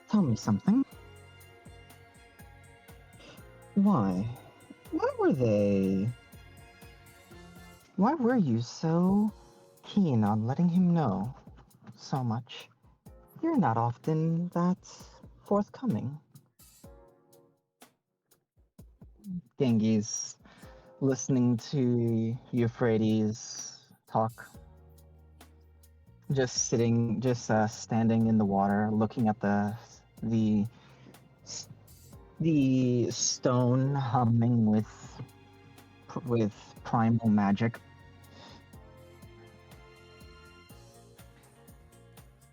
Tell me something. Why? Why were they? Why were you so keen on letting him know so much? You're not often that forthcoming. Genghis listening to Euphrates talk, standing in the water, looking at the the stone humming with primal magic.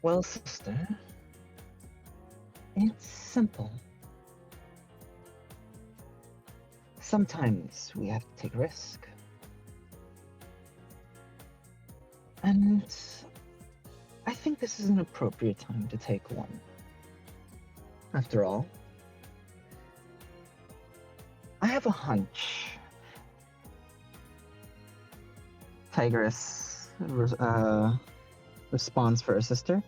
Well, sister, it's simple. Sometimes we have to take a risk. And I think this is an appropriate time to take one. After all, I have a hunch. Tigress responds for her sister.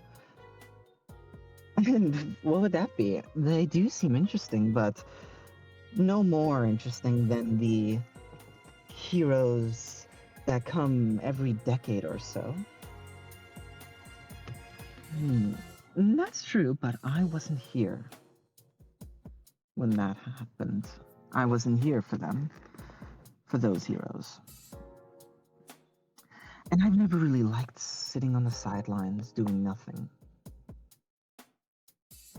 And what would that be? They do seem interesting, but no more interesting than the heroes that come every decade or so. That's true, but I wasn't here when that happened. I wasn't here for them, for those heroes. And I've never really liked sitting on the sidelines doing nothing.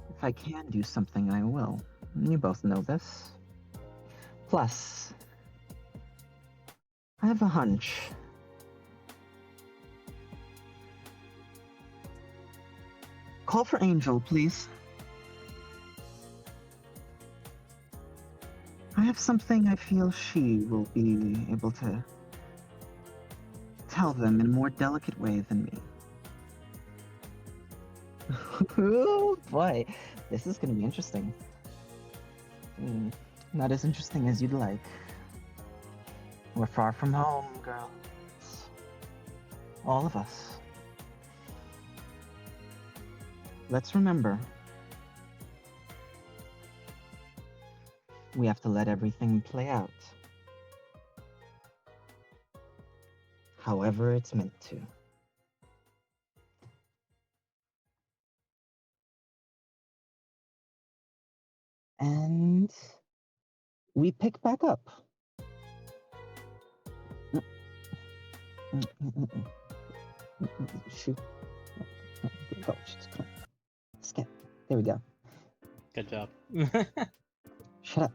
If I can do something, I will. You both know this. Plus, I have a hunch. Call for Angel, please. I have something I feel she will be able to tell them in a more delicate way than me. Oh boy, this is gonna be interesting. Not as interesting as you'd like. We're far from home, girls. All of us. Let's remember, we have to let everything play out. However it's meant to. And we pick back up. Shoot. Oh, skip. There we go. Good job. Shut up.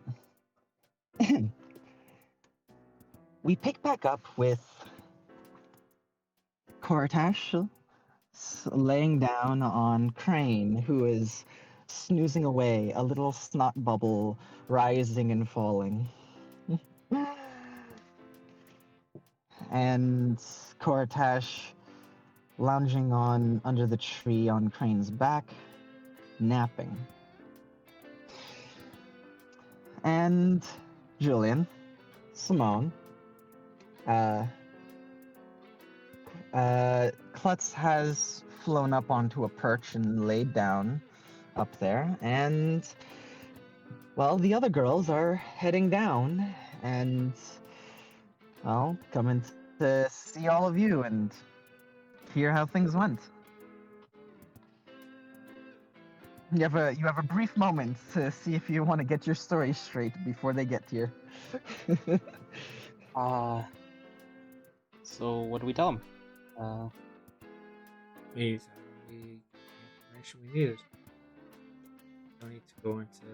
We pick back up with Kortash laying down on Crane, who is snoozing away, a little snot bubble rising and falling. And Kortash lounging on under the tree on Crane's back, napping. And Julian, Simone, Klutz has flown up onto a perch and laid down up there, and well, the other girls are heading down and well, coming to see all of you and hear how things went. You have a brief moment to see if you want to get your story straight before they get here. So what do we tell them? We get the information we needed. Don't need to go into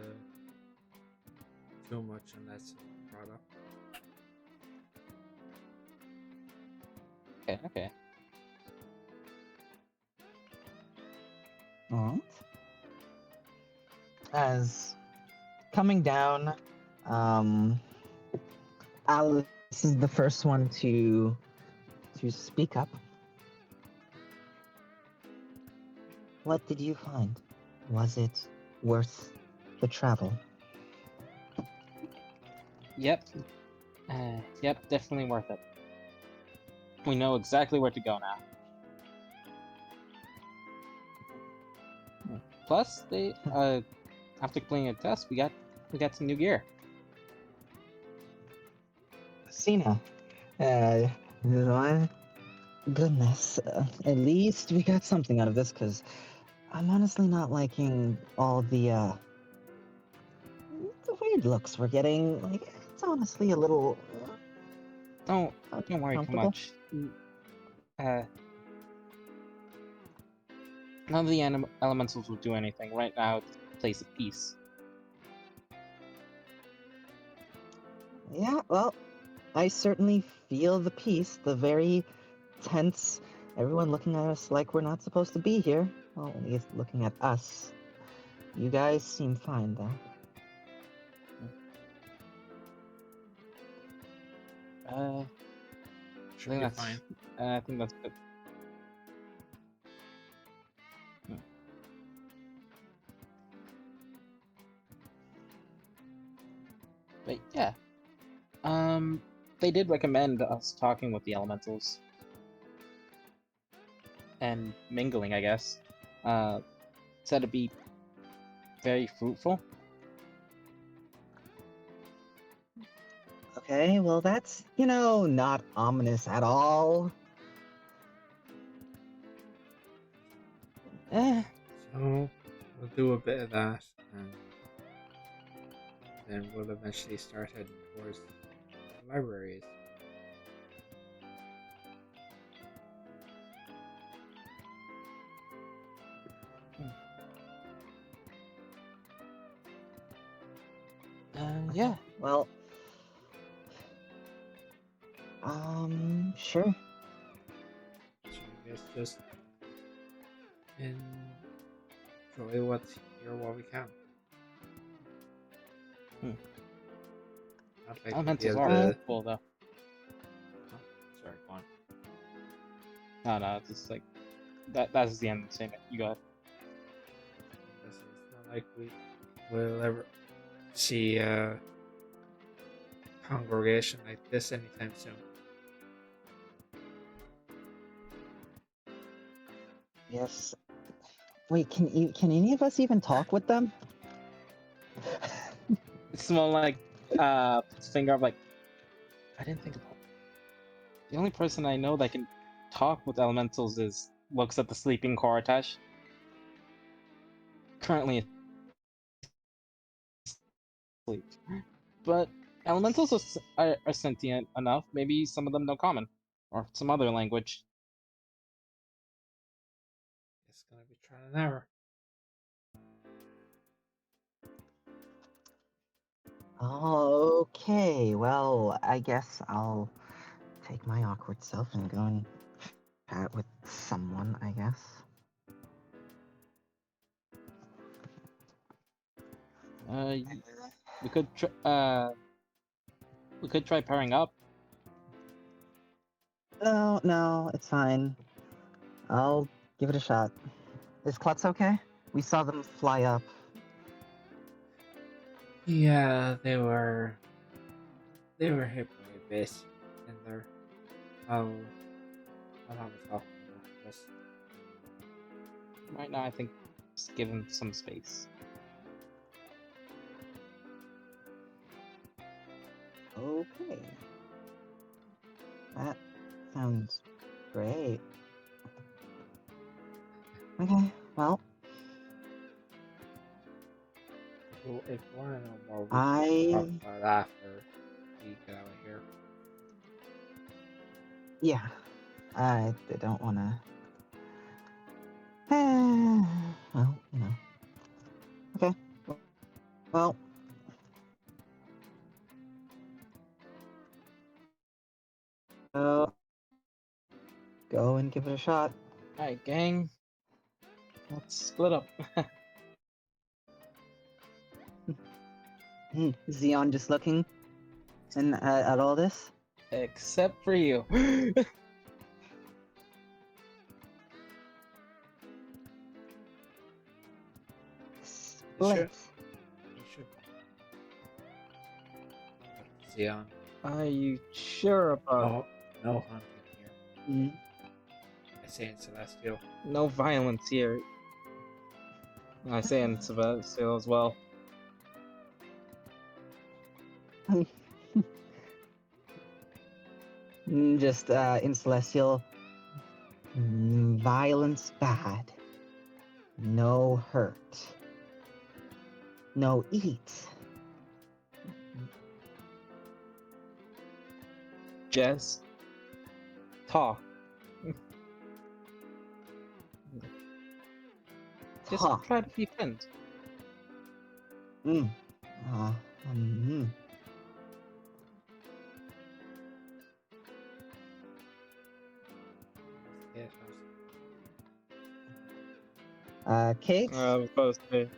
too much unless brought up. Okay. Alright. As coming down, Alice is the first one to speak up. What did you find? Was it worth the travel? Yep. Yep, definitely worth it. We know exactly where to go now. Plus, they after completing a test, we got some new gear. Cena. My goodness. At least we got something out of this, because I'm honestly not liking all the weird looks we're getting. Like, it's honestly a little Don't worry too uncomfortable. much. None of the elementals will do anything right now. It's a place of peace. Yeah, well, I certainly feel the peace, the very tense, everyone looking at us like we're not supposed to be here. Well, at least looking at us. You guys seem fine, though. Should be fine. I think that's good. But yeah, they did recommend us talking with the elementals and mingling, I guess. Said it'd be very fruitful. Okay, well, that's, not ominous at all. Eh, So we'll do a bit of that, and then we'll eventually start heading towards the libraries. yeah. Well, sure. So I guess just enjoy what's here while we can. Not like we'll be Elementals able are to. cool though. Oh, sorry, go on. No, it's just like that's the end of the statement. You got it. It's not like we will ever see a congregation like this anytime soon. Yes. Wait, can any of us even talk with them? It's more like finger up like I didn't think about it. The only person I know that can talk with elementals looks at the sleeping Koratash. Currently asleep. But elementals are sentient enough. Maybe some of them know common. Or some other language. It's gonna be trial and error. Okay, well, I guess I'll take my awkward self and go and chat with someone, I guess. We could try pairing up. No, it's fine. I'll give it a shot. Is Klutz okay? We saw them fly up. Yeah, they were hit by a bit in there. I'll have a talk about this. Right now, I think just give him some space. Okay. That sounds great. Okay, well, If you want to know more, we can I... talk about it after we get out of here. Yeah, I don't want to... well, Okay, well... Go and give it a shot. Alright, gang. Let's split up. Xeon just looking and at all this? Except for you. Split. You should. Xeon. Are you sure about No hunting here. Mm. I say in Celestial. no violence here? I say in Celestial as well. Just in Celestial, violence bad, no hurt, no eat. Just talk. Just Talk. try to be friends. Mm. Mm. Yeah, Kate. Opposed to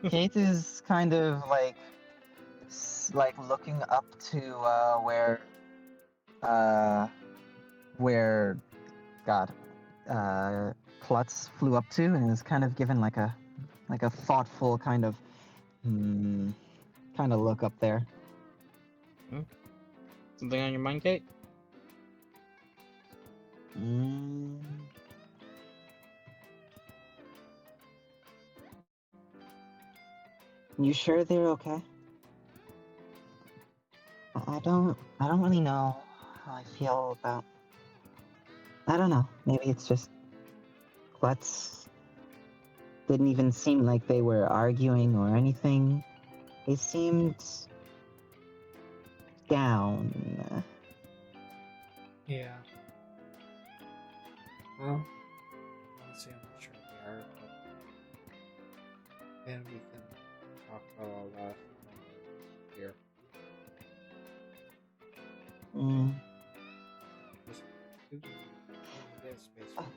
Kate is kind of like like looking up to where God Klutz flew up to, and is kind of given like a thoughtful kind of kind of look up there. something on your mind, Kate? Mm. You sure they're okay? I don't really know how I feel about. I don't know. Maybe it's just Klutz didn't even seem like they were arguing or anything. They seemed down. yeah. Well, honestly, I'm not sure they are, but then we can talk about all that here. Mm. Just give me a bit of space for now.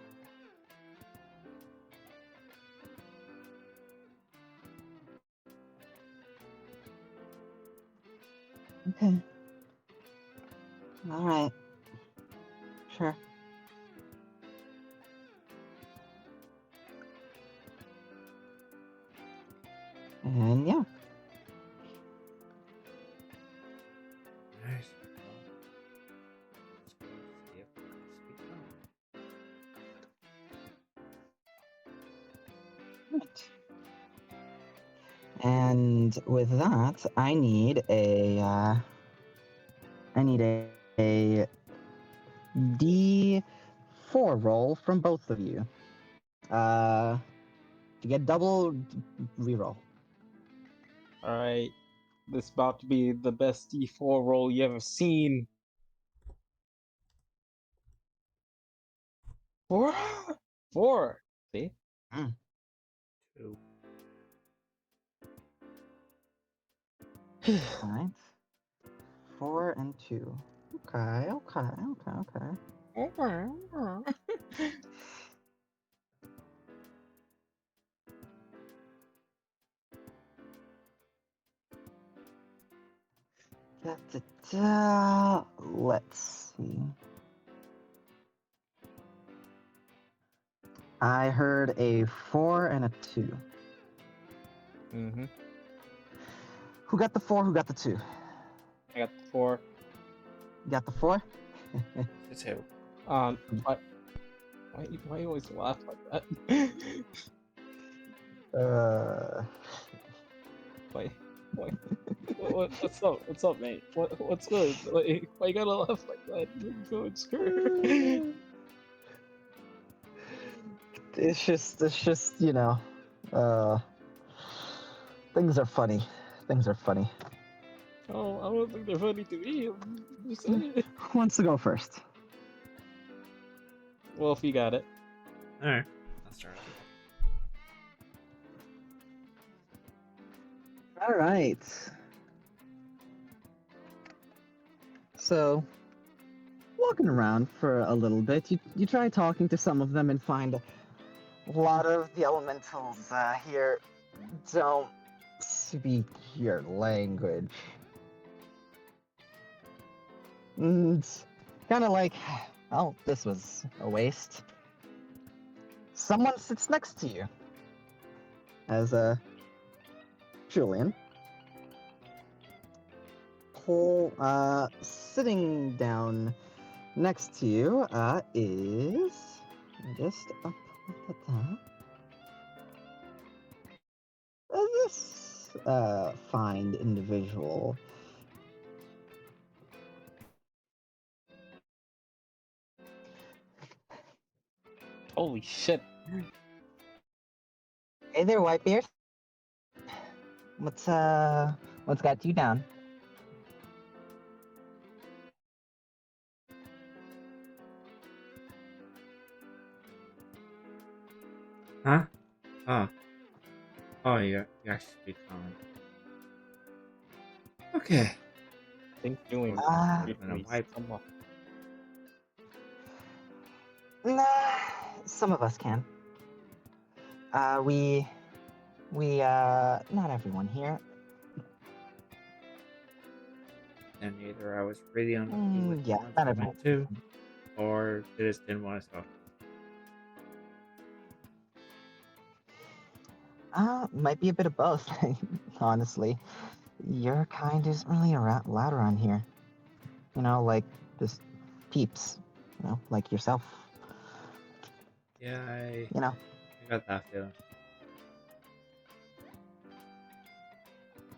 Okay. All right. Sure. And yeah. Nice. Let's go see if we can speak now. Right. And with that, I need a D4 roll from both of you. To get double reroll. Alright. This is about to be the best D4 roll you ever seen. 4? 4. See? 2. Alright. 4 and 2. Okay. Let's see. I heard a 4 and a 2. Mm-hmm. Who got the 4? Who got the 2? I got the 4. You got the 4? The 2. Why you always laugh like that? What's up? What's up, mate? What's good? Like, why you gotta laugh like that? You're so scared. It's just, you know, things are funny. Things are funny. Oh, I don't think they're funny to me. I'm just saying. Who wants to go first? Well, if you got it. Alright. I'll start. All right. So, walking around for a little bit, you try talking to some of them and find a lot of the elementals here don't speak your language. And kind of like, oh, this was a waste. Someone sits next to you. As Julian. Sitting down next to you is just up at the top. this find individual. Holy shit. Hey there, Whitebeard. What's got you down? Huh? Oh. Oh, you actually speak common. Okay. I think doing Uh, gives I'm gonna me wipe. somewhat. Nah, some of us can. We not everyone here. And either I was really unlucky with the Yeah, ones not I everyone. went to, or they just didn't want to talk. Might be a bit of both, honestly. Your kind isn't really allowed around here. You know, like just peeps. You know, like yourself. Yeah, I You know. got that feeling.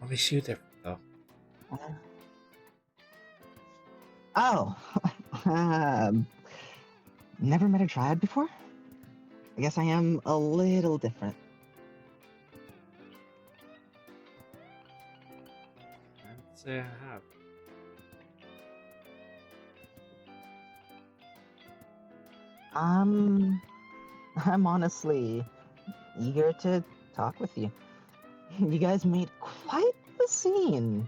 I'll be shoot different though. Oh, never met a triad before? I guess I am a little different. I'd say I have. I'm honestly eager to talk with you. You guys made quite the scene.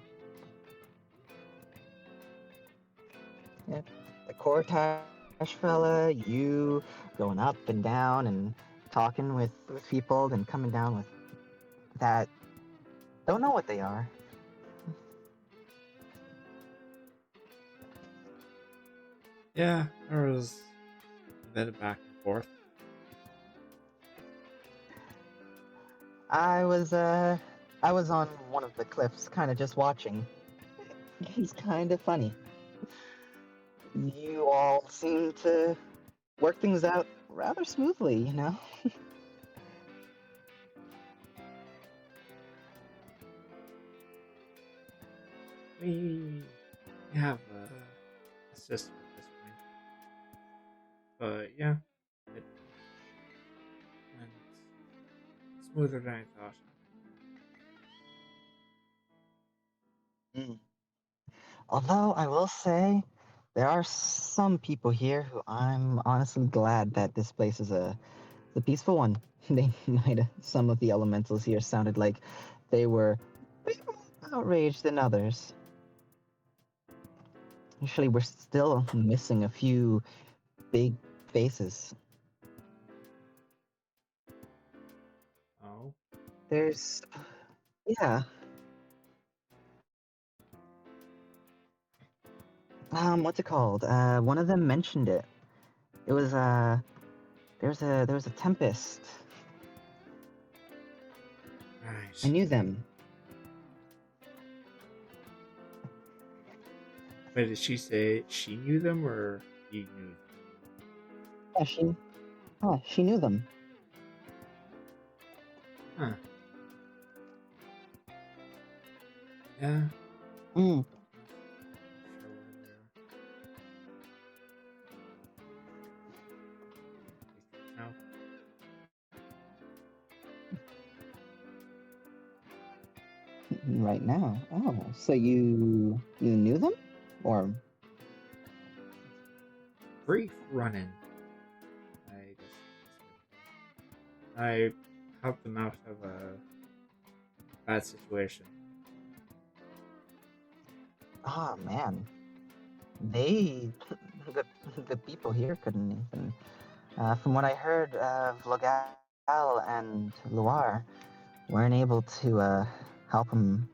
Yeah, the Cortash fella, you going up and down and talking with people, and coming down with that. Don't know what they are. Yeah, there was a bit of back and forth. I was on one of the cliffs, kind of just watching. He's kind of funny. You all seem to work things out rather smoothly, you know? We have a system at this point. But yeah, it went smoother than I thought. Mm. Although I will say, there are some people here who I'm honestly glad that this place is a peaceful one. They might have, some of the elementals here sounded like they were a bit more outraged than others. Actually, we're still missing a few big faces. Oh, There's, yeah, what's it called? One of them mentioned it. It was there was a tempest. I right. knew them. Wait, did she say she knew them or he knew them? Yeah, she knew them. Huh. Yeah. Mm. Not sure where they are. No. Right now. Oh, so you knew them, or Brief run-in. I helped them out of a bad situation. oh man, they the the people here couldn't even. From what I heard, Vlogal and Loire weren't able to help him.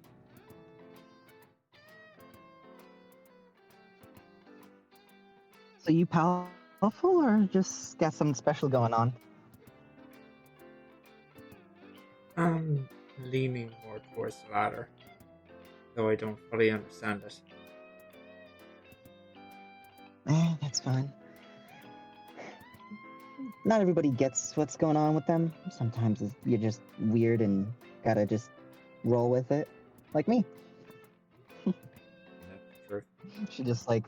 So you powerful, or just got something special going on? I'm leaning more towards the latter, though I don't fully understand it. That's fine. Not everybody gets what's going on with them. Sometimes you're just weird and gotta just roll with it, like me. That's true. She just like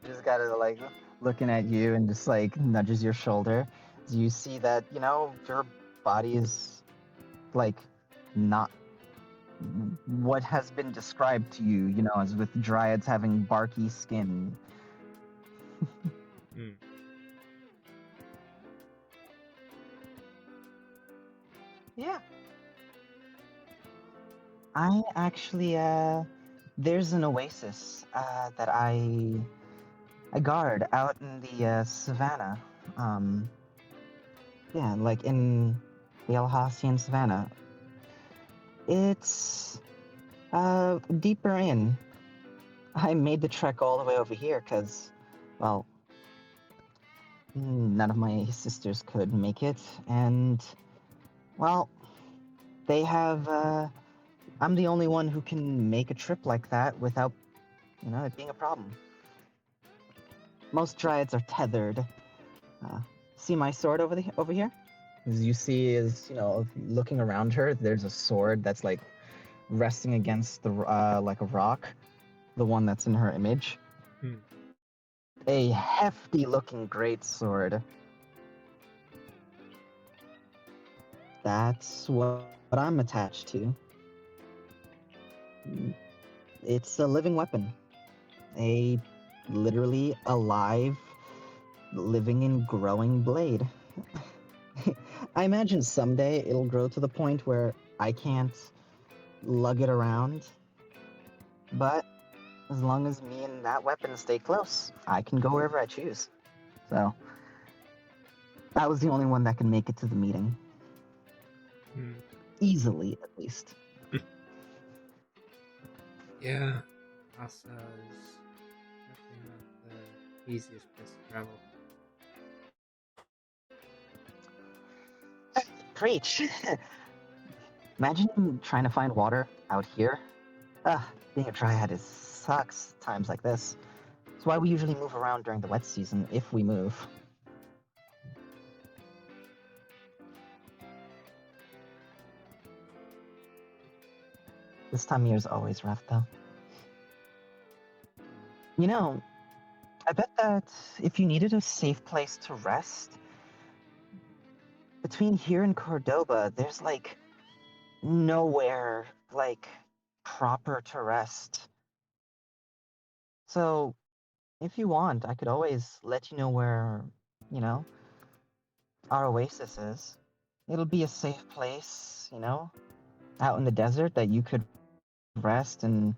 just gotta like looking at you and just like nudges your shoulder. You see that your body is like not what has been described to you. As with dryads having barky skin. Hmm. Yeah. I actually there's an oasis that I guard out in the savannah. Um, yeah, like in the Alhacian savannah. It's deeper in. I made the trek all the way over here because, well, none of my sisters could make it, and well, they have. I'm the only one who can make a trip like that without, it being a problem. Most dryads are tethered. See my sword over here? As you see, looking around her, there's a sword that's like resting against the like a rock, the one that's in her image. Hmm. A hefty-looking great sword. That's what I'm attached to. It's a living weapon. A literally alive, living and growing blade. I imagine someday it'll grow to the point where I can't lug it around. But as long as me and that weapon stay close, I can go wherever I choose. So that was the only one that can make it to the meeting. Hmm. Easily, at least. Yeah, Asa is definitely not the easiest place to travel. Preach. Imagine trying to find water out here. Being a dryad sucks times like this. That's why we usually move around during the wet season, if we move. This time of year is always rough, though. I bet that if you needed a safe place to rest, between here and Cordoba, there's like nowhere like proper to rest. So, if you want, I could always let you know where, our oasis is. It'll be a safe place, out in the desert that you could rest and,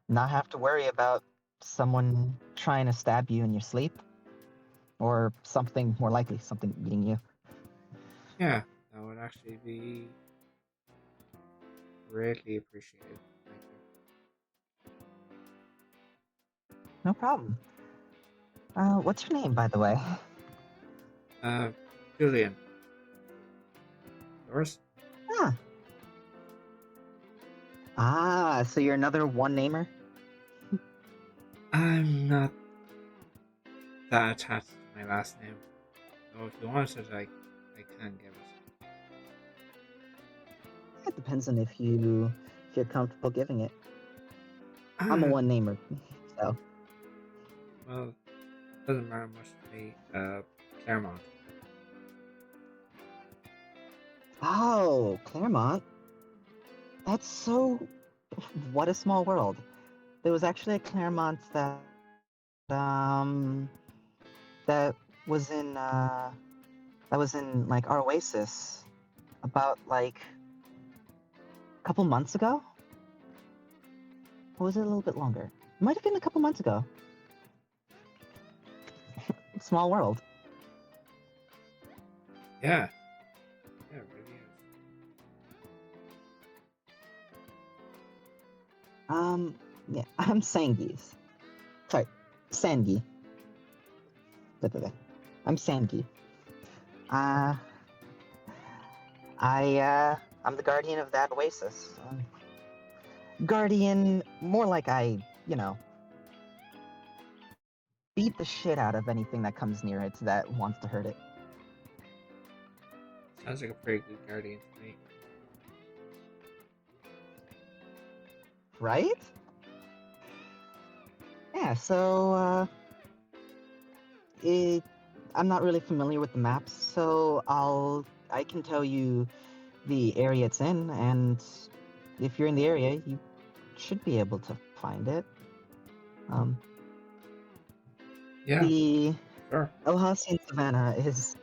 not have to worry about someone trying to stab you in your sleep or something more likely, something eating you. Yeah, that would actually be greatly appreciated. Thank No problem. What's your name, by the way? you. Julian, yours? Ah. So you're another one-namer? I'm not that attached to my last name. So if you want it, I can give it. It depends on if you're comfortable giving it. I'm a one-namer, so. Well, it doesn't matter much to me. Claremont. Oh, Claremont. That's so. What a small world. There was actually a Claremont um that was in like our oasis about like a couple months ago. Or was it a little bit longer? It might have been a couple months ago. Small world. Yeah. Yeah, it really is. Yeah, I'm Sangis. Sorry, Sangi. I'm Sangi. Uh, I'm the guardian of that oasis. Guardian, more like I, beat the shit out of anything that comes near it that wants to hurt it. Sounds like a pretty good guardian to me. Right? Yeah, so it I'm not really familiar with the maps, so I can tell you the area it's in, and if you're in the area, you should be able to find it. Yeah, The sure. Elhasian Savannah is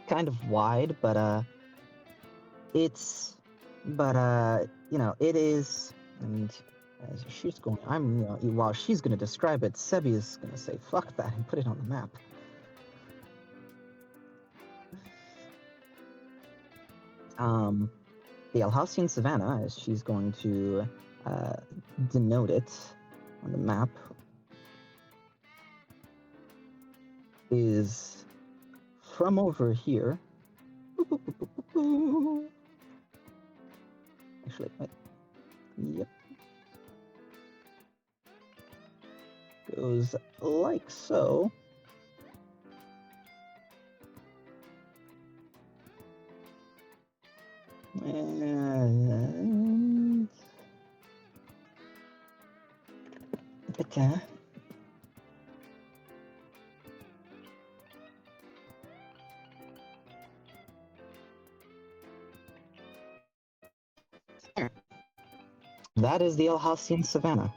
kind of wide, but it's you know, it is, and as she's going, while she's going to describe it, Sebi is going to say fuck that and put it on the map. The Alhausian Savannah, as she's going to denote it on the map, is from over here. Actually, wait. Yep. Goes like so. And that is the Alhausian Savannah.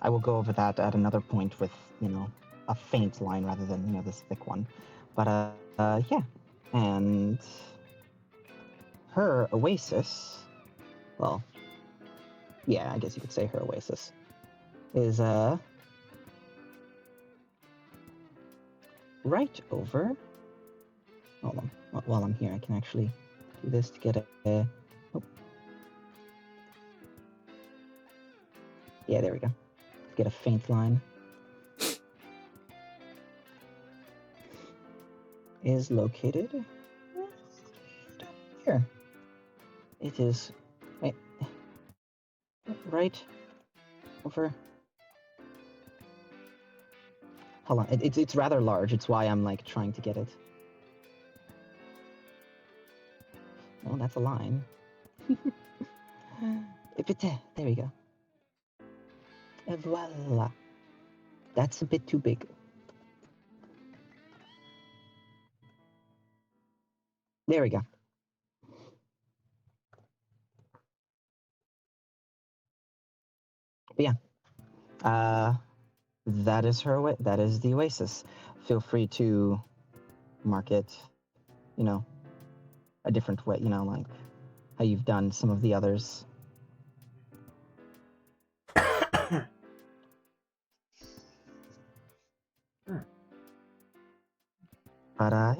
I will go over that at another point with, you know, a faint line rather than, you know, this thick one. But yeah. And her oasis, well, yeah, I guess you could say her oasis, is right over. Hold on. While I'm here, I can actually do this to get a. Oh. Yeah, there we go. Get a faint line. Is located here. It is right over. Hold on, it's rather large. It's why I'm like trying to get it. Oh, that's a line. There we go. Voila. That's a bit too big. There we go. But yeah, that is her. That is the oasis. Feel free to mark it, you know, a different way. You know, like how you've done some of the others. But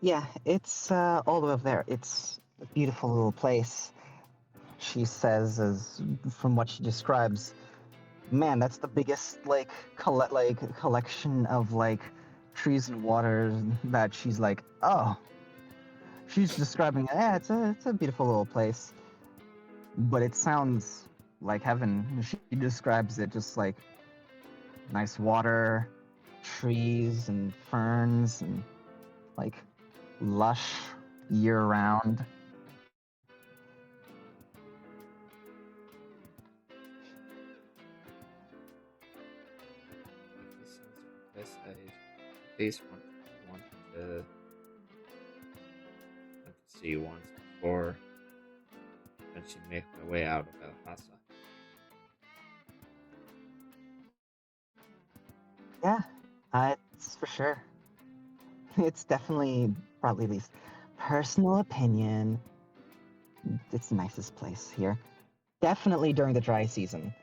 yeah, it's all the way up there. It's a beautiful little place. She says, as from what she describes, man, that's the biggest collection of like trees and water that she's like, oh. She's describing it. Yeah, it's a beautiful little place, but it sounds like heaven. She describes it just like nice water, trees and ferns, and like lush year round. This sounds like a place I at least want to see once before eventually make my way out of El Hasa. Yeah, it's for sure. It's definitely, probably at least personal opinion, it's the nicest place here. Definitely during the dry season.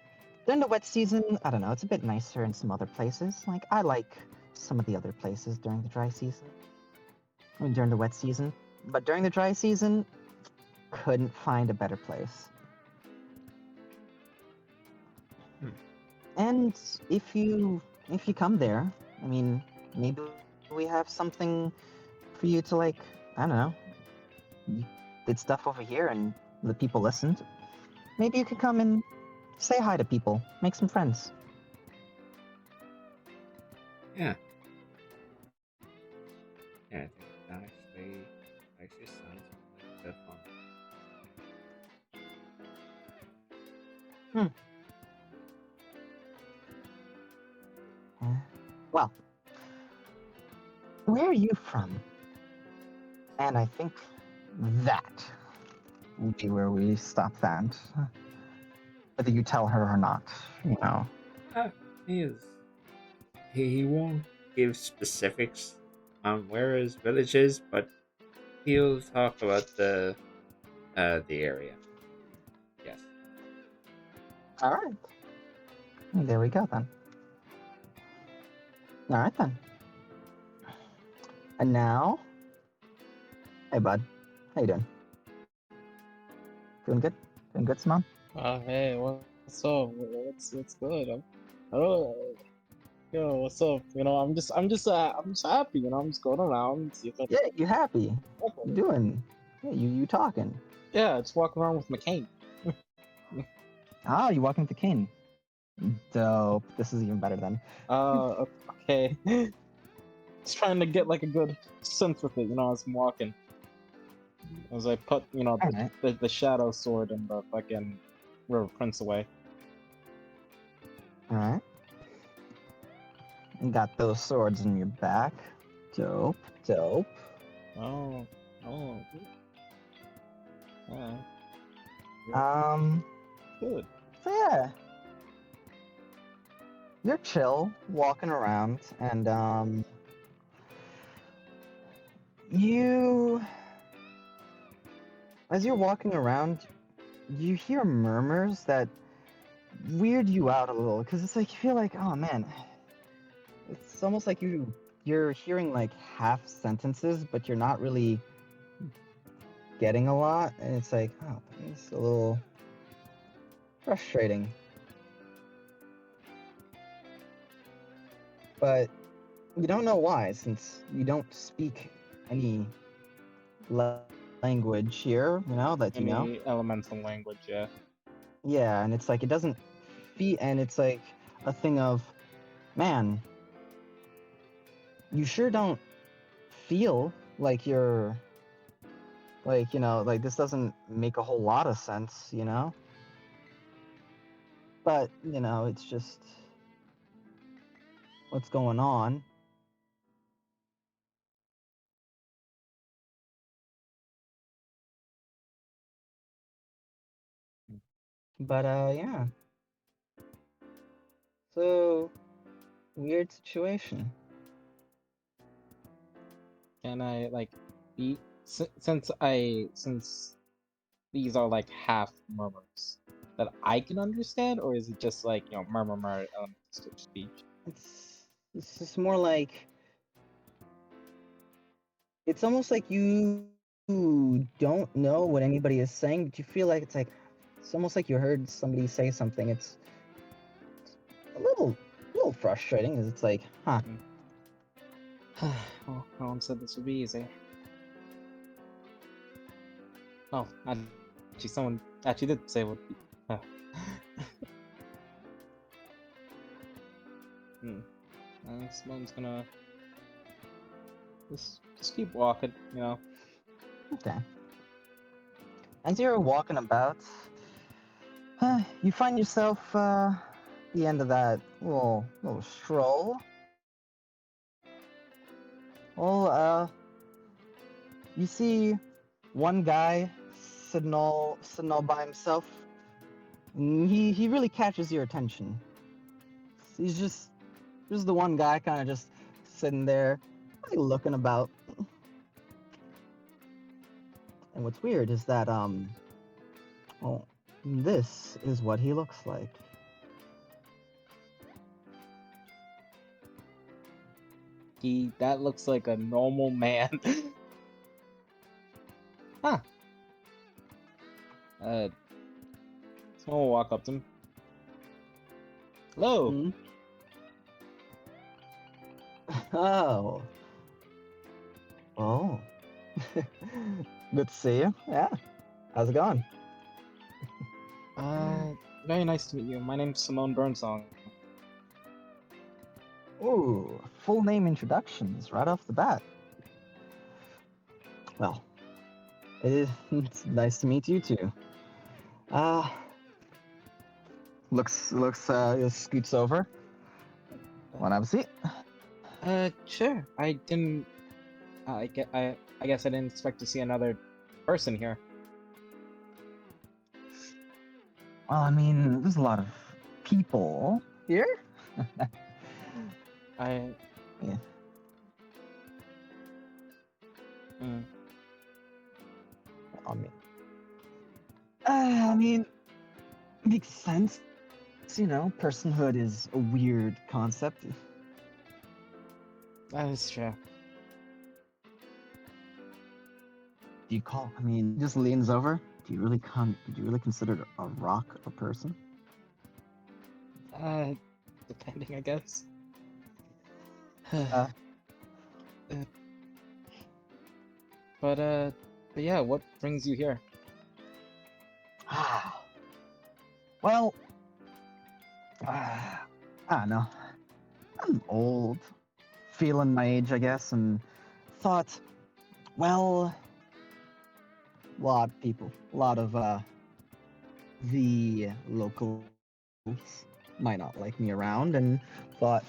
During the wet season, I don't know, it's a bit nicer in some other places. Like, I like some of the other places during the dry season. I mean, during the wet season. But during the dry season, couldn't find a better place. And if you come there, I mean, maybe we have something for you to, like, I don't know, you did stuff over here and the people listened. Maybe you could come and say hi to people, make some friends. Yeah, Hmm. Well, where are you from? And I think that will be where we stop that. Whether you tell her or not, you know. Uh, he is. He won't give specifics on where his village is, but he'll talk about the area. Yes. All right. There we go then. All right then. And now, hey bud, how you doing? Doing good? Doing good, Simone? Hey, what's up? What's good? Oh, yo, what's up? I'm just happy. I'm just going around. See if I Yeah, you happy? can. You doing? Yeah, you talking? Yeah, just walking around with my cane. Ah, you walking with the cane? Dope. This is even better then. Okay. Just trying to get like a good sense with it. As I'm walking, as I put All right. the shadow sword and the fucking river prince away. All right. And got those swords in your back. Dope. Dope. Oh, oh, yeah, Um. good. So yeah, you're chill walking around, and you, as you're walking around, you hear murmurs that weird you out a little because it's like you feel like, oh man, it's almost like you're hearing like half sentences, but you're not really getting a lot, and it's like, oh, it's a little frustrating. But you don't know why, since you don't speak any language here, that you know. Any elemental language, yeah. Yeah, and it's like it doesn't feel, and it's like a thing of, man, you sure don't feel like you're like, like this doesn't make a whole lot of sense, but it's just what's going on. But yeah, so weird situation. Can I like be since these are like half murmurs that I can understand, or is it just like murmur speech? It's just more like it's almost like you don't know what anybody is saying, but you feel like it's almost like you heard somebody say something. It's a little frustrating, because it's like, huh. Oh, no one said this would be easy. Oh, actually, someone actually did say it would be. Someone's gonna just keep walking, Okay. As you're walking about, you find yourself the end of that little stroll. Well, you see one guy sitting all by himself. And he really catches your attention. He's just the one guy kind of just sitting there, like, looking about. And what's weird is that well, this is what he looks like. That looks like a normal man. Huh. Someone will walk up to him. Hello. Hmm? Oh. Oh. Good to see you. Yeah. How's it going? Very nice to meet you. My name's Simone Burnsong. Ooh, full name introductions right off the bat. Well, it's nice to meet you too. Uh, Scoots over. Want to have a seat? Sure. I didn't. I guess I didn't expect to see another person here. Well, I mean, there's a lot of people here. I. Yeah. Mm, I mean, I mean, makes sense. You know, personhood is a weird concept. that is true. Do you call? I mean, he just leans over. Do you really Did you really consider a rock a person? Uh, Depending, I guess. Uh, Uh, but yeah, what brings you here? ah, well, I don't know. I'm old, feeling my age, I guess, and thought, well, a lot of people, a lot of the locals might not like me around, and thought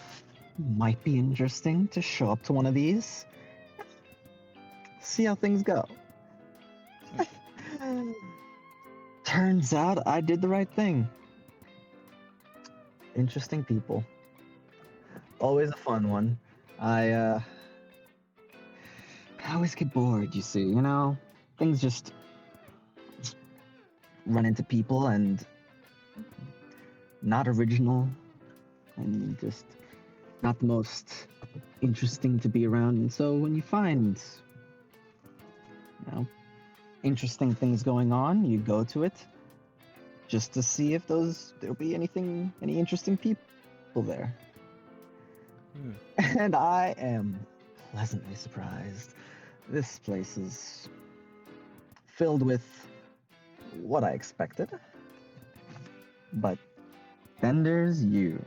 might be interesting to show up to one of these, see how things go. Turns out I did the right thing. Interesting people. Always a fun one. I always get bored, you see, you know? Things just run into people and not original and just not the most interesting to be around. And so when you find, you know, interesting things going on, you go to it just to see if there'll be any interesting people there. Hmm. And I am pleasantly surprised. This place is filled with what I expected. But then there's you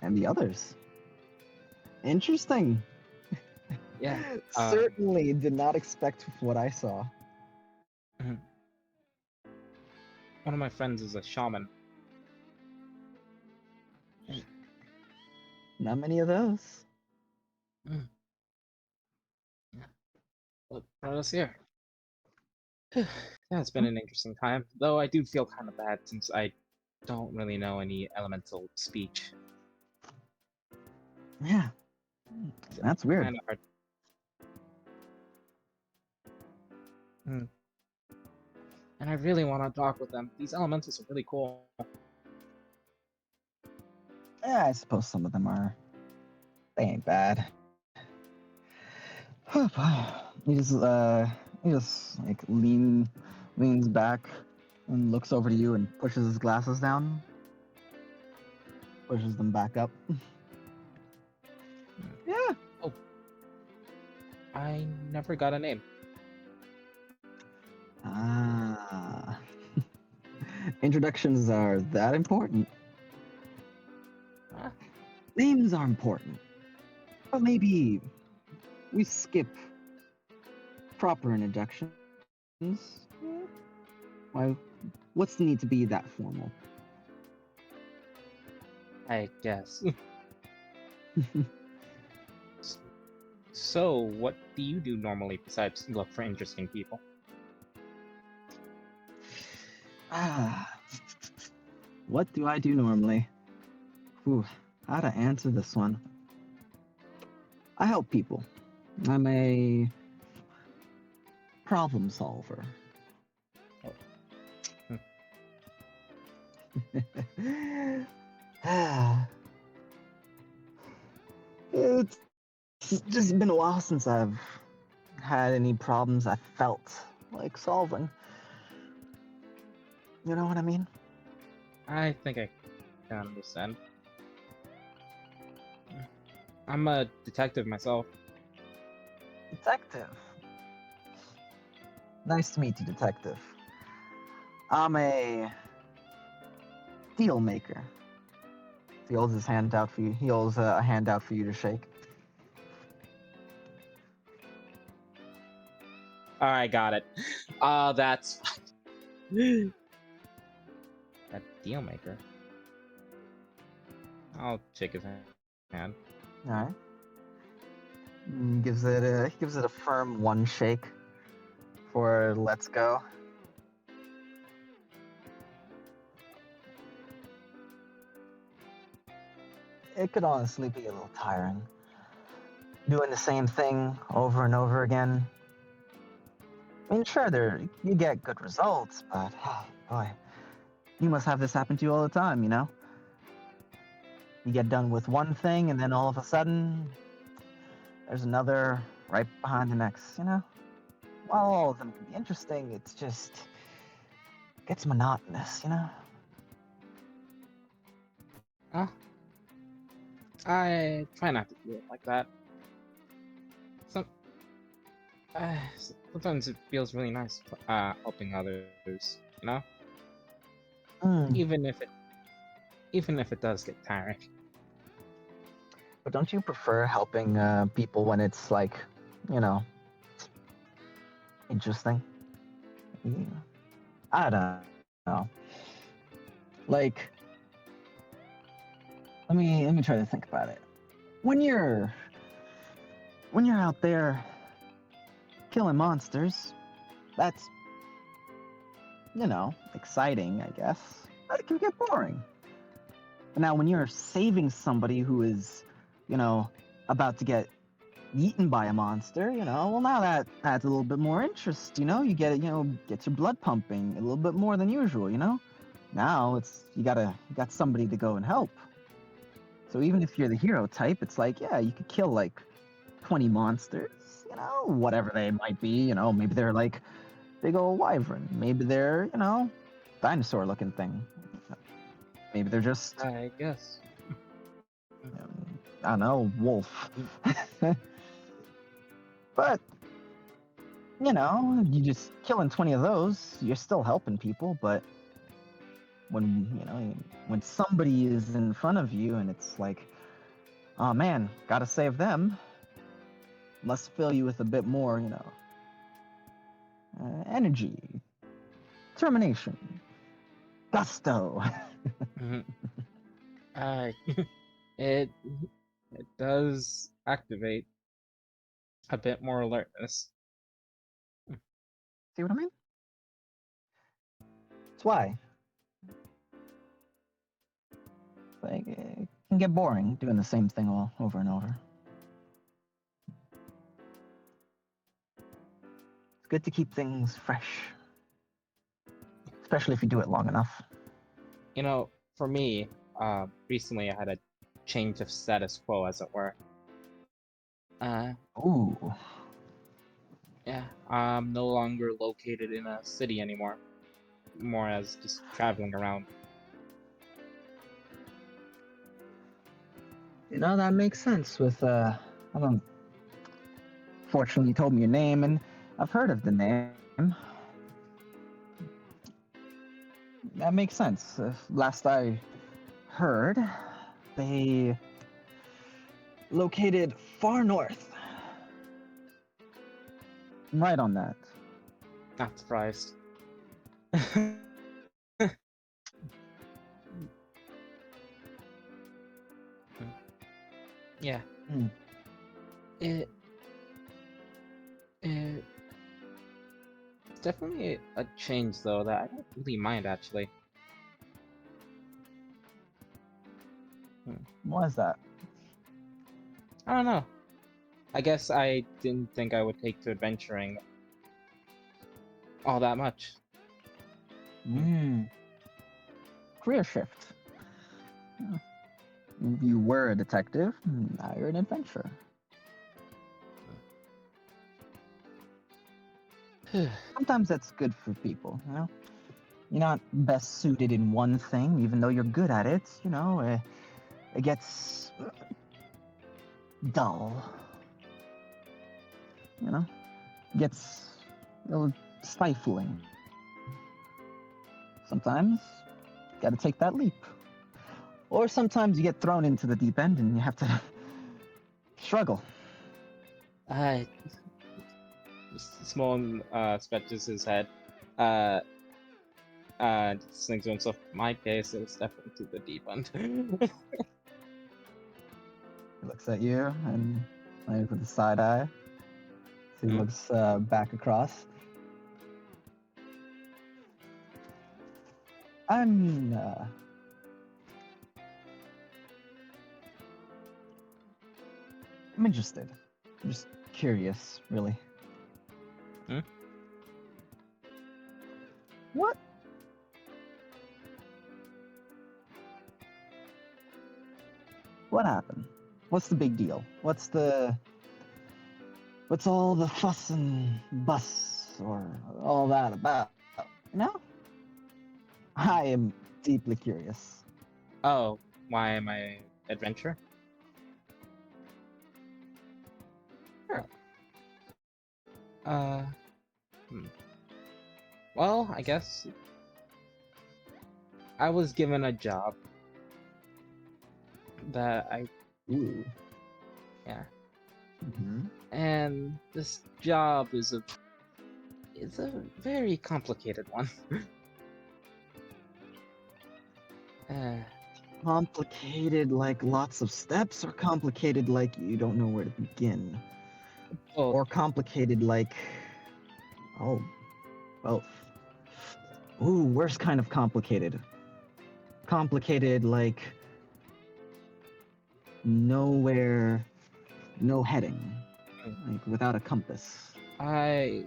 and the others. Interesting. Yeah. Certainly did not expect what I saw. One of my friends is a shaman. Not many of those. Mm. Yeah. What brought us here? Yeah, it's been an interesting time. Though I do feel kind of bad since I don't really know any elemental speech. Yeah, that's weird. Kind of hard. Hmm. And I really want to talk with them. These elementals are really cool. Yeah, I suppose some of them are. They ain't bad. He just like leans back and looks over to you and pushes his glasses down. Pushes them back up. Yeah. Oh, I never got a name. Ah. Introductions are that important. Huh? Names are important. But maybe we skip proper introductions. Yeah. Why? What's the need to be that formal? I guess. So, what do you do normally besides look for interesting people? What do I do normally? Ooh, how to answer this one? I help people. I'm a problem solver. Oh. It's just been a while since I've had any problems I felt like solving. You know what I mean? I think I can understand. I'm a detective myself. Detective. Nice to meet you, Detective. I'm a deal maker. He holds his hand out for you. He holds a hand out for you to shake. I got it. That's that deal maker. I'll shake his hand. All right. Gives it a firm one shake for let's go. It could honestly be a little tiring. Doing the same thing over and over again. I mean, sure, you get good results, but oh boy, you must have this happen to you all the time, you know? You get done with one thing, and then all of a sudden, there's another right behind the next, you know? While all of them can be interesting, it's just gets monotonous, you know? Huh? I try not to do it like that. Some, sometimes it feels really nice, helping others, you know? Mm. Even if it does get tiring. But don't you prefer helping people when it's like, you know, interesting? Yeah. I don't know. Like, let me try to think about it. When you're out there killing monsters, that's, you know, exciting, I guess. But it can get boring. But now when you're saving somebody who is, you know, about to get eaten by a monster, you know, well, now that adds a little bit more interest, you know? You get, you know, get your blood pumping a little bit more than usual, you know? Now it's you got somebody to go and help. So even if you're the hero type, it's like, yeah, you could kill like 20 monsters, you know, whatever they might be, you know, maybe they're like big old wyvern, maybe they're, you know, dinosaur looking thing. Maybe they're just, I guess. I don't know, wolf. But, you know, you just killing 20 of those, you're still helping people, but when somebody is in front of you and it's like, oh man, gotta save them, must fill you with a bit more, you know, energy, determination, gusto. Mhm. It it does activate a bit more alertness. See what I mean? That's why. Like, it can get boring doing the same thing all over and over. It's good to keep things fresh, especially if you do it long enough. You know, for me, recently I had a change of status quo, as it were. Ooh. Yeah, I'm no longer located in a city anymore. More as just traveling around. You know, that makes sense with, I don't... Fortunately, you told me your name, and I've heard of the name. That makes sense. Last I heard, they located far north. I'm right on that. Not surprised. Yeah. Hmm. It it's definitely a change though that I don't really mind actually. Why is that? I don't know. I guess I didn't think I would take to adventuring all that much. Career shift. You were a detective, now you're an adventurer. Sometimes that's good for people, you know? You're not best suited in one thing, even though you're good at it, you know? It gets dull. You know? It gets a little stifling. Sometimes you gotta take that leap. Or sometimes you get thrown into the deep end and you have to struggle. Small scratches his head. Just thinks to himself, in my case, it was definitely to the deep end. looks at you and like with a side eye. So he Hmm. looks back across. I'm I'm interested. I'm just curious, really. Hmm? What? What happened? What's the big deal? What's all the fuss and bus or all that about? You know? I am deeply curious. Oh, why am I adventure? Sure. Uh, Well, I guess I was given a job that Ooh. yeah, Mm-hmm. and this job is a very complicated one. uh, Complicated like lots of steps, or complicated like you don't know where to begin? well, Or complicated like, oh, both. Ooh, worst kind of complicated. Complicated like nowhere, no heading, like without a compass. I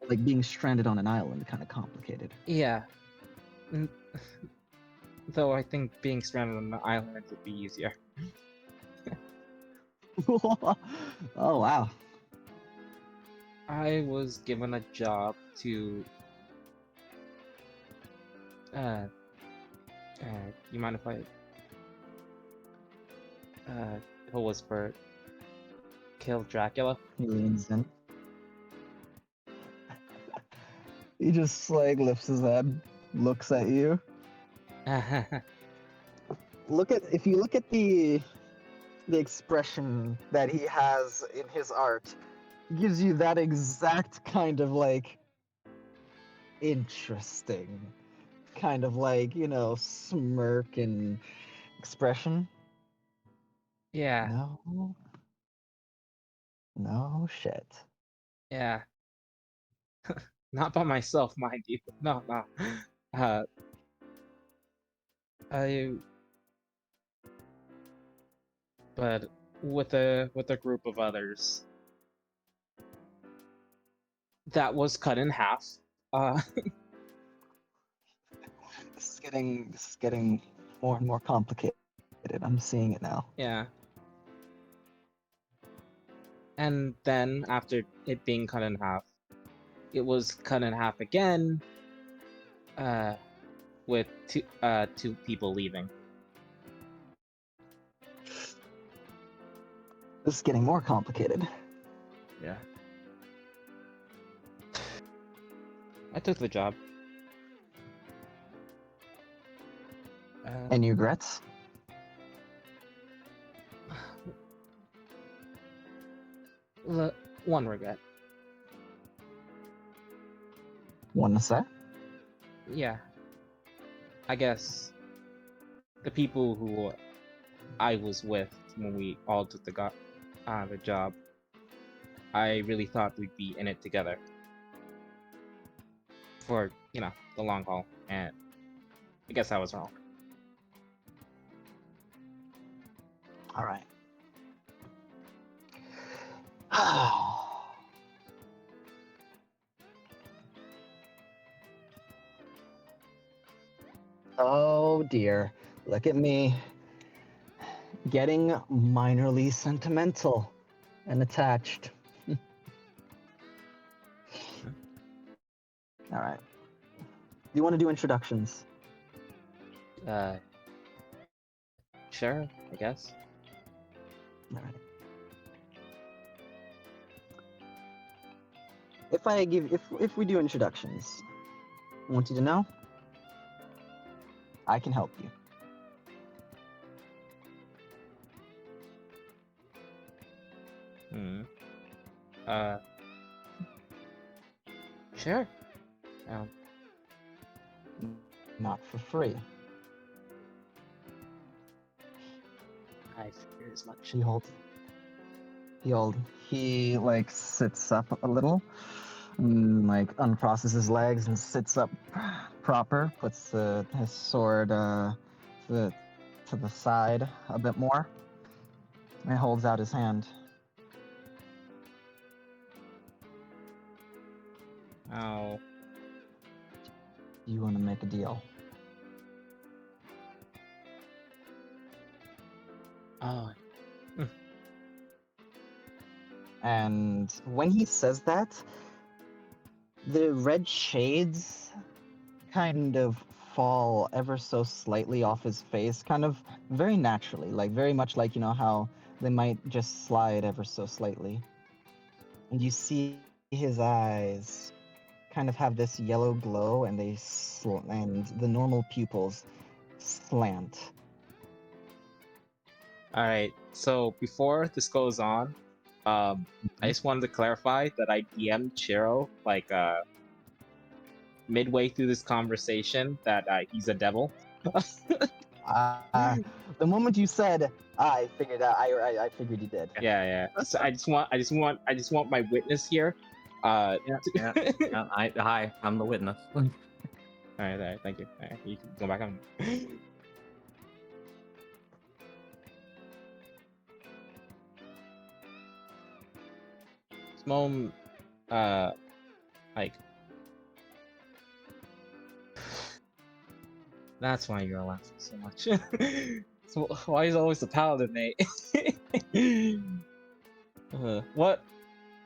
Like being stranded on an island, kind of complicated. yeah, N- though I think being stranded on an island would be easier. Oh wow. I was given a job to uh, you mind if I he'll whisper, kill Dracula? He leans in. He just like lifts his head, looks at you. If you look at the expression that he has in his art, he gives you that exact kind of like interesting kind of like, smirk and expression. Yeah, No. No shit. yeah. Not by myself, mind you. No, no. Uh, I but with a group of others that was cut in half. Uh, This is getting more and more complicated. I'm seeing it now. yeah. And then after it being cut in half, it was cut in half again. Uh, with two people leaving. This is getting more complicated. Yeah. I took the job. Any regrets? One regret. Want to say? Yeah. I guess the people who I was with when we all took the job, I really thought we'd be in it together for, the long haul, and I guess I was wrong. All right. Oh dear. Look at me. Getting minorly sentimental and attached. All right. Do you want to do introductions? Uh, sure, I guess. All right. If we do introductions, I want you to know I can help you. Uh, sure. Not for free. I figured as much. She holds he like sits up a little, and, like uncrosses his legs and sits up proper. Puts his sword to the to the side a bit more, and holds out his hand. Oh. You want to make a deal? Oh. And when he says that, the red shades kind of fall ever so slightly off his face, kind of very naturally, like very much like, you know, how they might just slide ever so slightly. And you see his eyes kind of have this yellow glow, and and the normal pupils slant. Alright, so before this goes on, I just wanted to clarify that I DM'd Chiro, like, midway through this conversation that he's a devil. The moment you said, I figured out. I figured you did. Yeah. So I just want my witness here. Yeah. Hi, I'm the witness. All right, thank you. All right, you can go back on. Smom, like, that's why you're laughing so much. So why is always the paladin, mate? What?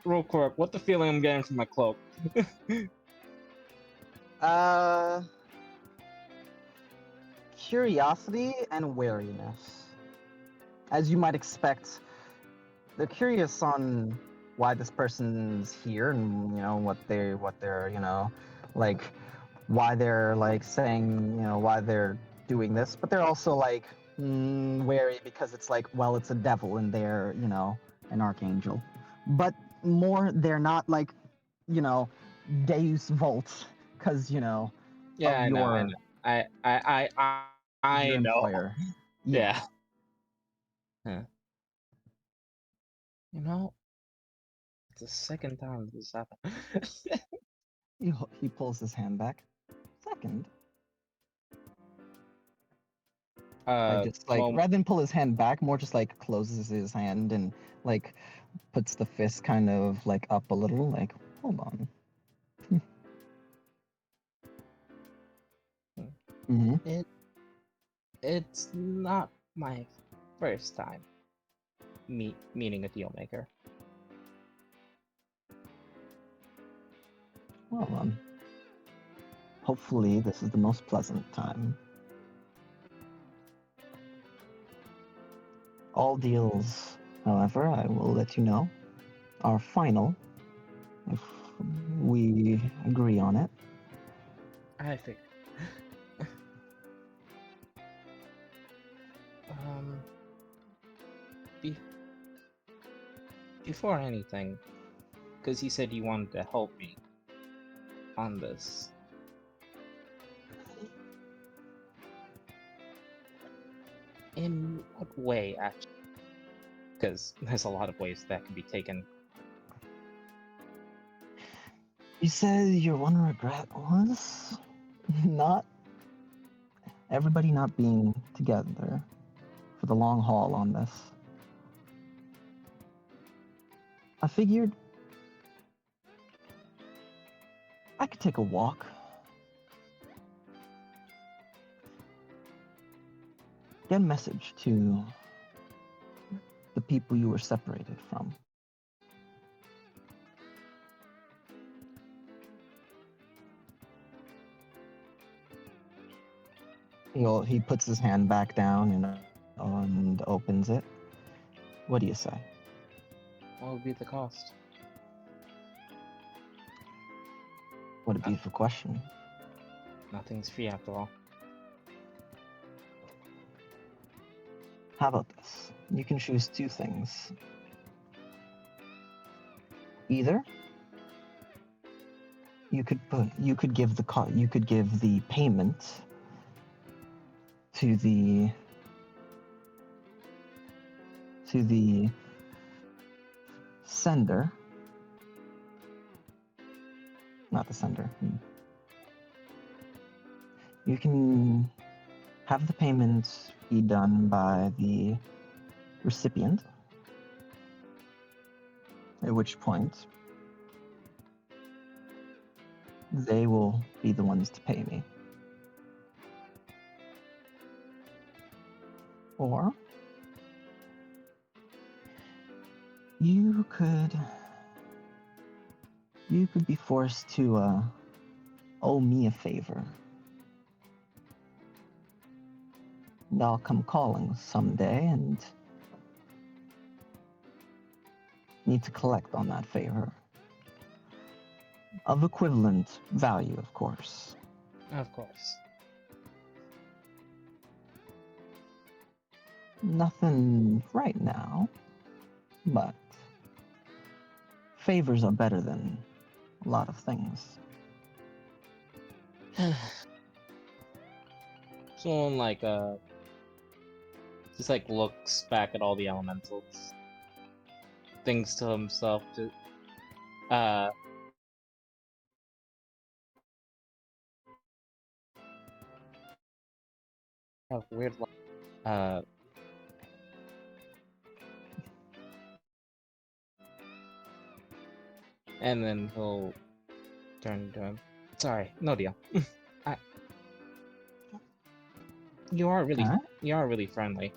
Real quick, what the feeling I'm getting from my cloak? Curiosity and wariness. As you might expect, they're curious on why this person's here, and you know what they're you know, like why they're like saying, you know, why they're doing this, but they're also like wary because it's like, well, it's a devil and they're, you know, an archangel. But more, they're not like, you know, Deus Vult, because, you know, Yeah, of I know. your I your know. employer. Yeah. Huh. You know, it's the second time this happened. He pulls his hand back. Second. Just like Mom, rather than pull his hand back, more just like closes his hand and like puts the fist kind of like up a little, like, hold on. Mm-hmm. it's not my first time meeting a deal maker. Well, hopefully this is the most pleasant time. All deals, however, I will let you know, are final if we agree on it. I think. Be- before anything, because you said you wanted to help me on this. In what way, actually? Because there's a lot of ways that can be taken. You said your one regret was not everybody not being together for the long haul on this. I figured I could take a walk. Get a message to the people you were separated from. He puts his hand back down and opens it. What do you say? What would be the cost? What a beautiful question. Nothing's free after all. How about this? You can choose two things. Either you could give the payment to the sender, not the sender, you can have the payment be done by the recipient, at which point they will be the ones to pay me. Or you could be forced to owe me a favor. And I'll come calling someday and need to collect on that favor. Of equivalent value, of course. Of course. Nothing right now, but favors are better than a lot of things. Someone like just like looks back at all the elementals, thinks to himself to have weird and then he'll turn to him. Sorry, no deal. You are really Alright. you are really friendly.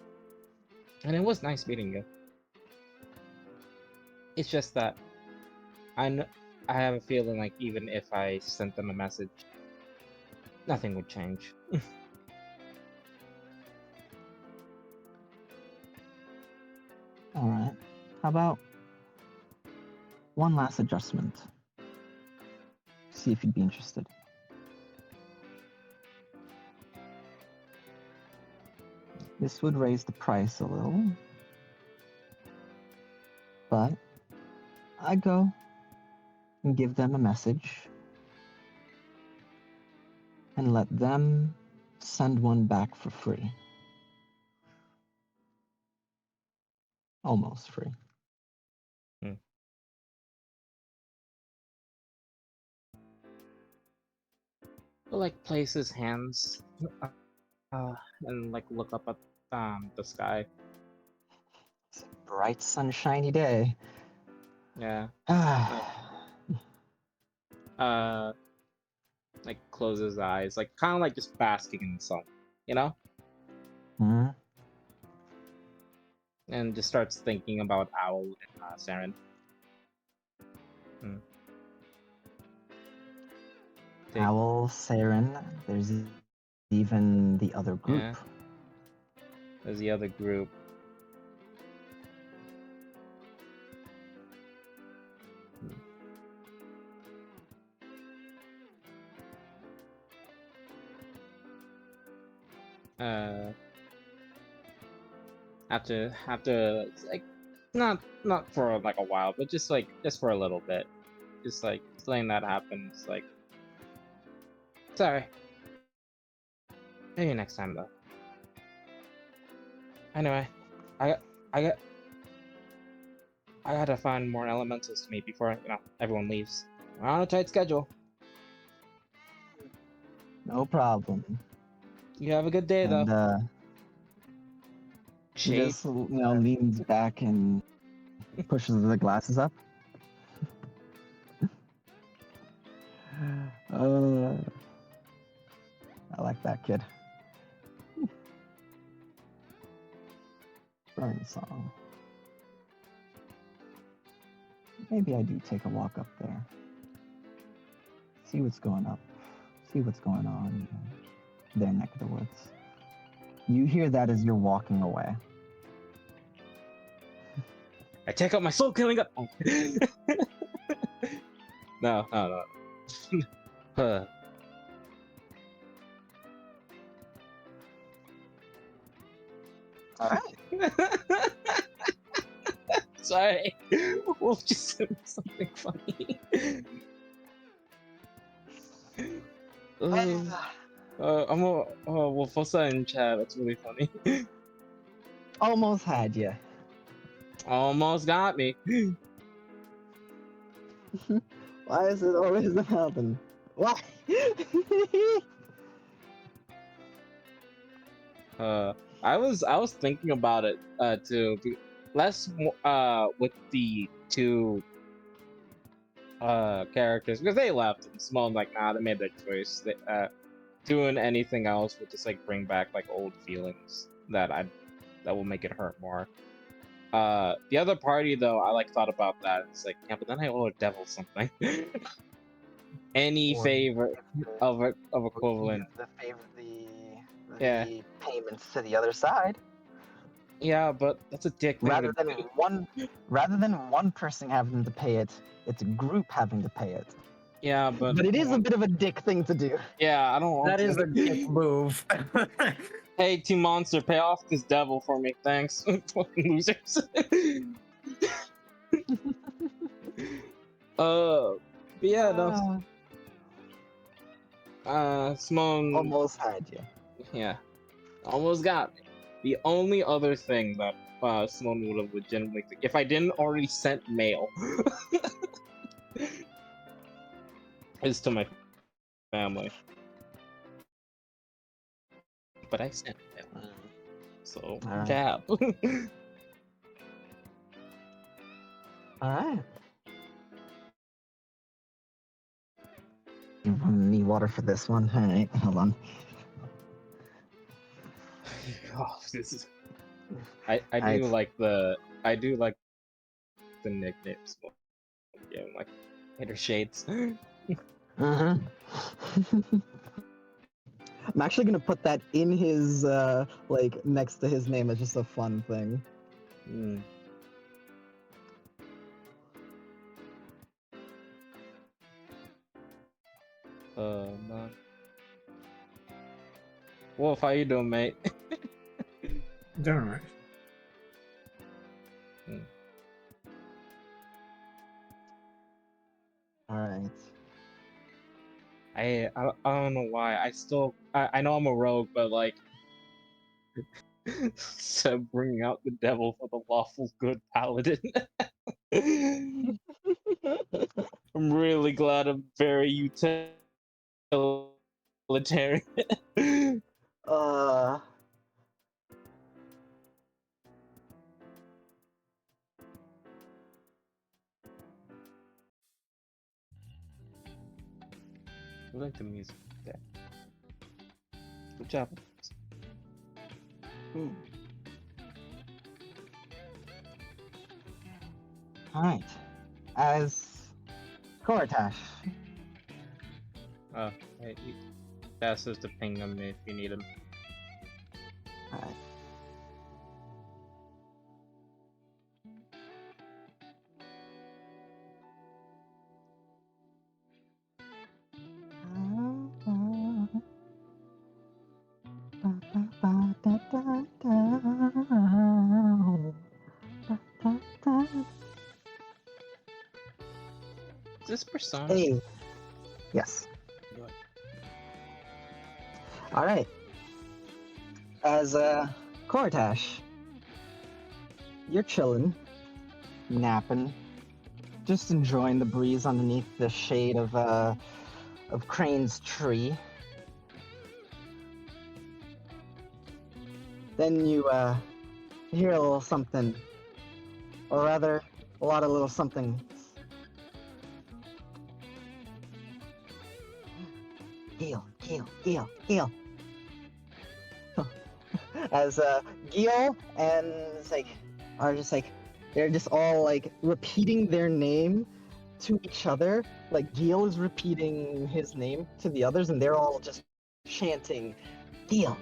And it was nice meeting you. It's just that I have a feeling like even if I sent them a message, nothing would change. Alright. How about one last adjustment? See if you'd be interested. This would raise the price a little, but I go and give them a message and let them send one back for free. Almost free. He'll like place his hands and like look up at the sky. It's a bright, sunshiny day. Yeah. Ah, Like close his eyes, like kind of like just basking in the sun, you know? hmm. And just starts thinking about Owl and Saren. Owl, Saren, there's even the other group. Yeah. There's the other group. After like not for like a while, but just for a little bit, just like letting that happen. It's like, sorry, maybe next time though. Anyway, I gotta find more elementals to meet before everyone leaves. We're on a tight schedule. No problem. You have a good day And though. he Shade. just leans back and pushes the glasses up. I like that kid. Burn song. Maybe I do take a walk up there. See what's going up. See what's going on in their neck of the woods. You hear that as you're walking away. I take out my soul killing up. No. Alright. Sorry. We'll just say something funny. We'll post that in chat. That's really funny. Almost had you. Almost got me. Why is it always the mountain? Why? I was thinking about it too. Less with the two characters because they left and Small like nah they made their choice. Doing anything else would just like bring back like old feelings that will make it hurt more. The other party though, I like thought about that. It's like yeah, but then I owe a devil something. Any Or favor of Or equivalent. give the Yeah. payments to the other side. Yeah, but that's a dick thing Rather to than do. one person having to pay it, it's a group having to pay it. Yeah, but But it is a bit of a dick thing to do. yeah, I don't want That to. is a dick move. Hey, Team Monster, pay off this devil for me, thanks. Fucking losers. But yeah, no. Simone. Almost had you. Yeah, almost got me. The only other thing that Simone would have legitimately, if I didn't already sent mail, is to my family. But I sent mail, so Alright. jab. Alright. You need water for this one? Alright, hold on. Oh, this is. I Alright. do like the nicknames. Yeah, like Hater Shades. I'm actually gonna put that in his like next to his name as just a fun thing. Mm. Man. Wolf, how you doing, mate? Doing right. Alright. I don't know why. I know I'm a rogue, but like, so bringing out the devil for the lawful good paladin. I'm really glad I'm very utilitarian. Uh. I like the music. Yeah. Good job. Alright. As Kortash. Hey, Cass is to ping him if you need him. Alright. Is this Persona? Hey. Yes. Good. Alright. As Kortash, you're chilling, napping, just enjoying the breeze underneath the shade of Crane's tree. Then you hear a little something, or rather, a lot of little somethings. Gil. As Gil and it's like are just like they're just all like repeating their name to each other. Like Gil is repeating his name to the others, and they're all just chanting, Gil.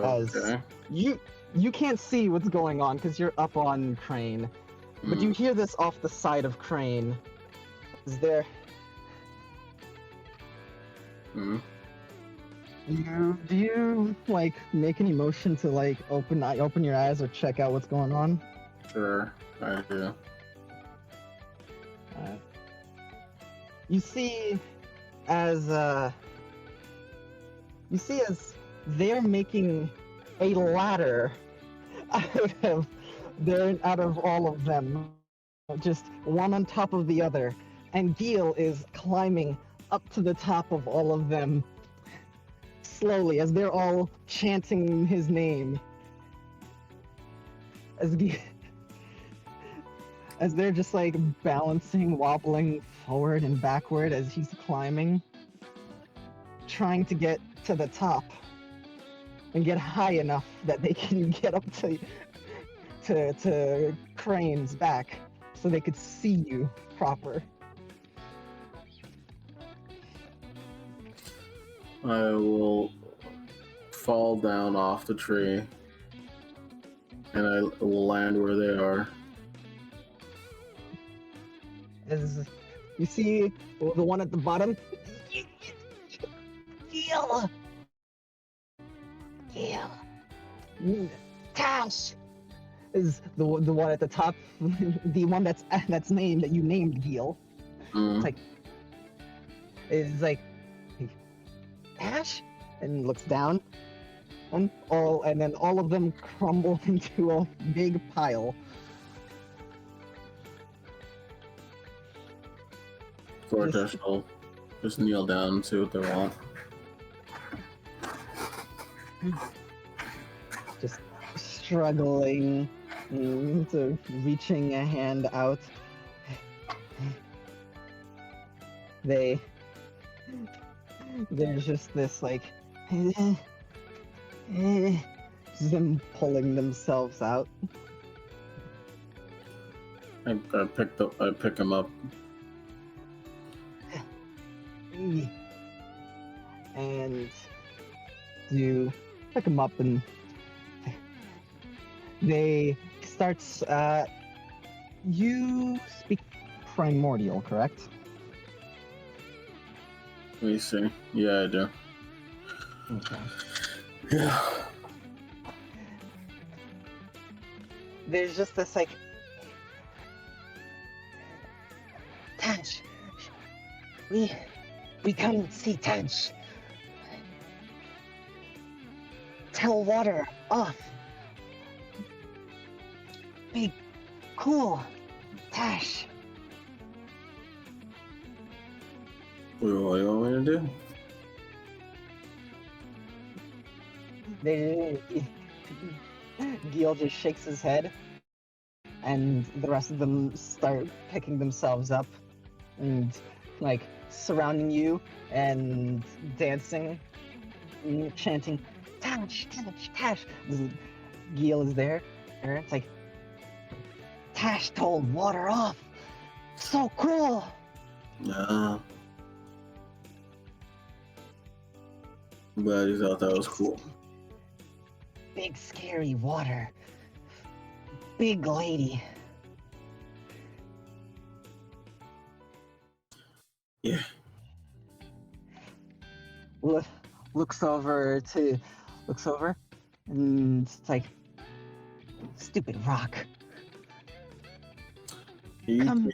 As Okay. you can't see what's going on because you're up on Crane, but you hear this off the side of Crane. Is there? Mm. Do you like make any motion to like open your eyes or check out what's going on? Sure, I do. You see as they're making a ladder out of all of them, just one on top of the other, and Gil is climbing up to the top of all of them slowly as they're all chanting his name. As they're just like balancing, wobbling forward and backward as he's climbing, trying to get to the top and get high enough that they can get up to Crane's back so they could see you proper. I will fall down off the tree and I will land where they are. As you see the one at the bottom, Gil! Tash! Is the one at the top, the one that's named, that you named Gil. Mm. It's like, is like, Tash? And looks down, and then all of them crumble into a big pile. Gorgeous will just kneel down and see what they want. Just struggling to reaching a hand out. There's just this like them pulling themselves out. I pick him up. And you pick them up and they starts you speak primordial, correct? Let me see. Yeah, I do. Okay. Yeah. There's just this like, Tanch, we come see Tanch. Tell water off. Be cool, Tash. What do you want me to do? Gil just shakes his head, and the rest of them start picking themselves up and like surrounding you and dancing, and chanting, Tash, Tash, Tash. Gil is there, and it's like, Tash told water off. So cool. Nah. I'm glad you thought that was cool. Big scary water. Big lady. Yeah. Looks over and it's like, stupid rock. Come.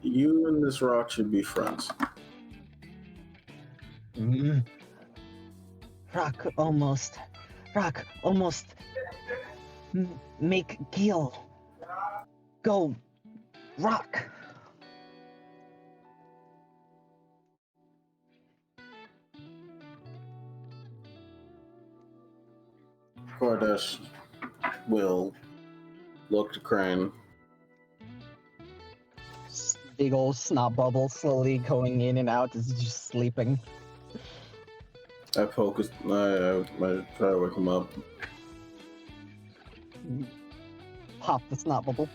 You and this rock should be friends. Rock almost make Gil go rock. Cordes will look to Crane. Big old snot bubble slowly going in and out as he's just sleeping. I try to wake him up. Pop the snot bubble.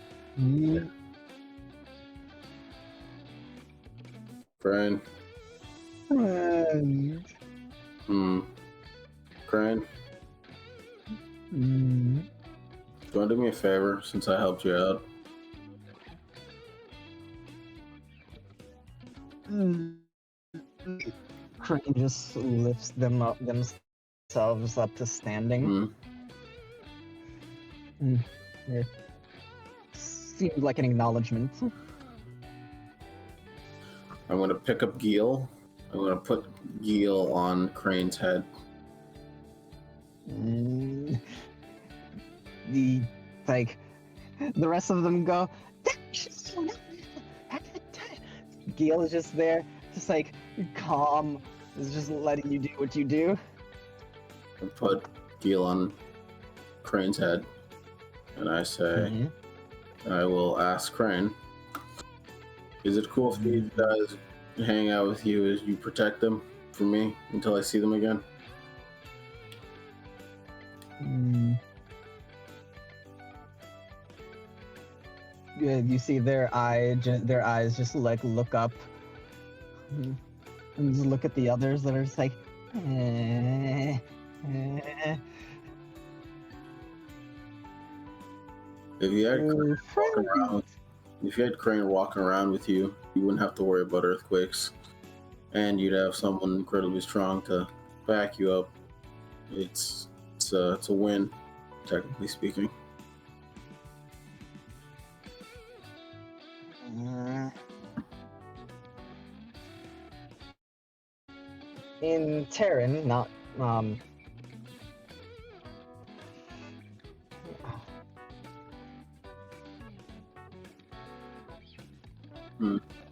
Crane. And... Crane, do you want to do me a favor since I helped you out? Crane just lifts themselves up to standing. It seemed like an acknowledgement. I'm going to pick up Gil. I'm going to put Gil on Crane's head. Mm, the like the rest of them go. Gil is just there, just like calm, is just letting you do what you do. I put Gil on Crane's head, and I say, Mhm. I will ask Crane, is it cool if these guys hang out with you as you protect them for me until I see them again? Mm. Yeah, you see their eyes just like look up, and just look at the others that are just like, eh, eh. If you had Oh, around, if you had Crane walking around with you, you wouldn't have to worry about earthquakes, and you'd have someone incredibly strong to back you up. It's a win, technically speaking. In Terran, not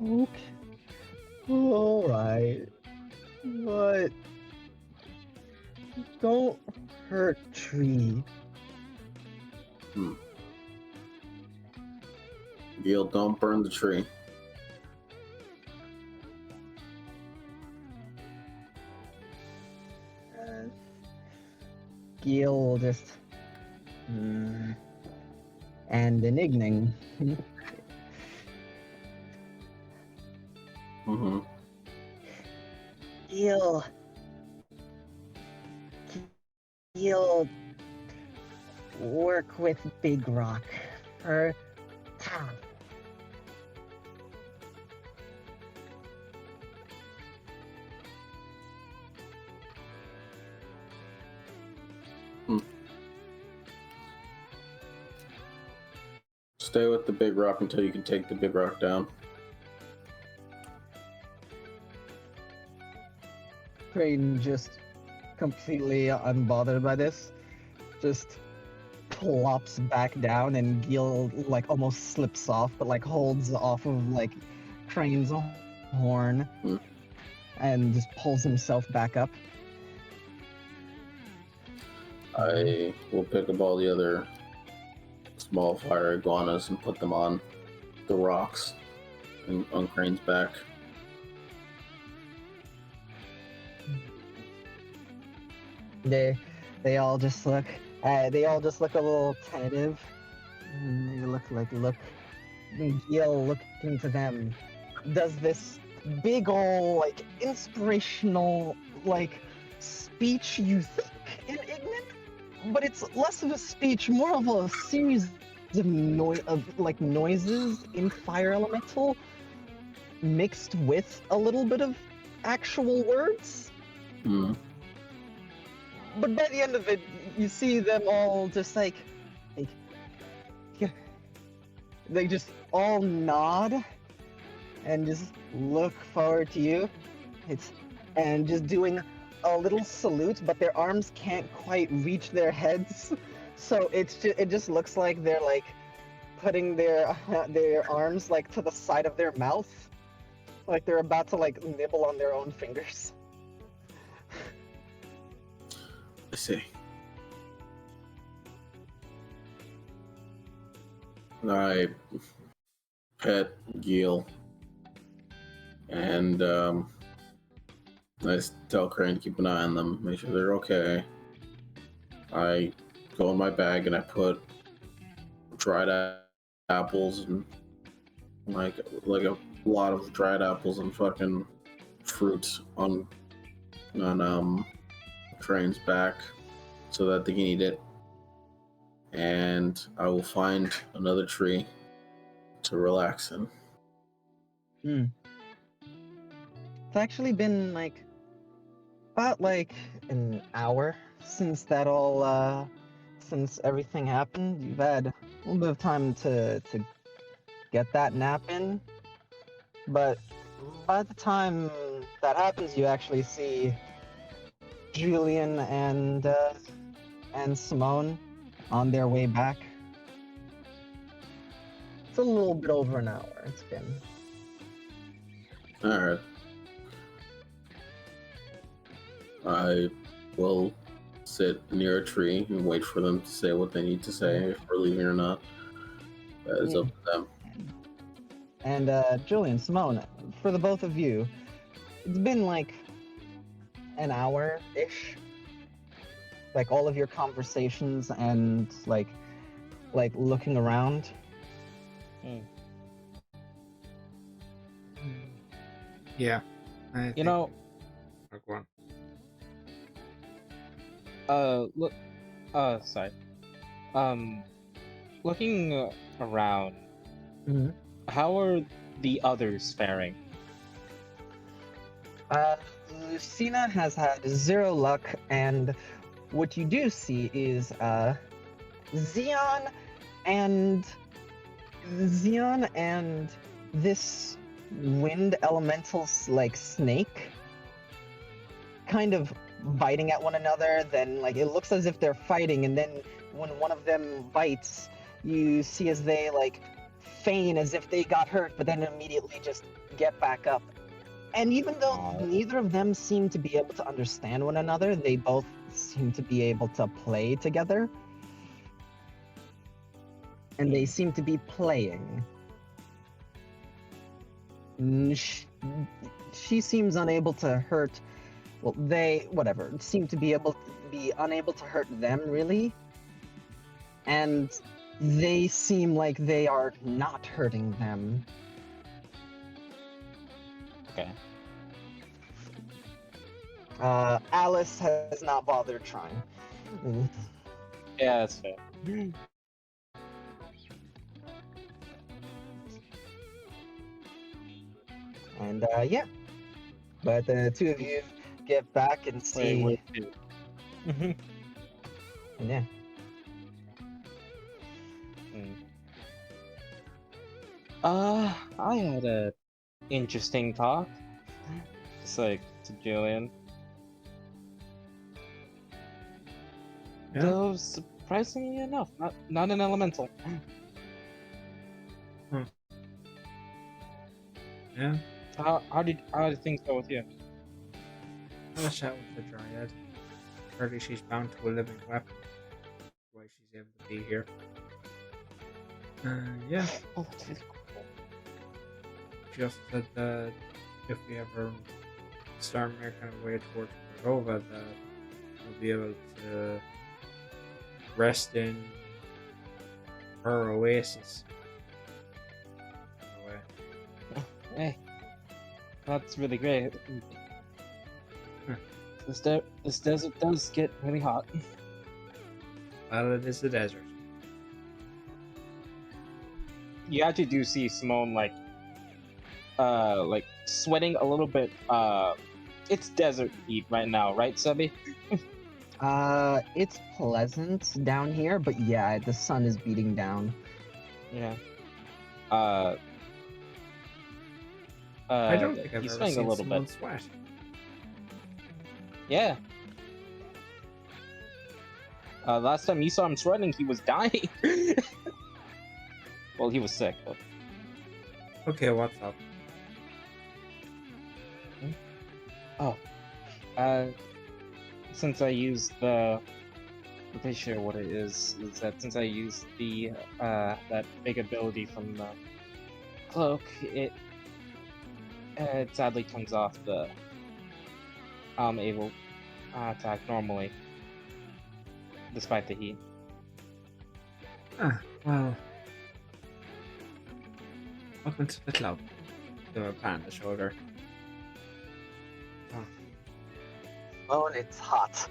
Okay. All right, but don't hurt Tree. Gil, don't burn the tree. Gil will just and enigning. Mm-hmm. Gil work with Big Rock for time. Stay with the big rock until you can take the big rock down. Crane just completely unbothered by this, just plops back down, and Gil like almost slips off, but like holds off of like Crane's horn and just pulls himself back up. I will pick up all the other small fire iguanas and put them on the rocks and on Crane's back. They all just look a little tentative. They look. Gil looking to them does this big ol' like inspirational like speech you think in Ignan, but it's less of a speech, more of a series of noises in fire elemental mixed with a little bit of actual words. But by the end of it, you see them all just like they just all nod and just look forward to you. And just doing a little salute, but their arms can't quite reach their heads, so it just looks like they're like putting their arms like to the side of their mouth, like they're about to like nibble on their own fingers. I see. I pet Gil and I tell Crane to keep an eye on them, make sure they're okay. I go in my bag and I put dried apples and like a lot of dried apples and fucking fruits on Crane's back so that they can eat it. And I will find another tree to relax in. It's actually been like about like an hour since since everything happened. You've had a little bit of time to get that nap in, but by the time that happens, you actually see Julian and and Simone on their way back. It's a little bit over an hour. It's been. Alright. I will sit near a tree and wait for them to say what they need to say, if we're leaving or not. That is up to them. And Julian, Simone, for the both of you, it's been like an hour-ish. Like all of your conversations and like looking around. Yeah. I You think- know, Oh, go on. look, sorry. Looking around, Mhm. how are the others faring? Lucina has had 0 luck, and what you do see is Xeon and this wind elemental like snake kind of biting at one another. Then like it looks as if they're fighting, and then when one of them bites, you see as they like feign as if they got hurt, but then immediately just get back up. And even though neither of them seem to be able to understand one another, they both seem to be able to play together. And they seem to be playing. She seems unable to hurt. Well, they seem to be unable to hurt them really. And they seem like they are not hurting them. Okay. Alice has not bothered trying. Yeah, that's fair. And yeah. But the two of you get back and see. Wait, wait. And yeah. I had a interesting talk. Just like to Julian. Yeah. Though surprisingly enough, not an elemental. Yeah. How did things go with you? I had a chat with the Dryad. Apparently she's bound to a living weapon. That's why she's able to be here. Yeah. Oh, that's really cool. She also said that if we ever start making our way towards Cordova, that we'll be able to rest in her oasis. Hey, that's really great. This desert does get really hot. Well, it is the desert. You actually do see Simone like sweating a little bit. It's desert heat right now, right, Subby? It's pleasant down here, but yeah, the sun is beating down. Yeah. I don't think I've he's ever sweating seen a little someone bit. sweat. Yeah. Last time you saw him sweating, he was dying. Well, he was sick, but Okay, what's up? since I used the, I'm pretty sure what it is that since I used the that big ability from the cloak, it sadly turns off the able attack normally, despite the heat. Ah, well. Welcome to the club. Give a pat on the shoulder. Oh, and it's hot.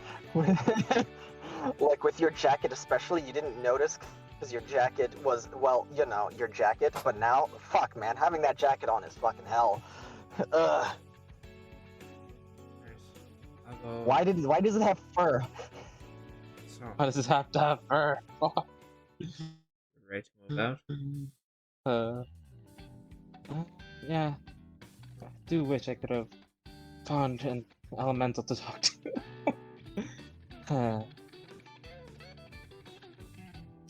Like with your jacket especially, you didn't notice because your jacket was, well, you know, your jacket, but now, fuck, man, having that jacket on is fucking hell. Ugh. Although, Why does it have fur? So, Why does this have to have fur? ready to move out? Yeah. I do wish I could have found an elemental to talk to.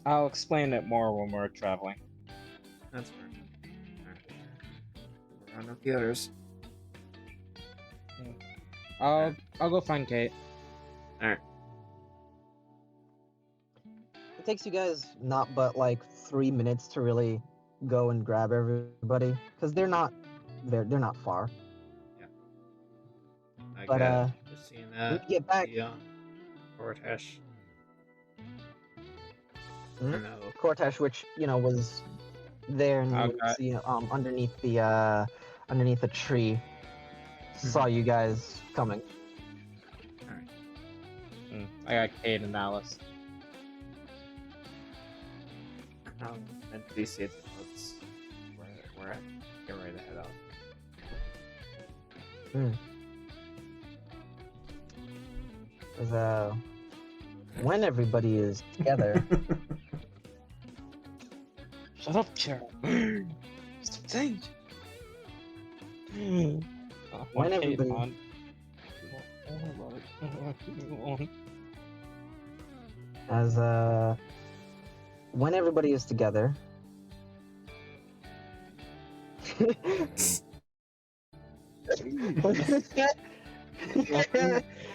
I'll explain it more when we're traveling. That's fair. Alright. Round up the others. I'll go find Kate. Alright. It takes you guys not but like 3 minutes to really go and grab everybody because they're not far. I But, got just seeing When that. you get back, The Cortesh. Hmm? I don't know. Cortesh, which was there and you Okay. see underneath the tree, saw you guys coming. I got Kate and Alice. Mentally say that we're at. Get ready to head out. Because when everybody is together, Shut up, Cheryl. Stop saying. When everybody- when everybody is together.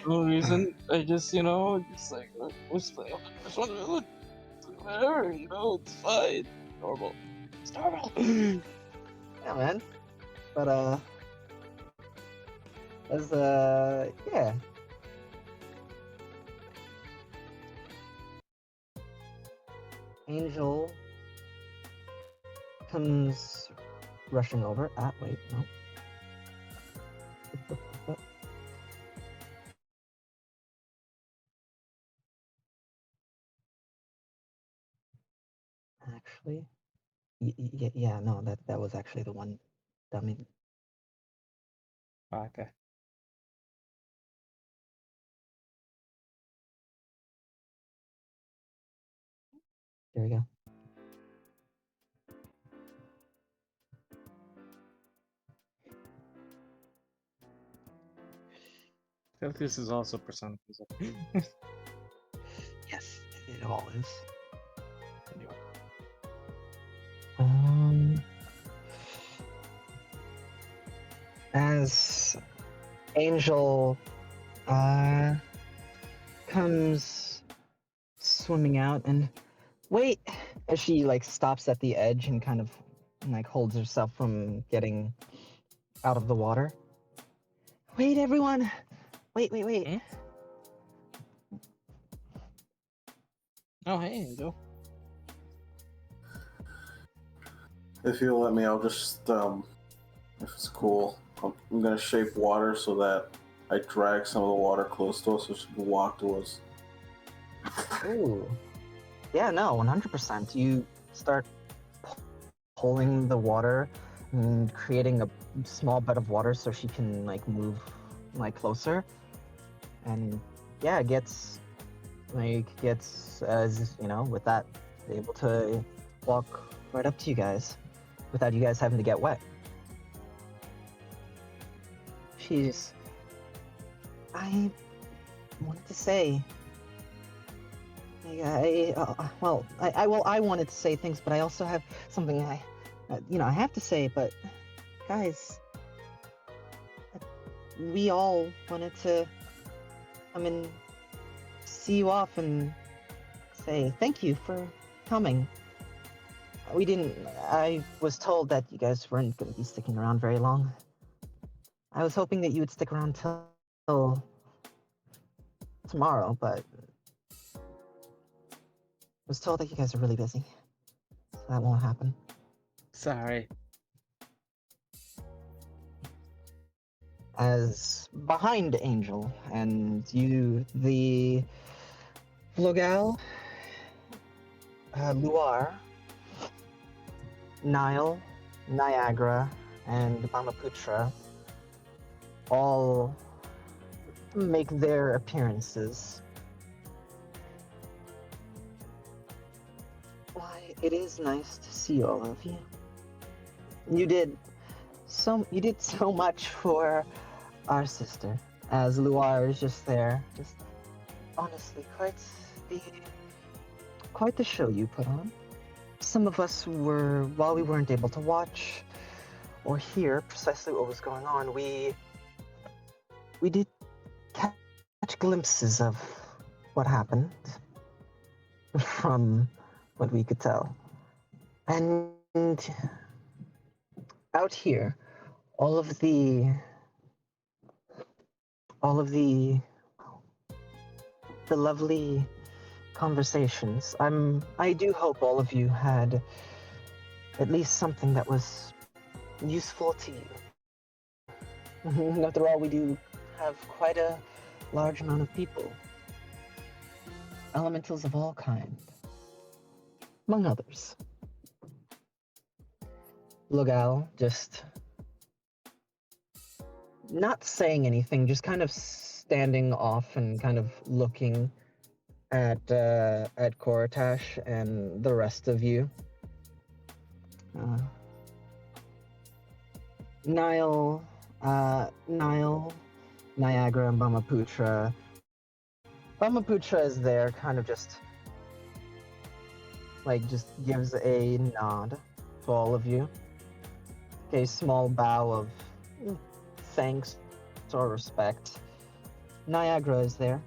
No reason. I just, just like, what's the, just want to whatever, it's fine. Normal. It's normal. Yeah, man. But yeah. Angel comes rushing over. Wait, no. Actually, yeah, no, that was actually the one dummy. Okay. There we go. I feel like this is also Persona. Yes, it all is. Anyway. As Angel comes swimming out and wait, as she like stops at the edge and kind of like holds herself from getting out of the water. Wait, everyone! Wait. Hmm? Oh, hey, Angel. If you'll let me, I'll just, if it's cool, I'm gonna shape water so that I drag some of the water close to us so she can walk to us. Ooh. Yeah, no, 100%. You start pulling the water and creating a small bed of water so she can like move like closer. And yeah, gets as with that able to walk right up to you guys without you guys having to get wet. I wanted to say I wanted to say things, but I also have something I have to say. But guys, we all wanted to come and see you off and say thank you for coming. I was told that you guys weren't going to be sticking around very long. I was hoping that you would stick around till tomorrow, but I was told that you guys are really busy. So that won't happen. Sorry. As behind Angel and you, the Vlogal, Luar, Nile, Niagara, and Brahmaputra all make their appearances. Why, it is nice to see all of you. You did so much for our sister, as quite the show you put on. Some of us were, while we weren't able to watch or hear precisely what was going on, we did catch glimpses of what happened from what we could tell. And out here, all of the lovely conversations. I do hope all of you had at least something that was useful to you. After all, we do have quite a large amount of people. Elementals of all kind, among others. Logal just not saying anything, just kind of standing off and kind of looking at Koratash and the rest of you. Nile, Niagara, and Brahmaputra. Brahmaputra is there, kind of just gives a nod to all of you. A small bow of thanks or respect. Niagara is there.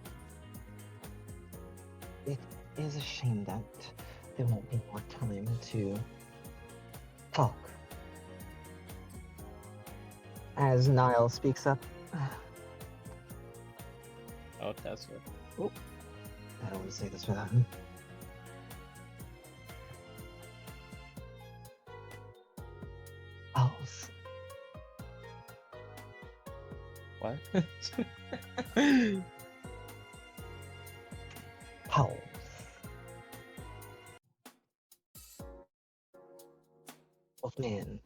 It is a shame that there won't be more time to talk. As Niall speaks up. Oh, that's good. I don't want to say this without him. Owls. What? Owls. Wolfman.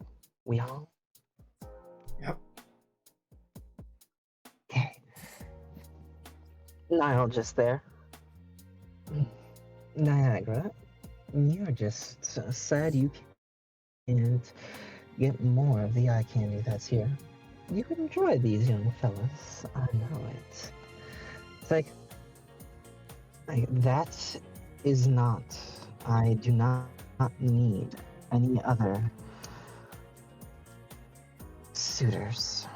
We all? Yep. Okay. Niall just there. Niagara, you're just sad you can't get more of the eye candy that's here. You could enjoy these young fellas. I know it. It's like that is not. I do not need any other suitors.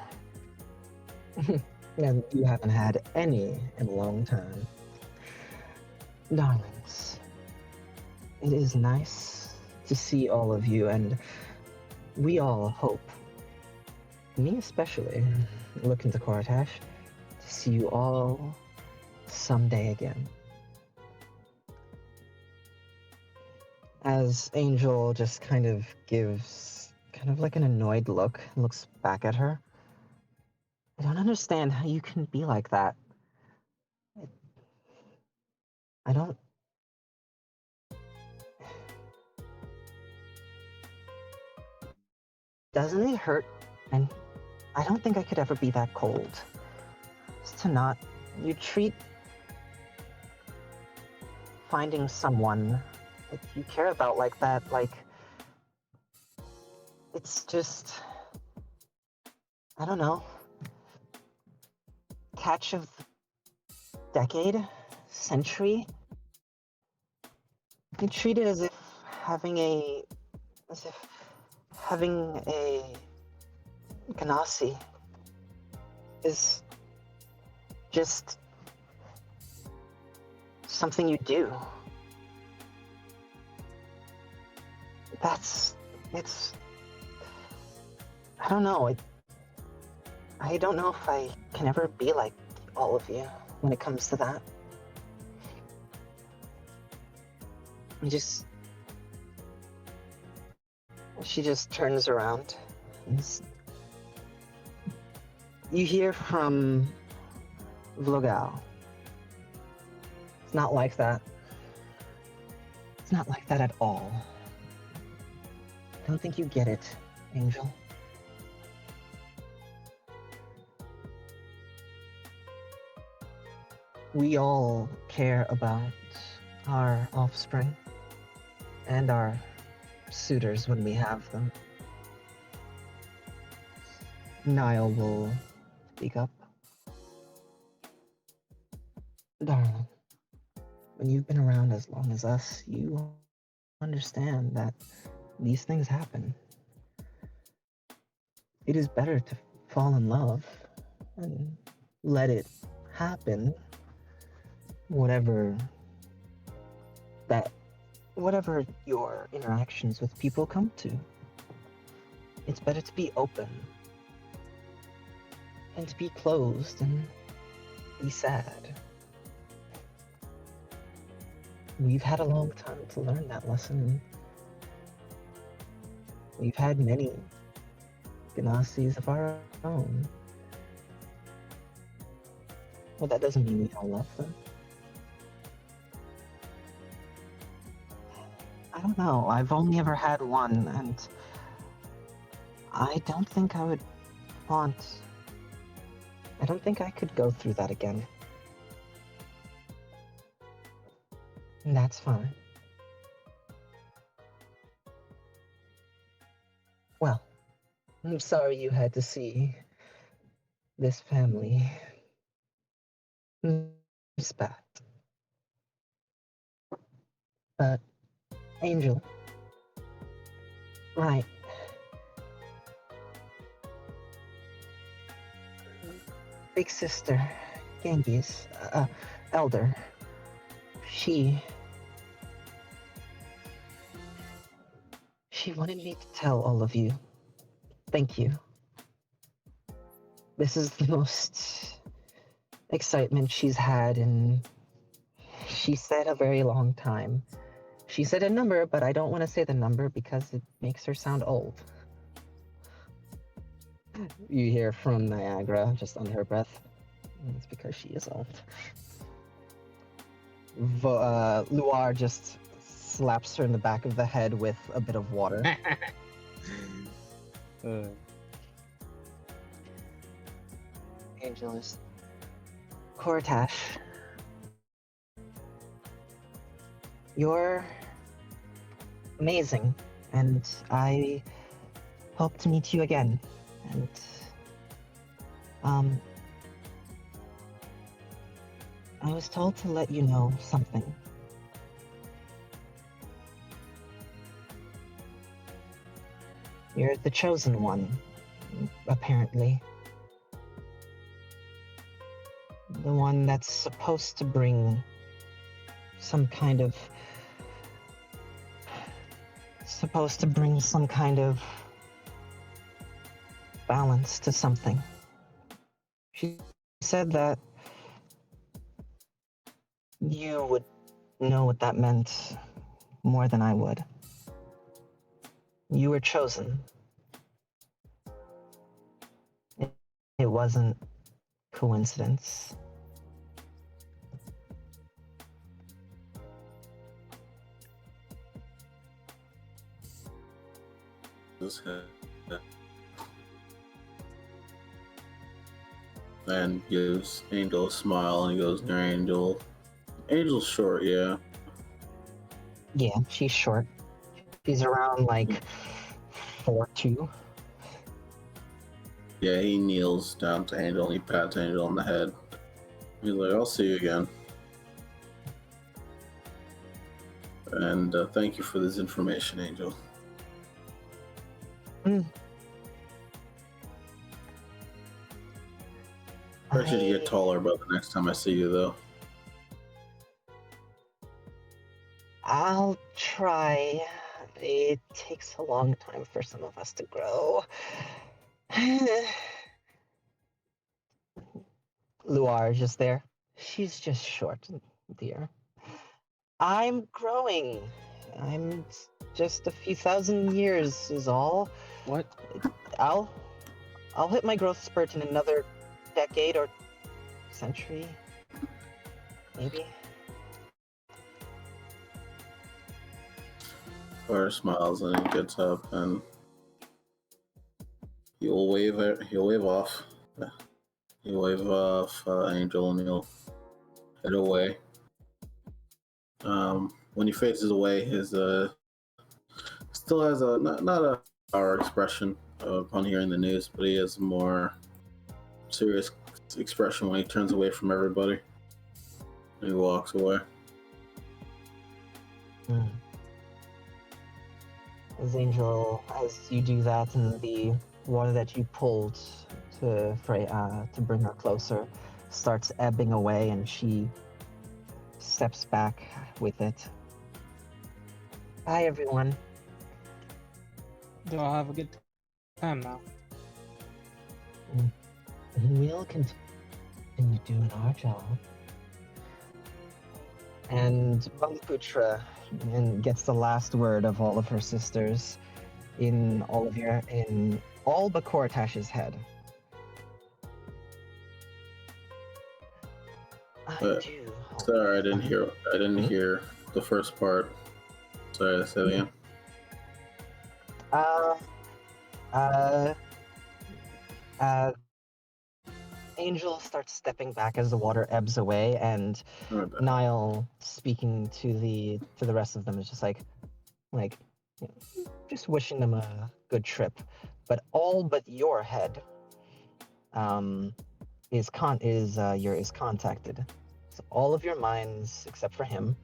And you haven't had any in a long time. Darlings, it is nice to see all of you, and we all hope, me especially, looking to Koratash, to see you all someday again. As Angel just kind of gives kind of like an annoyed look and looks back at her. I don't understand how you can be like that. I don't... Doesn't it hurt? And I don't think I could ever be that cold. Just to not... You treat finding someone that you care about like that, like... It's just... I don't know. Catch of the decade? Century? You treat it as if having a Ganassi is just something you do. It's I don't know. I don't know if I can ever be like all of you when it comes to that. She just turns around. You hear from Vlogal. It's not like that. It's not like that at all. I don't think you get it, Angel. We all care about our offspring and our suitors when we have them. Niall will speak up. Darling, when you've been around as long as us, you understand that these things happen. It is better to fall in love and let it happen, whatever that whatever your interactions with people come to. It's better to be open than to be closed and be sad. We've had a long time to learn that lesson. We've had many Ganasis of our own. Well, that doesn't mean we don't love them. I don't know. I've only ever had one, and I don't think I would want. I don't think I could go through that again. And that's fine. Well, I'm sorry you had to see this family. It's bad. But, Angel. Right. Big sister, Genghis, elder. She wanted me to tell all of you. Thank you. This is the most excitement she's had in, she said, a very long time. She said a number, but I don't want to say the number because it makes her sound old. You hear from Niagara just under her breath. It's because she is old. Luar just slaps her in the back of the head with a bit of water. Angelus. Kortash. You're amazing, and I hope to meet you again. And I was told to let you know something. You're the chosen one, apparently. The one that's supposed to bring some kind of balance to something. She said that you would know what that meant more than I would. You were chosen. It wasn't coincidence. And gives Angel a smile and he goes near Angel. Angel's short, yeah. Yeah, she's short. She's around like 4'2". Yeah, he kneels down to Angel and he pats Angel on the head. He's like, I'll see you again. And thank you for this information, Angel. I should get taller by the next time I see you, though. I'll try. It takes a long time for some of us to grow. Luar is just there. She's just short, dear. I'm growing. I'm just a few thousand years is all. What? I'll hit my growth spurt in another decade or century, maybe. Fire smiles and he gets up and he'll wave off. He'll wave off Angel and he'll head away. When he faces away, his still has a not a sour expression upon hearing the news, but he has a more serious expression when he turns away from everybody. And he walks away. As Angel, as you do that, and the water that you pulled to to bring her closer starts ebbing away, and she steps back with it. Bye, everyone. They'll have a good time now. We'll continue doing our job. And Brahmaputra gets the last word of all of her sisters in all but Koratash's head. I Uh, do. Sorry, I didn't hear the first part. Sorry, say it again. Angel starts stepping back as the water ebbs away, and Okay. Niall, speaking to the rest of them, is just like, you know, just wishing them a good trip. But all but your head, is contacted. So all of your minds, except for him,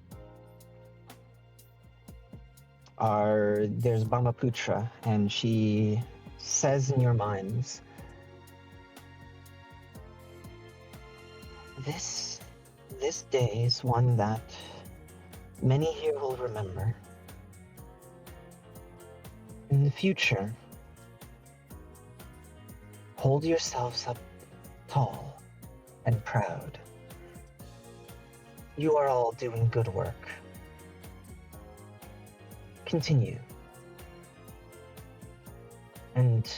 there's Brahmaputra, and she says in your minds, This day is one that many here will remember. In the future, hold yourselves up tall and proud. You are all doing good work. Continue. And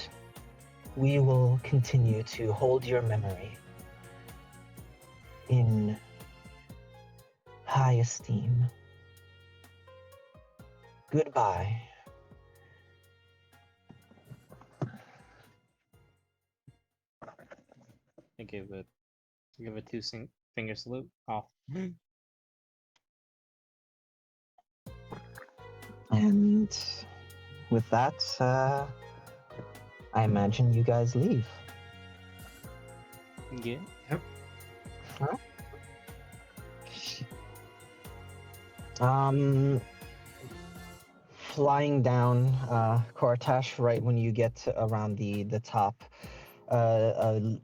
we will continue to hold your memory in high esteem. Goodbye. I give a finger salute. Oh. And with that, I imagine you guys leave. Yeah. Flying down Kortash right when you get to around the top,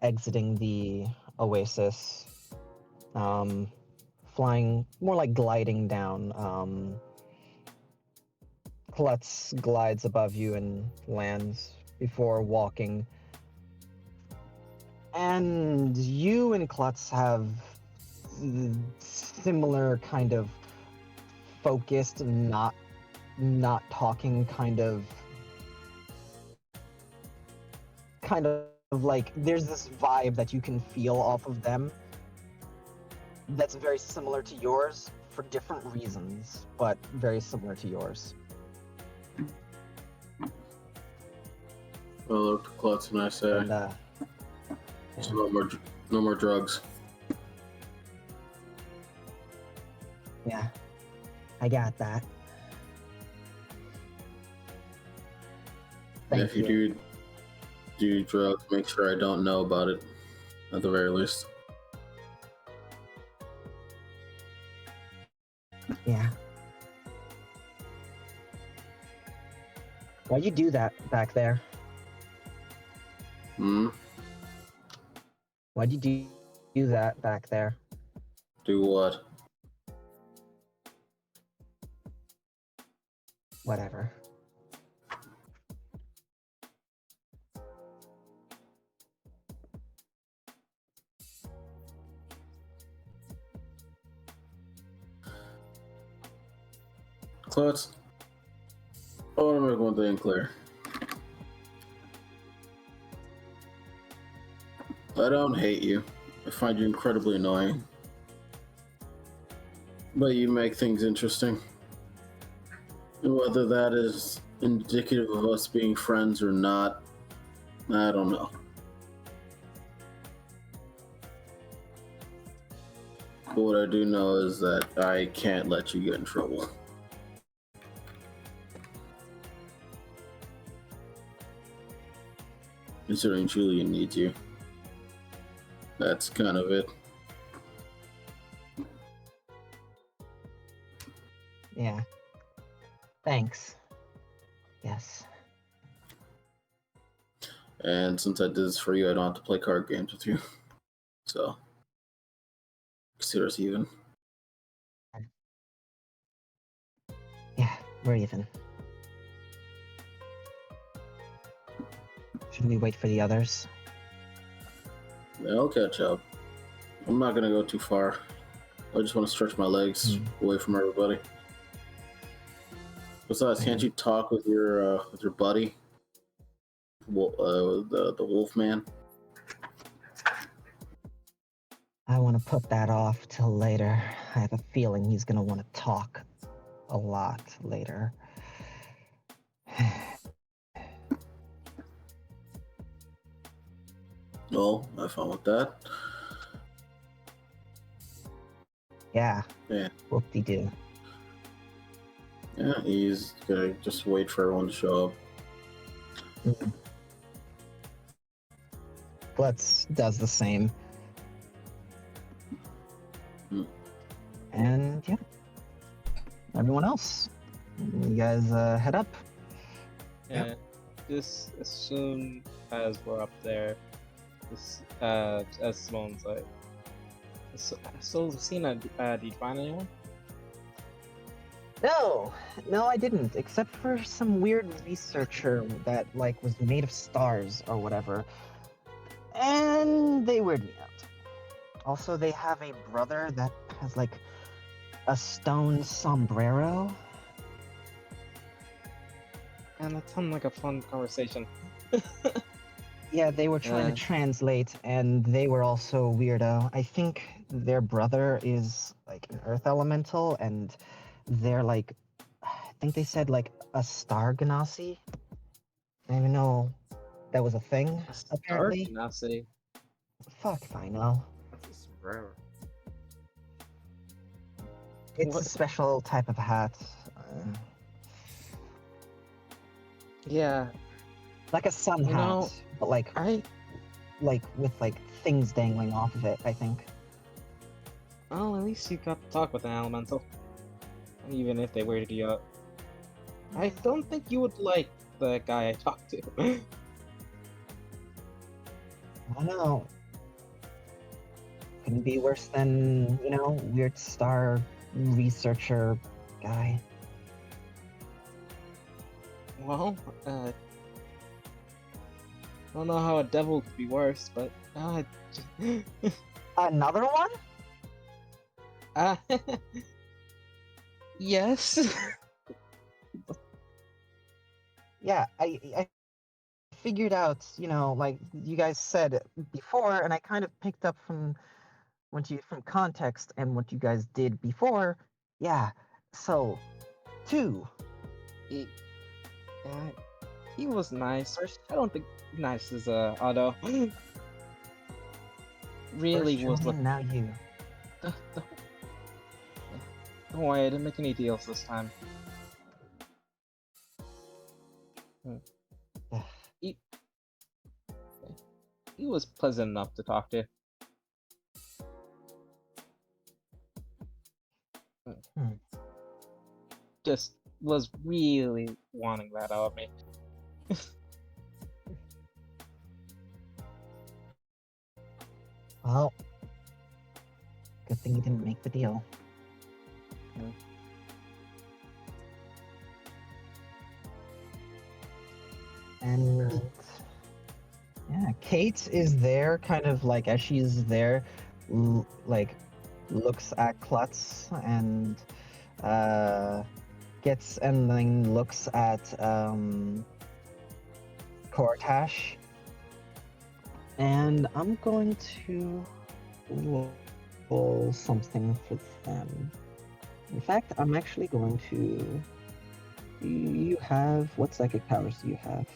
exiting the oasis, flying more like gliding down. Klutz glides above you and lands before walking. And you and Klutz have similar kind of focused, not talking kind of like there's this vibe that you can feel off of them that's very similar to yours for different reasons, but very similar to yours. I look to Klutz and I say, And so no more drugs. yeah, I got that. And if you do drugs, make sure I don't know about it, at the very least. Yeah. Why'd you do that back there? Why'd you do that back there? Do what? Whatever. Klutz, I want to make one thing clear. I don't hate you. I find you incredibly annoying. But you make things interesting. And whether that is indicative of us being friends or not, I don't know. But what I do know is that I can't let you get in trouble. Considering Julian needs you. That's kind of it. Yeah. Thanks. Yes. And since I did this for you, I don't have to play card games with you. So consider us even. Yeah, we're even. Should we wait for the others? Yeah, I'll catch up. I'm not gonna go too far. I just want to stretch my legs away from everybody. Besides, can't you talk with your buddy, the wolf man? I want to put that off till later. I have a feeling he's gonna want to talk a lot later. Well, have fun with that. Yeah. Yeah. Whoop-de-doo. Yeah, he's gonna just wait for everyone to show up. Glutz does the same. And yeah, everyone else, you guys head up. And just as soon as we're up there, as Simone's like, so Lucina, did you find anyone? No, I didn't, except for some weird researcher that like was made of stars or whatever, and they weirded me out. Also, they have a brother that has like a stone sombrero. And that sounded like a fun conversation. Yeah, they were trying to translate, and they were also weirdo. I think their brother is like an earth elemental, and they're like, I think they said like a star ganassi. I didn't even know that was a thing, apparently. Ganassi. Fuck if I know. What's a sombrero? It's What? a special type of hat. Yeah, Like a sun You hat, know, but like with like things dangling off of it, I think. well, at least you got to talk with an elemental. Even if they weirded you out. I don't think you would like the guy I talked to. I don't know. Couldn't be worse than, weird star researcher guy. Well, I don't know how a devil could be worse, but Another one? uh, yes. Yeah, I figured out, like you guys said before, and I kind of picked up from from context and what you guys did before. Yeah, so 2. He was nice. I don't think nice is Otto. Really First was Julian, now you. Don't worry, I didn't make any deals this time. He was pleasant enough to talk to. Just was really wanting that out of me. Well, good thing you didn't make the deal. And yeah, Kate is there, kind of like as she's there, like looks at Klutz and and then looks at Kortash. And I'm going to roll something for them. In fact, I'm actually going to. You have. What psychic powers do you have?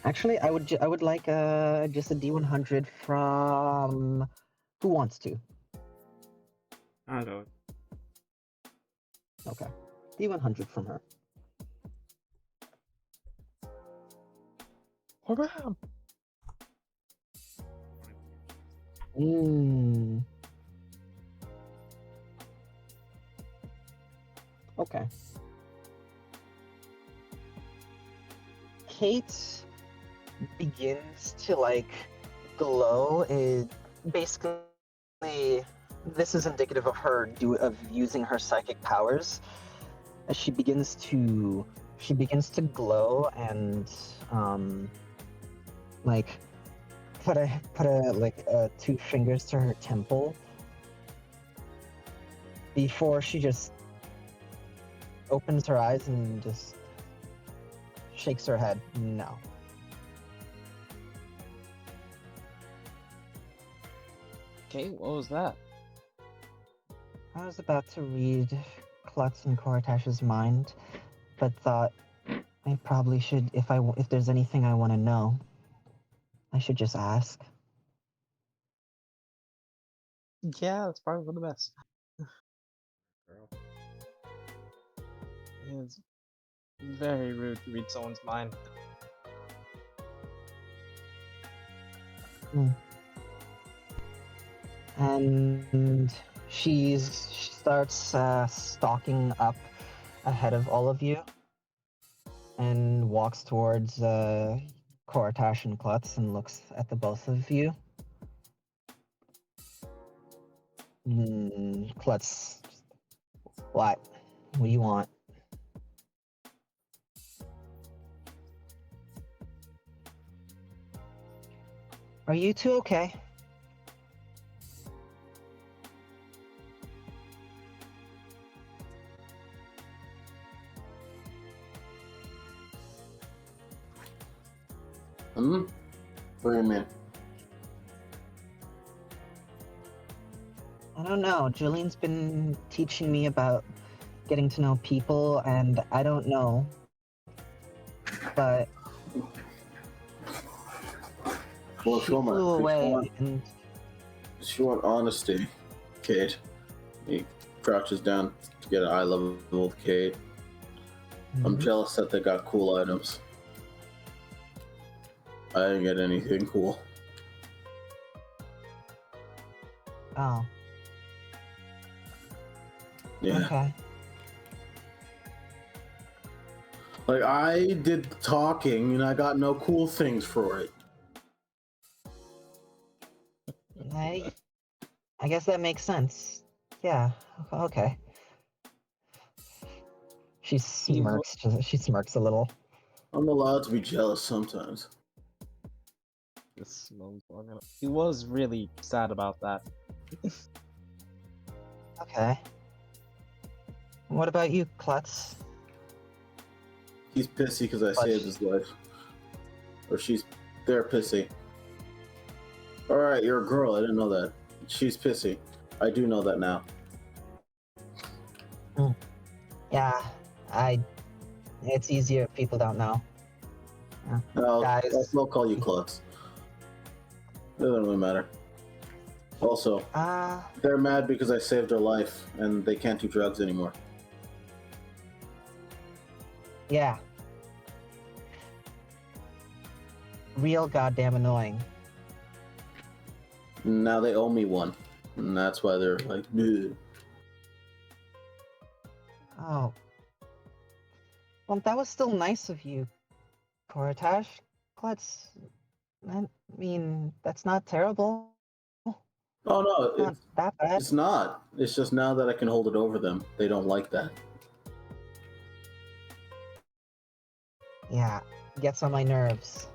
Actually, I would like just a D100 from who wants to. I don't. Okay. D100 from her. Hurrah! Mm. Okay. Kate begins to like glow. It basically this is indicative of her of using her psychic powers. As she begins to glow and like put a like two fingers to her temple before she just opens her eyes and just shakes her head. No. Okay, what was that? I was about to read Klutz and Koratash's mind, but thought I probably should, if there's anything I want to know, I should just ask. Yeah, that's probably for the best. Girl. It's very rude to read someone's mind. And she starts stalking up ahead of all of you and walks towards Koratash and Klutz and looks at the both of you. Klutz, what? What do you want? Are you two okay? Hmm? What do you mean? I don't know. Julian's been teaching me about getting to know people, and I don't know. But Well, she flew away, and if you want honesty, Kate, he crouches down to get an eye level with Kate. I'm jealous that they got cool items. I didn't get anything cool. Oh, Yeah. okay. Like, I did the talking and I got no cool things for it. I guess that makes sense. Yeah. Okay. She smirks. She smirks a little. I'm allowed to be jealous sometimes. He was really sad about that. Okay. What about you, Klutz? He's pissy because I saved his life. Or they're pissy. Alright, you're a girl, I didn't know that. She's pissy. I do know that now. Yeah, it's easier if people don't know. Yeah. No, Guys. I'll still call you Klutz. It doesn't really matter. Also, they're mad because I saved their life and they can't do drugs anymore. Yeah. Real goddamn annoying. Now they owe me one. And that's why they're like, "Bleh." Oh. Well, that was still nice of you, Koratash. Klutz, I mean, that's not terrible. Oh no, Not that bad. it's not. It's just now that I can hold it over them, they don't like that. Yeah, gets on my nerves.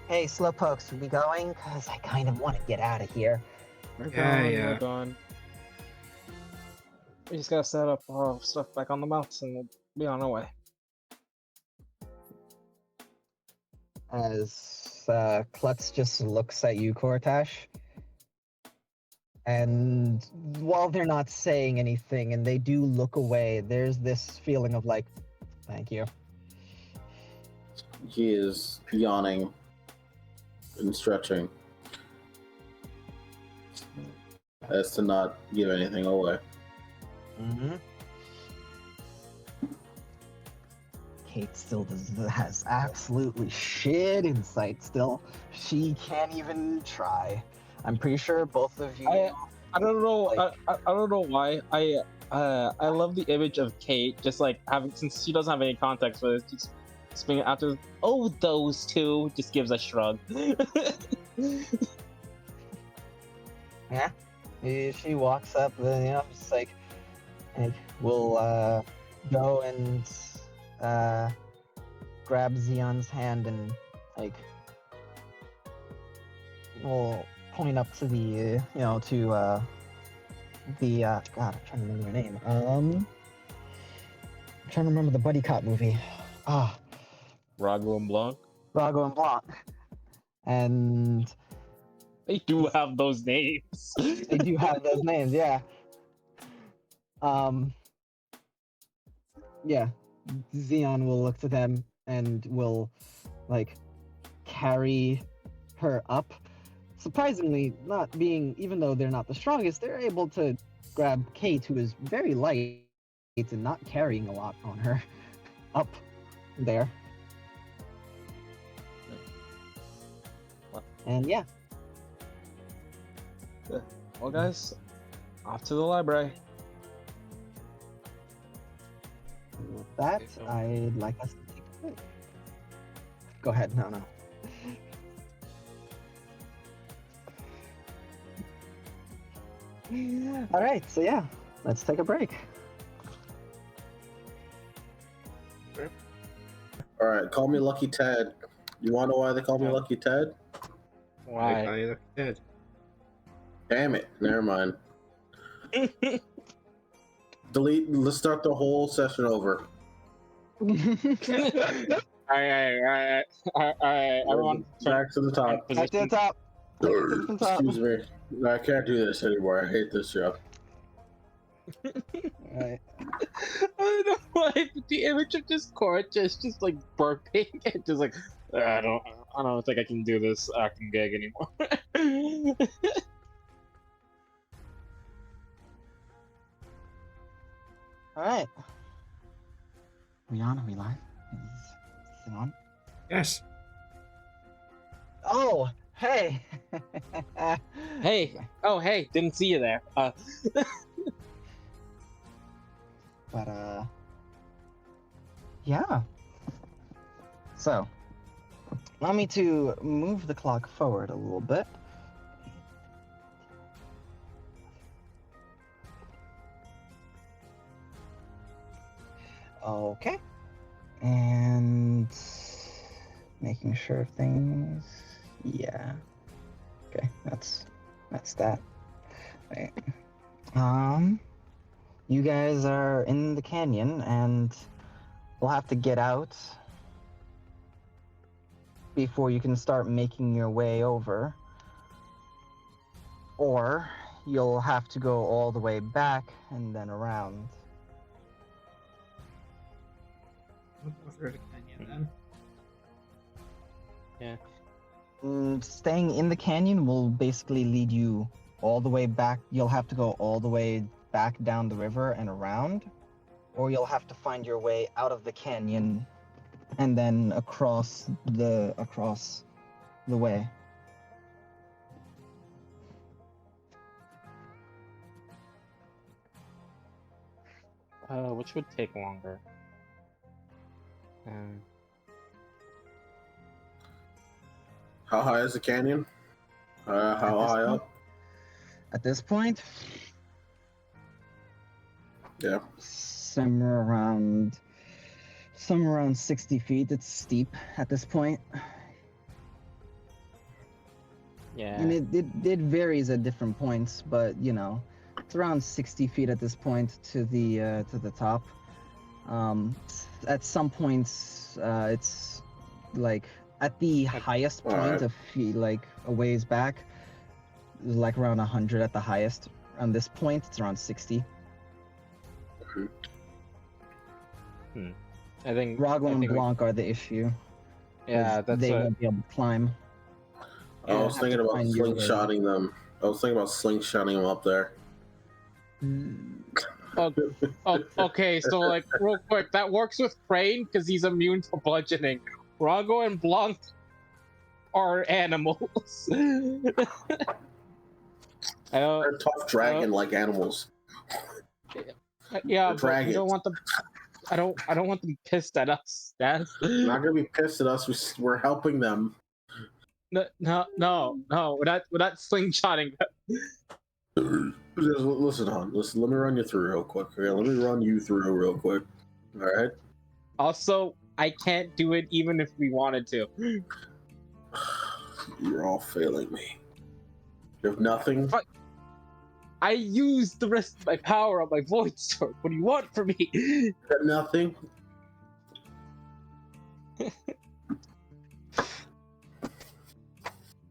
Hey, Slowpokes, we going? Because I kind of want to get out of here. We're Yeah, gone, yeah. we're gone. We just gotta set up our stuff back on the mounts and we'll be on our way. As Klutz just looks at you, Koratash. And while they're not saying anything and they do look away, there's this feeling of like, thank you. He is yawning and stretching. as to not give anything away. Mm-hmm. Kate still has absolutely shit insight still. She can't even try. I'm pretty sure both of you. I don't know. I don't know why. I love the image of Kate just like having, since she doesn't have any context for this, just spinning after. Oh, those two just gives a shrug. Yeah. She walks up, just like we'll go and grab Xeon's hand and like we'll point up to the the God, I'm trying to remember her name. I'm trying to remember the buddy cop movie. Ah, Rago and Blanc. Rago and Blanc. And They do have those names. they do have those names, yeah. Yeah. Xeon will look to them and will like carry her up. Surprisingly, not being, even though they're not the strongest, they're able to grab Kate, who is very light and not carrying a lot on her, up there. And yeah, Well, guys, off to the library. with that, I'd like us to take a break. Go ahead, no. All right, so yeah, let's take a break. All right, call me Lucky Ted. You want to know why they call me Lucky Ted? Why? Why? You look dead. Damn it! Never mind. Delete. Let's start the whole session over. Alright, everyone. Back to the top. Back to the top. Back to the top. Excuse me. I can't do this anymore. I hate this job. Alright. I don't know why, but the image of this court just like burping and just like I don't think I can do this acting gag anymore. Alright. Are we on? Are we live? Is it on? Yes. Oh, hey! Hey, oh hey, didn't see you there. But, yeah. So, allow me to move the clock forward a little bit. Okay. And making sure things, yeah. Okay, that's that. Right. You guys are in the canyon and we'll have to get out before you can start making your way over. Or you'll have to go all the way back and then around. We'll go through the canyon then. Staying in the canyon will basically lead you all the way back. You'll have to go all the way back down the river and around, or you'll have to find your way out of the canyon and then across the way. Which would take longer. How high is the canyon? How high up? At this point, Yeah. somewhere around 60 feet. It's steep at this point. Yeah. And it varies at different points, but it's around 60 feet at this point to the top. At some points, it's like at the highest point of like a ways back, like around 100 at the highest. On this point, it's around 60. I think Rago and we- Blanc are the issue. Yeah, 'cause that's they what. won't be able to climb. I was have thinking to about find your way. slingshotting them I was thinking about slingshotting him up there. Okay, so like real quick, that works with Crane because he's immune to bludgeoning. Rago and Blanc are animals. I don't, They're tough dragon-like animals. yeah, They're but dragons. we don't want them. I don't want them pissed at us. That's They're not gonna be pissed at us. We're helping them. no. We're not slingshotting them. Listen, hon. Listen. Let me run you through real quick. Okay? Let me run you through real quick. All right. Also, I can't do it even if we wanted to. You're all failing me. You have nothing. Fuck. I used the rest of my power on my void sword. What do you want from me? You got nothing.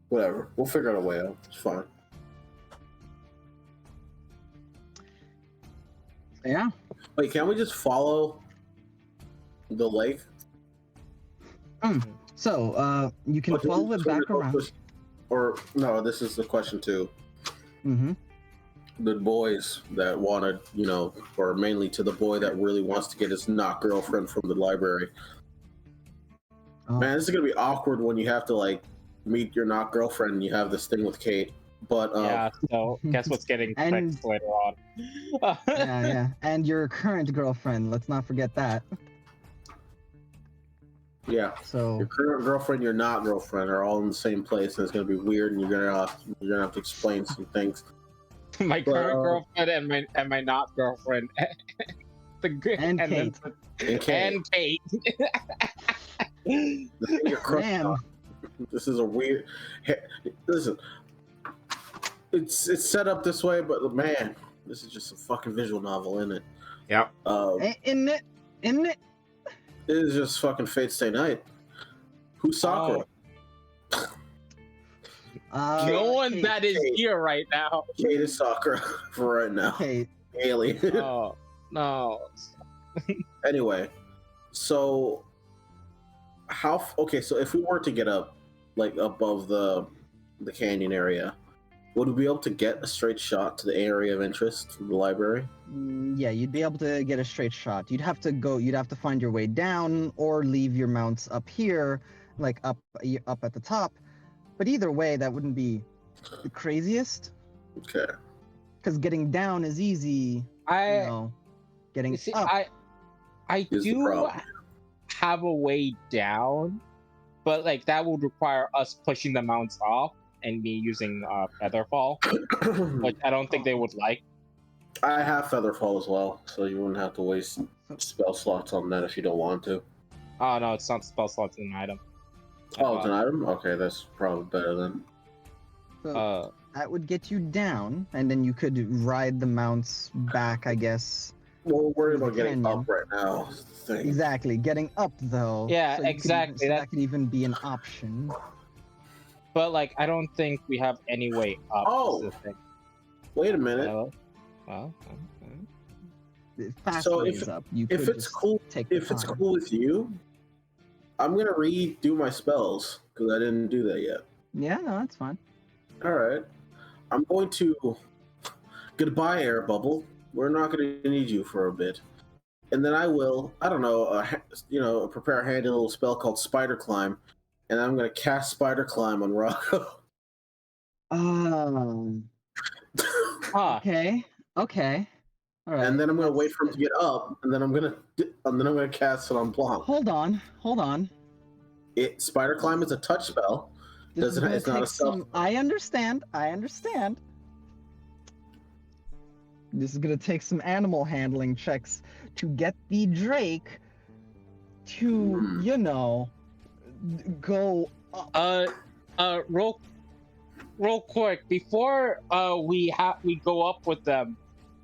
Whatever. We'll figure out a way out. It's fine. Yeah. Wait, can't we just follow the lake? So, you can follow it back around. Or no, this is the question too. Mm-hmm. The boys that wanted, or mainly to the boy that really wants to get his not girlfriend from the library. Oh. Man, this is gonna be awkward when you have to like meet your not girlfriend and you have this thing with Kate. But Yeah, so guess what's getting And- fixed later on? Yeah. And your current girlfriend, let's not forget that. yeah, So, your current girlfriend, your not girlfriend are all in the same place, and it's gonna be weird, and you're gonna have to explain some things. My But, current girlfriend and my not girlfriend. And Kate. And Kate, And Kate. the thing you're crushed man, on. This is a weird. Listen, it's set up this way, but man, this is just a fucking visual novel, isn't it? Yep. isn't it? It is just fucking Fate Stay Night. Who's Sakura? No one Kate, that is Kate. here right now. Kate is Sakura for right now. Kate. Alien. Oh, no. Anyway, so so if we were to get up like above the canyon area, would we be able to get a straight shot to the area of interest, the library? Yeah, you'd be able to get a straight shot. You'd have to find your way down or leave your mounts up here, like up at the top. But either way, that wouldn't be the craziest, Okay. because getting down is easy. Getting You see, up. I Is the do problem. have a way down, but like that would require us pushing the mounts off and me using Featherfall, which I don't think they would like. I have Featherfall as well, so you wouldn't have to waste spell slots on that if you don't want to. Oh no, it's not spell slots in an item. Oh, it's an item? Okay, that's probably better then. So that would get you down, and then you could ride the mounts back, I guess. Well, we're worried about getting Canyon. up right now. Is the thing. Exactly, getting up though. Yeah, so you exactly, that could even be an option. But like, I don't think we have any way up. Oh! is the thing. Wait a minute. Well, Fast So ways if- up. You If could it's just cool, take the if it's time. cool with you, I'm gonna redo my spells because I didn't do that yet. Yeah, no, that's fine. All right, I'm going to goodbye, air bubble. We're not going to need you for a bit, and then I will. I don't know. Prepare a handy little spell called Spider Climb, and I'm going to cast Spider Climb on Rocco. Okay. All right. And then I'm going to wait for him to get up, and then I'm going to cast it on Blanc. Hold on. Spider Climb is a touch spell. This is gonna It's not a take stealth. some. I understand. This is gonna take some animal handling checks to get the Drake to, go up. Real quick, before we go up with them,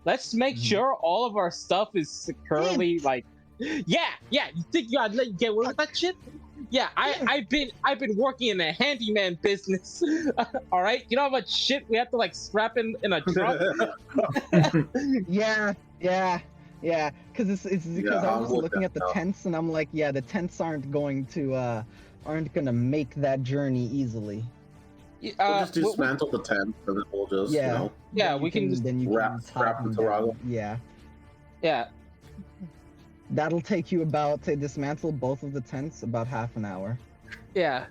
let's make sure all of our stuff is securely like. Yeah. You think you gotta let you get away with that shit? Yeah, I've been working in a handyman business. All right, you know how much shit we have to like strap in a truck. Yeah. Because it's because I I'm was with looking that at the now. tents and I'm like, yeah, the tents aren't gonna make that journey easily. We'll just dismantle the tent, and then we'll just, Yeah. you know, Yeah, Then you we can just then you wrap- can wrap tie them into down. Rago. Yeah. yeah. That'll take you about, to dismantle both of the tents, about half an hour. Yeah.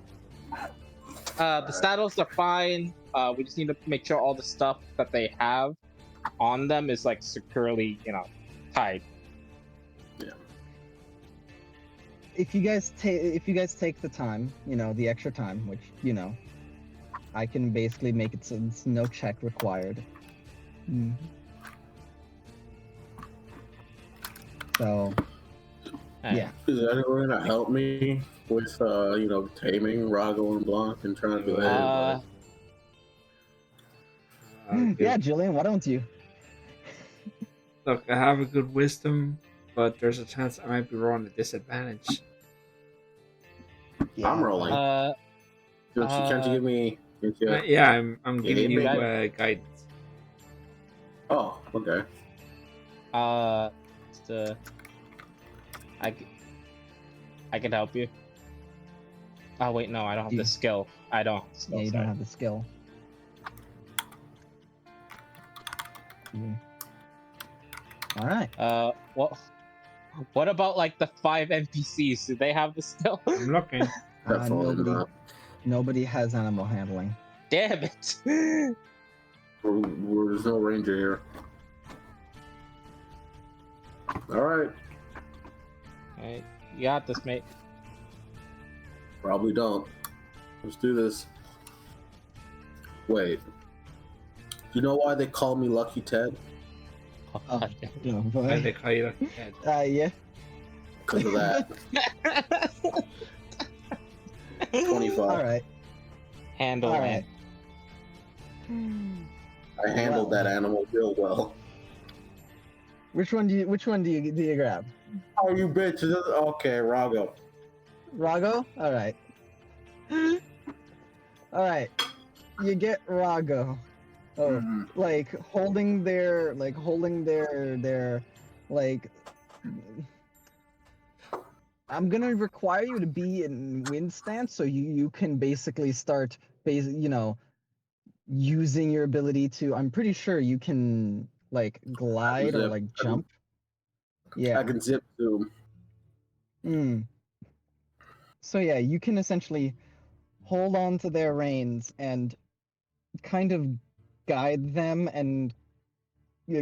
The saddles are fine. We just need to make sure all the stuff that they have on them is like securely, tied. If you guys take the time, the extra time, which I can basically make it so it's no check required. Mhm. So, yeah. is anyone gonna help me with, taming Rago and Blanc and trying to do it? Yeah, Julian, why don't you? Look, I have a good wisdom, but there's a chance I might be rolling a disadvantage. I'm rolling. Can't you give me? Yeah, I'm giving you Guidance? guidance. Oh, okay. I can help you. Oh wait, no, I don't have the skill. I don't have the skill. Yeah, you sorry. don't have the skill. All right. What about like the 5 NPCs? Do they have the skill? I'm looking. Nobody has animal handling. Damn it! There's no ranger here. All right. Alright, you got this, mate. Probably don't. Let's do this. Wait. You know why they call me Lucky Ted? Oh, Why they call you Lucky Ted? Yeah. Because of that. 25. All right. Handle All it. right. I handled that animal real well. Which one do you grab? Oh, you bitch! Okay, Rago. Rago? All right. All right. You get Rago. Oh, like holding their I'm gonna require you to be in wind stance so you can basically start using your ability to. I'm pretty sure you can like glide or like jump. Yeah. I can zip to him. So yeah, you can essentially hold on to their reins and kind of guide them and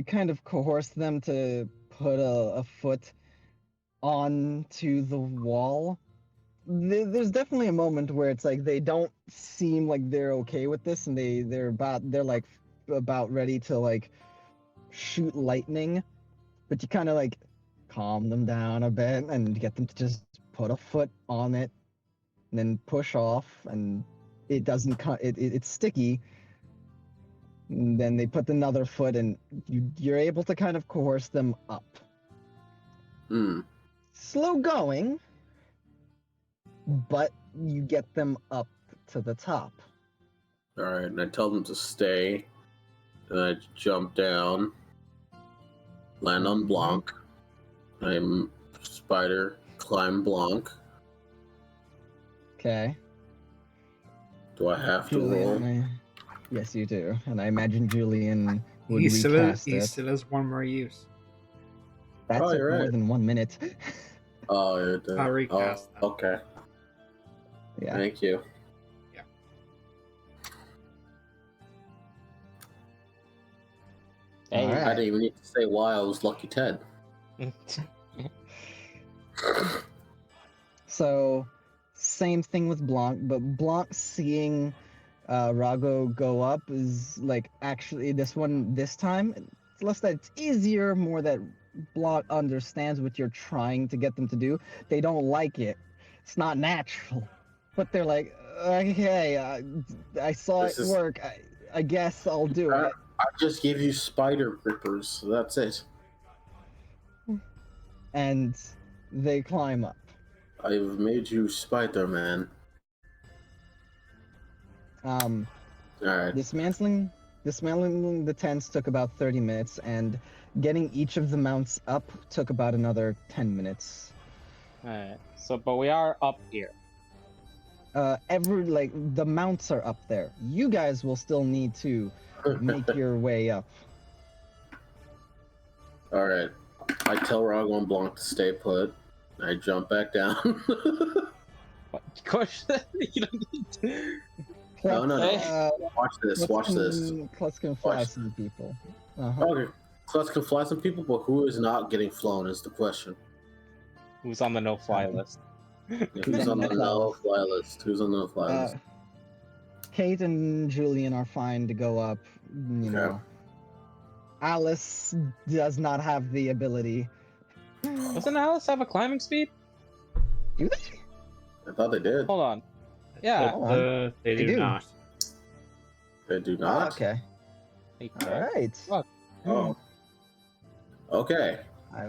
kind of coerce them to put a foot onto the wall. There's definitely a moment where it's like they don't seem like they're okay with this, and they're about ready to like shoot lightning, but you kind of like calm them down a bit and get them to just put a foot on it and then push off, and it doesn't it's sticky. And then they put another foot, and you're able to kind of coerce them up. Slow going, but you get them up to the top. All right, and I tell them to stay. And I jump down, land on Blanc. I'm spider, climb Blanc. Okay. Do I have to roll? Yes, you do. And I imagine Julian would He recast still it. has one more use. That took more than 1 minute. Oh, it did. I'll recast that. Okay. Yeah. Thank you. Yeah. Hey, All right. I didn't even need to say why I was Lucky Ted. So, same thing with Blanc, but Blanc seeing Rago go up is like actually this time it's less that it's easier, more that Blanc understands what you're trying to get them to do. They don't like it. It's not natural, but they're like, okay, I saw it work. I guess I'll do it. I just gave you spider grippers, so that's it. And they climb up. I've made you Spider-Man. Alright. Dismantling the tents took about 30 minutes, and getting each of the mounts up took about another 10 minutes. Alright, but we are up here. the mounts are up there. You guys will still need to make your way up. All right. I tell Ragon Blanc to stay put. I jump back down. What? Of course, you don't need to. No, no, no. Uh, Watch this. Watch this. Klutz can fly Watch. some people. Uh-huh. Okay. Klutz can fly some people, but who is not getting flown is the question. Who's on the no-fly list? Who's on the no-fly list? Who's on the no-fly list? Kate and Julian are fine to go up. You know, Alice does not have the ability. Doesn't Alice have a climbing speed? Do they? I thought they did. Hold on. Yeah. But, they do not. They do not? Okay. All right. What? Oh. Okay. I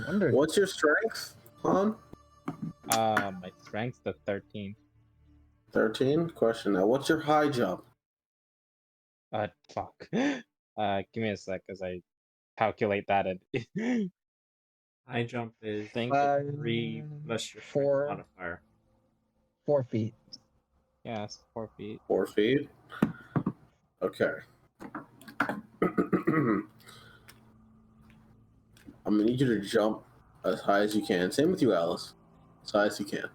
wondered. What's your strength, Han? My strength's the 13. 13? Question now. What's your high jump? Fuck. Give me a sec as I calculate that. High jump is Think 3 plus your strength 4 modifier. 4 feet. yeah, it's 4 feet. 4 feet? Okay. I'm gonna need you to jump as high as you can. Same with you, Alice. As high as you can.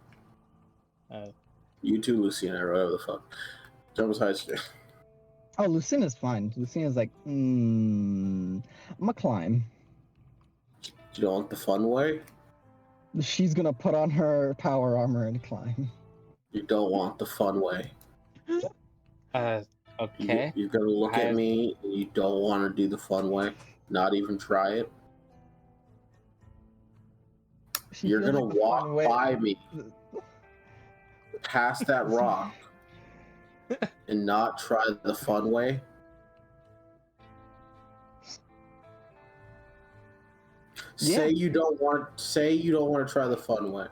You too, Luciana, or whatever the fuck. Jump as high as you can. Oh, Lucina's fine. Lucina's like, I'm gonna climb. You don't want the fun way? She's gonna put on her power armor and climb. You don't want the fun way. Okay. You're gonna look at me and you don't want to do the fun way. Not even try it. You're feels gonna like the walk fun way- by me past that rock and not try the fun way. Yeah. Say you don't want to try the fun way.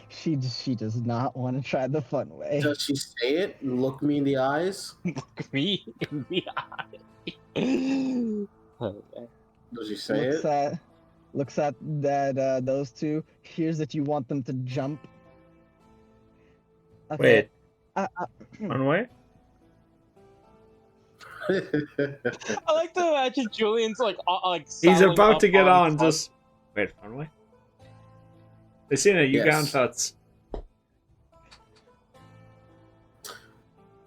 She does not want to try the fun way. Does she say it and look me in the eyes? Look me in the eye. Okay. Does she say it? Looks at that those two. Hears that you want them to jump. Okay. Wait, one way? I like to imagine Julian's like He's saddling about up to get on, top. just... Wait, one way? Lucina, you Yes. down thoughts.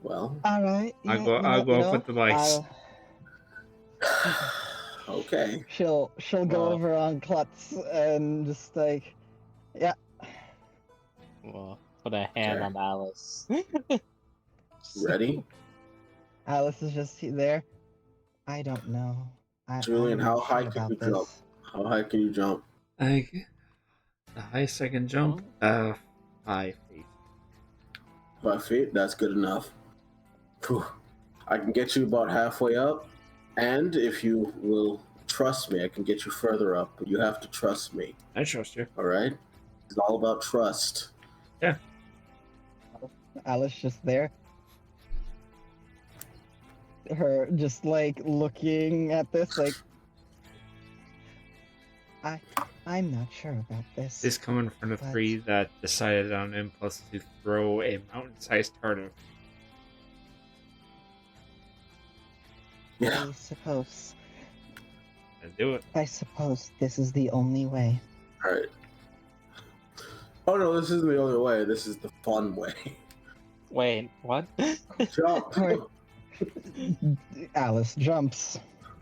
Well, All right. I'll go up with the lights. okay. She'll go Well. over on Klutz and just like, yeah. Well, put a hand Okay. on Alice. Ready? Alice is just there. I don't know. Julian, I'm how not high sure can about you jump? this. How high can you jump? The highest I can jump? 5 feet. 5 feet? That's good enough. Whew. I can get you about halfway up, and if you will trust me, I can get you further up, but you have to trust me, I trust you. alright? It's all about trust. Alice just there. Her just like looking at this like, I'm not sure about this. This coming from the But- 3 that decided on impulse to throw a mountain-sized turtle. Yeah. I do it. This is the only way. Alright. Oh no, this isn't the only way. This is the fun way. Wait, what? Jump. Alright. Alice jumps.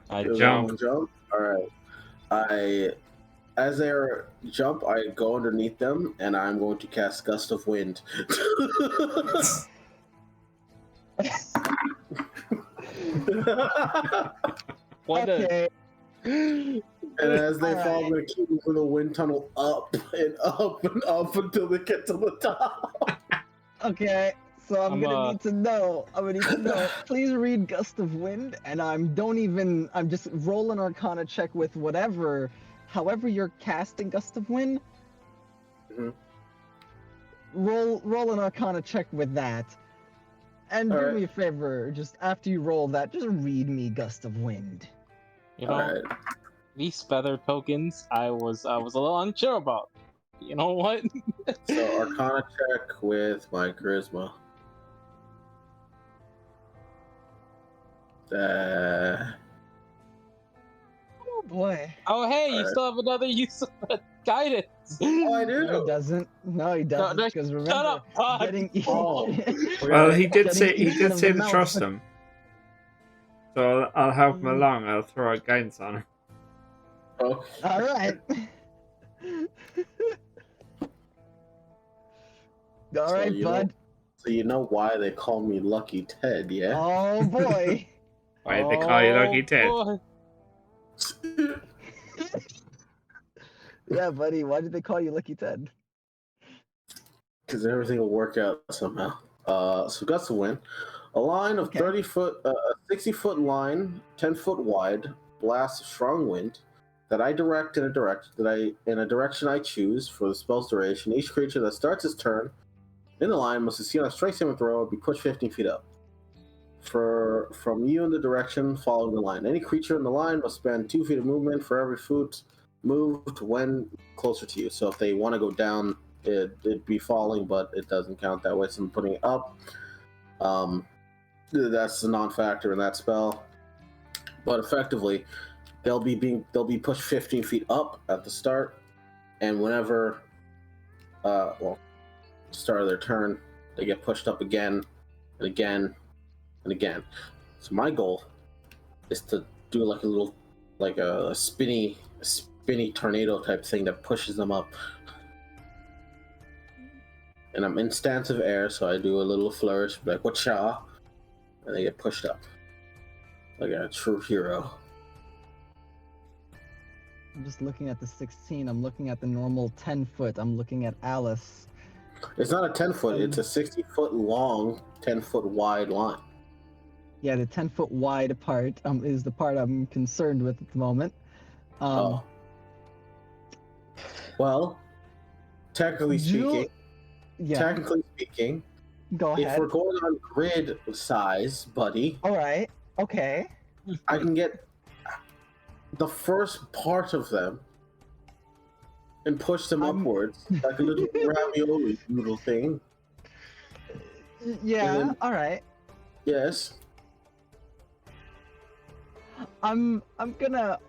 I You're jump. gonna jump. Alright. As they jump, I go underneath them, and I'm going to cast Gust of Wind. What Okay. And as they fall, I'm going to keep moving the wind tunnel up and up and up until they get to the top. Okay. So I'm I'm, gonna need to know. Please read Gust of Wind, and I'm just roll an Arcana check with however you're casting Gust of Wind. Mhm. Roll an Arcana check with that, and do Alright. me a favor. Just after you roll that, just read me Gust of Wind. You know, Alright. these feather tokens, I was a little unsure about. You know what? So Arcana check with my charisma. Oh boy. Oh, hey, you Alright. still have another use of guidance. Oh, I do. No, he doesn't. No, he doesn't. no, Because shut remember, up, Pod. getting Oh. Well, he did getting say eaten in to mouth. trust him. So I'll help him Mm. along. I'll throw out guidance on him. Okay. All right. All right, you bud. So you know why they call me Lucky Ted, yeah? Oh boy. Why did they call you Lucky Ted? Boy. Yeah, buddy. Why did they call you Lucky Ted? Because everything will work out somehow. So guts to win. A line of Okay. 30-foot, 60-foot line, 10-foot wide, blasts a strong wind that I direct in a direction I choose for the spell's duration. Each creature that starts its turn in the line must succeed on a strength saving throw or be pushed 15 feet up. From you in the direction following the line. Any creature in the line must spend 2 feet of movement for every foot moved when closer to you. So if they want to go down, it'd be falling, but it doesn't count that way. So I'm putting it up. That's the non-factor in that spell. But effectively, they'll be pushed 15 feet up at the start, and whenever, start of their turn, they get pushed up again and again and again. So my goal is to do like a spinny tornado type thing that pushes them up. And I'm in stance of air, so I do a little flourish, like "Wacha," and they get pushed up like a true hero. I'm just looking at the 16. I'm looking at the normal 10-foot. I'm looking at Alice. It's not a 10-foot; it's a 60-foot long, 10-foot wide line. Yeah, the 10-foot wide part is the part I'm concerned with at the moment. Well, technically speaking, Go if ahead. we're going on grid size, buddy, All right. Okay. I can get the first part of them and push them upwards like a little ravioli noodle thing. Yeah. then- All right. Yes. I'm gonna.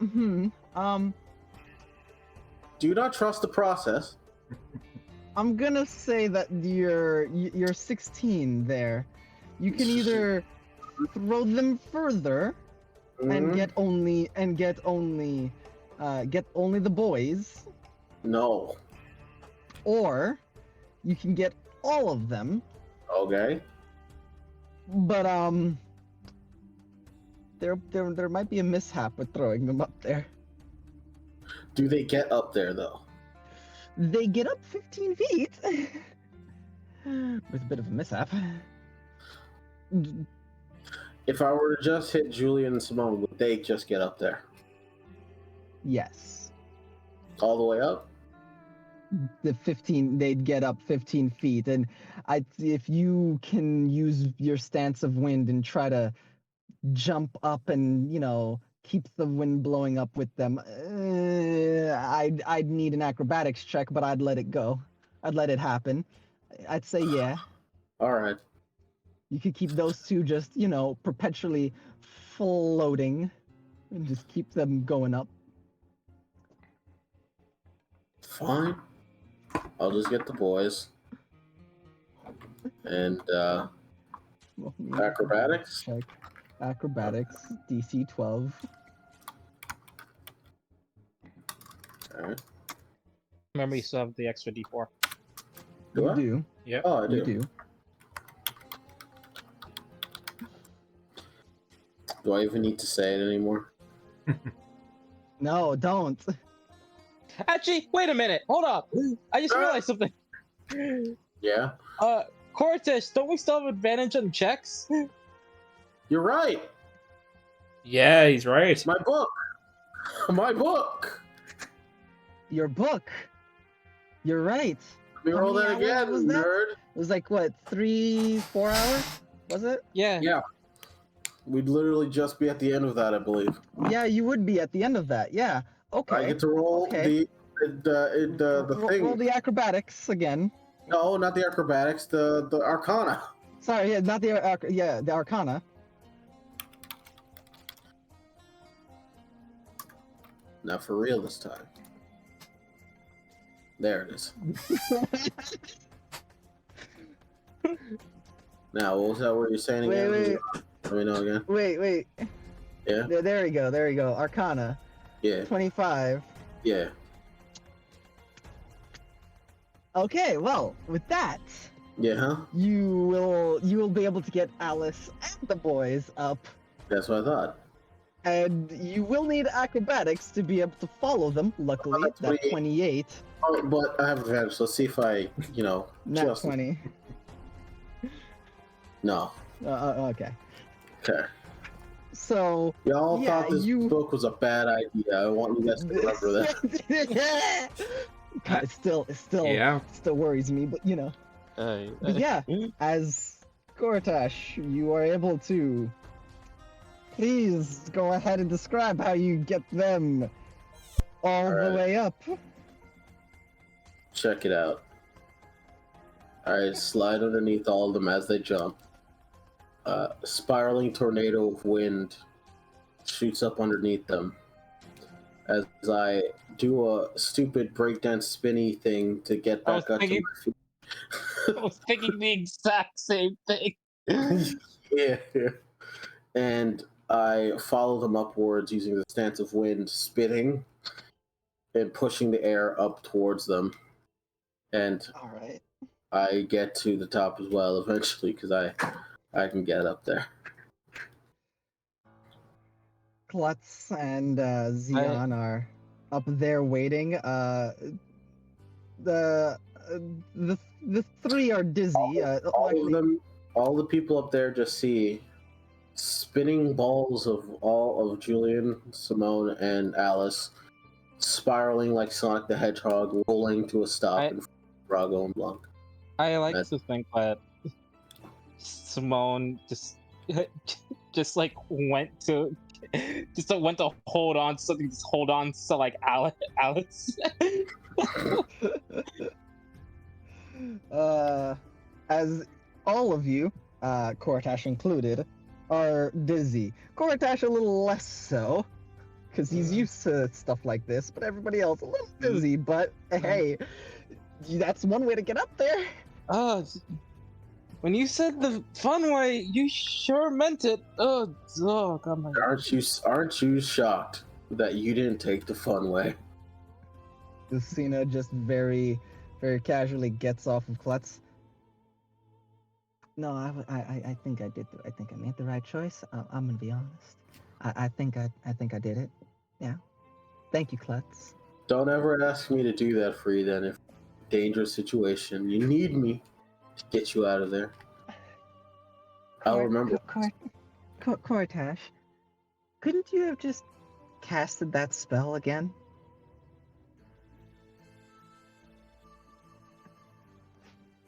Do not trust the process. I'm gonna say that you're 16 there. You can either throw them further and Mhm. get only the boys, No. or you can get all of them. Okay. But there might be a mishap with throwing them up there. Do they get up there though? They get up 15 feet with a bit of a mishap. If I were to just hit Julian and Simone, would they just get up there? Yes. All the way up? They'd get up 15 feet, and if you can use your stance of wind and try to jump up and keep the wind blowing up with them, I'd need an acrobatics check, but I'd let it go. I'd let it happen. I'd say yeah. All right. You could keep those two just perpetually floating and just keep them going up. Fine. I'll just get the boys. And Well, acrobatics? check. Acrobatics, DC 12. All right. Remember, you still have the extra D4. Do You I? do. Yeah. Oh, I do. You do. Do I even need to say it anymore? No, don't. Actually, wait a minute. Hold up. I just realized something. Yeah. Cortez, don't we still have advantage on checks? You're right. Yeah, he's right. My book. My book. Your book. You're right. Let me How roll many that hours again, was that? nerd. It was like what, 3-4 hours? Was it? Yeah. Yeah. We'd literally just be at the end of that, I believe. Yeah, you would be at the end of that. Yeah. Okay. I get to roll Okay. the thing. Roll the acrobatics again. No, not the acrobatics. The Arcana. Sorry, yeah, not the the Arcana. Not for real this time. There it is. Now, what was that? What you're saying again? Wait. Let me know again. Wait. Yeah. There we go. Arcana. Yeah. 25. Yeah. Okay, well, with that, Yeah. Huh? you will be able to get Alice and the boys up, That's what I thought. and you will need acrobatics to be able to follow them. Luckily, That's that 28. 28. Oh, but I have advantage. Let's see if I, Not just 20. no. Okay. Okay. So Y'all yeah, thought this book was a bad idea. I want you guys to remember that. God, it still worries me, but But yeah, as Gortash, you are able to. Please go ahead and describe how you get them all the way up. Check it out. I slide underneath all of them as they jump. Spiraling tornado of wind shoots up underneath them as I do a stupid breakdance spinny thing to get back up to my feet. I was thinking the exact same thing. Yeah. And I follow them upwards using the stance of wind, spitting and pushing the air up towards them. And All right. I get to the top as well eventually because I can get up there. Klutz and Xeon are up there waiting. The three are dizzy. All the people up there just see spinning balls of all of Julian, Simone, and Alice spiraling like Sonic the Hedgehog, rolling to a stop in front of Brago and Blanc. I like to think that Simone just like went to hold on to something, just hold on to like Alice. As all of you, Kortash included, are dizzy. Kortash a little less so, because he's used to stuff like this, but everybody else a little dizzy. But hey, that's one way to get up there. When you said the fun way, you sure meant it. Oh God, my... Aren't you shocked that you didn't take the fun way? Lucina just very, very casually gets off of Klutz. No, I think I did. I think I made the right choice. I'm gonna be honest. I think I did it. Yeah. Thank you, Klutz. Don't ever ask me to do that for you. Then, if dangerous situation, you need me to get you out of there. I'll remember. Kortash, couldn't you have just casted that spell again?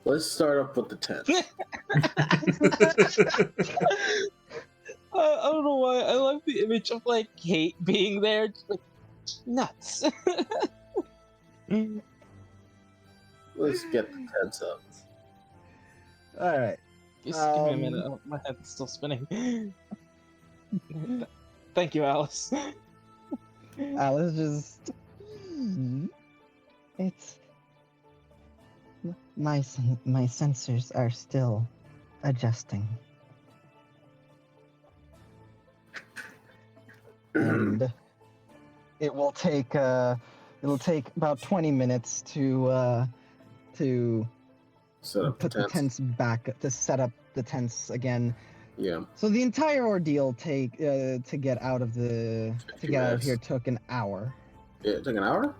Let's start up with the 10. I don't know why. I love the image of like Kate being there, just like nuts. Let's get the 10s up. All right. Just give me a minute. Oh, my head's still spinning. Thank you, Alice. Alice just. It's. My sensors are still adjusting. And it will take about 20 minutes to put the tents back, to set up the tents again. Yeah. So the entire ordeal to get out of here took an hour. Yeah, it took an hour?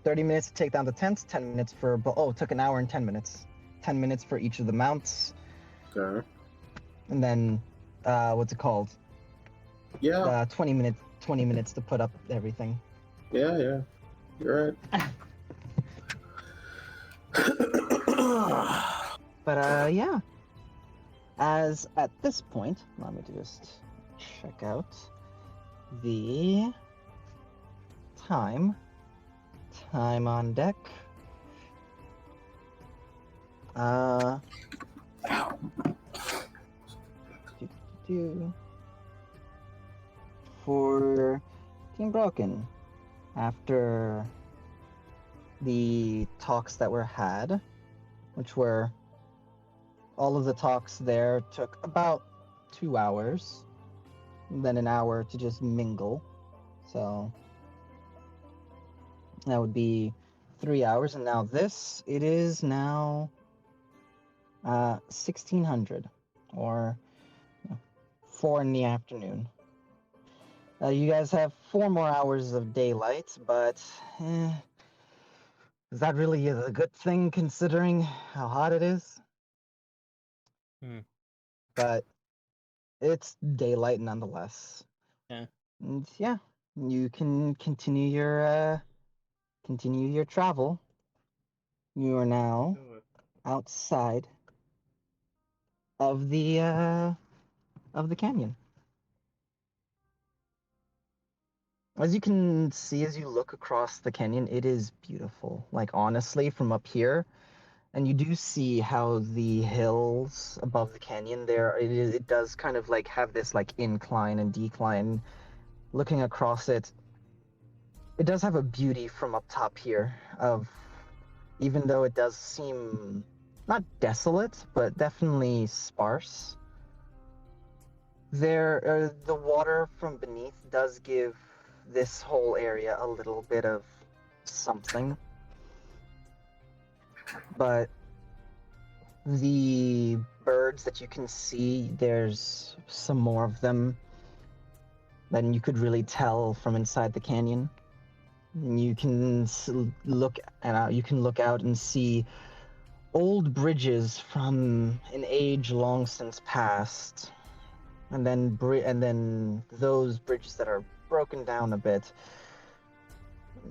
30 minutes to take down the tents, 10 minutes for... it took an hour and 10 minutes. 10 minutes for each of the mounts. Okay. And then, what's it called? Yeah. 20 minutes to put up everything. Yeah. You're right. But, yeah. As at this point, let me just check out the time. time on deck. Uh, do- for Team Broken, after the talks that were had, which were all of the talks there took about 2 hours, and then an hour to just mingle. So that would be 3 hours, and now it is now 1600 or 4 in the afternoon. You guys have 4 more hours of daylight, but is that really a good thing considering how hot it is? But it's daylight nonetheless. Yeah. And yeah, you can continue your travel. You are now outside of the canyon. As you can see, as you look across the canyon, it is beautiful. Like, honestly, from up here, and you do see how the hills above the canyon there, it does kind of like have this like incline and decline. Looking across it, it does have a beauty from up top here of, even though it does seem not desolate, but definitely sparse. The water from beneath does give this whole area a little bit of something, but the birds that you can see, there's some more of them than you could really tell from inside the canyon. And you can look out and see old bridges from an age long since past, and then those bridges that are broken down a bit.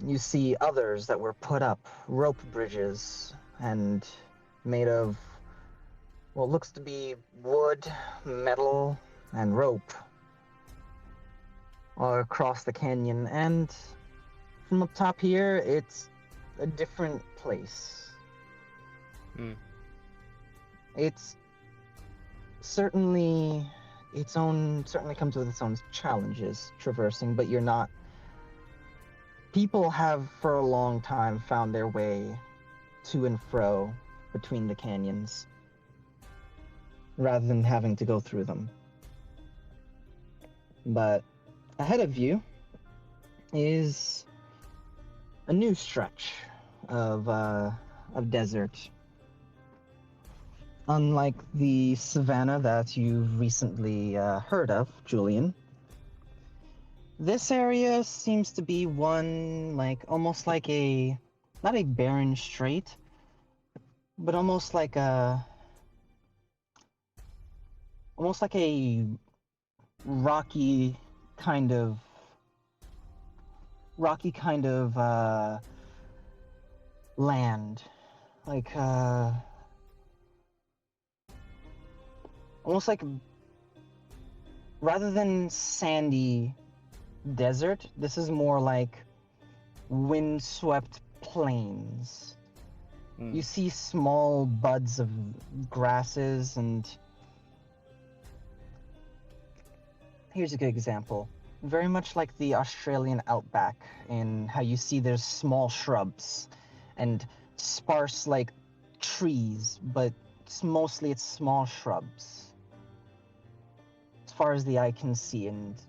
You see others that were put up, rope bridges, and made of what looks to be wood, metal, and rope, all across the canyon. And from up top here, it's a different place. It's certainly comes with its own challenges traversing, but people have for a long time found their way to and fro between the canyons rather than having to go through them. But ahead of you is a new stretch of desert. Unlike the savanna that you've recently heard of, Julian, this area seems to be one almost like not a barren strait, but almost like a rocky kind of land, almost like, rather than sandy desert, this is more like windswept plains. You see small buds of grasses, and here's a good example. Very much like the Australian outback, in how you see there's small shrubs and sparse trees, but it's small shrubs as far as the eye can see, and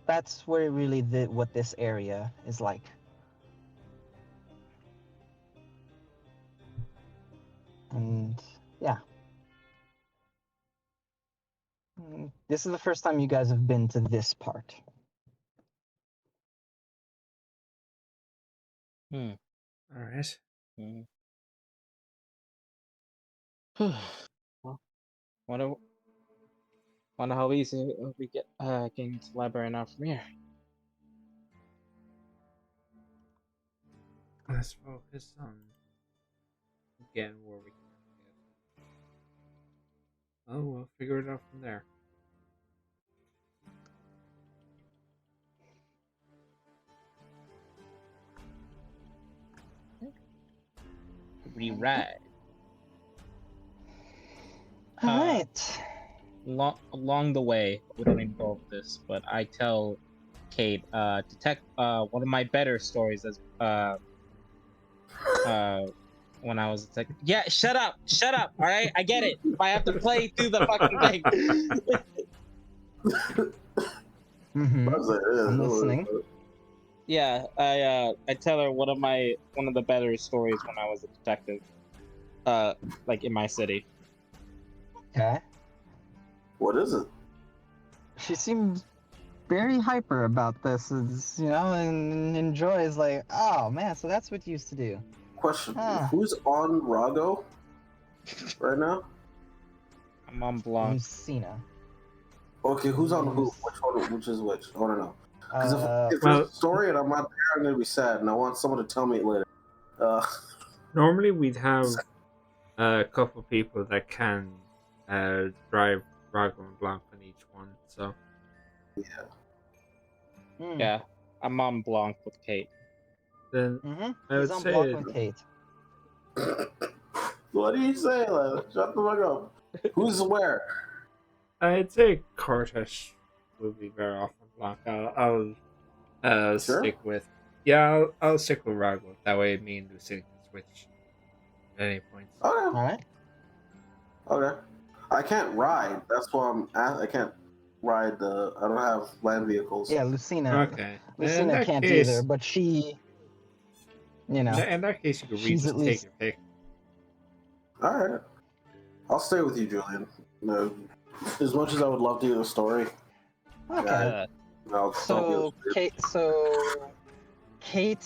that's where really what this area is like. And yeah, this is the first time you guys have been to this part. All right. Well, wonder how easy we get getting to the library now from here. Let's focus on again where we can get. Oh, we'll figure it out from there. ride. All Uh, right. Along the way, we don't need to go over this, but I tell Kate, one of my better stories as when I was like, yeah, shut up, all right, I get it. If I have to play through the fucking thing. Mm-hmm. I'm listening. Yeah, I tell her one of the better stories when I was a detective, like in my city. Okay. What is it? She seems very hyper about this, and enjoys like, oh man, so that's what you used to do. Question: Huh. Who's on Rago right now? I'm on Blanc. Lucina. Okay, who's on who? Which one? Which is which? I want to know. Because if well- there's a story and I'm not there, I'm gonna be sad, and I want someone to tell me it later. Normally, we'd have a couple people that can drive Rago and Blanc on each one. So Hmm. Yeah, I'm on Blanc with Kate. then Mm-hmm. I He's would on say block with Kate. What do you say, lad? Shut the fuck up. Who's where? I'd say Cortesh will be better off on Blanc. I'll Sure. stick with I'll stick with Rago. That way, me and Lucina can switch at any point. Okay. All right. Okay. I can't ride. That's why I can't ride the. I don't have land vehicles. Yeah, Lucina. Okay. In Lucina that can't case, either, but she, you know, in that case, you could she's just at take least- your pick. All right. I'll stay with you, Julian. No, as much as I would love to hear the story, okay. I'll So be Kate, Kate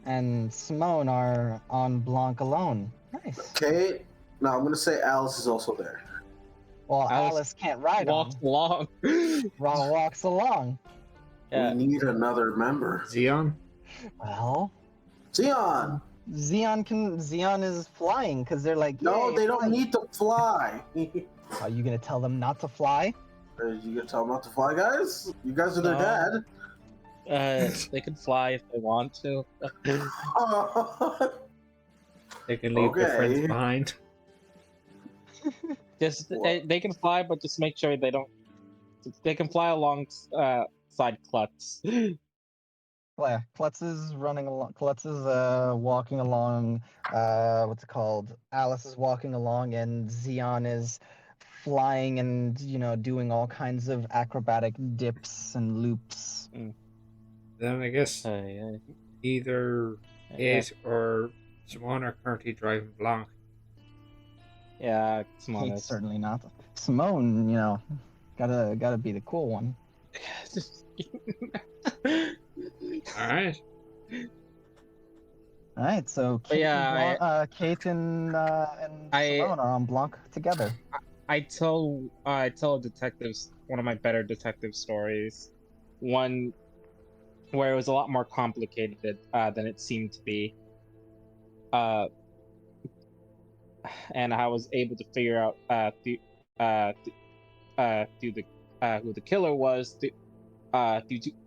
and Simone are on Blanc alone. Nice. Kate. No, I'm gonna say Alice is also there. Well, Alice Alice can't ride Walks on. along. Ron walks along. Yeah. We need another member. Xeon? Well, Zion. Xeon is flying because they're like, No, "Yay, they don't flight." need to fly. Are you gonna tell them not to fly? Are you gonna tell them not to fly, guys? You guys are their No. dad. They can fly if they want to. They can leave their friends Okay. behind. Just What? they can fly, but just make sure they don't. They can fly alongside Klutz. Yeah, Klutz is running along. Klutz is walking along. What's it called? Alice is walking along, and Xeon is flying and doing all kinds of acrobatic dips and loops. Then I guess either Kate or Simone are currently driving Blanc. Yeah, come on. Kate certainly not. Simone, gotta be the cool one. Alright. All right, so But Kate, yeah, Kate and I- Simone are on Blanc together. I tell detectives one of my better detective stories, one where it was a lot more complicated than it seemed to be. And I was able to figure out through who the killer was due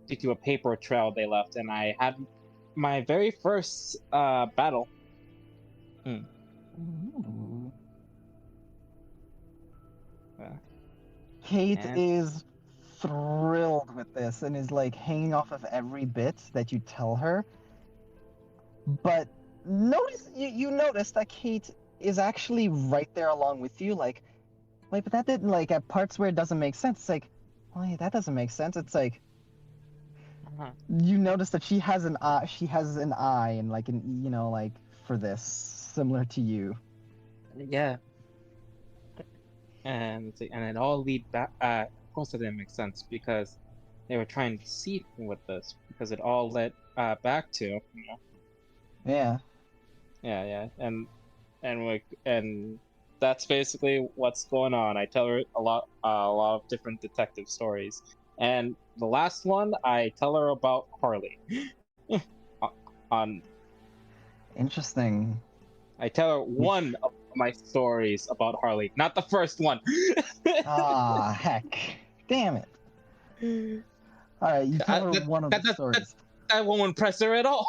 to a paper trail they left, and I had my very first battle. Ooh. Kate And- is thrilled with this and is like hanging off of every bit that you tell her. But you notice that Kate is actually right there along with you. Like, wait, but that didn't like at parts where it doesn't make sense. It's like, wait, that doesn't make sense. It's like you notice that she has an eye. She has an eye and like like for this, similar to you. Yeah. And it all lead back. Of course, it didn't make sense because they were trying to deceive me with this, because it all led back to Yeah. yeah, and that's basically what's going on. I tell her a lot of different detective stories, and the last one I tell her about Harley. Interesting. I tell her one of my stories about Harley, not the first one. Ah, heck. Damn it. All right, you tell her one of the stories. That won't impress her at all.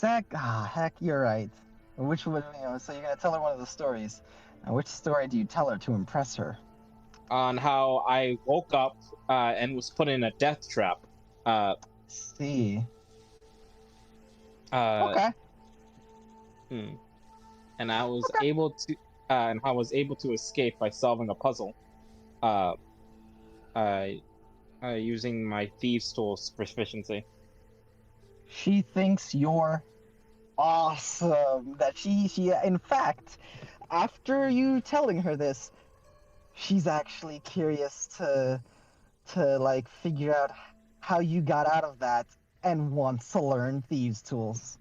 Heck, you're right. Which one, so you're gonna tell her one of the stories. Now, which story do you tell her to impress her? On how I woke up and was put in a death trap. See. Uh, Okay. and I was Okay. able to escape by solving a puzzle. Using my thieves' tools proficiency. She thinks you're awesome. That she in fact, after you telling her this, she's actually curious to like figure out how you got out of that and wants to learn thieves' tools.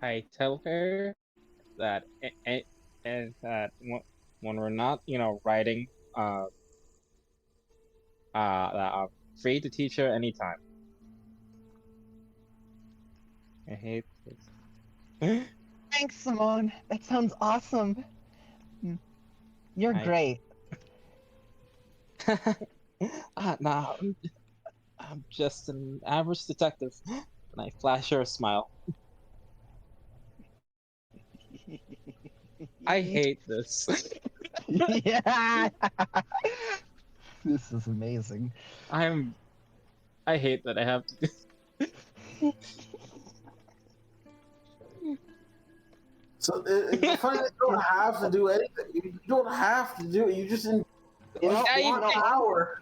I tell her that and that when we're not, writing, that I'm free to teach her anytime. I hate this. Thanks, Simone. That sounds awesome. You're I- great. Nah, I'm just an average detective. And I flash her a smile. I hate this. Yeah. This is amazing. I hate that I have to do. So it's funny that you don't have to do anything. You don't have to do it. You just in You know, I- 1 hour.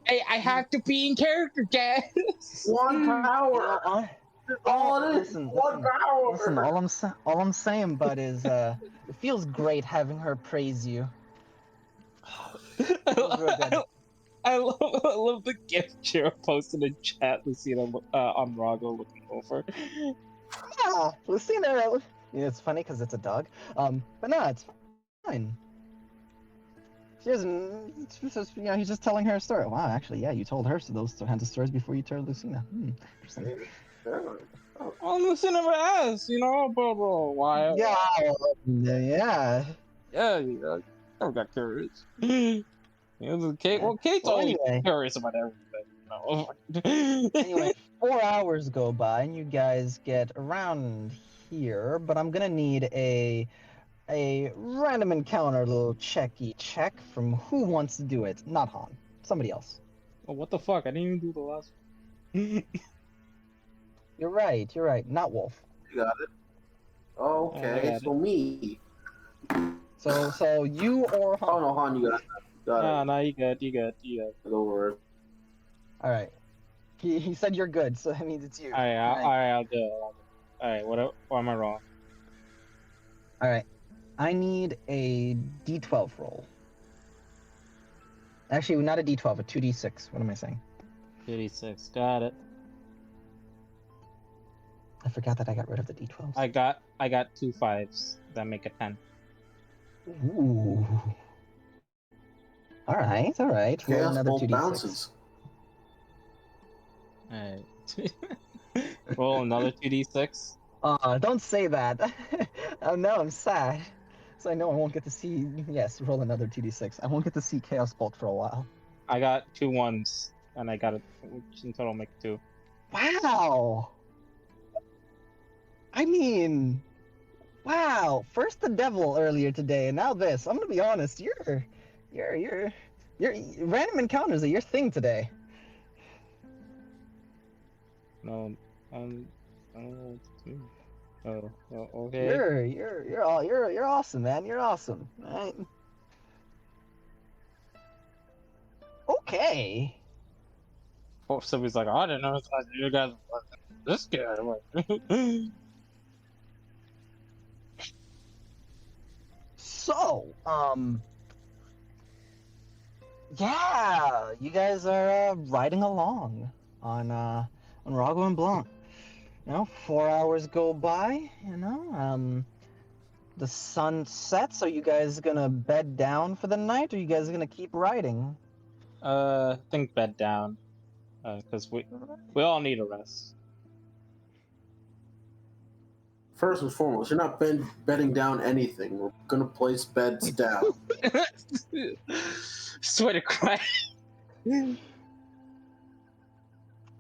I have to be in character, guys. 1 power. That's all it is. Listen, 1 power. Listen, all I'm saying, bud, is it feels great having her praise you. Feels real good. I love the gift Chiro posted in chat. Lucina on Rago looking over. Yeah, Lucina. Yeah, it's funny because it's a dog. But no, it's fine. She doesn't. It's just, he's just telling her a story. Wow, actually, yeah, you told her those kinds of stories before you told Lucina. Interesting. Well, Lucina never asked, blah blah. Why? Yeah, yeah. Yeah, I got curious. Kate. Well, Kate's Well, always anyway. curious about everything. Anyway, 4 hours go by and you guys get around here, but I'm gonna need a random encounter little check from who wants to do it. Not Han. Somebody else. Oh, what the fuck? I didn't even do the last one. You're right. Not Wolf. You got it. Okay, got so me. So you or Han. Oh no, Han, you got it. Got it. No, you good. Go over it. Alright. He said you're good, so that means it's you. Alright, I'll do it. Alright, what am I wrong? Alright. I need a D12 roll. Actually, not a D12, a 2D6. What am I saying? 2d6, got it. I forgot that I got rid of the D12s. I got 2 5s that make a 10. Ooh. Alright. Roll Chaos another Bolt 2D6. bounces. Alright. Roll another 2d6. Don't say that. Oh no, I'm sad. So I know I won't get to see. Yes, roll another 2D6. I won't get to see Chaos Bolt for a while. I got 2 1s, and I got it, which in total make 2. Wow. I mean, wow. First the devil earlier today, and now this. I'm gonna be honest. You're random encounters are your thing today. No, I don't know what to do. Oh, okay. You're awesome, man. You're awesome. Right? Okay. Oh, somebody's like, I didn't know you guys were this good. I'm like, So, yeah, you guys are riding along on Rago and Blanc. 4 hours go by. The sun sets. Are you guys gonna bed down for the night, or are you guys gonna keep riding? I think bed down, because we all need a rest. First and foremost, you're not bedding down anything. We're gonna place beds down. Swear to cry.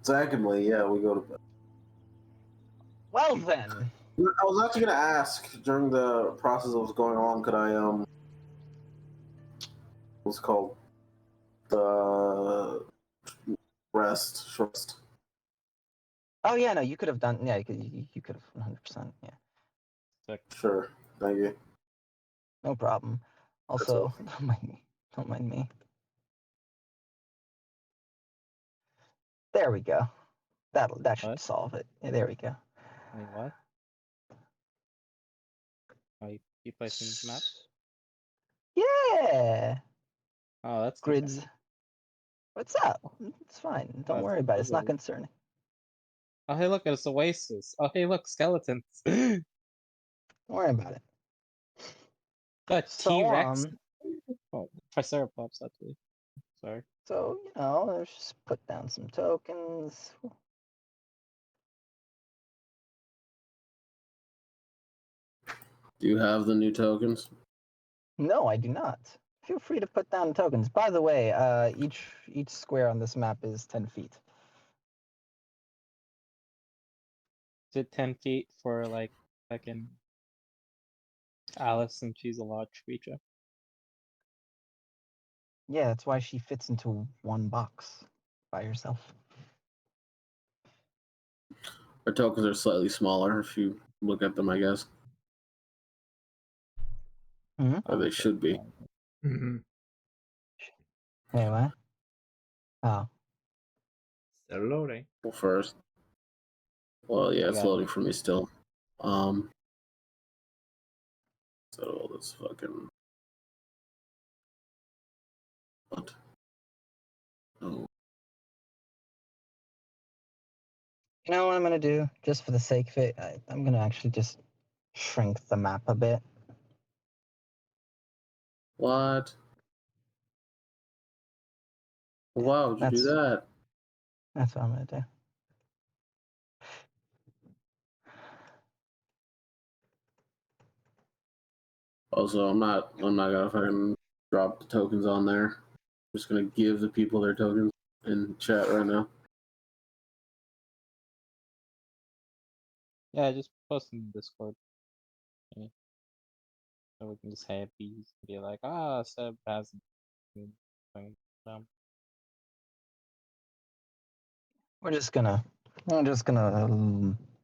Secondly, yeah, we go to bed. Well then. I was actually gonna ask during the process that was going on, could I what's it called, the rest. Oh yeah, no, you could have done. Yeah, you could have 100%. Yeah, Sure, thank you. no problem. Also, all. don't mind me. Don't mind me. There we go. That should What? solve it. Yeah, there we go. Wait, what? Are you placing this map? Yeah. Oh, that's Grids. What's up? It's fine. Don't it's worry about it. It's not lovely. concerning. Oh, hey, look, it's Oasis. Oh, hey, look, skeletons. The Don't worry about it. So T-Rex. Oh, Triceratops, actually. Sorry. So let's just put down some tokens. Do you have the new tokens? No, I do not. Feel free to put down tokens. By the way, each square on this map is 10 feet. Is it 10 feet for, like, fucking Alice, and she's a large creature? Yeah, that's why she fits into one box by herself. Our tokens are slightly smaller if you look at them, I guess. Hmm? Or they should be. Mm-hmm. Wait, what? Oh, Still loading. Well, first. Well, yeah, it's Yeah. loading for me still. So this fucking what? Oh, you know what I'm gonna do? Just for the sake of it, I'm gonna actually just shrink the map a bit. what? Why would you do that? That's what I'm gonna do. Also, I'm not gonna fucking drop the tokens on there. I'm just gonna give the people their tokens in chat right now. Yeah, just post in Discord. Okay. So we can just have these and be like, ah, Seb has I'm just gonna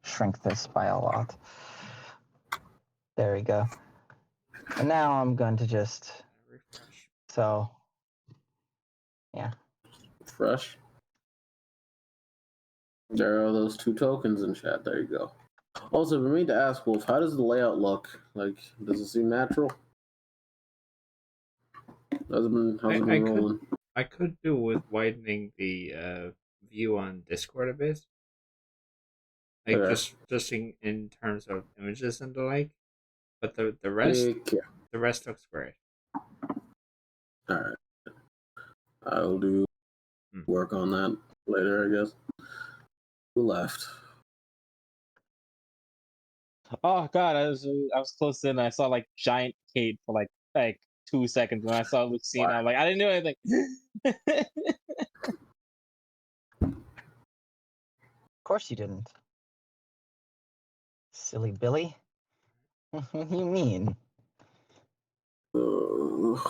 shrink this by a lot. There we go. And now I'm going to just Refresh. yeah. Fresh. There are those 2 tokens in chat. There you go. Also, for me to ask, Wolf, how does the layout look? Like, does it seem natural? How's it been rolling? I could do with widening the view on Discord a bit. Like Okay. just in terms of images and the like. But the rest looks great. Alright. I'll do work on that later, I guess. Who left? Oh god, I was close in and I saw like giant Kate for like 2 seconds when I saw Lucina. I'm like, I didn't do anything. Of course you didn't. Silly Billy. What do you mean? Oh,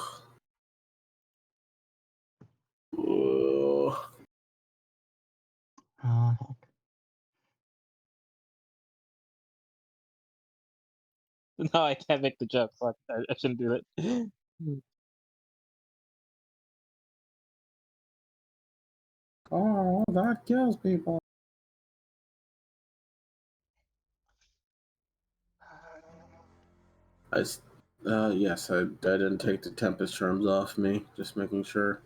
No, I can't make the joke, so I shouldn't do it. Oh, that kills people. Yes, I didn't take the Tempest charms off me. Just making sure.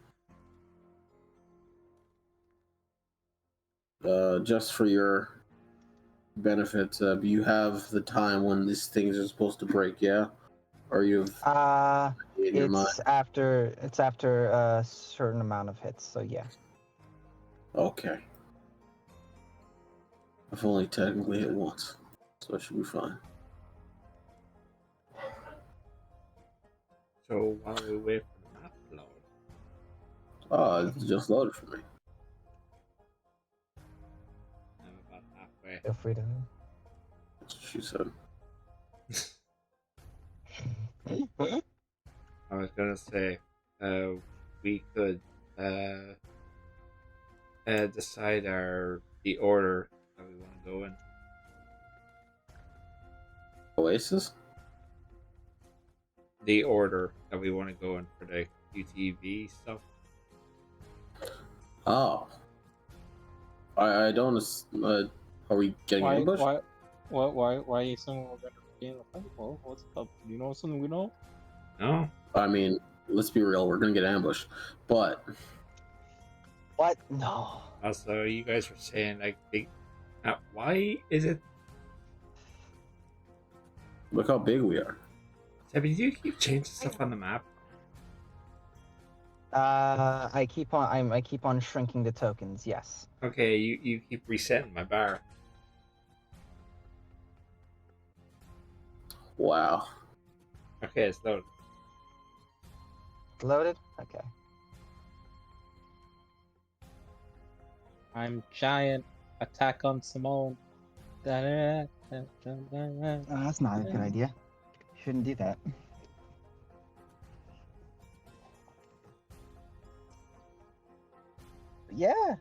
Just for your benefit, you have the time when these things are supposed to break, yeah? Or you've in your mind? it's after a certain amount of hits, so yeah. Okay. I've only technically hit once, so I should be fine. So while we wait for the map to load. Oh, it's just loaded for me. Feel free to. She said. I was gonna say, we could decide the order that we want to go in. Oasis? The order that we want to go in for the QTV stuff. Oh. I don't. Are we getting ambushed? Why are you saying we're gonna be in a fight? Well, what's up? You know something we know? No, I mean, let's be real. We're gonna get ambushed. But What? No. also you guys were saying like why is it? look how big we are. Debbie, do you keep changing stuff on the map? I keep on shrinking the tokens. Yes. Okay, you keep resetting my bar. Wow. Okay, it's loaded. Loaded. Okay. I'm giant. Attack on Simone. That's not a good idea. Shouldn't do that. Yeah.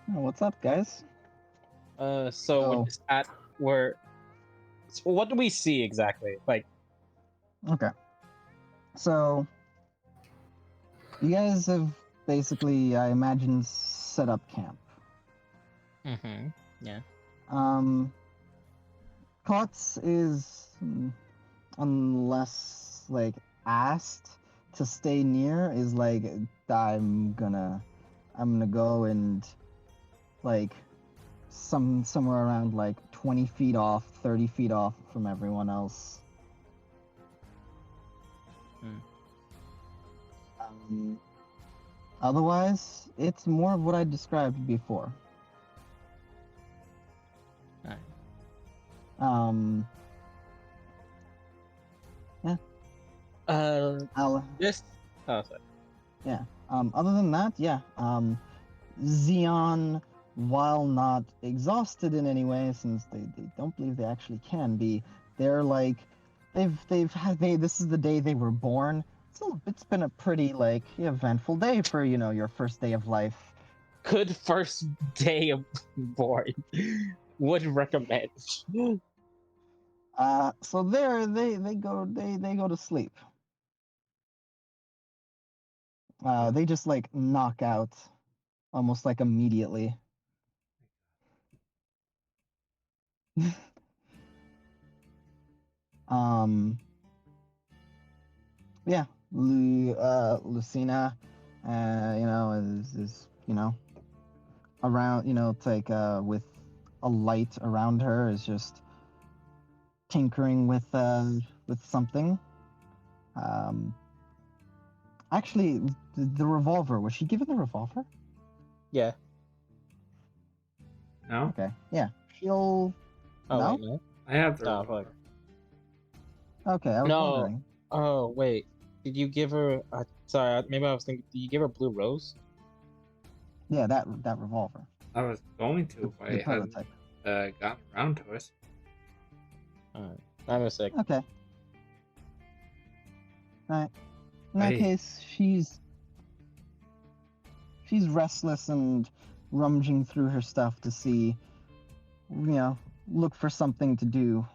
What's up, guys? So Oh. we're just at where. So what do we see exactly? Like, Okay. So, you guys have basically, I imagine, set up camp. yeah. Klotz is, unless like asked to stay near, is like I'm gonna go and like somewhere around like 20 feet off, 30 feet off from everyone else. Otherwise, it's more of what I described before. Alright. Yeah. This. Oh, sorry. Yeah. Other than that, yeah. Xeon, while not exhausted in any way, since they don't believe they actually can be, they're like, this is the day they were born. It's been a pretty like eventful day for your first day of life. Good first day of board. Would recommend. So they go to sleep. They just like knock out almost like immediately. Yeah, Lucina, is around, it's like with a light around her, is just tinkering with something. Actually, the revolver, was she given the revolver? Yeah. No, Okay, yeah, she'll. Oh No? wait, no. I have the Oh, revolver. Okay, I was No. wondering. Oh wait, did you give her? Sorry, maybe I was thinking. Did you give her blue rose? Yeah, that revolver. I was going to, The but I hadn't prototype. gotten around to it. Alright, I'm a sec. Okay. Alright. In that case, she's restless and rummaging through her stuff to see, look for something to do,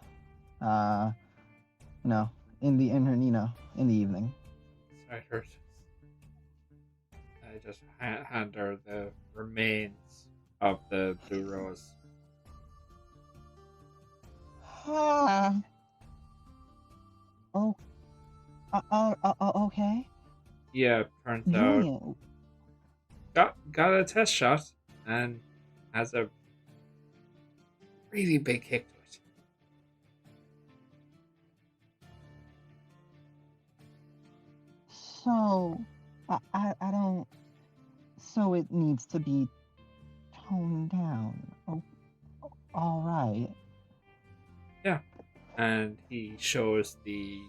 in the evening. Sorry, hurt. I just hand her the remains of the blue rose. Okay. Yeah, turns out Julian. got a test shot and has a really big kick to it. So, I don't. So it needs to be toned down. Oh, all right. Yeah, and he shows the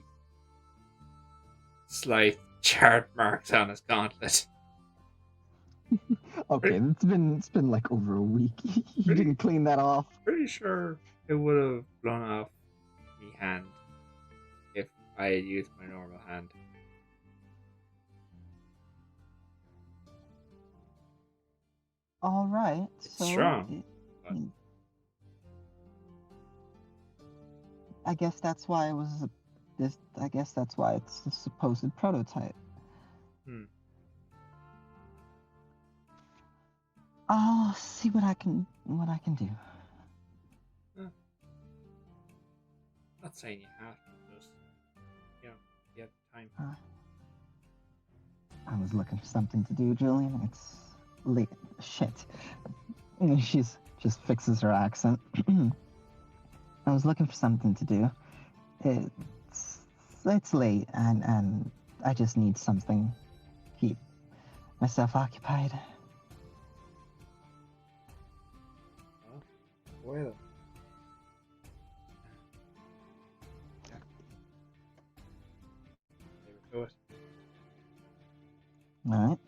slight chart marks on his gauntlet. Okay, it's been like over a week. You Pretty- didn't clean that off. Pretty sure it would have blown off me hand if I had used my normal hand. All right. It's So strong, but- I guess that's why it was this. I guess that's why it's the supposed prototype. Hmm. I'll see what I can do. Not saying you have to, just you have time. I was looking for something to do, Julian. It's late. Shit. And she's just fixes her accent. I was looking for something to do. It's late, and I just need something to keep myself occupied. Well. There we go. All right.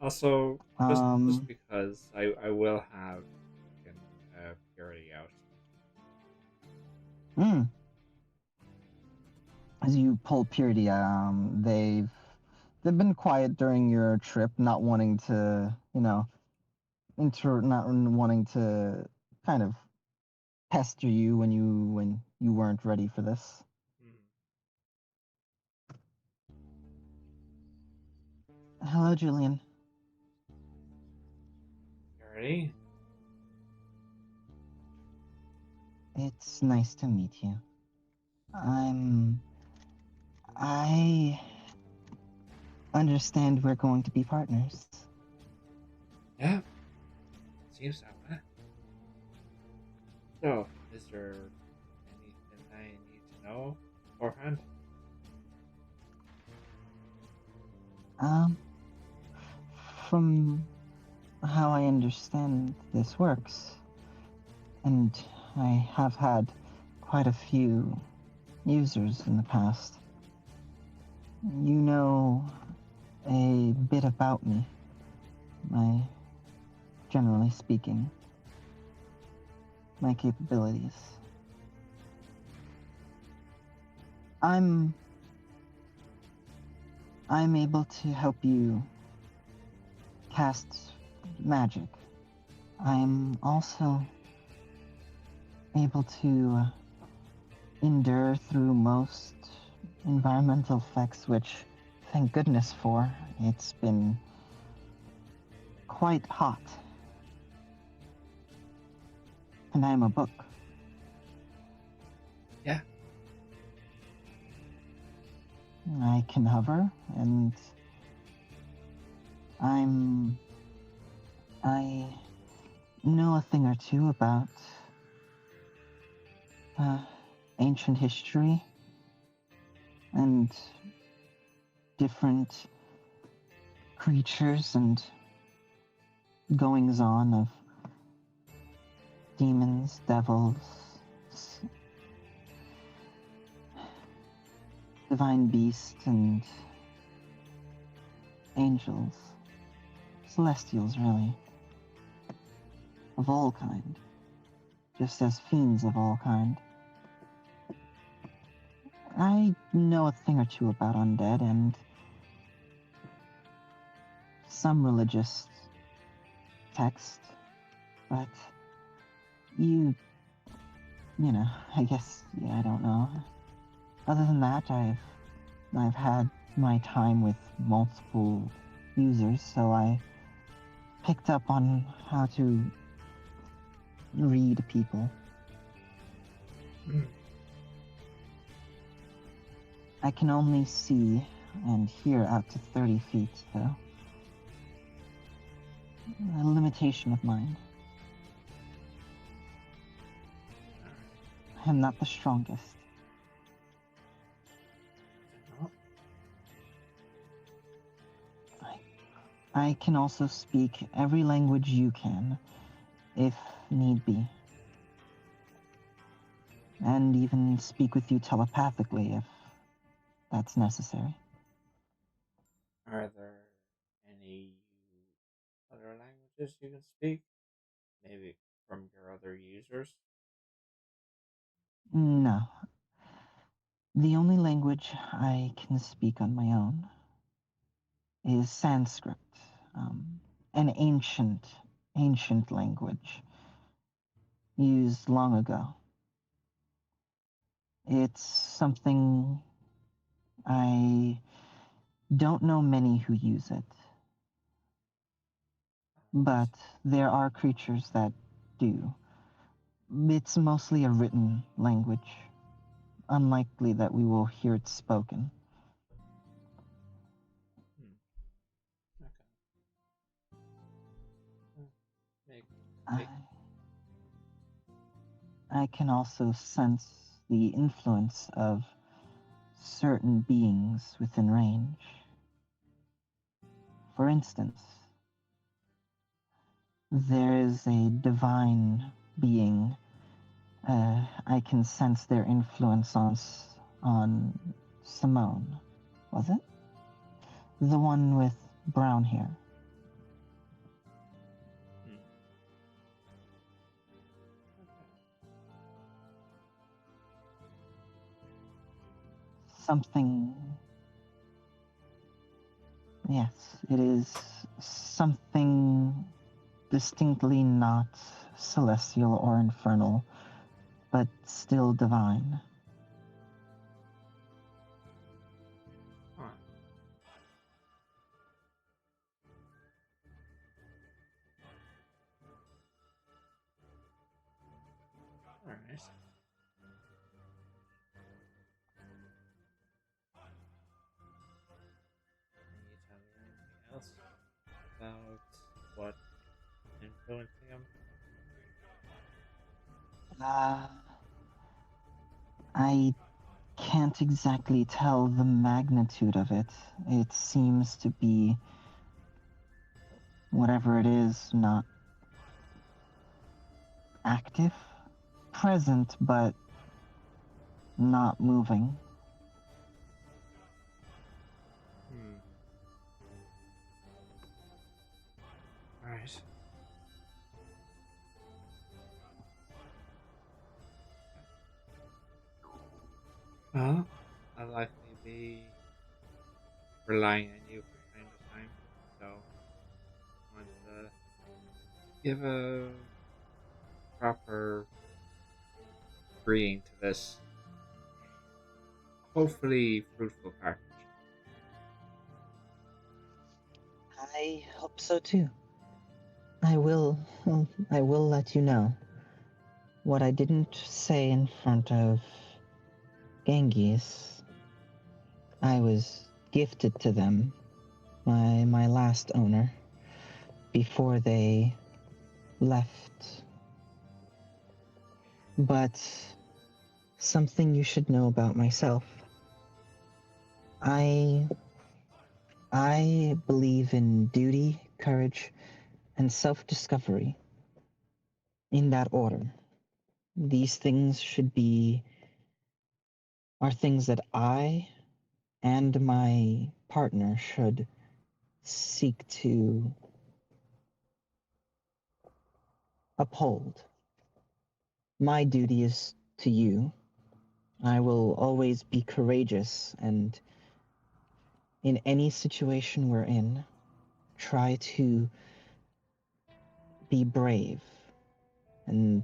Also, just because I will have purity out. As you pull Purity, they've been quiet during your trip, not wanting to, not wanting to kind of pester you when you weren't ready for this. Hello, Julian. Purity? It's nice to meet you. I understand we're going to be partners. Yeah. Seems that way. So, is there anything I need to know beforehand? From how I understand this works, and I have had quite a few users in the past, you know a bit about me, generally speaking, my capabilities. I'm able to help you cast magic. I'm also able to endure through most environmental effects, which, thank goodness for. It's been quite hot. And I'm a book. Yeah. I can hover, and I know a thing or two about ancient history and different creatures and goings on of demons, devils, divine beasts, and angels, celestials, really, of all kind, just as fiends of all kind. I know a thing or two about undead and some religious text, but you know, I guess, yeah, I don't know. Other than that, I've had my time with multiple users, so I picked up on how to read people. I can only see and hear out to 30 feet, though. A limitation of mine. I am not the strongest. I can also speak every language you can, if need be. And even speak with you telepathically if that's necessary. Are there any other languages you can speak? Maybe from your other users? No. The only language I can speak on my own is Sanskrit, an ancient language used long ago. It's something I don't know many who use it, but there are creatures that do. It's mostly a written language. Unlikely that we will hear it spoken. Okay. Make, I, make, I can also sense the influence of certain beings within range. For instance, there is a divine being. I can sense their influence on Simone. Was it? The one with brown hair. okay. Something. Yes, it is something distinctly not celestial or infernal, but still divine. Huh. Alright. Can you tell me anything else about what influencing him? I can't exactly tell the magnitude of it. It seems to be whatever it is, not active, present, but not moving. Alright. Well, I'll likely be relying on you from time to time, so I want to give a proper agreeing to this hopefully fruitful partnership. I hope so too. I will I will let you know. What I didn't say in front of Genghis, I was gifted to them by my last owner before they left. But something you should know about myself. I believe in duty, courage, and self-discovery. In that order. These things are things that I and my partner should seek to uphold. My duty is to you. I will always be courageous and in any situation we're in, try to be brave and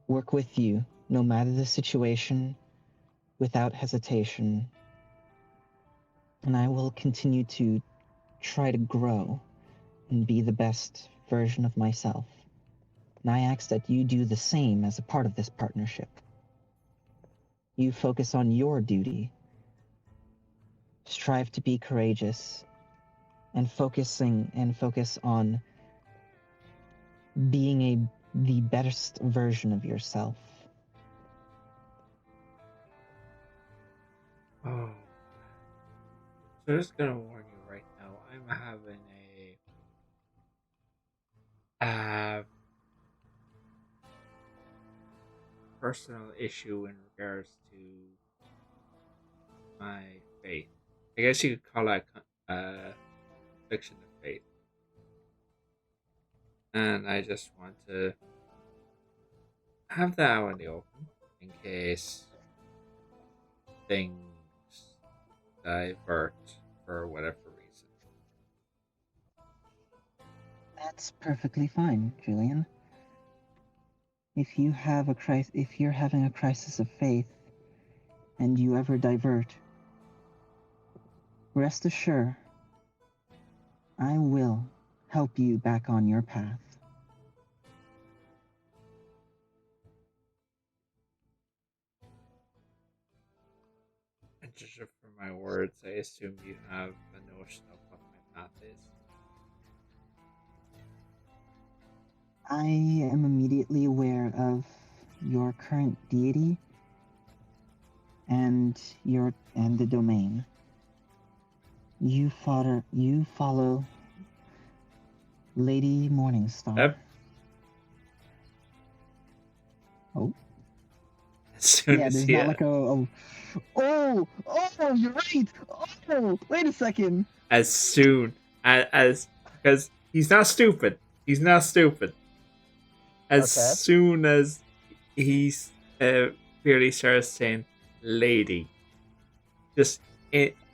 work with you no matter the situation without hesitation. And I will continue to try to grow and be the best version of myself. And I ask that you do the same as a part of this partnership. You focus on your duty, strive to be courageous, and focus on being the best version of yourself. Oh. So just gonna warn you right now, I'm having a personal issue in regards to my faith. I guess you could call it affliction of faith. And I just want to have that out in the open in case things divert for whatever reason. That's perfectly fine, Julian. If you're having a crisis of faith, and you ever divert, rest assured, I will help you back on your path. And just for my words, I assume you have a notion of what my path is. I am immediately aware of your current deity and the domain. You follow Lady Morningstar. Yep. Oh. As soon Yeah, as there's he, not like oh, you're right. Oh, wait a second. as soon as because he's not stupid. He's not stupid. As Okay. soon as he's clearly starts saying "lady," just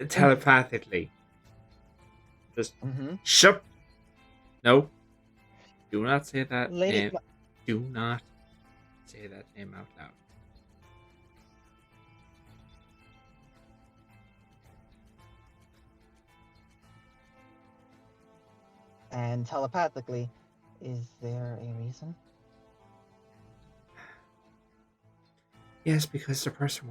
telepathically, just shut. No, do not say that Lady, name. Do not say that name out loud. and telepathically, is there a reason? Yes, because because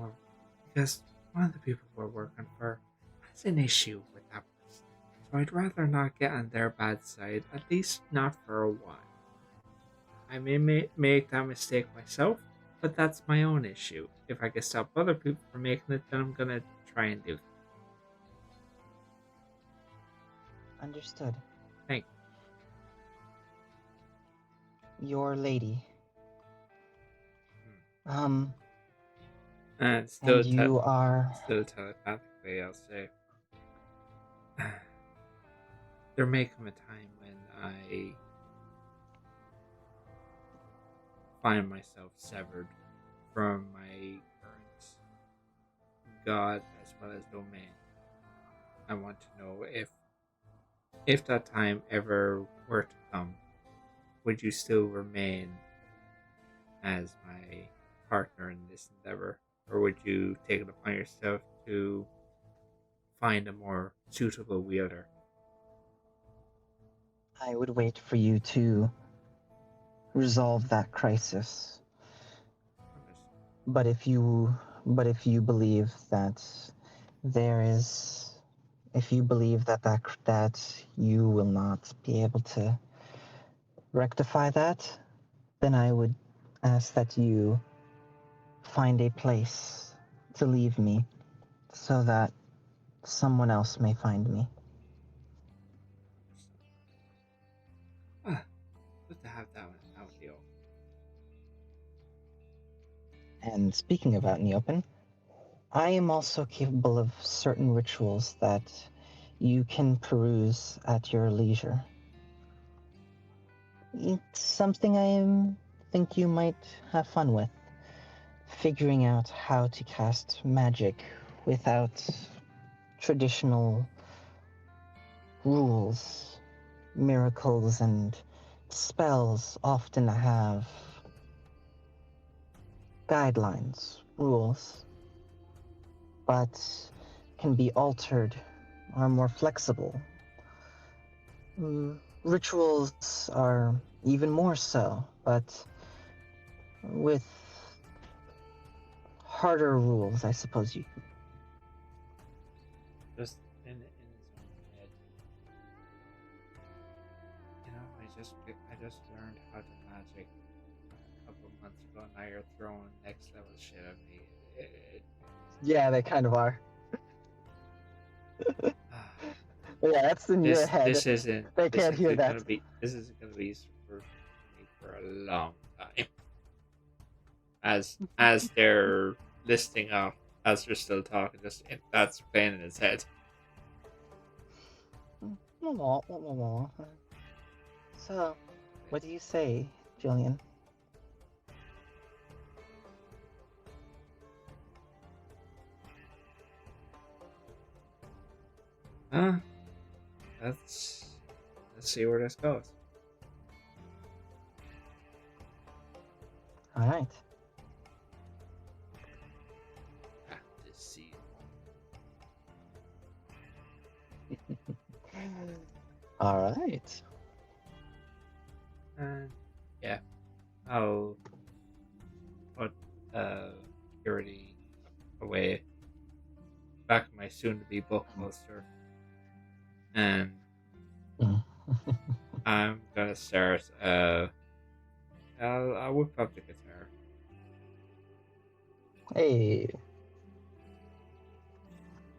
one of the people we're working for has an issue with that person. So I'd rather not get on their bad side, at least not for a while. I may make that mistake myself, but that's my own issue. If I can stop other people from making it, then I'm gonna try and do that. Understood. Thank Your lady. And still, And you are... still telepathically, I'll say. There may come a time when I find myself severed from my current god as well as domain. I want to know if that time ever were to come, would you still remain as my partner in this endeavor, or would you take it upon yourself to find a more suitable wielder? I would wait for you to resolve that crisis. But if you believe that that you will not be able to rectify that, then I would ask that you find a place to leave me so that someone else may find me. Good to have that one out in the open. And speaking of out in the open, I am also capable of certain rituals that you can peruse at your leisure. It's something I think you might have fun with. Figuring out how to cast magic without traditional rules. Miracles and spells often have guidelines, rules, but can be altered or more flexible. Rituals are even more so, but with harder rules, I suppose you. Just in his own head. You know, I just learned how to magic a couple months ago, and now you're throwing next level shit at me. Yeah, they kind of are. Yeah, that's in your head. This isn't. They can't hear that. This isn't gonna be super for me for a long time. As they're listing off, as they're still talking, just that's playing in his head. So, what do you say, Julian? Huh? Let's see where this goes. All right. Have to see. All right. And yeah, I'll put security away back in my soon-to-be book holster, and I'm gonna start. I'll whip up the guitar. Hey.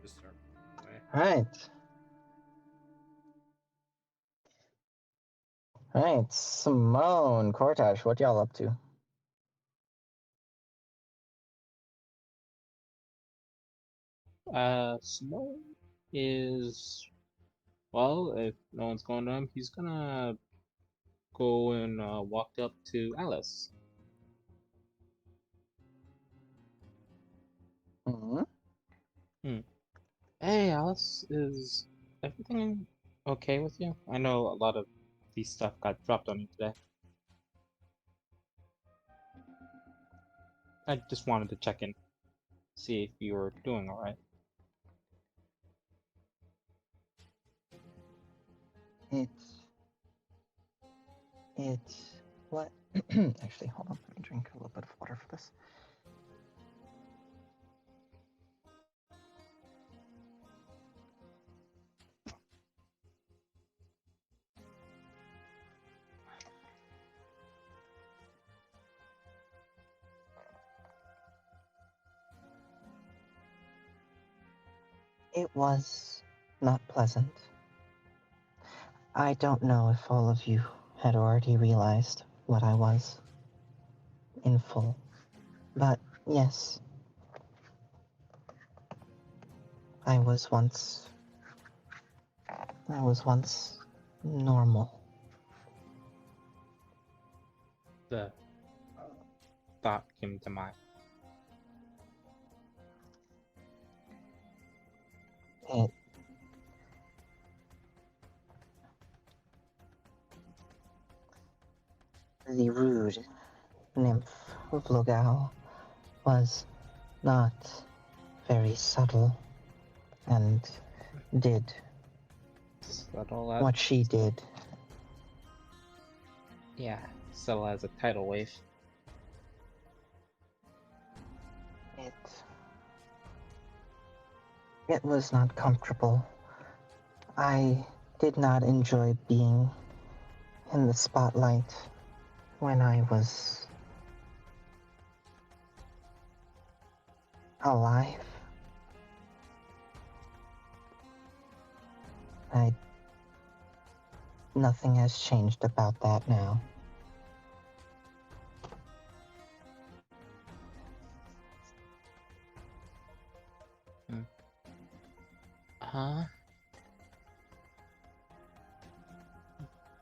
Just start away. All right. All right. Simone, Cortash, what y'all up to? Simone is, well, if no one's going to him, he's gonna go and walk up to Alice. Hmm. Hey, Alice, is everything okay with you? I know a lot of these stuff got dropped on you today. I just wanted to check in, see if you were doing alright. It's what? Actually, hold on. Let me drink a little bit of water for this. It was not pleasant. I don't know if all of you had already realized what I was in full, but yes, I was once normal. The thought came to mind. It the rude nymph of Logao was not very subtle and did Subtle as, what she did. yeah, subtle as a tidal wave. It was not comfortable. I did not enjoy being in the spotlight when I was alive. Nothing has changed about that now. Huh?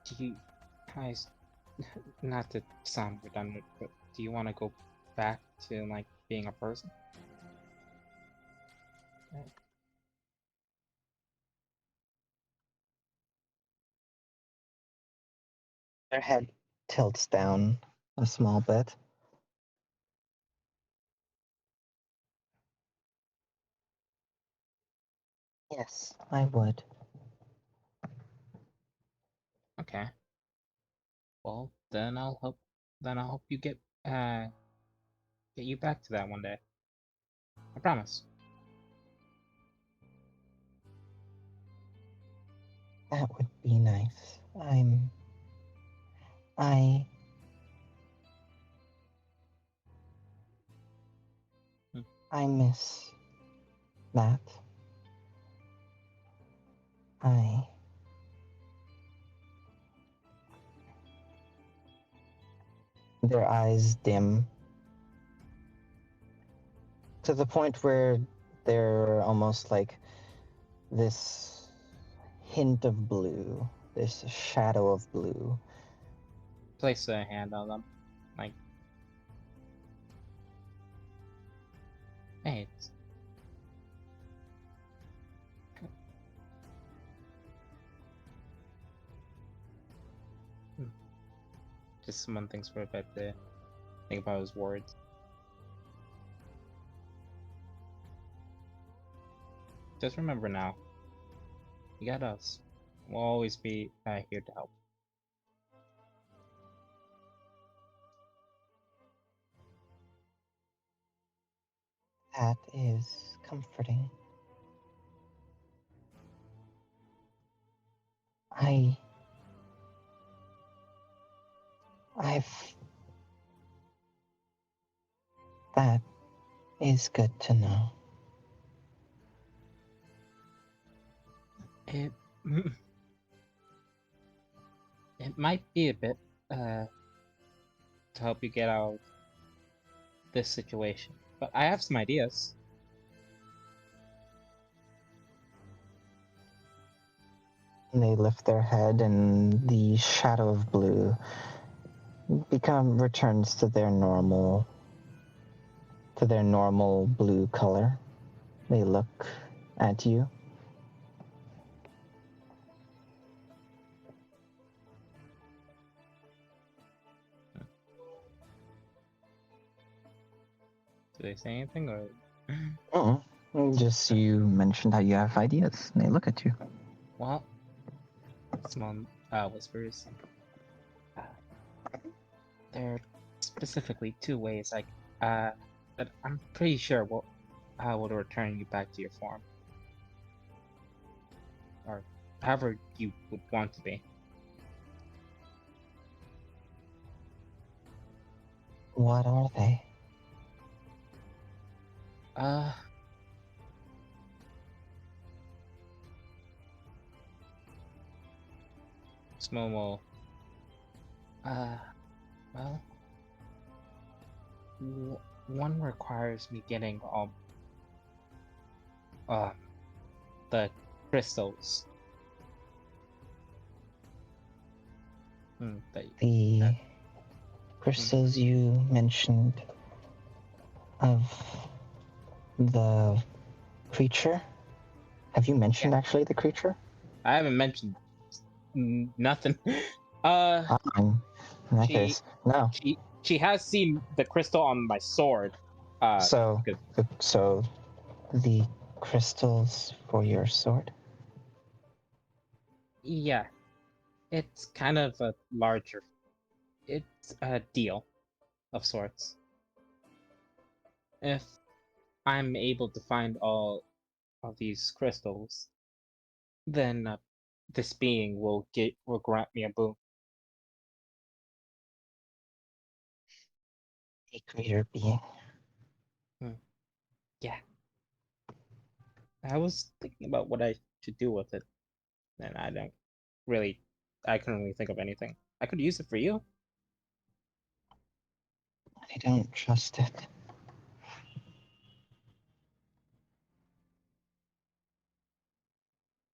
Do you guys, not to sound redundant, but do you want to go back to, like, being a person? Their head tilts down a small bit. Yes, I would. Okay. Well, then I'll help. Then I'll help you get you back to that one day. I promise. That would be nice. I I miss that. Their eyes dim to the point where they're almost like this hint of blue, this shadow of blue. Place a hand on them. Like, hey, it's just someone thinks for a bit to think about his words. Just remember now, you got us. We'll always be here to help. That is comforting. I've. That is good to know. It it might be a bit to help you get out of this situation, but I have some ideas. They lift their head, and the shadow of blue returns to their normal blue color. They look at you. Do they say anything or? Just you mentioned how you have ideas, and they look at you. Well, Simone whispers. There are specifically two ways that I'm pretty sure will return you back to your form, or however you would want to be. What are they? Simone will. Well, one requires me getting the crystals. The crystals you mentioned of the creature? Have you mentioned actually the creature? I haven't mentioned nothing. In that case, no. She has seen the crystal on my sword. So the crystals for your sword? Yeah, it's kind of a larger. It's a deal of sorts. If I'm able to find all of these crystals, then this being will grant me a boon. A greater being. Yeah. I was thinking about what I should do with it, and I couldn't really think of anything. I could use it for you. I don't trust it.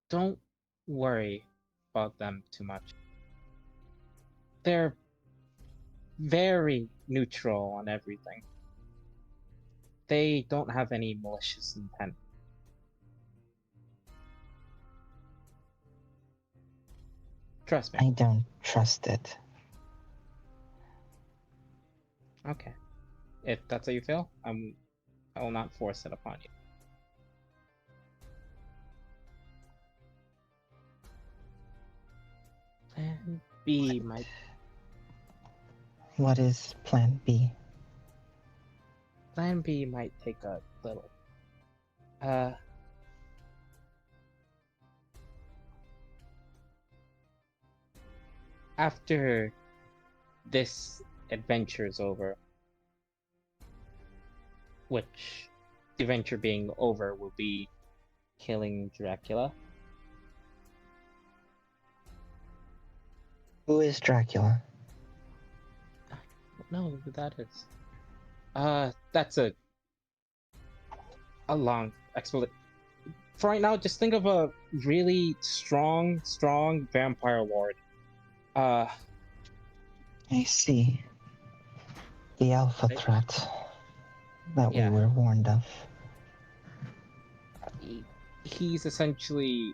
Don't worry about them too much. They're very neutral on everything. They don't have any malicious intent. Trust me. I don't trust it. Okay. If that's how you feel, I will not force it upon you. Plan B might. What is Plan B? Plan B might take a little. After this adventure is over, which the adventure being over will be killing Dracula. Who is Dracula? I don't know who that is. That's a long explanation. for right now, just think of a really strong vampire lord. I see. The alpha Right. threat that Yeah. we were warned of. He's essentially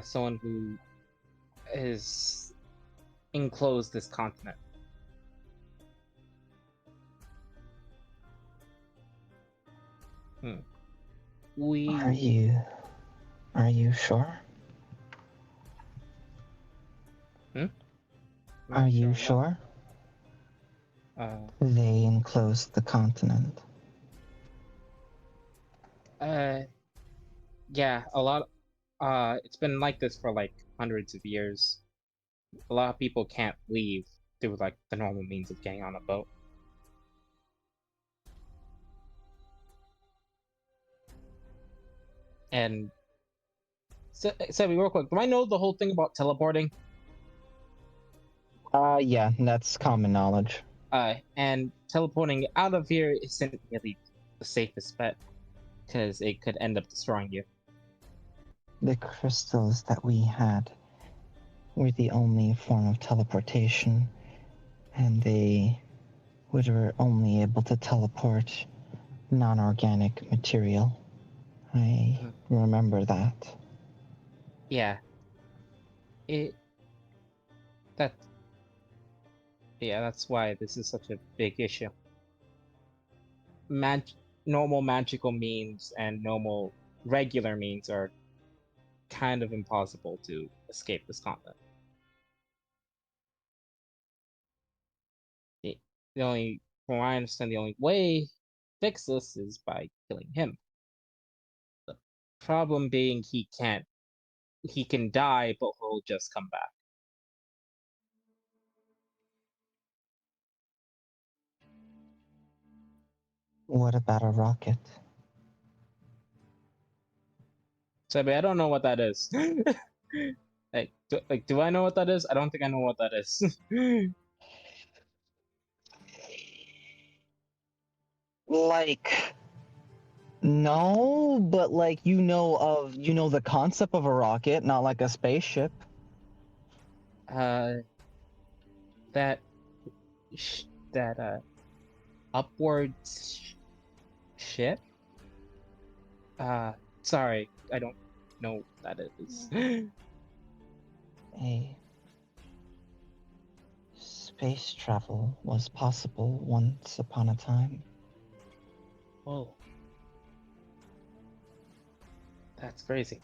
someone who has enclosed this continent. Are you sure? Are you sure? They enclosed the continent. Yeah, a lot. It's been like this for like hundreds of years. A lot of people can't leave through like the normal means of getting on a boat. And so, real quick, do I know the whole thing about teleporting? Yeah, that's common knowledge. And teleporting out of here isn't really the safest bet because it could end up destroying you. The crystals that we had were the only form of teleportation, and they were only able to teleport non-organic material. I remember that. Yeah. That. Yeah, that's why this is such a big issue. Normal magical means and normal regular means are kind of impossible to escape this continent. The only, from what I understand, the only way to fix this is by killing him. The problem being he can die, but he'll just come back. What about a rocket? So I don't know what that is. Do I know what that is? I don't think I know what that is. Like, no, but like you know the concept of a rocket, not like a spaceship. That that upwards ship. Sorry, I don't know what that is. A space travel was possible once upon a time. Oh, that's crazy.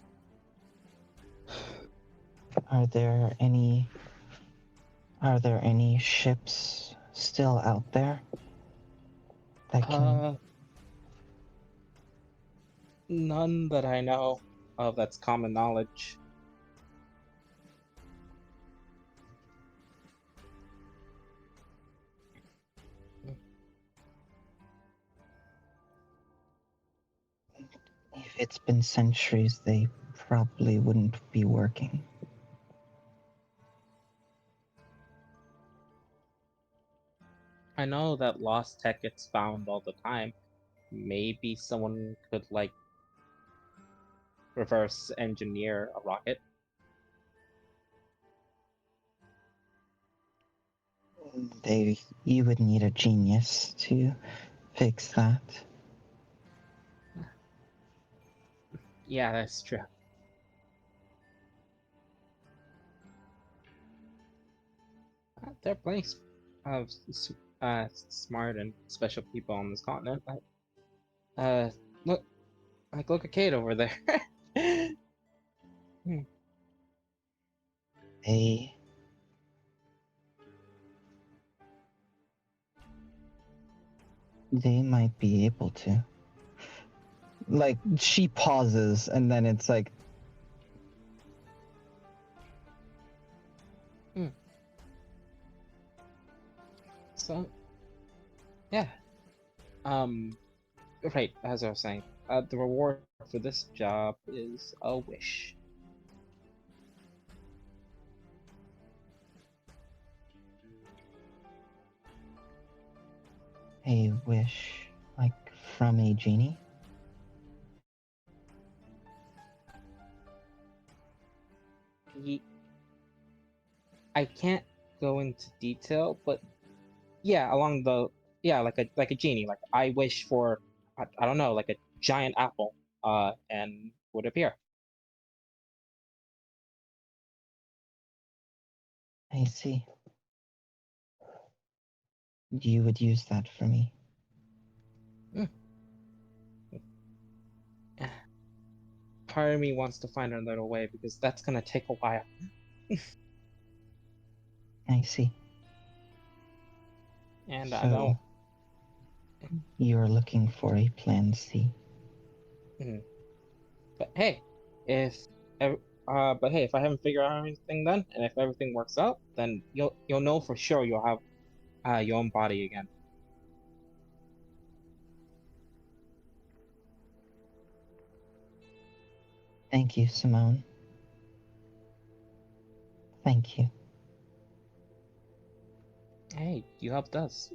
Are there any ships still out there that can None that I know of that's common knowledge. if it's been centuries, they probably wouldn't be working. I know that lost tech gets found all the time. Maybe someone could like reverse engineer a rocket. You would need a genius to fix that. Yeah, that's true. There are plenty of smart and special people on this continent. Look, look at Kate over there. They might be able to. Like, she pauses, and then it's like, So, yeah. Right, as I was saying, the reward for this job is a wish. a wish, like, from a genie? I can't go into detail, but yeah, along the like a genie. Like I wish for I don't know, like a giant apple, and would appear. I see. You would use that for me. Part of me wants to find another way because that's gonna take a while. I see. And I So, don't. you're looking for a plan C. But hey, if I haven't figured out everything then, and if everything works out, then you'll know for sure you'll have your own body again. Thank you, Simone. Thank you. Hey, you helped us.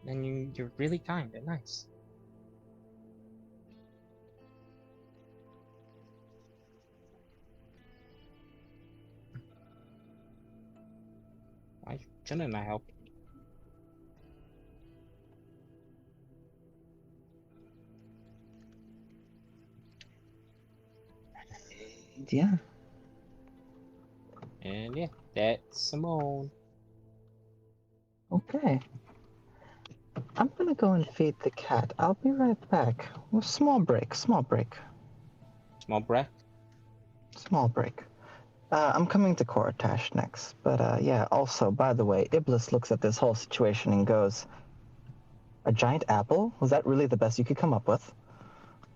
And you're really kind and nice. Why shouldn't I help? Yeah. And yeah, that's Simone. Okay. I'm gonna go and feed the cat. I'll be right back. Well, small break. Small breath. Small break. I'm coming to Koratash next. But yeah, also, by the way, Iblis looks at this whole situation and goes, "A giant apple? Was that really the best you could come up with?"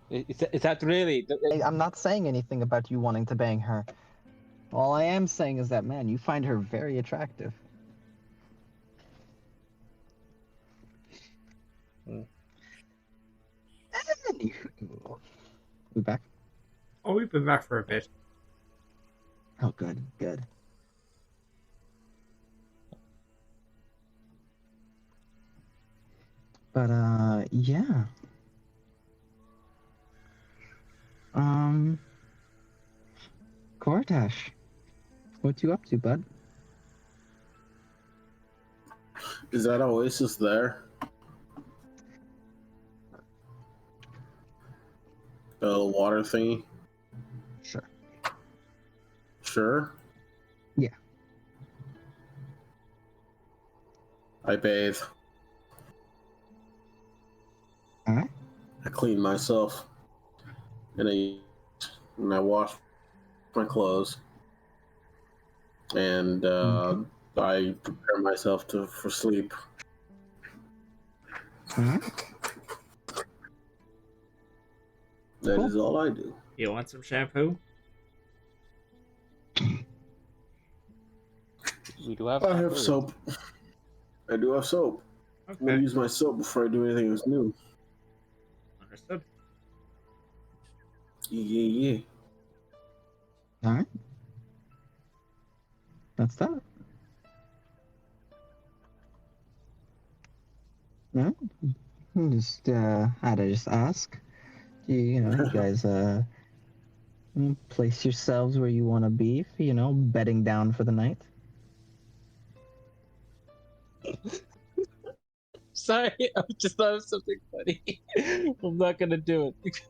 Is that really? I'm not saying anything about you wanting to bang her. All I am saying is that, man, you find her very attractive. Anywho, we back? Oh, we've been back for a bit. Oh, good, good. But, yeah. Kortash, what you up to, bud? Is that Oasis there? The water thingy? Sure. Sure. Yeah. I bathe. Alright. I clean myself. And I wash my clothes. And I prepare myself for sleep. Alright. That Cool. is all I do. You want some shampoo? We do have. I have soap. I do have soap. I'm going to Okay, use my soap before I do anything else new. understood. Yeah. Alright. That's that. Alright. Just, had to just ask. You guys, place yourselves where you want to be, bedding down for the night. Sorry, I just thought of something funny. I'm not gonna do it.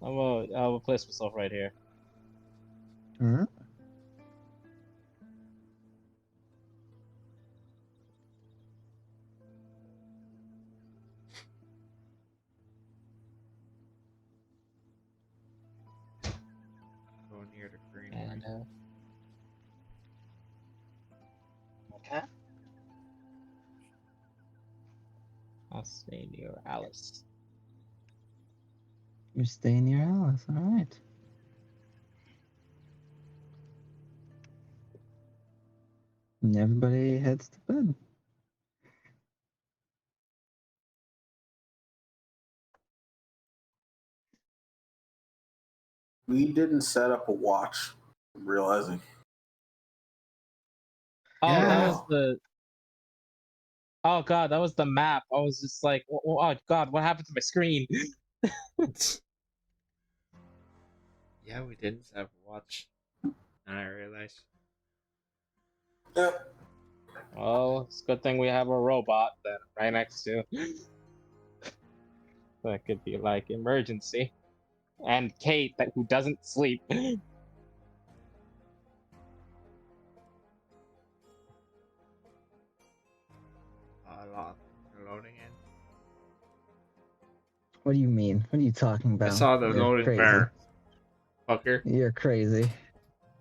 I'll place myself right here. Alright. Go near the green. And Okay. I'll stay near Alice. You're staying near Alice, alright. And everybody heads to bed. We didn't set up a watch. I'm realizing. Oh, that Yeah. was the. Oh god, that was the map. I was just like, oh god, what happened to my screen? Yeah, we didn't have a watch. And I realized. Yep. Well, it's a good thing we have a robot then right next to. That could be like emergency. And Kate, who doesn't sleep. A lot of things are loading in. What do you mean? What are you talking about? I saw the You're loading crazy. bar. Fucker. You're crazy.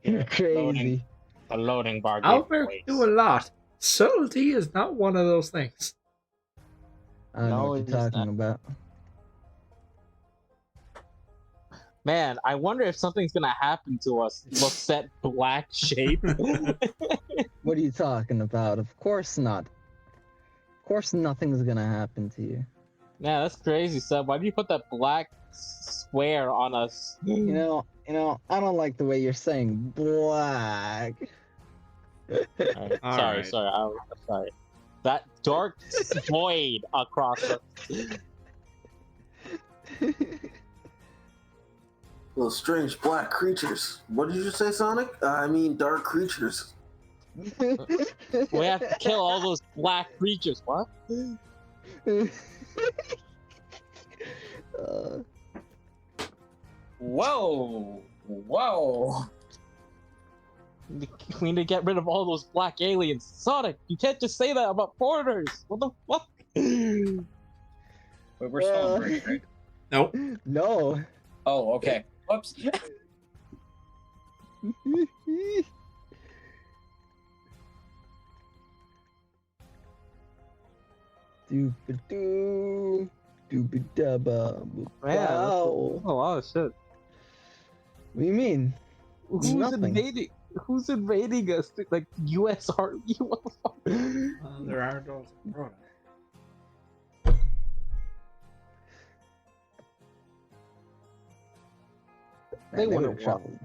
You're crazy. The loading bar gave Albert voice. can do a lot. Subtlety is not one of those things. I don't know No, what it's you're talking not. about. Man, I wonder if something's gonna happen to us. Looks that black shape. What are you talking about? Of course not. Of course nothing's gonna happen to you. Yeah, that's crazy, Seb. Why do you put that black square on us? You know, I don't like the way you're saying black. Alright, Alright. sorry, I'm sorry. That dark void across the. Those strange black creatures. What did you say, Sonic? I mean, dark creatures. We have to kill all those black creatures. What? Whoa! Whoa! We need to get rid of all those black aliens. Sonic, you can't just say that about foreigners. What the fuck? Wait, we're still on break, right? Nope. No. Oh, okay. Whoops. Doobadoo, doobadabba, Man, that's bow. a lot of shit. What do you mean? Who's Nothing. invading? Who's invading us? Like U.S. Army? What the fuck? There are those abroad. They Man, wouldn't would've want. traveled-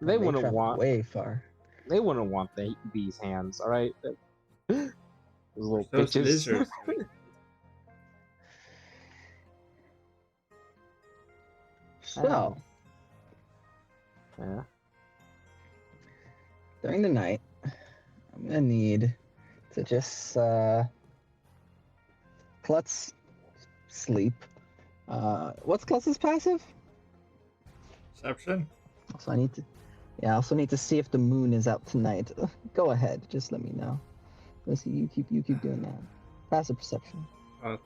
They wouldn't traveled want. way far. They wouldn't want these hands. All right. Those little Those bitches. lizards. So, Yeah. during the night, I'm gonna need to just Klutz sleep. What's Klutz's passive? Perception? So I need to, I also need to see if the moon is out tonight. Go ahead, just let me know. Let's see, you keep doing that. Passive perception. What's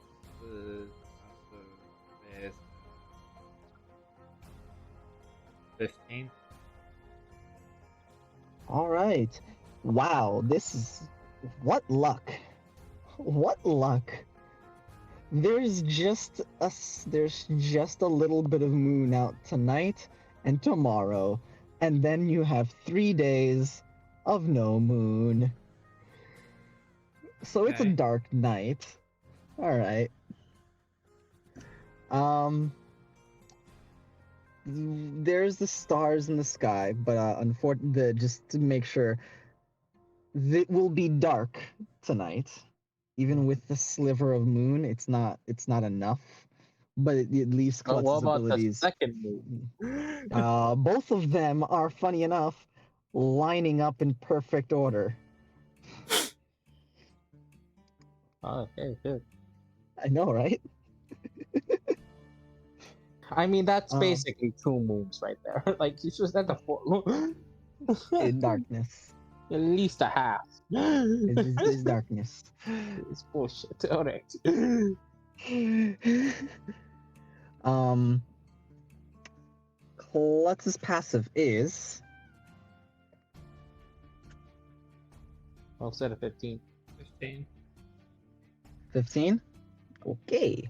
is 15? All right. Wow, this is what luck. What luck. There's just a little bit of moon out tonight and tomorrow, and then you have 3 days of no moon. So it's a Okay. dark night. All right. There's the stars in the sky, but unfortunately, just to make sure, it will be dark tonight. Even with the sliver of moon, it's not enough. But it leaves But what Klutz's about the abilities. second move? Both of them are, funny enough, lining up in perfect order. Oh, okay, good. I know, right? I mean, that's Um, basically 2 moves right there. Like, you just had to In darkness. At least a half. It's darkness. It's bullshit. Alright. Klutz's passive is I'll set a 15. 15. 15. Okay.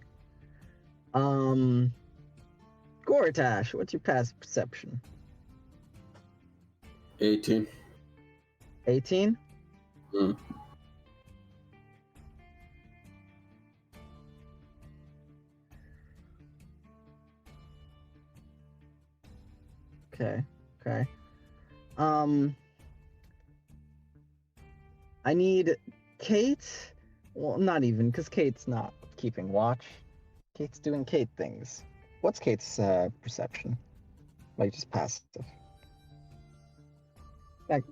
Gortash, what's your passive perception? 18. 18? Mm. Okay. I need Kate. Well, not even, because Kate's not keeping watch. Kate's doing Kate things. What's Kate's perception? Like just passive. Like,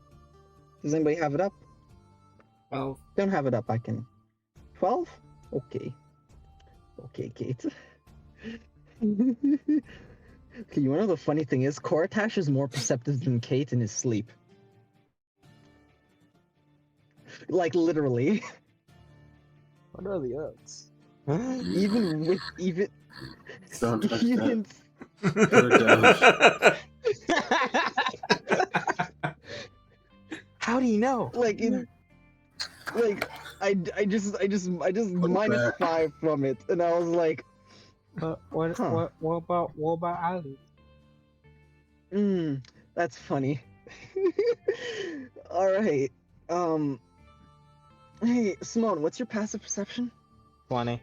does anybody have it up? Well, Don't have it up. I can. 12? Okay. Okay, Kate. Okay, you wanna know the funny thing is, Koratash is more perceptive than Kate in his sleep. Like literally. What are the odds? even with even Don't touch even Put it down. How do you know? like I just Put it minus back. 5 from it, and I was like, What Huh. about Ali? That's funny. All right. Hey, Simone, what's your passive perception? 20.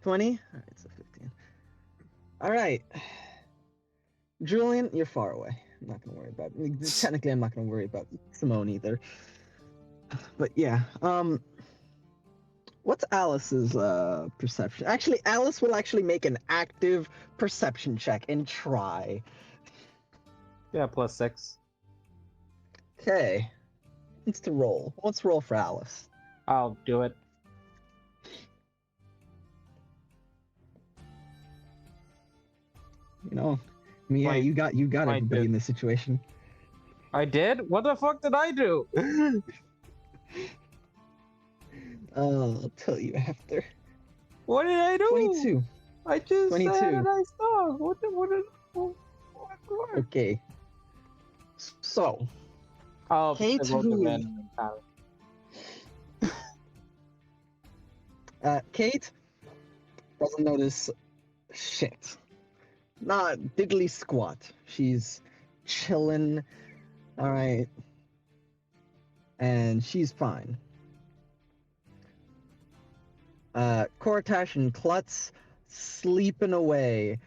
20? All right, so 15. All right. Julian, you're far away. I'm not gonna worry about it. Technically, I'm not gonna worry about Simone either. But yeah, what's Alice's perception? Actually, Alice will actually make an active perception check and try. Yeah, +6. Okay. Let's to roll. Let's roll for Alice. I'll do it. You know, I mean, yeah, Wait, you got I everybody did. in this situation. I did? What the fuck did I do? I'll tell you after. What did I do? 22. I just 22. said a nice dog. What? Okay. So, Oh, Kate, I rolled the who- random encounter. Kate doesn't notice shit. Not diddly squat. She's chilling. All right. And she's fine. Koratash and Klutz sleeping away.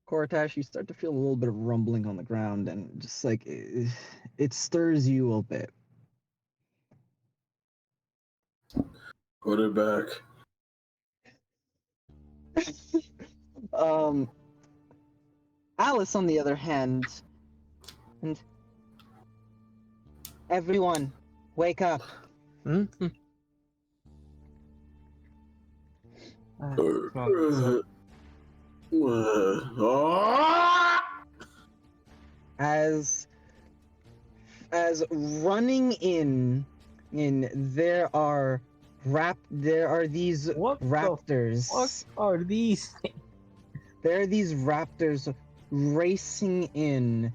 Koratash, you start to feel a little bit of rumbling on the ground, and just like it stirs you a little bit. Put it back. Alice, on the other hand, and everyone, wake up. Mm-hmm. As running in there are these What the raptors. What are these things? There are these raptors racing in.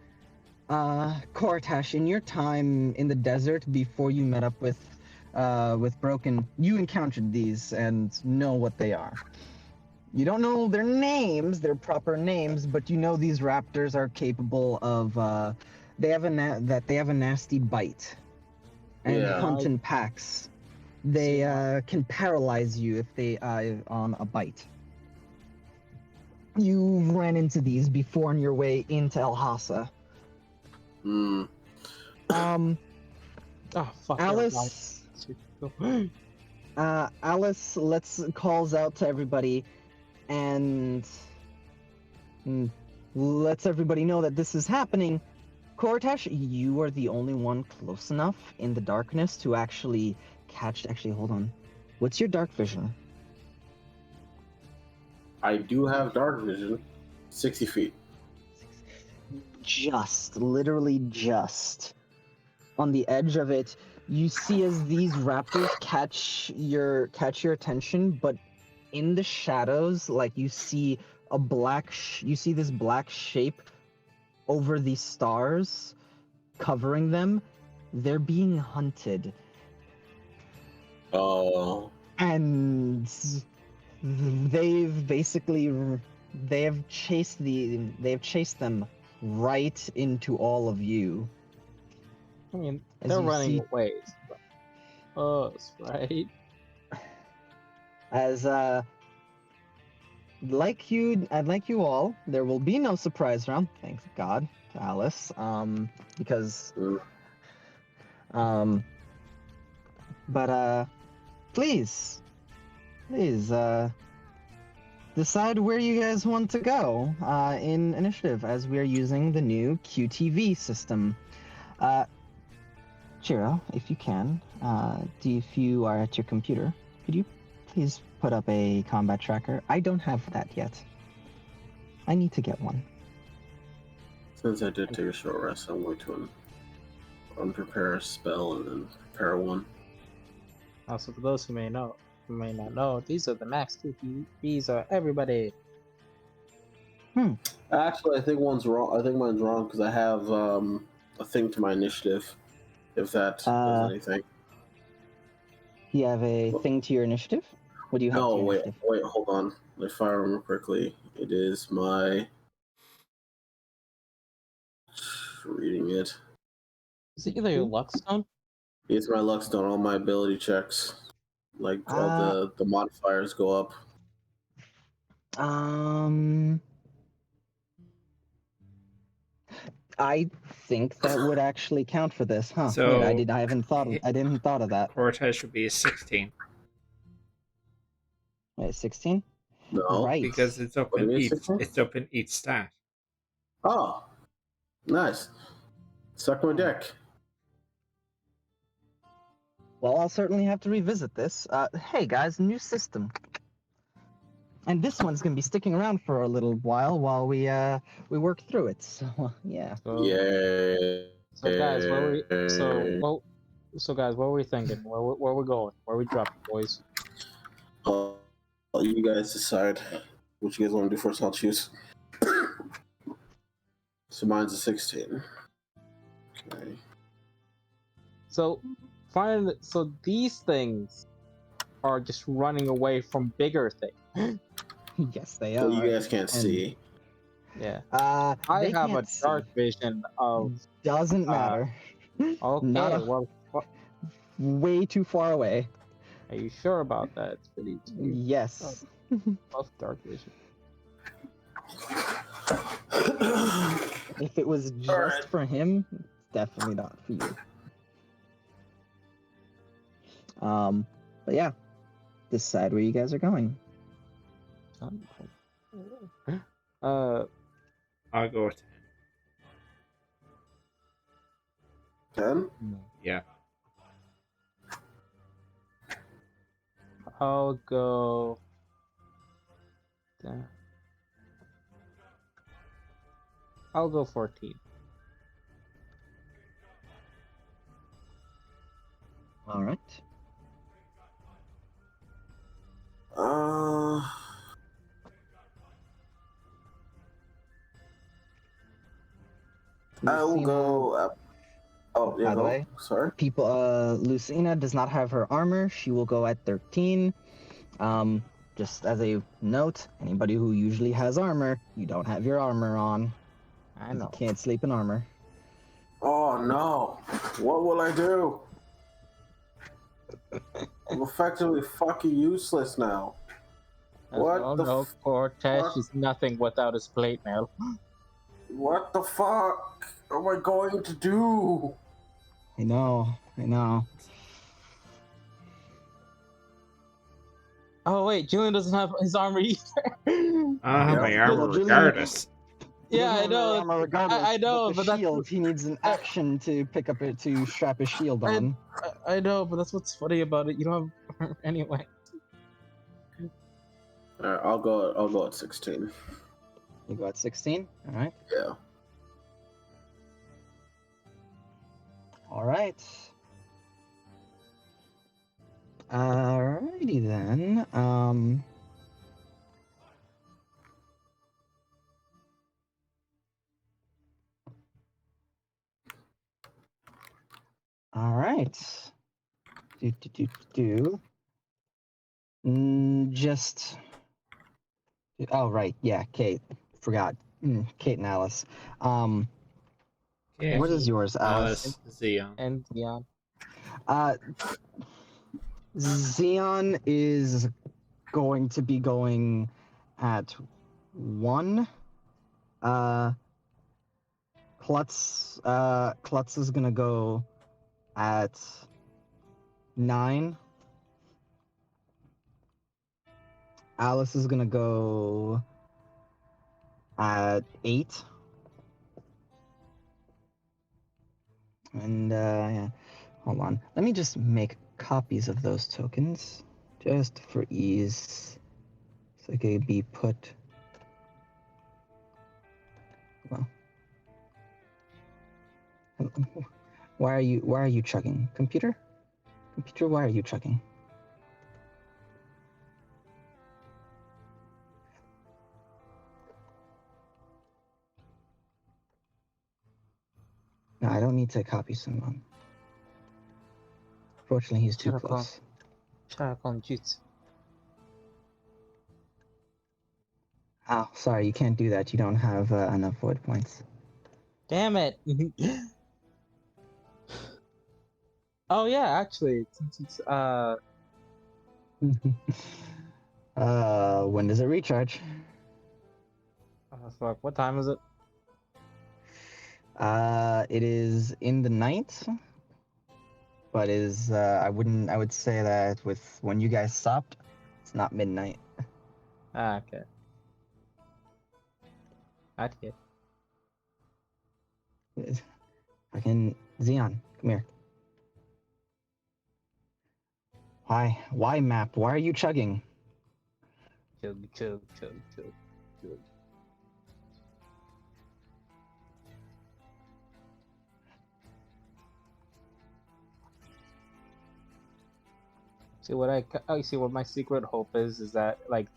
Koratash, in your time in the desert before you met up with Broken, you encountered these and know what they are. You don't know their names, their proper names, but you know these raptors are capable of. They have a nasty bite, and Yeah. hunt in packs. They can paralyze you if they on a bite. You ran into these before on your way into El Hasa. Mm. Oh fuck. Alice. Alice calls out to everybody and lets everybody know that this is happening. Koratash, you are the only one close enough in the darkness to actually catch. Actually, hold on. What's your dark vision? I do have dark vision. 60 feet. Literally just on the edge of it, you see as these raptors catch your attention, but in the shadows, like you see this black shape over these stars covering them. They're being hunted, Oh. and they've chased them right into all of you. I mean, As they're you running see- away. Us, right? As like you all, there will be no surprise round, thank God, to Alice. Because but please decide where you guys want to go in initiative, as we are using the new QTV system. Chiro, if you can, if you are at your computer, could you please put up a combat tracker? I don't have that yet. I need to get one. Since I did take a short rest, I'm going to unprepare a spell and then prepare one. Also, for those who may not know, these are the max QTVs are everybody. Actually, I think one's wrong. I think mine's wrong because I have a thing to my initiative. If that does anything. You have a thing to your initiative? What do you have to No, your wait, initiative? hold on. If I remember correctly, it is my reading it. Is it either your luck stone? It's my luck stone. All my ability checks, like all the modifiers, go up. I think that would actually count for this, huh? So- Wait, I didn't thought of that. Cortez should be a 16 Wait, 16? No, Right. because it's up What in do you mean, each. 16? It's up in each stat. Oh, nice. Suck my dick. Well, I'll certainly have to revisit this. Hey guys, new system. And this one's gonna be sticking around for a little while we work through it. So yeah. So, Yay. so guys, what were we thinking? Where we going? Where we dropping, boys? You guys decide what you guys want to do first. I'll choose. So mine's a 16. Okay. So these things are just running away from bigger things. Yes, they So are. you guys can't see. Yeah. I I have a dark vision of. Doesn't matter. Okay. Not a- Well, Way too far away. are you sure about that? It's pretty Yes. tough dark vision. If it was just Alright. for him, it's definitely not for you. But yeah, decide where you guys are going. I'll go with 10? yeah. I'll go. I'll go 14. All right. I will go up. Oh, yeah, By the go. way, Sorry. Lucina does not have her armor. She will go at 13. Just as a note, anybody who usually has armor, you don't have your armor on. I You know. can't sleep in armor. Oh no. What will I do? I'm effectively fucking useless now. As What we all the know, Cortez fuck? is nothing without his plate mail. What the fuck am I going to do? I know. Oh wait, Julian doesn't have his armor either. I have my Yeah. armor Julian- regardless. He Yeah, doesn't I have know. armor regardless. I know, but but the that's- shield, he needs an action to pick up it to strap his shield on. I know, but that's what's funny about it. You don't have armor anyway. Alright, I'll go at 16. You go at 16. All right. Yeah. All right. Alrighty then. All right. Just. Oh right, yeah, Kate. Forgot. Kate and Alice. Yeah. What is yours, Alice? Xeon. And yeah, Xeon is going to be going at 1. Klutz is gonna go at 9. Alice is gonna go at 8. And yeah, hold on. Let me just make copies of those tokens, just for ease, so they could be put. Well, why are you chugging, computer? Computer, why are you chugging? No, I don't need to copy someone. Fortunately, he's too Shut up, close. Shut up on jutsu. Oh, sorry, you can't do that. You don't have enough void points. Damn it! Oh yeah, actually, since it's When does it recharge? fuck, what time is it? It is in the night, but is I would say that with when you guys stopped, it's not midnight. Ah, okay. I get. Fucking Xeon, come here. Why map? Why are you chugging? Chug, chug, chug, chug, chug. See what I see what my secret hope is that like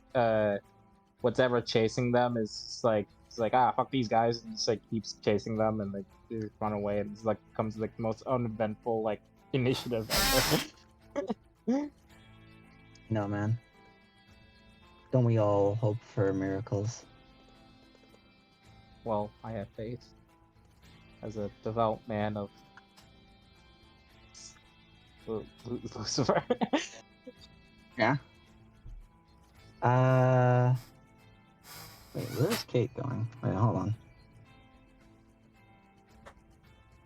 what's ever chasing them is just, like it's like ah fuck these guys and just like keeps chasing them and like they run away and it's like becomes like the most uneventful like initiative ever. No, man. Don't we all hope for miracles? Well, I have faith as a devout man of Lucifer. Yeah. Wait, where's Kate going? Wait, hold on.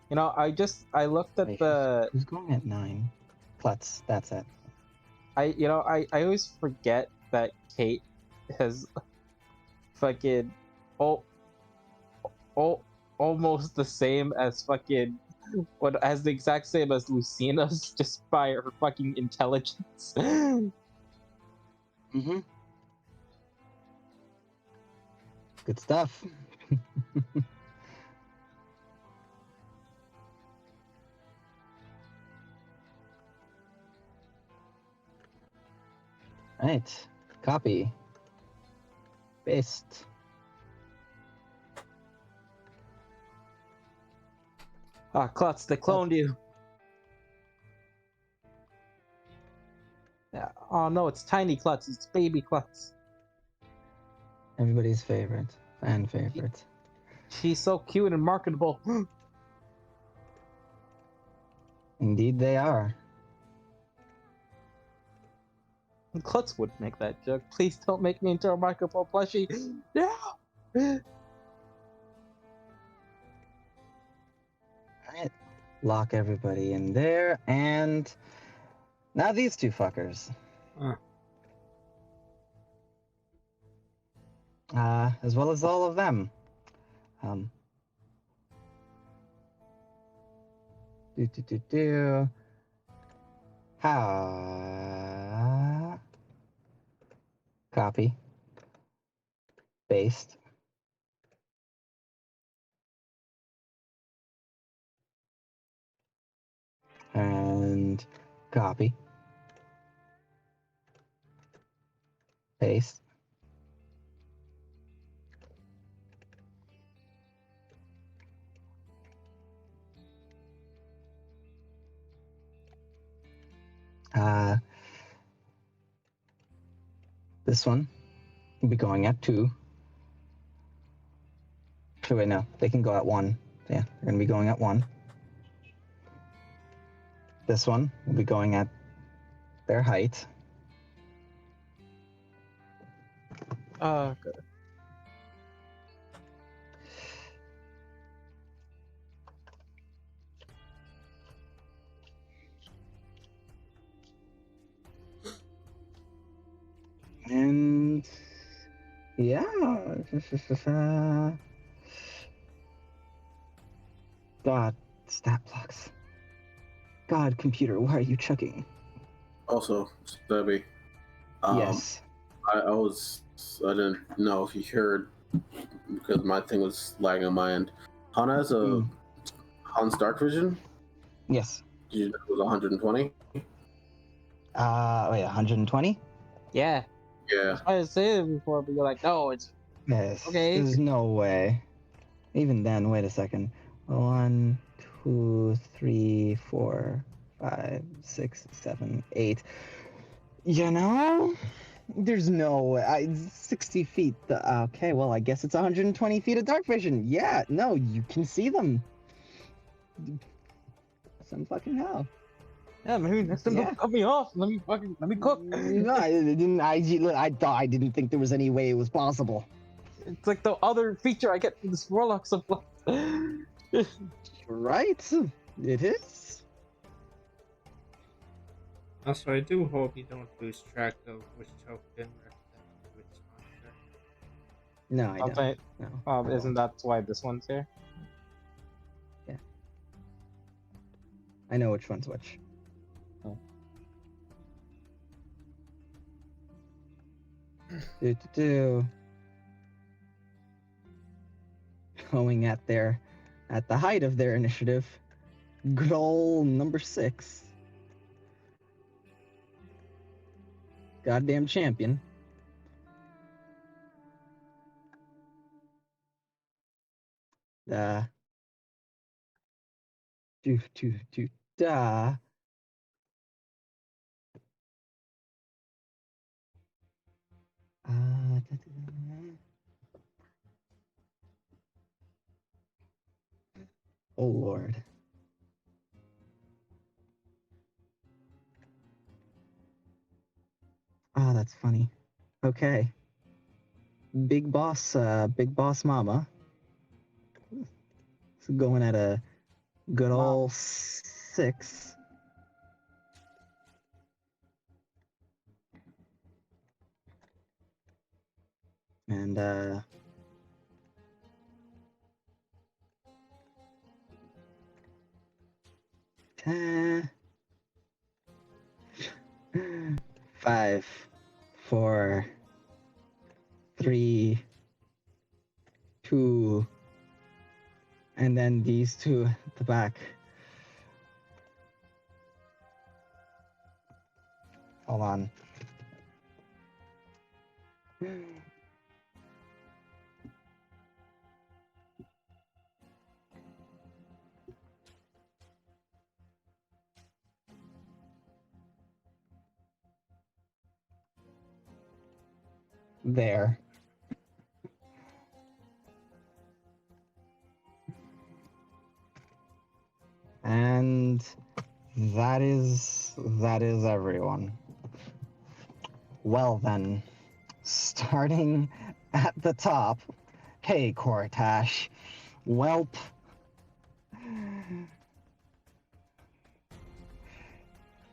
You know, I looked at Wait, the who's going at 9? Klutz, that's it. I always forget that Kate has fucking oh almost the same as fucking what as the exact same as Lucina's just by her fucking intelligence. Mm-hmm. Good stuff. Right. Copy. Paste. Ah, Klutz, they cloned you. Yeah. Oh no, it's tiny Klutz, it's baby Klutz. Everybody's favorite. Fan favorite. She's so cute and marketable. Indeed they are. Klutz would make that joke. Please don't make me into a marketable plushie. No. Alright. Lock everybody in there, and now these two fuckers. As well as all of them. Do. Ha. Copy. Paste. And copy. Paste. This one will be going at 2. Actually, wait, no. They can go at 1. Yeah, they're going to be going at 1. This one will be going at their height. Okay. And Yeah. God, stat blocks. God, computer, why are you chugging? Also, Stubby, Yes. I didn't know if you heard because my thing was lagging on my end. Hana has Mm. Han's dark vision. Yes. Did you know it was 120? Wait, 120? Yeah, Yeah. I said it before, but you're like, no, it's Yes. okay. There's no way. Even then, wait a second. 1, 2, 3, 4, 5, 6, 7, 8. You know, there's no way. 60 feet. Okay, well, I guess it's 120 feet of dark vision. Yeah, no, you can see them. Some fucking hell. Yeah, maybe next time Yeah. don't cut me off. Let me cook. No, I didn't. I thought I didn't think there was any way it was possible. It's like the other feature I get from this warlock supply. Right? It is. Also, I do hope you don't lose track of which token represents which monster. No, I don't. Okay. No. I Isn't won't. that why this one's here? I know which one's which. Oh. Do. Going at the height of their initiative. Good old number 6. Goddamn champion. Da. Da. Oh Lord. Ah, that's funny. Okay. Big boss mama. So going at a good old 6. And 10, 5, 4, 3, 2, and then these two at the back. Hold on. There. And that is everyone. Well then, starting at the top. Hey, Kortash. Welp.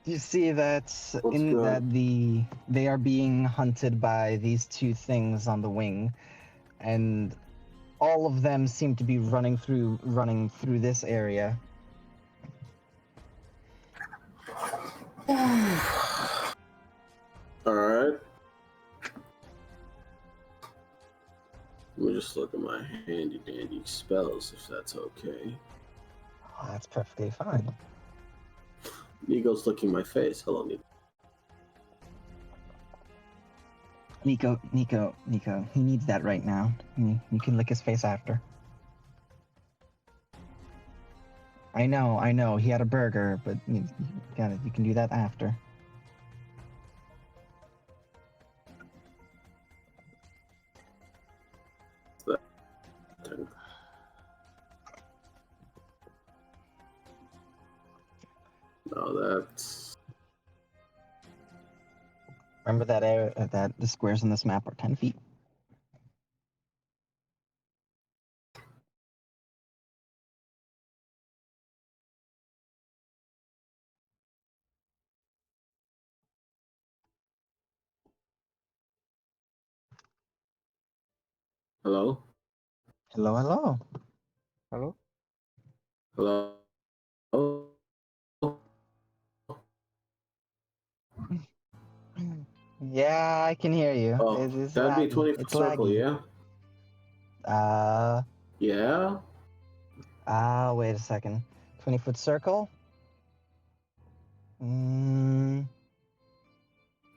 You see that they are being hunted by these two things on the wing, and all of them seem to be running through this area. Alright. Let me just look at my handy dandy spells if that's okay. That's perfectly fine. Nico's licking my face. Hello, Nico. Nico. He needs that right now. You can lick his face after. I know. He had a burger, but you can do that after. No, that's Remember that area, that the squares on this map are 10 feet. Hello? Hello, hello. Hello? Hello? Yeah, I can hear you. Oh, It's that'd be a laggy. 20-foot It's circle, laggy. yeah? Uh, Yeah? wait a second. 20-foot circle? Mm,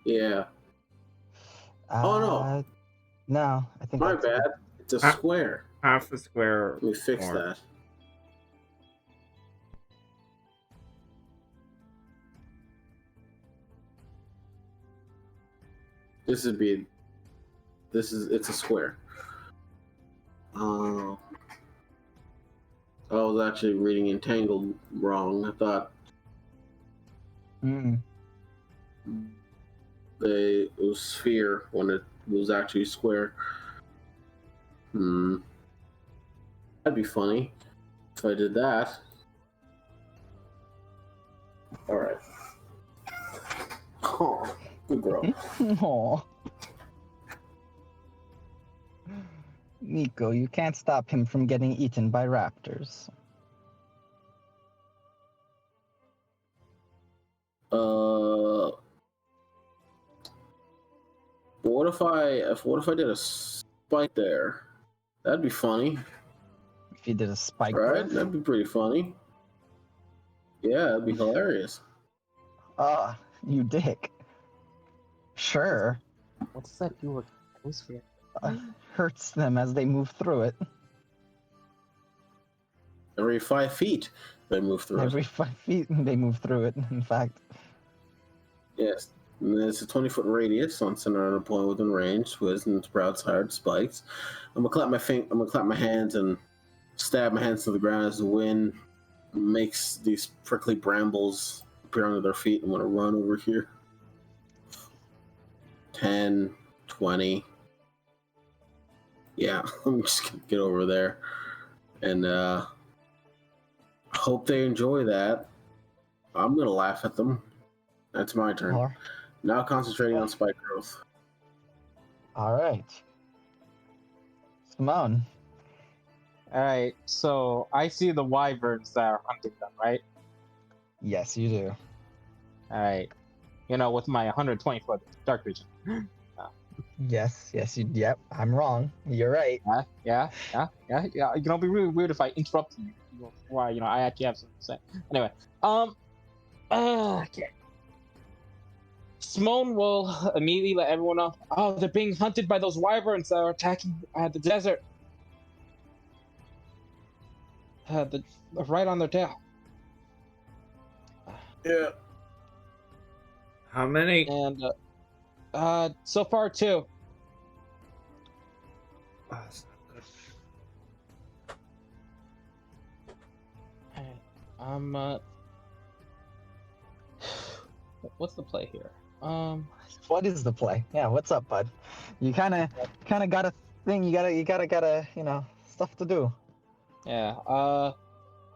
Yeah. Oh no, no, I think my that's bad. It's a Ah. square. Half a square. Let me fix more. that. It's a square. Oh, I was actually reading entangled wrong. I thought Mm. it was sphere when it was actually square. Hmm. That'd be funny if I did that. Alright. Oh, good girl. Aw. Nico, you can't stop him from getting eaten by raptors. What if I did a spike there? That'd be funny, If you did a spike right? growth. That'd be pretty funny. Yeah, that'd be hilarious. Ah, you dick. Sure. What does that do with atmosphere? Hurts them as they move through it. Every 5 feet, they move through Every it. 5 feet they move through it, in fact. Yes. And then it's a 20-foot radius on center on a point within range, with and sprouts hard spikes. I'm gonna clap my hands and stab my hands to the ground as the wind makes these prickly brambles appear under their feet. I'm gonna run over here. 10, 20. Yeah, I'm just gonna get over there and hope they enjoy that. I'm gonna laugh at them. That's my turn. Or, Now concentrating on spike growth. alright. Simone. Alright, so I see the wyverns that are hunting them, right? Yes, you do. Alright. You know, with my 120-foot dark vision. Yep, I'm wrong. You're right. Yeah. You know, it'd be really weird if I interrupt you. Why, you know, I actually have something to say. Anyway, okay. Simone will immediately let everyone know. Oh, they're being hunted by those wyverns that are attacking the desert. Right on their tail. Yeah. How many? And so far 2. Oh, that's not good. Alright, what's the play here? What is the play? Yeah, what's up, bud? You kind of got a thing. You gotta, stuff to do. Yeah.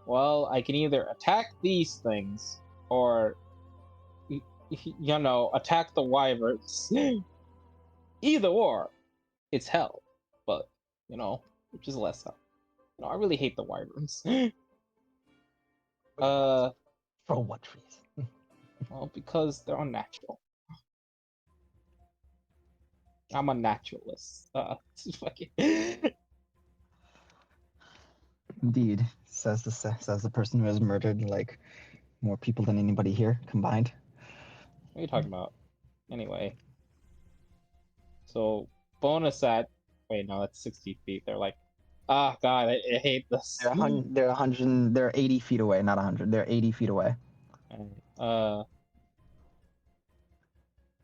Well, I can either attack these things or, you know, attack the wyverns. Either or, it's hell. But you know, which is less hell. You know, I really hate the wyverns. For what reason? Well, because they're unnatural. I'm a naturalist. Fucking. Indeed, says the person who has murdered like more people than anybody here combined. What are you talking about? Anyway. So bonus at wait, no, that's 60 feet. They're like, ah, God, I hate this. They're 80 feet away, not 100. They're 80 feet away.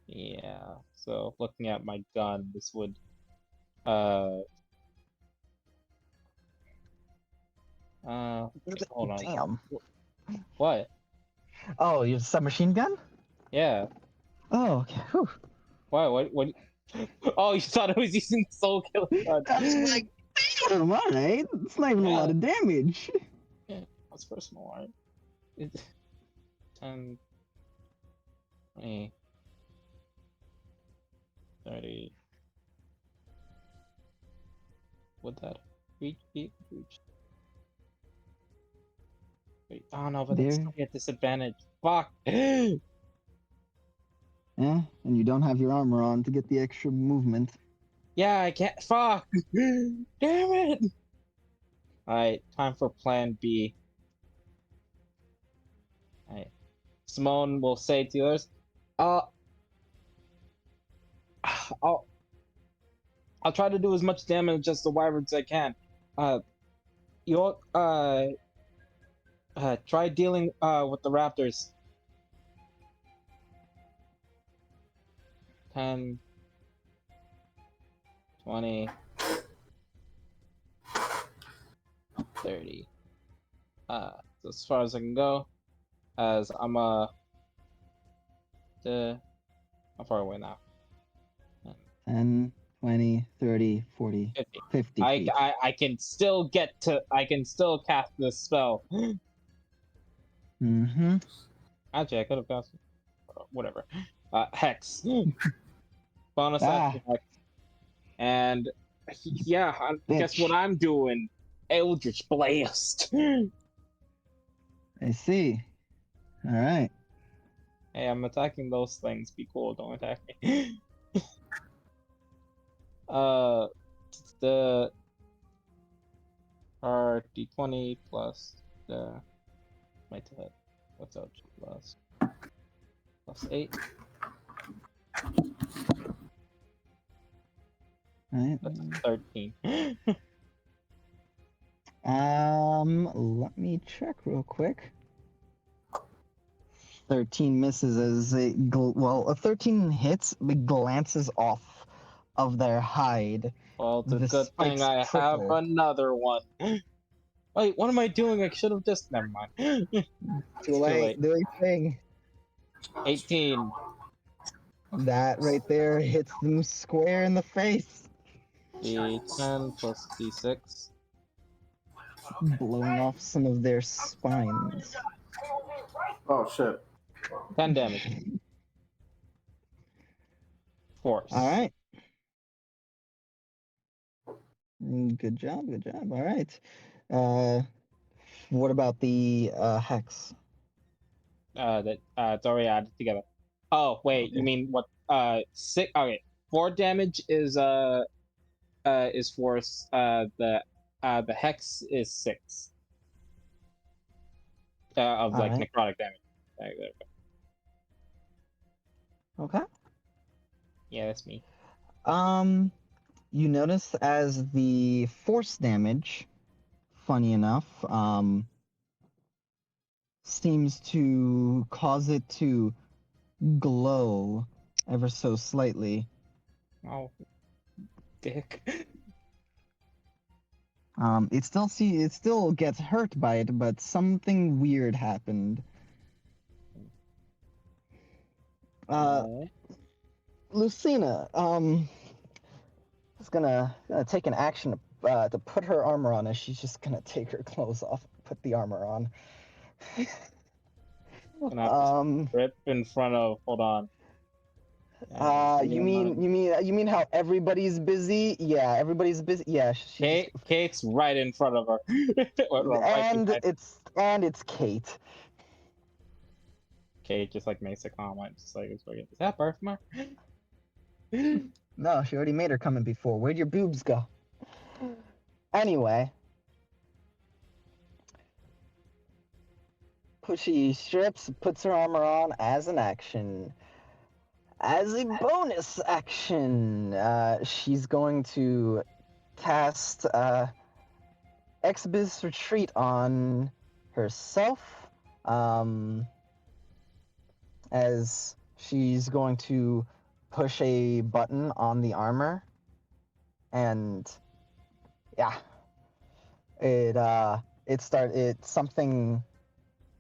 Yeah. So looking at my gun, this would, okay, hold on. Damn. What? Oh, you have a submachine gun? Yeah. Oh, okay. Whew. What? Oh, you thought I was using the soul killer gun. I was like, damn, all right. It's not even a lot of damage. Yeah, that's personal art. It's 10, 20, 30. would that reach? Wait, oh no, but There. it's still be at disadvantage. Fuck. Yeah, and you don't have your armor on to get the extra movement. Yeah, I can't. Fuck. Damn it. All right, time for Plan B. All right, Simone will say to the others, uh, I'll try to do as much damage as the wyverns I can. You try dealing with the raptors. 10, 20, 30. So as far as I can go, as I'm how far away now? 10, 20, 30, 40, 50. 50 feet. I can still I can still cast this spell. Mm-hmm. Actually, I could have cast whatever. Hex. Bonus Ah. action hex. And yeah, guess what Bitch. I'm doing? Eldritch Blast. I see. All right. Hey, I'm attacking those things. Be cool, don't attack me. The D20 plus the my TED. What's out? Plus 8. All right. That's 13. Let me check real quick. 13 misses as a 13 hits, but glances off of their hide. Well, it's a The good thing spikes I have prickle. another one. Wait, what am I doing? I should have just. Never mind. Too late. Do your thing. 18. That right there hits them square in the face, D10 plus D6. blowing off some of their spines. Oh shit. 10 damage. Force. All right. Good job. Good job. All right. What about the hex? That it's already added together. Oh wait, you Okay. mean what? 6. Okay, 4 damage is force. The hex is 6. Of All like right. necrotic damage. There we go. Okay. Yeah, that's me. You notice as the force damage, funny enough, seems to cause it to glow ever so slightly. Oh, dick. It still gets hurt by it, but something weird happened. Lucina, is gonna take an action to put her armor on, as she's just gonna take her clothes off, put the armor on. Gonna have to rip in front of. Hold on. You mean how everybody's busy? Yeah, everybody's busy. Yeah, Kate's right in front of her. and it's Kate. Kate just like makes a comment, just like, is that birthmark? No, she already made her comment before. Where'd your boobs go? Anyway. She strips, puts her armor on as an action. As a bonus action, she's going to cast Exodus Retreat on herself, as she's going to push a button on the armor, and yeah, something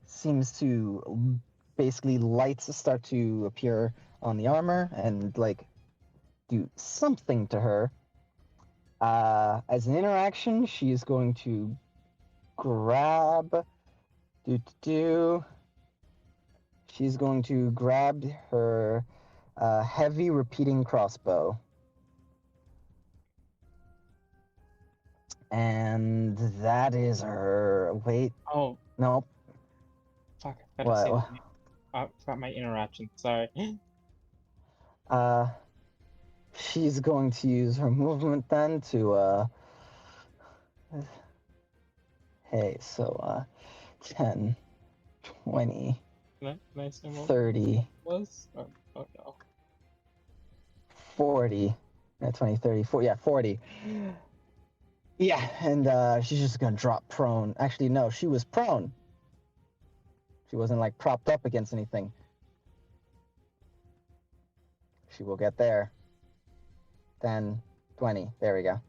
seems to basically lights start to appear on the armor and like do something to her. As an interaction, she is going to grab. She's going to grab her heavy repeating crossbow. And that is her. Wait, Oh, nope. fuck. I forgot to say What? I forgot my interaction. Sorry. She's going to use her movement then to hey, so 10, 20, Nice. 30, Was? Oh no. 40. 20, 30, 40. Yeah, 40. Yeah, and she's just gonna drop prone. Actually, no, she was prone. She wasn't like propped up against anything. She will get there. 10, 20. There we go.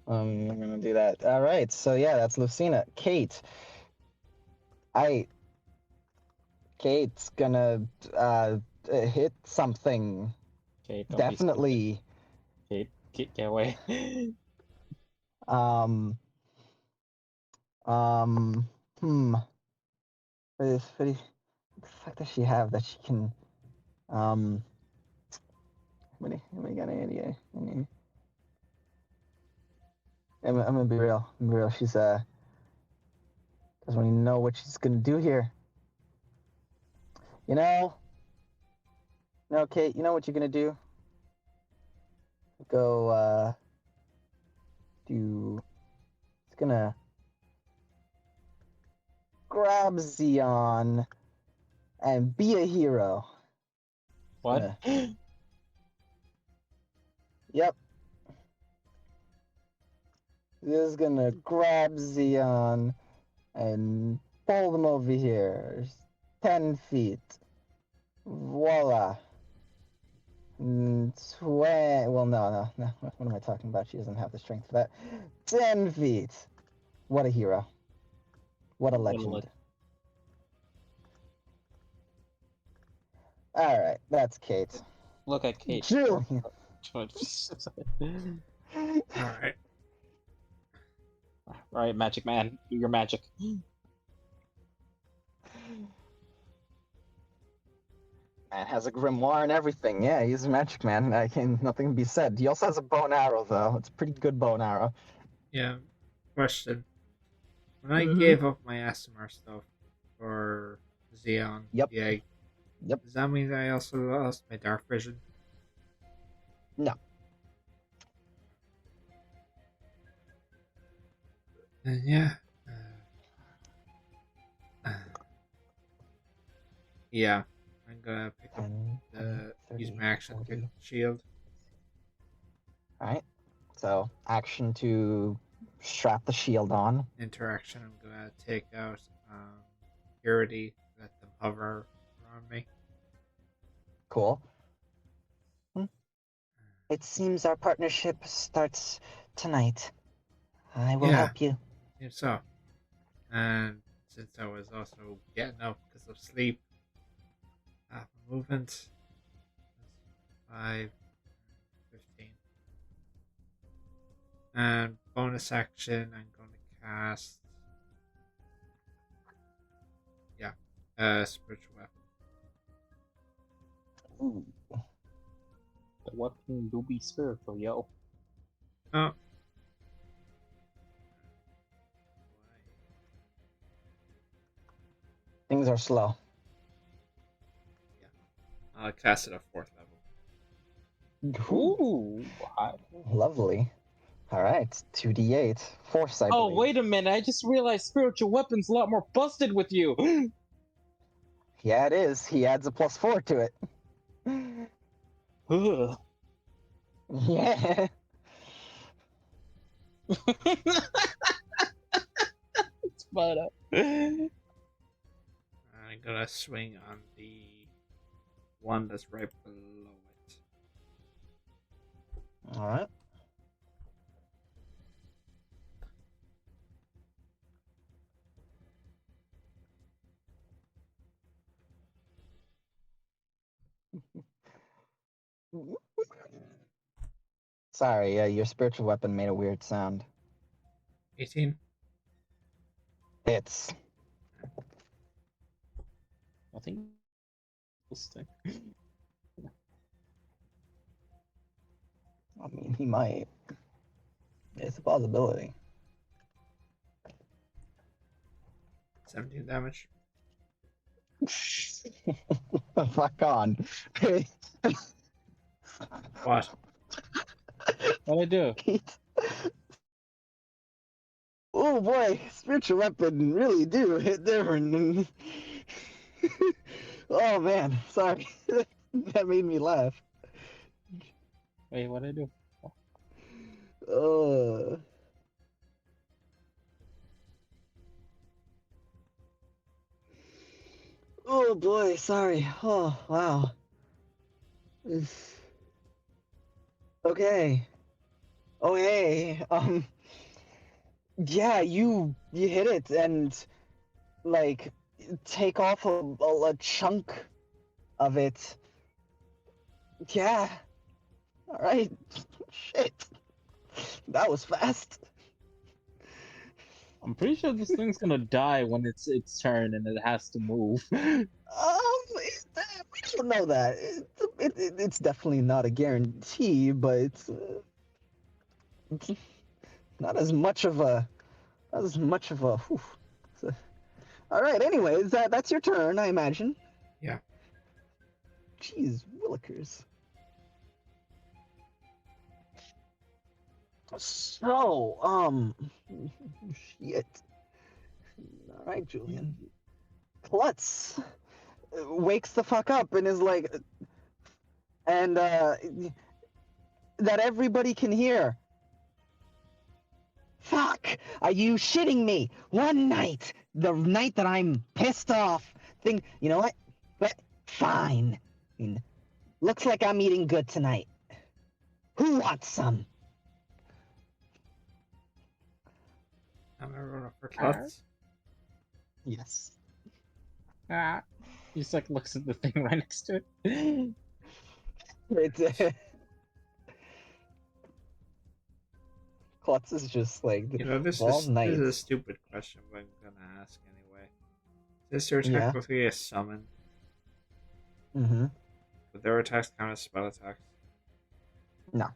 I'm gonna do that. All right, so yeah, that's Lucina. Kate's gonna hit something. Kate, don't Definitely. be stupid. Kate, get away. Hmm. What the fuck does she have that she can, am I gonna idiot? I'm gonna be real. She's, doesn't really know what she's gonna do here. You know? No, Kate, you know what you're gonna do? Go, it's gonna grab Xeon and be a hero. What? Yep. This is gonna grab Xeon and pull them over here. 10 feet. Voila. 20. Well, no. What am I talking about? She doesn't have the strength for that. 10 feet. What a hero. What a legend. All right, that's Kate. Look at Kate. Julian. All right. Alright, Magic Man. Do your magic. Man has a grimoire and everything. Yeah, he's a magic man. Nothing can be said. He also has a bow and arrow, though. It's a pretty good bow and arrow. Yeah. Question. When I Mhm. gave up my ASMR stuff for Xeon, Yep. the egg, Yep. does that mean I also lost my dark vision? No. And yeah. Yeah. I'm gonna pick up 10, the 20, use 30, my action to 40. pick up the shield. All right. So action to strap the shield on. Interaction. I'm gonna take out Purity, let them hover around me. Cool. It seems our partnership starts tonight. I will Yeah. help you. Seems so. And since I was also getting up because of sleep, half a movement. 5, 15. And bonus action, I'm going to cast. Yeah, spiritual weapon. Ooh. The weapon do be spiritual, yo. Oh. Things are slow. Yeah, I'll cast it at 4th level. Ooh. Lovely. All right, 2d8. Force, I Oh, believe. wait a minute. I just realized spiritual weapon's a lot more busted with you. Yeah, it is. He adds a +4 to it. Ugh. Yeah. It's fun. I'm gonna swing on the one that's right below it. All right. Sorry, your spiritual weapon made a weird sound. 18. It's I think this thing. I mean, he might. It's a possibility. 17 damage. Fuck on. What? What'd I do? Oh boy, spiritual weapon really do hit different. Oh man, sorry. That made me laugh. Wait, what'd I do? Uh, oh boy, sorry. Oh wow. Okay. Oh hey. Yeah, you hit it and like take off a chunk of it. Yeah. All right. Shit. That was fast. I'm pretty sure this thing's gonna die when it's its turn and it has to move. We don't know that. It's definitely not a guarantee, but it's not as much of a, not as much of a. Whew. So- all right. Anyways, that's your turn, I imagine. Yeah. Jeez, Willikers. So, shit. All right, Julian. Klutz wakes the fuck up and is like, and that everybody can hear. Fuck! Are you shitting me? One night, the night that I'm pissed off, you know what? But fine. I mean, looks like I'm eating good tonight. Who wants some? I'm gonna roll for Klutz. Yes. Ah. He just like looks at the thing right next to it. It's, Klutz is just like, You know, this all is night. a stupid question, but I'm gonna ask anyway. Is this your attack Yeah. with a summon? Mm-hmm. Would their attacks count as spell attacks? No.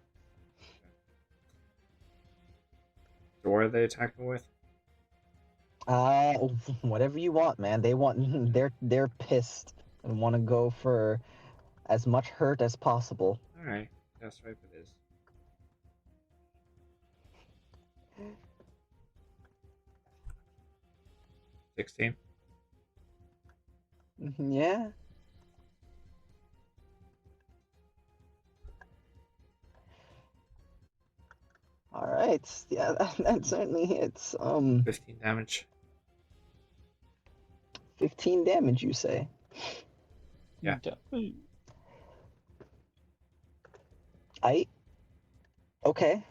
So what are they attacking with? Whatever you want, man. They want, they're pissed and want to go for as much hurt as possible. Alright, that's right it is. $16. Yeah. All right. Yeah, that certainly hits. 15 damage. 15 damage, you say? Yeah. Okay.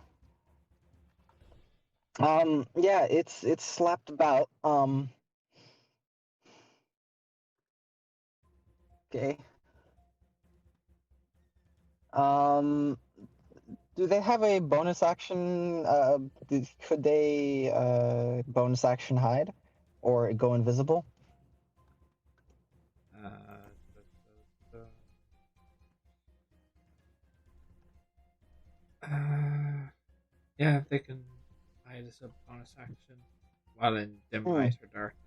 Yeah, it's slapped about. Okay. Do they have a bonus action? Could they bonus action hide, or go invisible? Uh, da, yeah, they can hide as a bonus action while in dim light or darkness.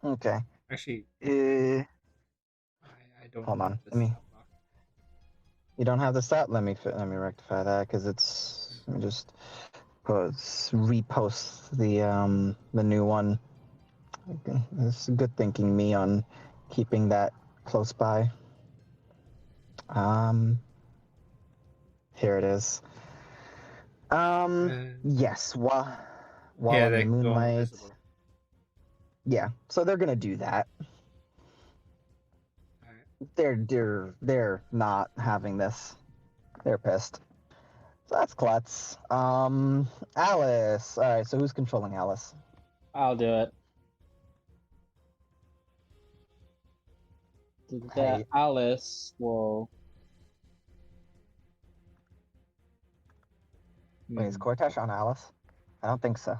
Okay. Actually, Uh, I don't hold have on. this stat block. You don't have the stat. Let me rectify that because it's. Let me just repost the new one. Okay. It's good thinking me on keeping that close by. Here it is. Yes. While Yeah, in they the can go moonlight. invisible. Yeah. So they're gonna do that. Alright. They're not having this. They're pissed. So that's Klutz. Alice. All right. So who's controlling Alice? I'll do it. Hey. Alice will. Wait, is Cortesh on Alice? I don't think so.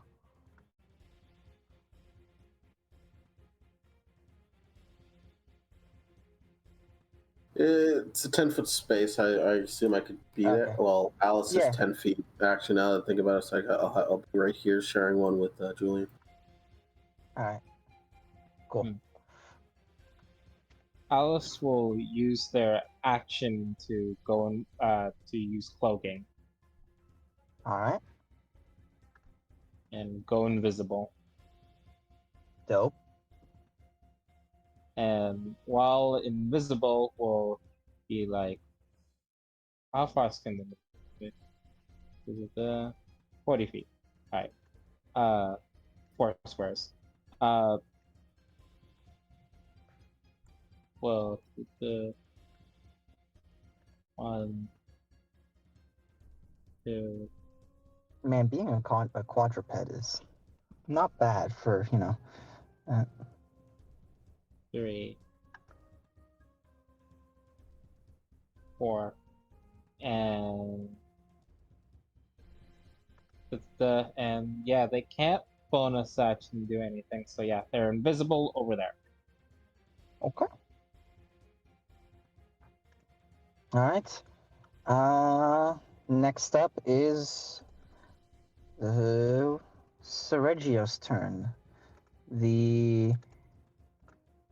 It's a 10-foot space. I assume I could be there. Okay. Well, Alice is Yeah. 10 feet. Actually, now that I think about it, it's like I'll be right here sharing one with Julian. All right. Cool. Hmm. Alice will use their action to go and to use cloaking All right. and go invisible. Dope. And while invisible, will be like, how fast can they move? Is it 40 feet? All right. 4 squares. Well, the 1, 2, Man, being a quadruped is not bad for, 3, 4, and yeah, they can't bonus action do anything. So yeah, they're invisible over there. Okay. All right. Next up is Sergio's turn.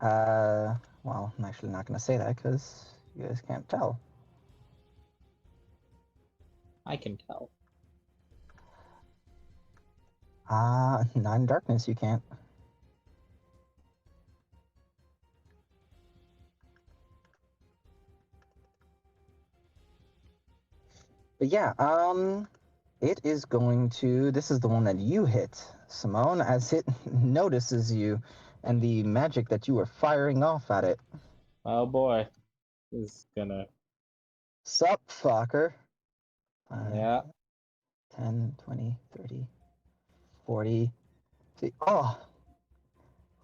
Well, I'm actually not going to say that because you guys can't tell. I can tell. Not in darkness, you can't. But yeah, it is going to. This is the one that you hit, Simone, as it notices you and the magic that you were firing off at it. Oh boy, this is gonna. Sup, fucker? Yeah. 10, 20, 30, 40. Oh,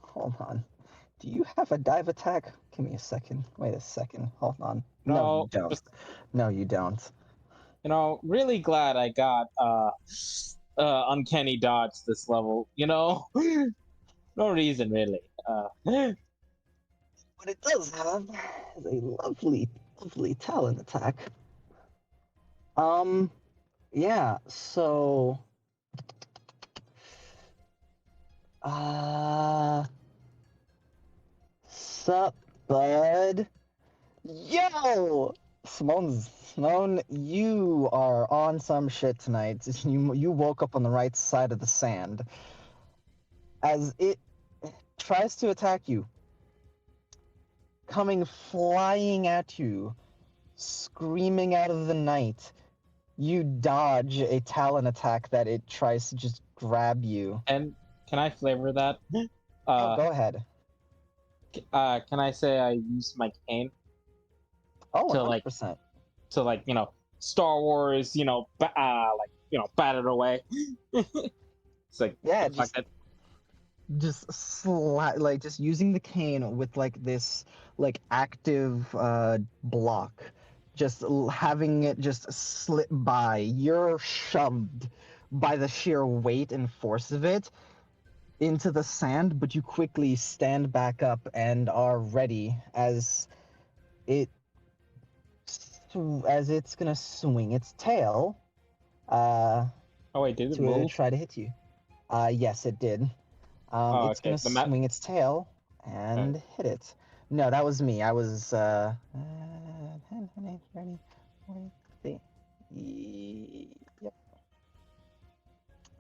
hold on. Do you have a dive attack? Give me a second. Wait a second. Hold on. No, you No, don't. just No, you don't. really glad I got uncanny dodge this level. No reason really. What it does have is a lovely, lovely talent attack. Yeah, so sup, bud? Yo! Simone, you are on some shit tonight. You woke up on the right side of the sand. As it tries to attack you, coming flying at you, screaming out of the night, you dodge a talon attack that it tries to just grab you. And can I flavor that? Go ahead. Can I say I used my cane Oh, to 100%. Star Wars, bat it away. It's like, Yeah, fuck it. just using the cane with like this like active block, just having it just slip by. You're shoved by the sheer weight and force of it into the sand, but you quickly stand back up and are ready as it's gonna swing its tail Oh wait, did it to move? try to hit you. Yes, it did. Oh, It's okay. gonna swing its tail and hit it. No, that was me. I was 10, 20, 30, 40, 50. Yep.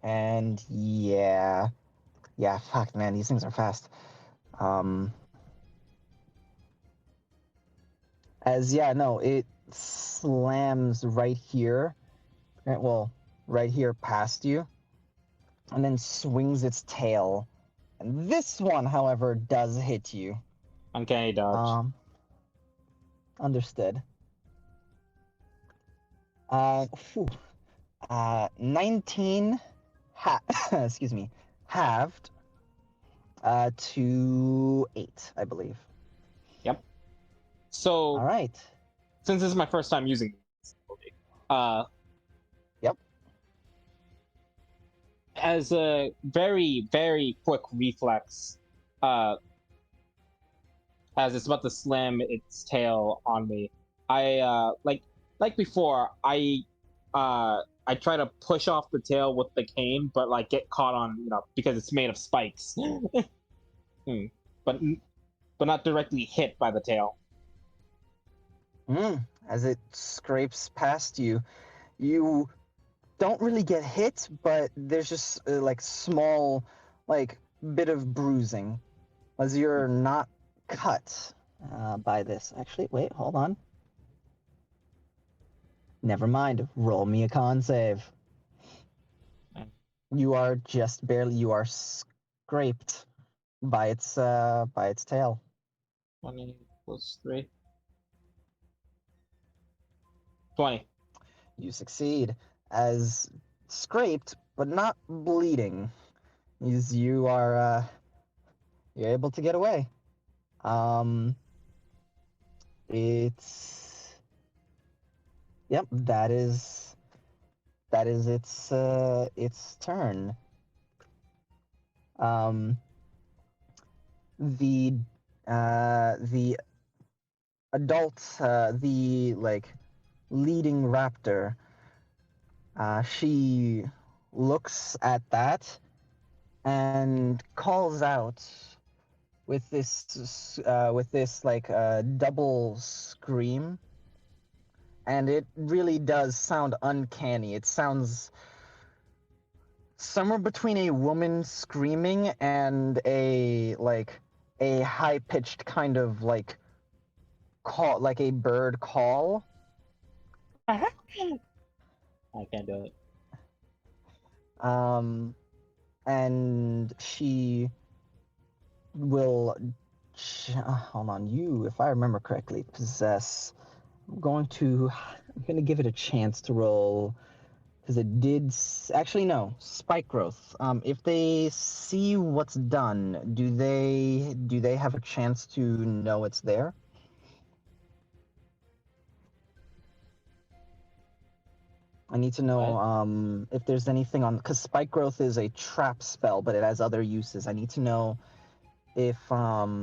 And yeah, fuck, man, these things are fast. It slams right here. Well, right here past you, and then swings its tail. And this one, however, does hit you. Uncanny dodge. Understood. 19 excuse me, halved to 8, I believe. Yep. So All right. since this is my first time using this ability, Yep. as a very, very quick reflex, as it's about to slam its tail on me. I like before. I try to push off the tail with the cane, but like get caught on because it's made of spikes. Hmm. But not directly hit by the tail. As it scrapes past you, you don't really get hit, but there's just like small, like bit of bruising, as you're not cut by this. Actually, wait, hold on. Never mind. Roll me a con save. You are just barely. You are scraped by its tail. 20 plus 3. 20. You succeed, as scraped but not bleeding. As you are you're able to get away. It's yep. That is its turn. The adult, the like leading raptor, she looks at that and calls out with this like double scream, and it really does sound uncanny. It sounds somewhere between a woman screaming and a high-pitched kind of like call, like a bird call. I can't do it. And she will hold on. You, if I remember correctly, possess. I'm going to give it a chance to roll, because it did actually no spike growth. If they see what's done, do they have a chance to know it's there? I need to know if there's anything on, because spike growth is a trap spell, but it has other uses. I need to know if I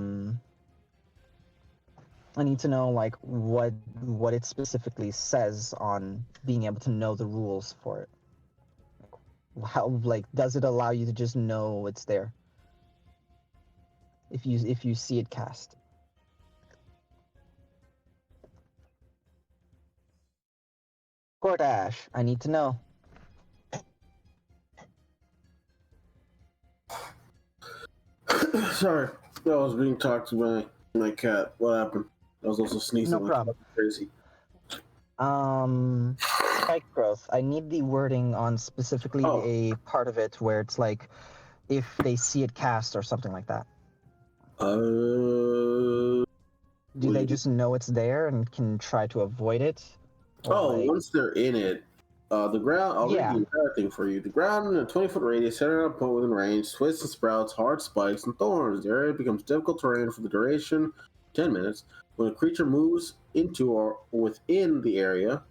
need to know like what it specifically says on being able to know the rules for it. How, like, does it allow you to just know it's there if you see it cast? Gordash, I need to know. Sorry, I was being talked to by my cat. What happened? I was also sneezing. No problem. Crazy. Spike growth. I need the wording on specifically a part of it where it's like if they see it cast or something like that. Do they just know it's there and can try to avoid it? Once they're in it, the ground. I'll read the entire thing for you. The ground in a 20-foot radius, centered on a point within range, twists and sprouts, hard spikes and thorns. The area becomes difficult terrain for the duration, 10 minutes. When a creature moves into or within the area,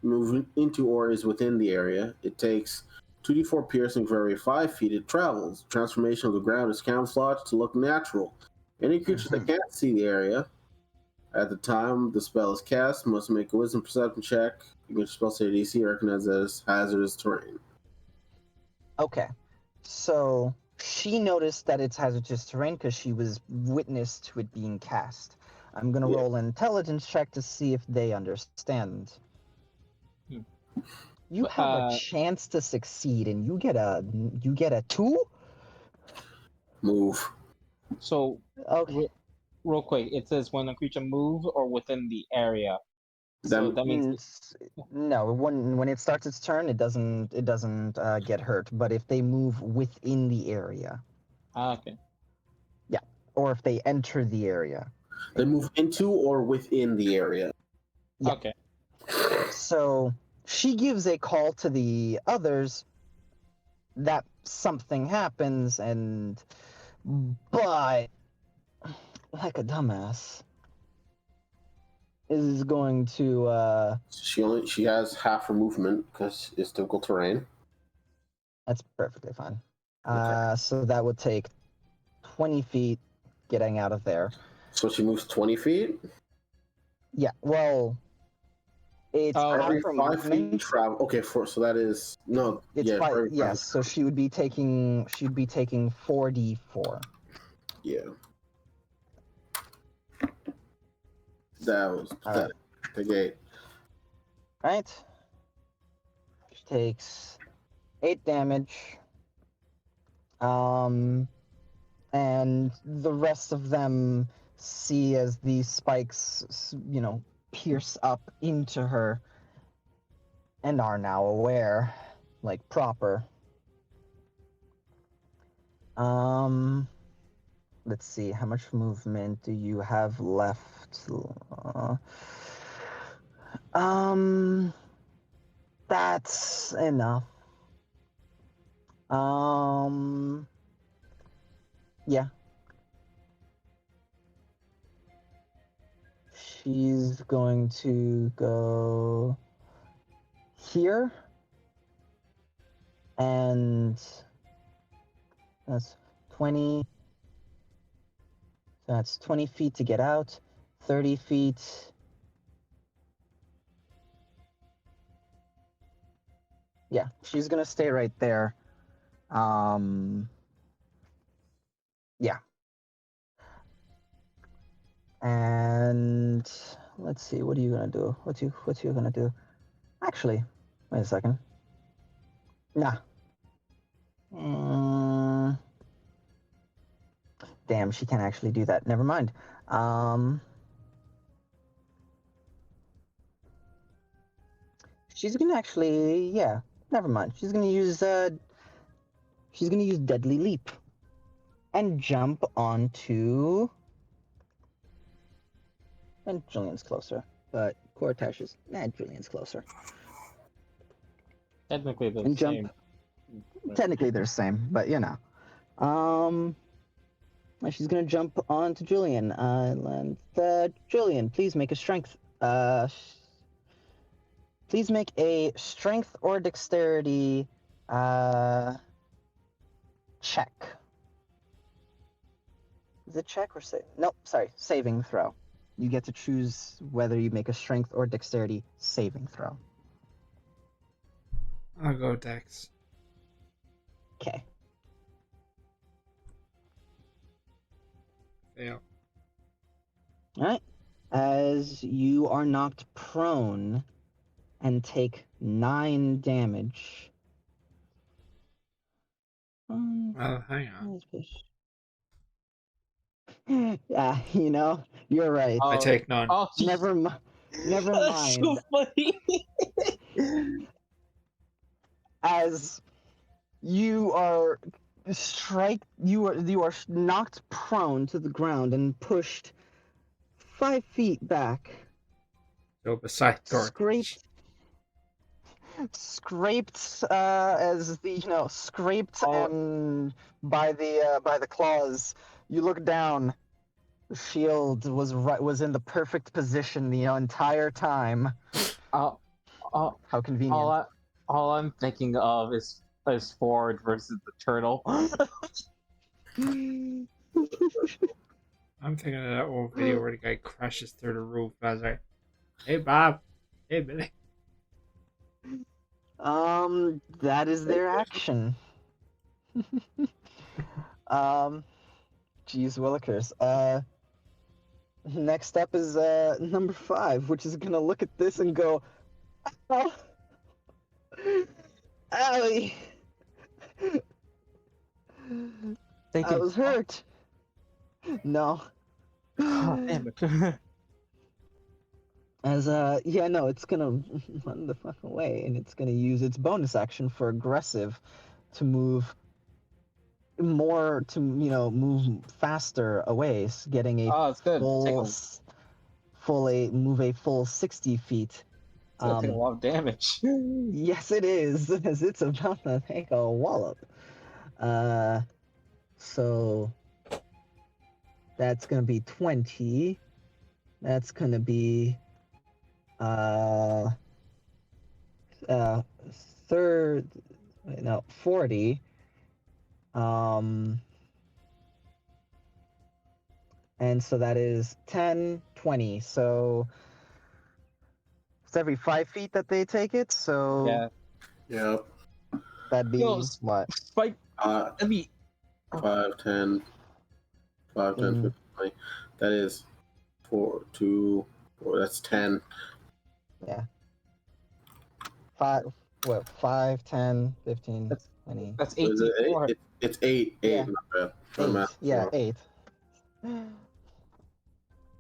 is within the area, it takes 2d4 piercing for every 5 feet it travels. Transformation of the ground is camouflaged to look natural. Any creature that can't see the area at the time the spell is cast must make a wisdom perception check against spell save DC, recognized as hazardous terrain. Okay, so she noticed that it's hazardous terrain because she was witness to it being cast. I'm gonna roll an intelligence check to see if they understand. You have a chance to succeed, and you get a 2. Move. So okay. Real quick, it says when a creature moves or within the area. So that means no. When it starts its turn, it doesn't get hurt. But if they move within the area, okay. Yeah, or if they enter the area, they move into or within the area. Yeah. Okay. So she gives a call to the others that something happens, but like a dumbass is going to she has half her movement because it's difficult terrain. That's perfectly fine. Okay. So that would take 20 feet getting out of there. So she moves 20 feet? Yeah, well, it's Oh, Every half her 5 feet movement. travel. Okay, so that is. No, It's yeah, for five. every 5 Yes, feet so she'd be taking 4d4. Yeah. That was Alright. pathetic. Big 8. Right? She takes 8 damage. And the rest of them see as these spikes, pierce up into her and are now aware, like proper. Let's see, how much movement do you have left? That's enough. Yeah. She's going to go here. And that's 20. So that's 20 feet to get out. 30 feet. Yeah, she's gonna stay right there. Yeah. And let's see, what are you gonna do? What you gonna do? Actually, wait a second. Nah. Damn, she can't actually do that. Never mind. She's gonna actually, yeah. Never mind. She's gonna use Deadly Leap and jump onto. And Julian's closer, but Cortesh is. Julian's closer. technically the And jump. same. Technically, they're the same, but and she's gonna jump onto Julian. And Julian, please make a strength. Please make a strength or dexterity check. Is it check or save? Nope, sorry, saving throw. You get to choose whether you make a strength or dexterity saving throw. I'll go Dex. Okay. Fail. Alright. As you are knocked prone and take 9 damage. Well, hang on. Yeah, you're right. I Oh, take none. oh, Never mind. Never that's so mind. funny. As you are you are knocked prone to the ground and pushed 5 feet back. Go beside Scraped, as the scraped Oh. and by the claws. You look down. The shield was in the perfect position the entire time. Oh, oh, How convenient. all I'm thinking of is Ford versus the turtle. I'm thinking of that old video where the guy crashes through the roof. I was like, hey, Bob. Hey, Billy. That is their action. Jeez Willikers. Next up is number 5, which is gonna look at this and go, oh, Allie, I was hurt. No. Oh, damn it. As it's gonna run the fuck away, and it's gonna use its bonus action for aggressive to move more, to move faster away, getting a Oh, it's good. move a full 60 feet. It's gonna take a lot of damage. Yes, it is, as it's about to take a wallop. So that's gonna be 20. That's gonna be 40. And so that is 10, 20. So it's every 5 feet that they take it. So Yeah. Yep. that'd be Yo, what? Spike. Uh, I mean, 5, 10, 5, 10, 15, 20. That is 4, 2, 4. That's 10. Yeah. 5, what? 5, 10, 15, That's- 20. that's So is it 84. It's 8. 8. Yeah. Not bad. My 8. math is Yeah, wrong. 8.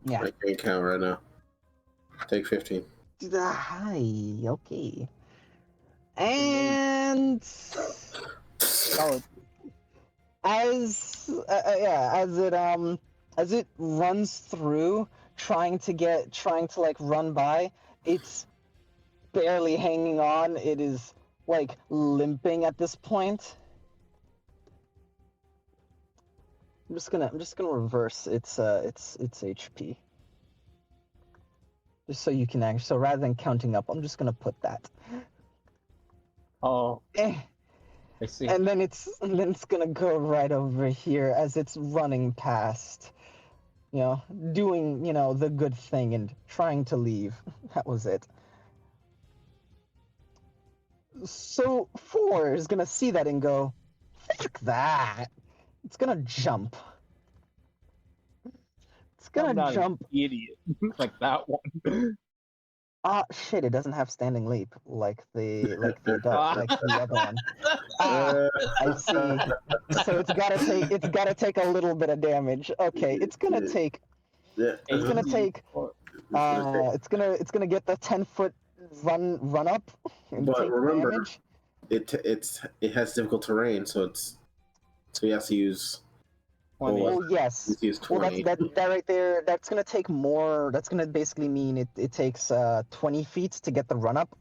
Yeah. I can't count right now. Take 15. Hi. Okay. And Solid. as it runs through, trying to like run by, it's barely hanging on. It is like limping at this point. I'm just gonna reverse its HP. Just so you can actually, so rather than counting up, I'm just gonna put that. Oh, Eh. I see. And then it's gonna go right over here as it's running past. You know, doing, the good thing and trying to leave. That was it. So 4 is gonna see that and go, fuck that. It's gonna jump. It's I'm gonna not jump. an idiot like that one. Ah, shit! It doesn't have standing leap like the like the other one. I see. So it's gotta take a little bit of damage. Okay, it's gonna take. Yeah. It's gonna take. It's gonna take- It's gonna get the 10-foot run up and But take remember, damage. it has difficult terrain, so he has to use 20. Well, yes. He's used Well, 20. that right there. That's gonna take more. That's gonna basically mean it takes 20 feet to get the run up,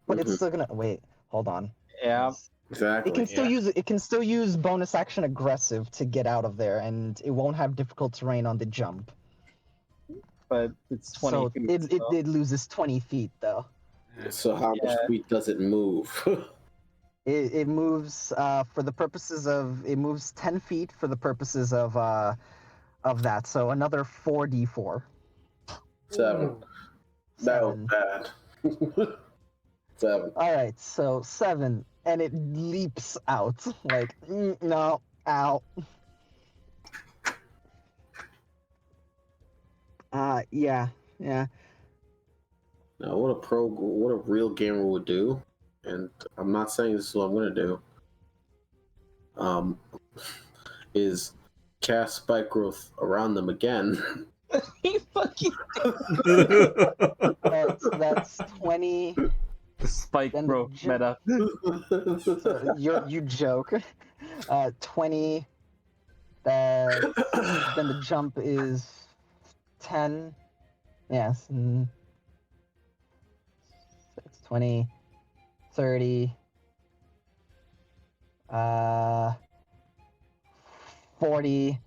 but it's Mhm. still gonna wait. Hold on. Yeah. Exactly. It can still Yeah. use it. It can still use bonus action aggressive to get out of there, and it won't have difficult terrain on the jump. But it's 20 So feet. it loses 20 feet though. So how much Yeah. feet does it move? It moves for the purposes of it moves 10 feet for the purposes of that. So another 4d4. 7. That was 7. bad. 7. All right, so 7, and it leaps out like no, ow. Yeah. Now, what a real gamer would do, and I'm not saying this is what I'm gonna do. Is cast spike growth around them again. He fucking That's 20. the spike Then bro the meta. So you joke. 20. Then the jump is 10. Yes. 6, 20, 30. 40.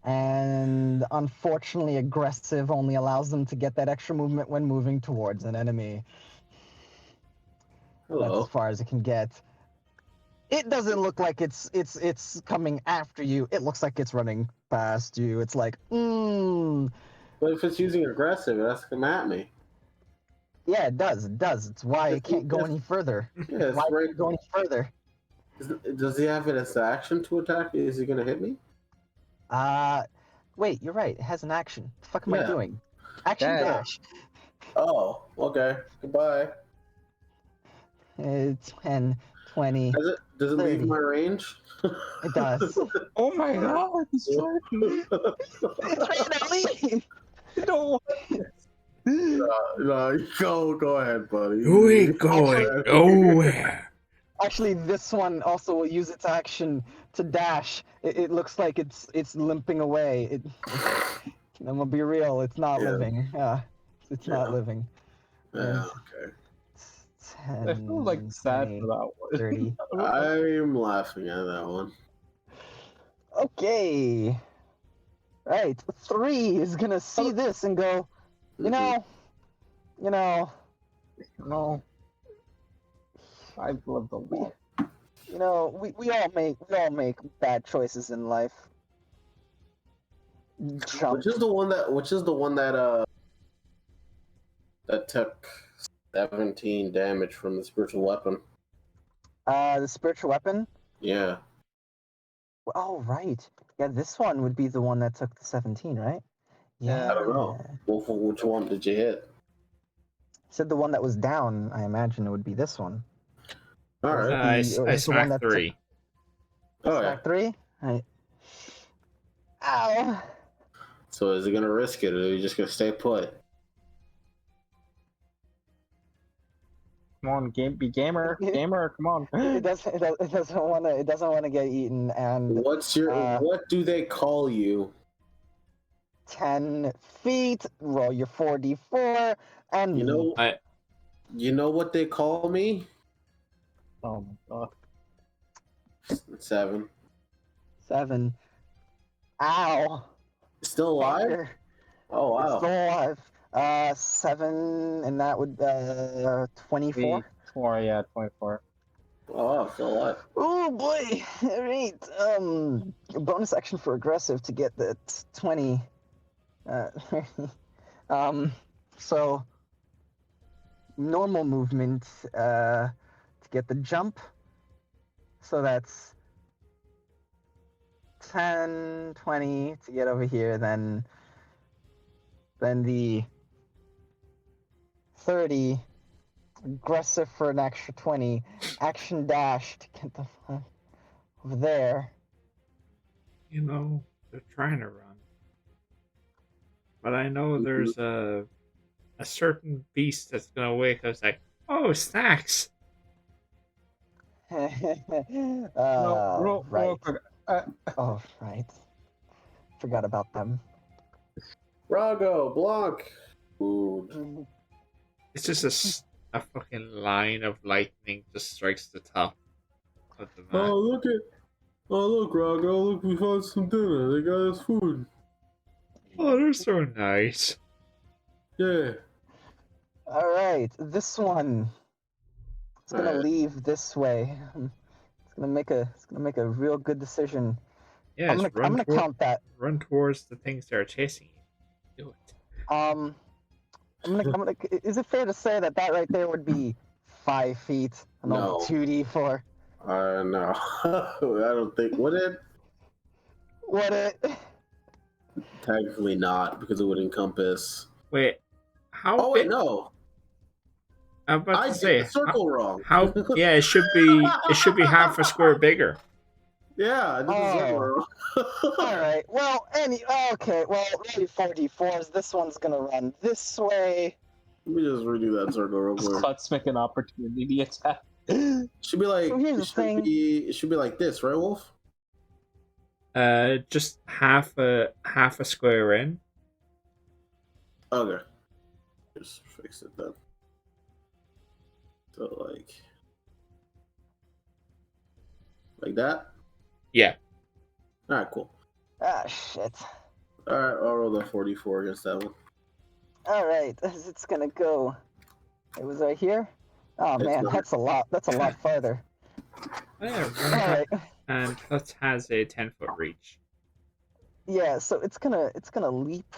And unfortunately, aggressive only allows them to get that extra movement when moving towards an enemy. That's as Hello. far as it can get. It doesn't look like it's coming after you. It looks like it's running past you. It's like, But if it's using aggressive, that's come at me. yeah, it does. It's why it can't go any further. Yeah, it's Why it right. can't go any further? Does he have it as the action to attack? Is he gonna hit me? Wait, you're right. It has an action. The fuck am I Yeah. doing? Action Yeah. dash. Oh, okay. Goodbye. It's 10, 20. Does it leave 30. my range? It does. Oh my god, he's trying. It's trying to leave. No. No, go ahead, buddy. You ain't going nowhere. Actually, this one also will use its action to dash. It looks like it's limping away. I'm gonna be real. It's not Yeah. living. It's not Yeah. living. Yeah, okay. 10, I feel like sad 20, for that one. 30. I'm laughing at that one. Okay. Right. 3 is gonna see this and go, you know, I've lived a lot. we all make bad choices in life. jump. Which is the one that that took 17 damage from the spiritual weapon. The spiritual weapon. Yeah. Oh, right. Yeah, this one would be the one that took the 17, right? Yeah. I don't know. Which one did you hit? Said the one that was down. I imagine it would be this one. All Or is right. it the- or I is the one smacked that took- 3. Oh yeah. Smack 3. Right. Ow. So is he gonna risk it, or is he just gonna stay put? Come on, be gamer, come on. It doesn't want to get eaten. And What do they call you? 10 feet. Roll your 4d4 and You know, you know what they call me? Oh my god. 7. 7. Ow. Still alive? Anchor. Oh It's wow. still alive. 7, and that would 24. 24, yeah, 24. Oh wow, still alive. Oh boy! All right. Bonus action for aggressive to get the 20. So normal movement to get the jump. So that's 10, 20 to get over here. Then the 30. Aggressive for an extra 20. Action dash to get the fuck over there. You know, they're trying to run. But I know there's a certain beast that's gonna wake up like, oh, snacks! Real Right. quick. Oh, right. Forgot about them. Rago, Blanc. Food. It's just a fucking line of lightning just strikes the top of the map. Look, Rago, look, we found some dinner. They got us food. Oh, they're so nice. Yeah. All right, this one. It's gonna Alright. leave this way. It's gonna make a real good decision. Yeah, I'm gonna count that. run towards the things that are chasing you. Do it. I'm gonna. Is it fair to say that right there would be 5 feet? No. 2d4. No. I don't think. Would it? Would it? Technically not, because it would encompass. Wait, how? Oh wait, no. I'm about I to did say the circle wrong. how? Yeah, it should be half a square bigger. Yeah, I did the circle wrong. All right. Well, okay. Well, really 4d4s. This one's gonna run this way. Let me just redo that circle real quick. Let's make an opportunity attack. Should be like. So here's the thing. It should be like this, right, Wolf? Just half a square in. Okay. Just fix it then. So like that. Yeah. All right, cool. Ah, shit. All right, I'll roll the 44 against that one. All right. It's gonna go. It was right here. Oh It's man, not. that's a lot. That's a lot farther. Yeah, All right. and Klutz has a 10-foot reach. Yeah. So it's gonna leap.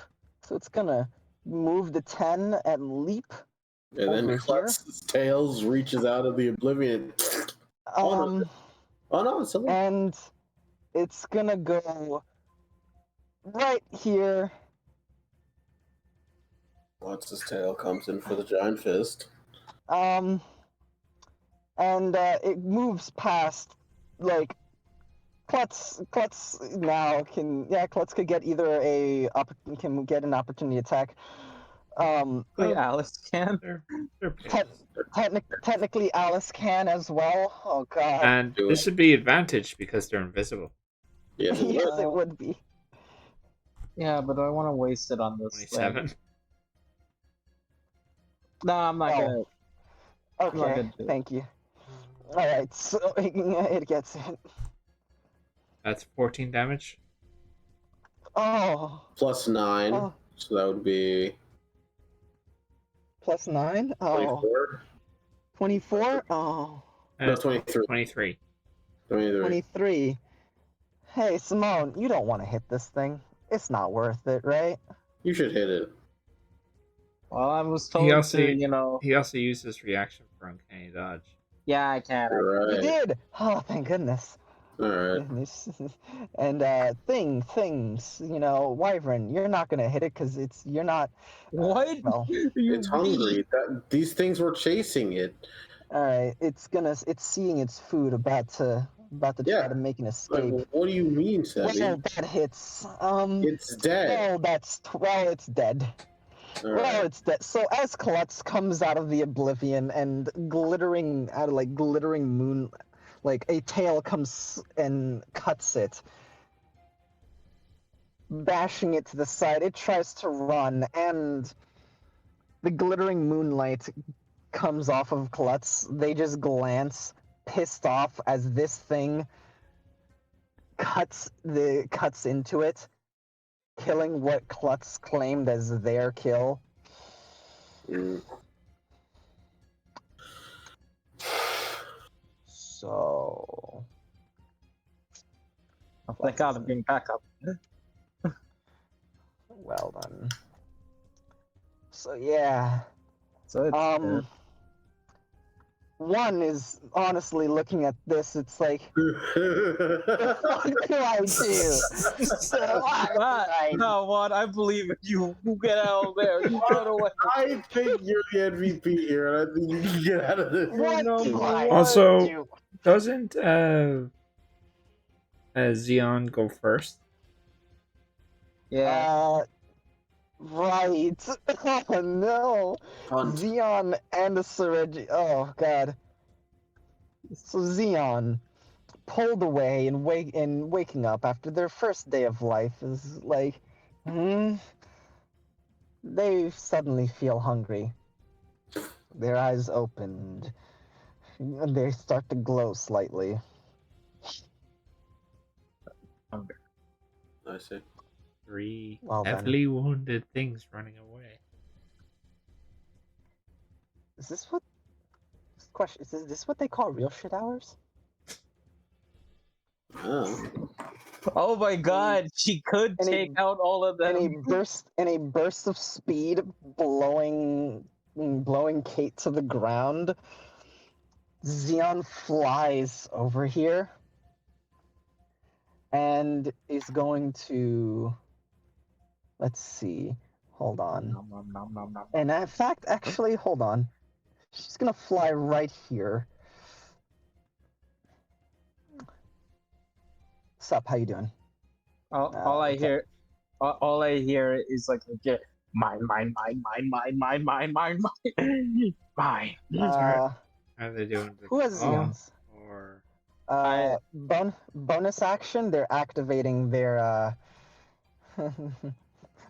So it's gonna move the 10 and leap. And then Over Klutz's tails reaches out of the oblivion. Oh, no. Oh no, it's a little. And it's gonna go right here. Klutz's tail comes in for the giant fist. And it moves past, like, Klutz now Klutz could get either can get an opportunity attack. Wait, Alice can? They're Technically Alice can as well. Oh god. and this would be advantage because they're invisible. Yes, it Yes, will. it would be. Yeah, but do I want to waste it on this thing? 27. No, I'm not Oh. gonna. not Okay, gonna do it. thank you. Alright, so it gets it. That's 14 damage. Oh. Plus 9, Oh. so that would be Plus 9? Oh. 24. 24? Oh. No, 23. 23. 23. 23. Hey, Simone, you don't want to hit this thing. It's not worth it, right? You should hit it. Well, I was He told also to, he also uses reaction for uncanny dodge. yeah, I can. You're You right. did! Oh, thank goodness. All right. And things, wyvern, you're not gonna hit it because you're not. What? Well, It's hungry. These things were chasing it. all right. It's seeing its food about to Yeah. try to make an Like, escape. what do you mean, Sebby? Well, that hits. It's dead. Well, it's dead. All Well, right. it's dead. So as Klutz comes out of the oblivion and glittering moon, like a tail comes and cuts it, bashing it to the side. It tries to run, and the glittering moonlight comes off of Klutz. They just glance, pissed off, as this thing cuts into it, killing what Klutz claimed as their kill. Mm. So Thank God I'm getting back up. well done. So yeah, So it's one is honestly looking at this. It's like, what do I do? no, what? I believe in you. You get out of there. You run away. I think you're the MVP here, and I think you can get out of this. What do I Also- do? Doesn't Xeon go first? Yeah. Right. Oh no. Hunt. Xeon and the Surge. Oh god. So Xeon pulled away and waking up after their first day of life is like, they suddenly feel hungry. Their eyes opened and they start to glow slightly. I see. 3 Well then. heavily wounded things running away. Is this what? Question: Is this what they call real shit hours? Oh. Oh my God, she could Any- take out all of them. In a burst of speed, blowing Kate to the ground, Xeon flies over here and is going to. Let's see. Hold on. Nom, nom, nom, nom, nom. And in fact, actually, hold on. She's gonna fly right here. Sup? How you doing? All I okay. hear, all I hear is like legit mine, mine, mine, mine, mine, mine, mine, mine, mine, mine. Are they doing the Who has claw, Xeons? or Bonus action. They're activating their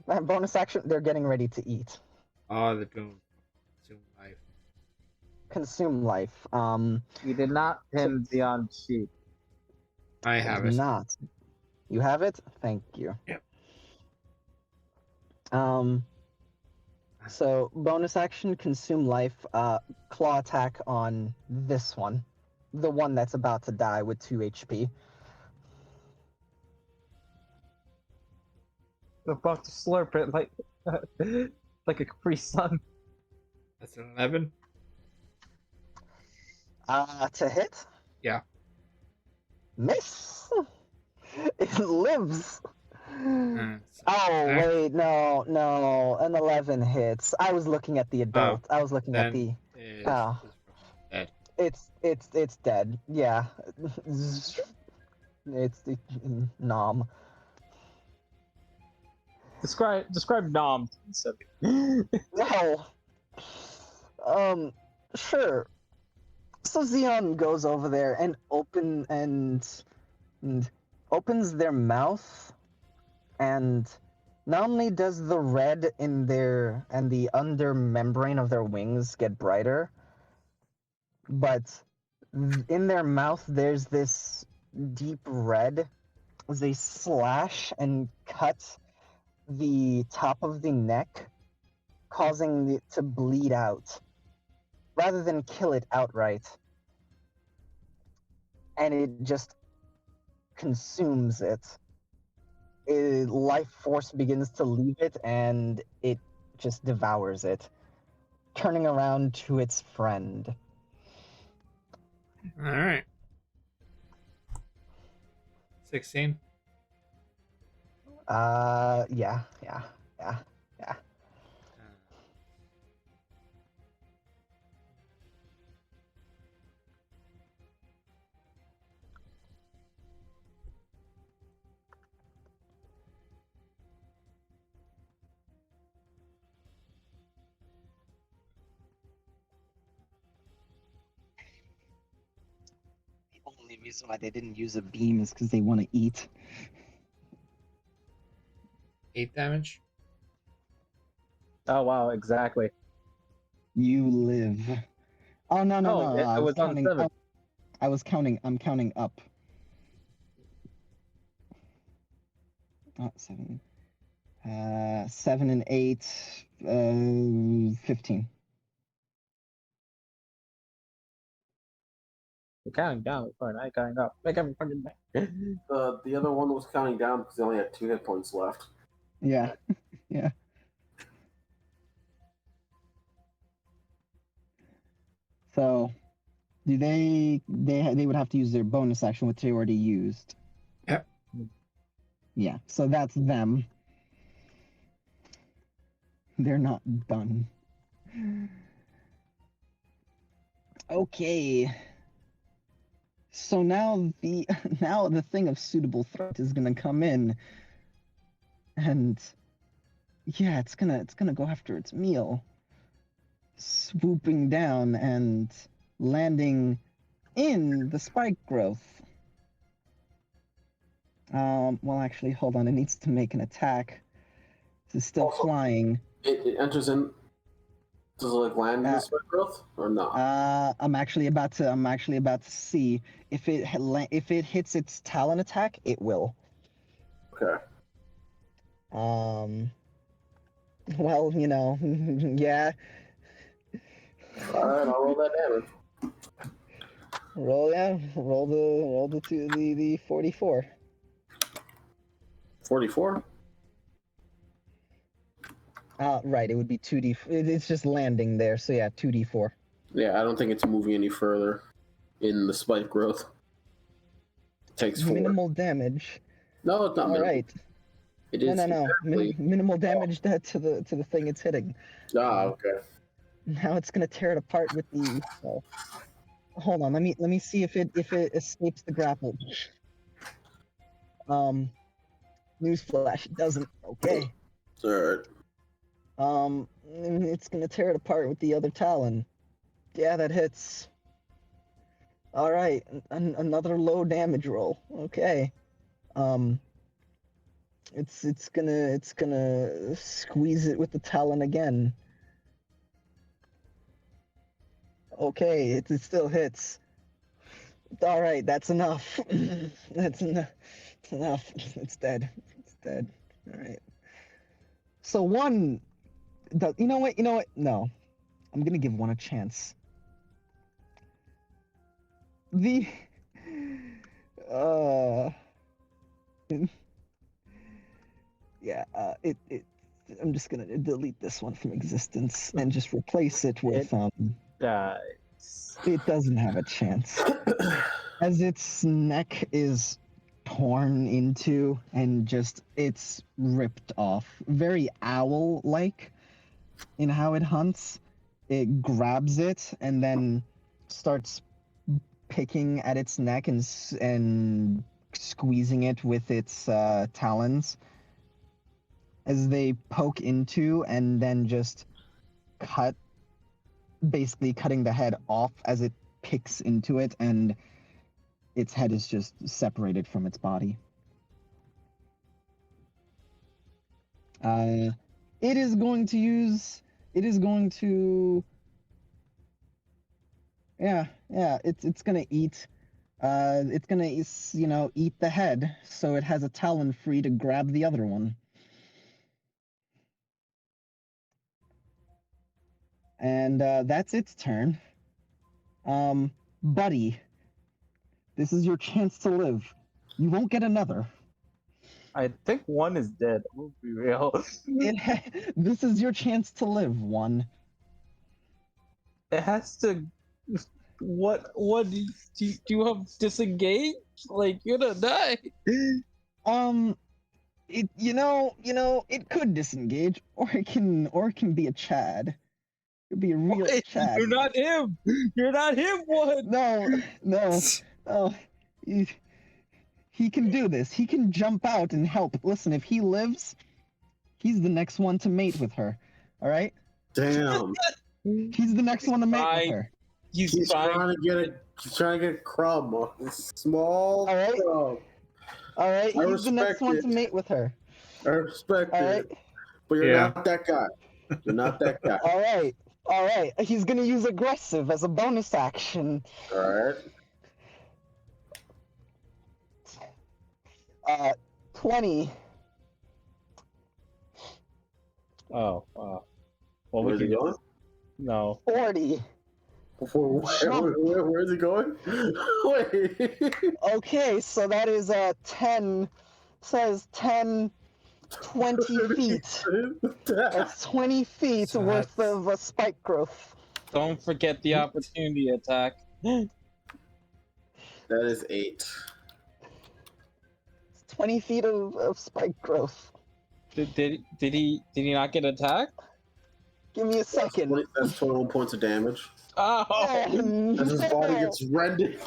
bonus action. They're getting ready to eat. they're doing consume life? Consume life. You did not pin Xeon sheep. I have it. Not. You have it? Thank you. Yep. So bonus action, consume life, claw attack on this one. The one that's about to die with 2 HP. I'm about to slurp it like like a Capri Sun. That's an 11. To hit? Yeah. Miss! It lives! So Oh, attack. wait, no, an 11 hits. I was looking at the adult. I was looking at Then the... is Oh. dead. It's dead. Yeah. It's nom. Describe Nom. No. Sure. So Xeon goes over there and opens their mouth, and not only does the red in their and the under membrane of their wings get brighter, but in their mouth there's this deep red as they slash and cut the top of the neck, causing it to bleed out rather than kill it outright. And it just consumes it. life force begins to leave it, and it just devours it, turning around to its friend. All right. 16. Yeah. The only reason why they didn't use a beam is because they want to eat. 8 damage. Oh wow, exactly. You live. Oh no! Oh, it I was was on counting. 7. I was counting. I'm counting up. Not 7. 7 and 8. 15. You're counting down, or not counting up. Make him fucking back. The other one was counting down because he only had 2 hit points left. Yeah. Yeah. So, do they would have to use their bonus action, which they already used. Yep. Yeah. So that's them. They're not done. Okay. So now the thing of suitable threat is gonna come in, and yeah, it's gonna go after its meal, swooping down and landing in the spike growth. Well, actually, hold on. It needs to make an attack. It's still Also- flying. It enters in. Does it like land in the spike growth or not? I'm actually about to see if it hits its talon attack. It will. Okay. Well, yeah. All right, I'll roll that damage. Roll the 44. 44. Right. It would be 2d. It's just landing there, so yeah, 2d4. Yeah, I don't think it's moving any further in the spike growth. It takes 4. Minimal damage. No, it's not All minimal. right. It is. No. exactly- Minimal damage to the thing it's hitting. Okay. Now it's gonna tear it apart with the. Oh. Hold on. Let me see if it escapes the grapple. Newsflash, it doesn't. Okay. All right. It's gonna tear it apart with the other talon. Yeah, that hits. All right, another low damage roll. Okay. It's gonna squeeze it with the talon again. Okay, it still hits. All right, that's enough. That's enough. It's enough. It's dead. It's dead. All right. So one. You know what? No, I'm gonna give one a chance. The. Yeah. I'm just gonna delete this one from existence and just replace it with Dies. It doesn't have a chance. As its neck is torn into and just it's ripped off. Very owl-like in how it hunts. It grabs it and then starts picking at its neck and squeezing it with its talons as they poke into and then just basically cutting the head off as it picks into it, and its head is just separated from its body. It is going to it's gonna eat. It's gonna eat the head, so it has a talon free to grab the other one. And that's its turn. Buddy, this is your chance to live. You won't get another. I think one is dead. We'll be real. This is your chance to live, one. It has to. What? Do you have disengage? Like you're gonna die. It could disengage, or it can be a Chad. It could be a real Wait, Chad. you're not him. You're not him. One. No. He can do this. He can jump out and help. Listen, if he lives, he's the next one to mate with her. All right? Damn. He's the next one to mate with her. He's trying to get a crumb, a small All right. crumb. All right. I He's the next respect one it. to mate with her. I respect All it, right. but you're Yeah. not that guy. You're not that guy. All right. All right. He's gonna use aggressive as a bonus action. All right. 20. Oh, wow. Well, Where's he going? No. 40. Where's he going? Wait. Okay, so that is 10. Says 10, 20 feet. That's 20 feet So worth that's- of spike growth. Don't forget the opportunity attack. That is 8. It's 20 feet of spike growth. Did he not get attacked? Give me a second. That's 21 points of damage. Oh! As his body gets rendered.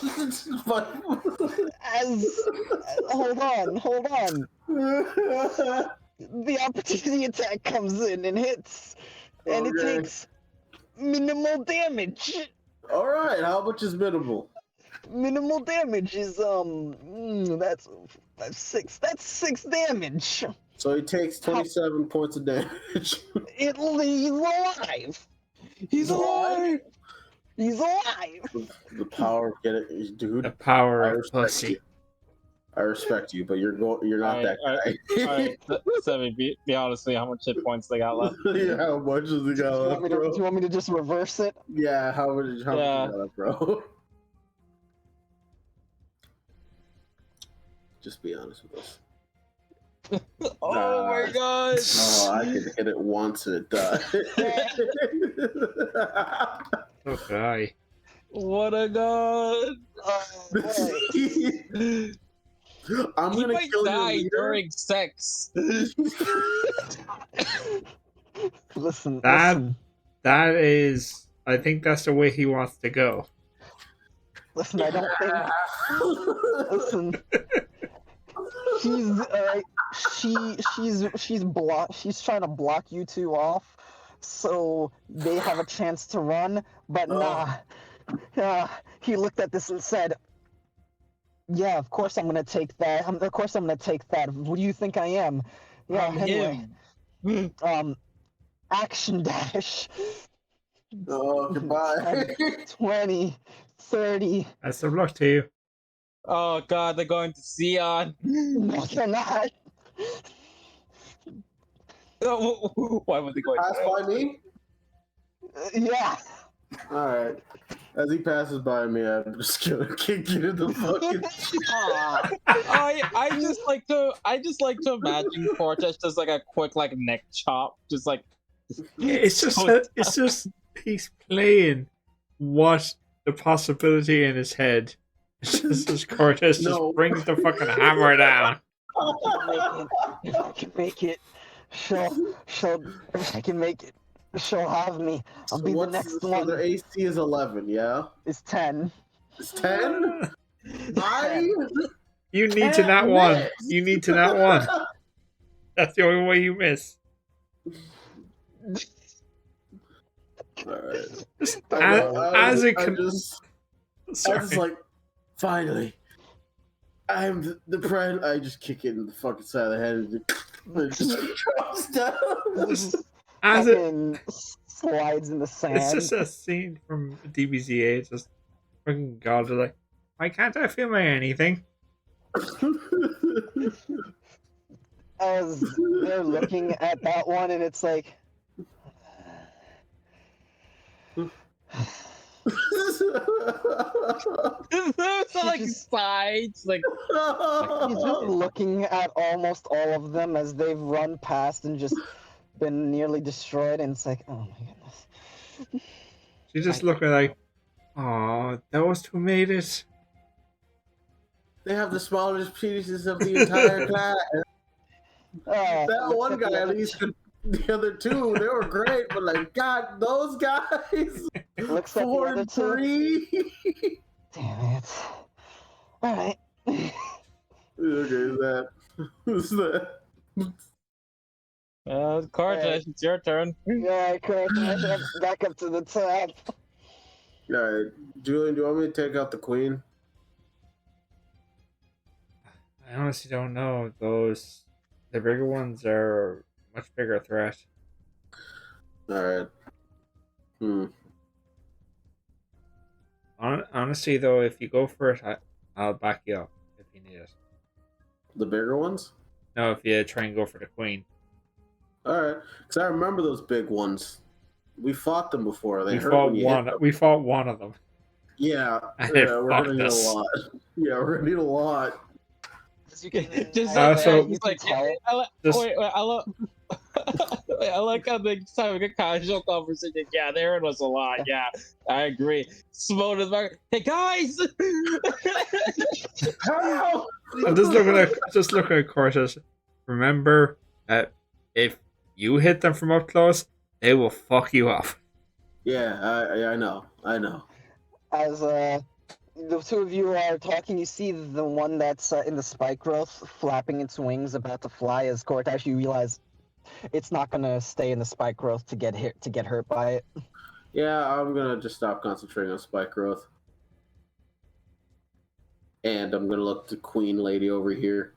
Hold on. The opportunity attack comes in and hits, and it Okay. takes minimal damage. All right, how much is minimal? Minimal damage is that's 6. That's 6 damage. So he takes 27 points of damage. He's alive. He's alive! He's alive. The power of getting, dude. The power I of respect pussy. you. I respect you, but you're not Alright, that guy. Alright, Seven, be honest with me, how much hit points they got left? Yeah, how much has he got left, Do bro? you want me to just reverse it? Yeah, how much Yeah. he got left, bro? Just be honest with us. Oh my god! Oh, I could hit it once and it died. Oh, die. What a god! Alright. I'm He gonna might kill your die leader. during sex. Listen. That is, I think that's the way he wants to go. Listen, I don't think. Listen. She's alright. She's trying to block you two off, so they have a chance to run. But nah. He looked at this and said, "Yeah, of course I'm gonna take that. Of course I'm gonna take that. What do you think I am? Yeah, I'm anyway. him. Action dash. Oh, goodbye. 20, 30. Best of luck to you. Oh god, they're going to Sion. No, they're not. Why would they go? Pass by me? Yeah. Alright. As he passes by me, I'm just gonna kick you in the fucking Aw. I just like to imagine Cortex does like a quick like neck chop, just like It's just he's playing what the possibility in his head. It's just as Cortez just No. brings the fucking hammer down. If I can make it, if I can make it, she'll have me. I'll be the next so one. their AC is 11, yeah? It's 10. It's 10? You need to not one. You need to not one. That's the only way you miss. Alright. As a I'm just like, finally, I'm the friend. I just kick it in the fucking side of the head and it just drops down. As a, Fucking slides in the sand. it's just a scene from DBZA. It's just fucking God. They're like, why can't I feel my anything? As they're looking at that one, and it's like, There's like just- sides, like He's just looking at almost all of them as they've run past and just been nearly destroyed, and it's like, oh my goodness. She's just looking like, oh, those two made it. They have the smallest penises of the entire class. That Looks one at the guy at other least could. The other two, they were great, but like, God, those guys. Looks at the 4 other and two. 3. Damn it. Alright. Okay, who's that? Cortex, it's your turn. Yeah, correct. Back up to the top. All right, Julian, do you want me to take out the queen? I honestly don't know. The bigger ones are a much bigger threat. All right. Honestly, though, if you go for it, I'll back you up if you need it. The bigger ones? No, if you try and go for the queen. All right, because I remember those big ones. We fought them before. They We hurt fought when you hit them. We fought one of them. Yeah, And it we're gonna fucked need us. a lot. Yeah, we're gonna need a lot. As you can, Just Uh, like, so- he's like, tell- Just- wait, I like how they just having a casual conversation. Yeah, there was a lot. Yeah, I agree. Simone is back. Hey guys! Help! I'm just looking at Cortez. Remember, if you hit them from up close, they will fuck you up. Yeah, I know. as the two of you are talking, you see the one that's in the spike growth flapping its wings about to fly. As Cortash, you realize it's not gonna stay in the spike growth to get hurt by it. Yeah, I'm gonna just stop concentrating on spike growth. And I'm gonna look to Queen Lady over here.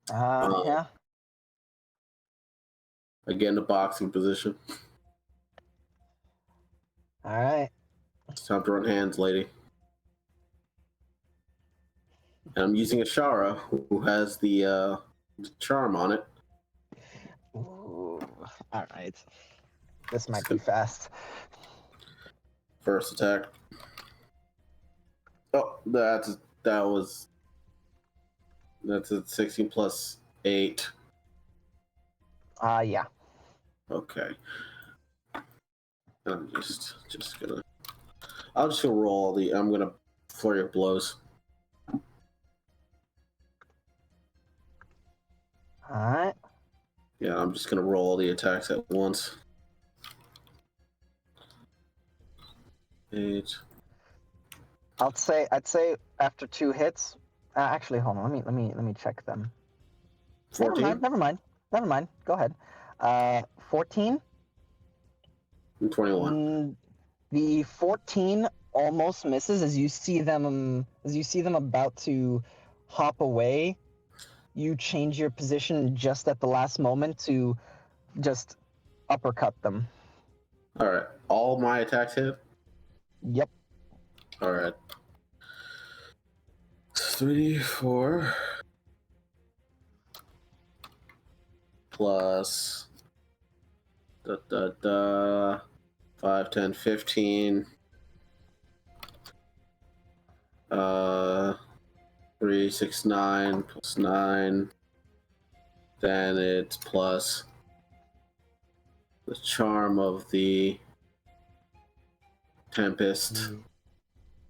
Yeah. Again, the boxing position. All right. It's time to run hands, lady. And I'm using Ashara, who has the charm on it. Ooh. All right. This might be fast. First attack. Oh, that's a 16 plus 8. Yeah. Okay. I'm just gonna. I'm just gonna roll all the. I'm gonna flurry of blows. All right. Yeah, I'm just gonna roll all the attacks at once. 8. I'd say after 2 hits. Actually, hold on. Let me check them. 14 Never mind. Go ahead. 14. and 21. The 14 almost misses as you see them about to hop away. You change your position just at the last moment to just uppercut them. All right, all my attacks hit. Yep. All right. 3d4 plus 5, 10, 15. 3, 6, 9 plus 9. Then it's plus the charm of the Tempest.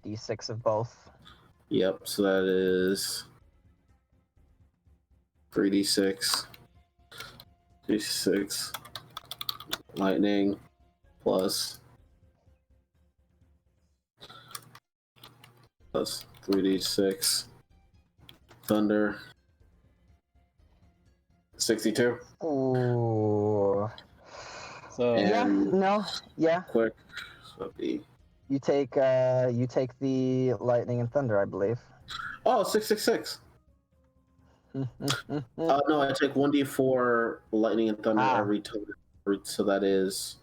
D6 of both. Yep, so that is 3d6. D6. Lightning plus 3d6. Thunder. 62. Ooh. So Yeah. And No. Yeah. quick. So it'd be... You take the lightning and thunder, I believe. Oh, 666. No, I take 1d4 lightning and thunder every time. So that is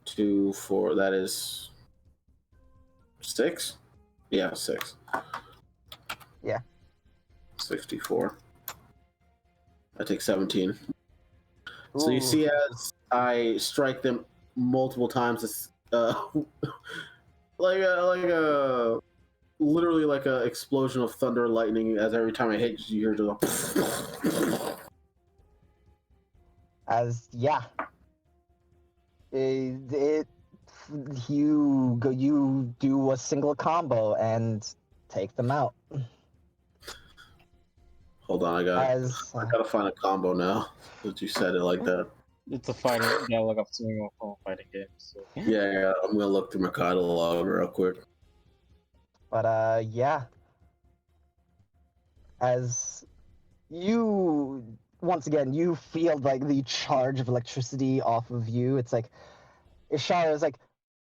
2, 4. That is 6. Yeah, 6. Yeah. 64. I take 17. So you Ooh. see, as I strike them multiple times, literally like a explosion of thunder and lightning. As every time it hits, you hear just As yeah, it you do a single combo and take them out. Hold on, I As gotta find a combo now that you said it like that. It's a fighting. Yeah, look up swinging phone fighting game. So. Yeah, I'm gonna look through my catalog real quick. but yeah, as you once again you feel like the charge of electricity off of you. It's like Ishara is like,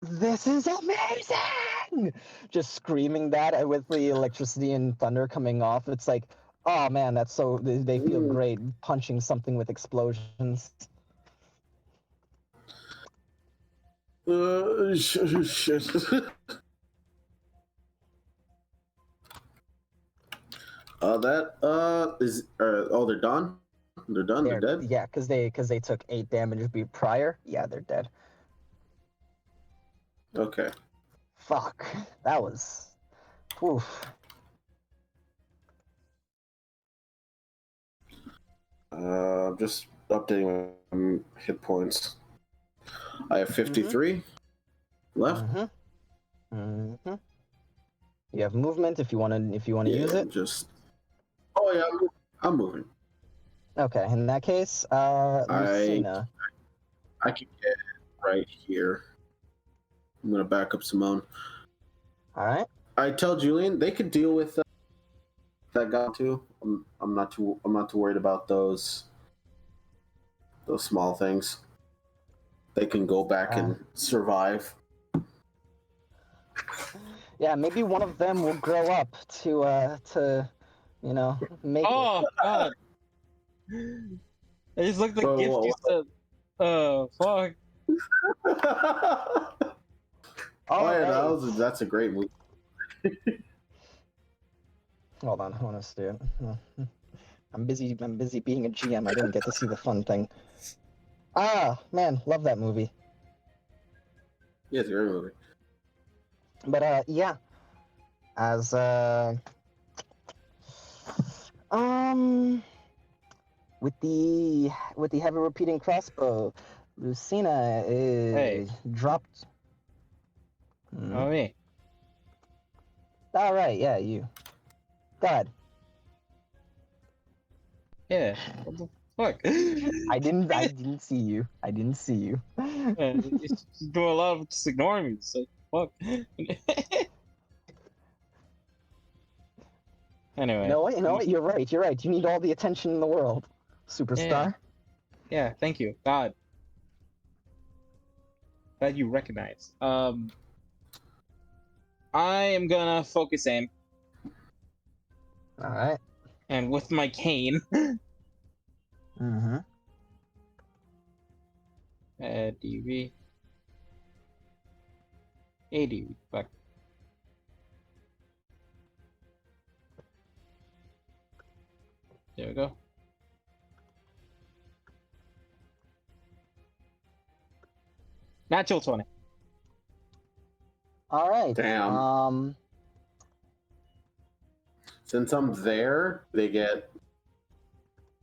"This is amazing!" Just screaming that with the electricity and thunder coming off. It's like, oh man, that's so they feel great punching something with explosions. Shit. That is. Oh, they're done. They're done. They're dead. Yeah, because they took 8 damage prior. Yeah, they're dead. Okay. Fuck, that was. Oof. Just updating my hit points. I have 53 left. Mm-hmm. You have movement if you want to use it. Just. Oh yeah, I'm moving. Okay, in that case, Lucina. I can get right here. I'm gonna back up Simone. All right. I tell Julian they could deal with that guy too. I'm not too worried about those small things. They can go back and survive. Yeah, maybe one of them will grow up to make it. Oh God! I just looked at the gift you said. Fuck. Oh yeah, Alright. that's a great movie. Hold on, honest dude. I'm busy being a GM. I didn't get to see the fun thing. Ah, man, love that movie. Yeah, it's a great movie. But yeah. As with the heavy repeating crossbow, Lucina is dropped. Oh me. All right, yeah, you. Go ahead. Yeah. What the fuck? I didn't see you. I didn't see you. It's doing a lot of just ignoring me. So fuck. Anyway. You know what? You're right. You're right. You need all the attention in the world, superstar. Yeah. Thank you, God. Glad you recognize. I am gonna focus aim, All right. and with my cane. Mm-hmm. DV. ADV. Fuck. There we go. Natural 20. All right. Damn. Since I'm there, they get.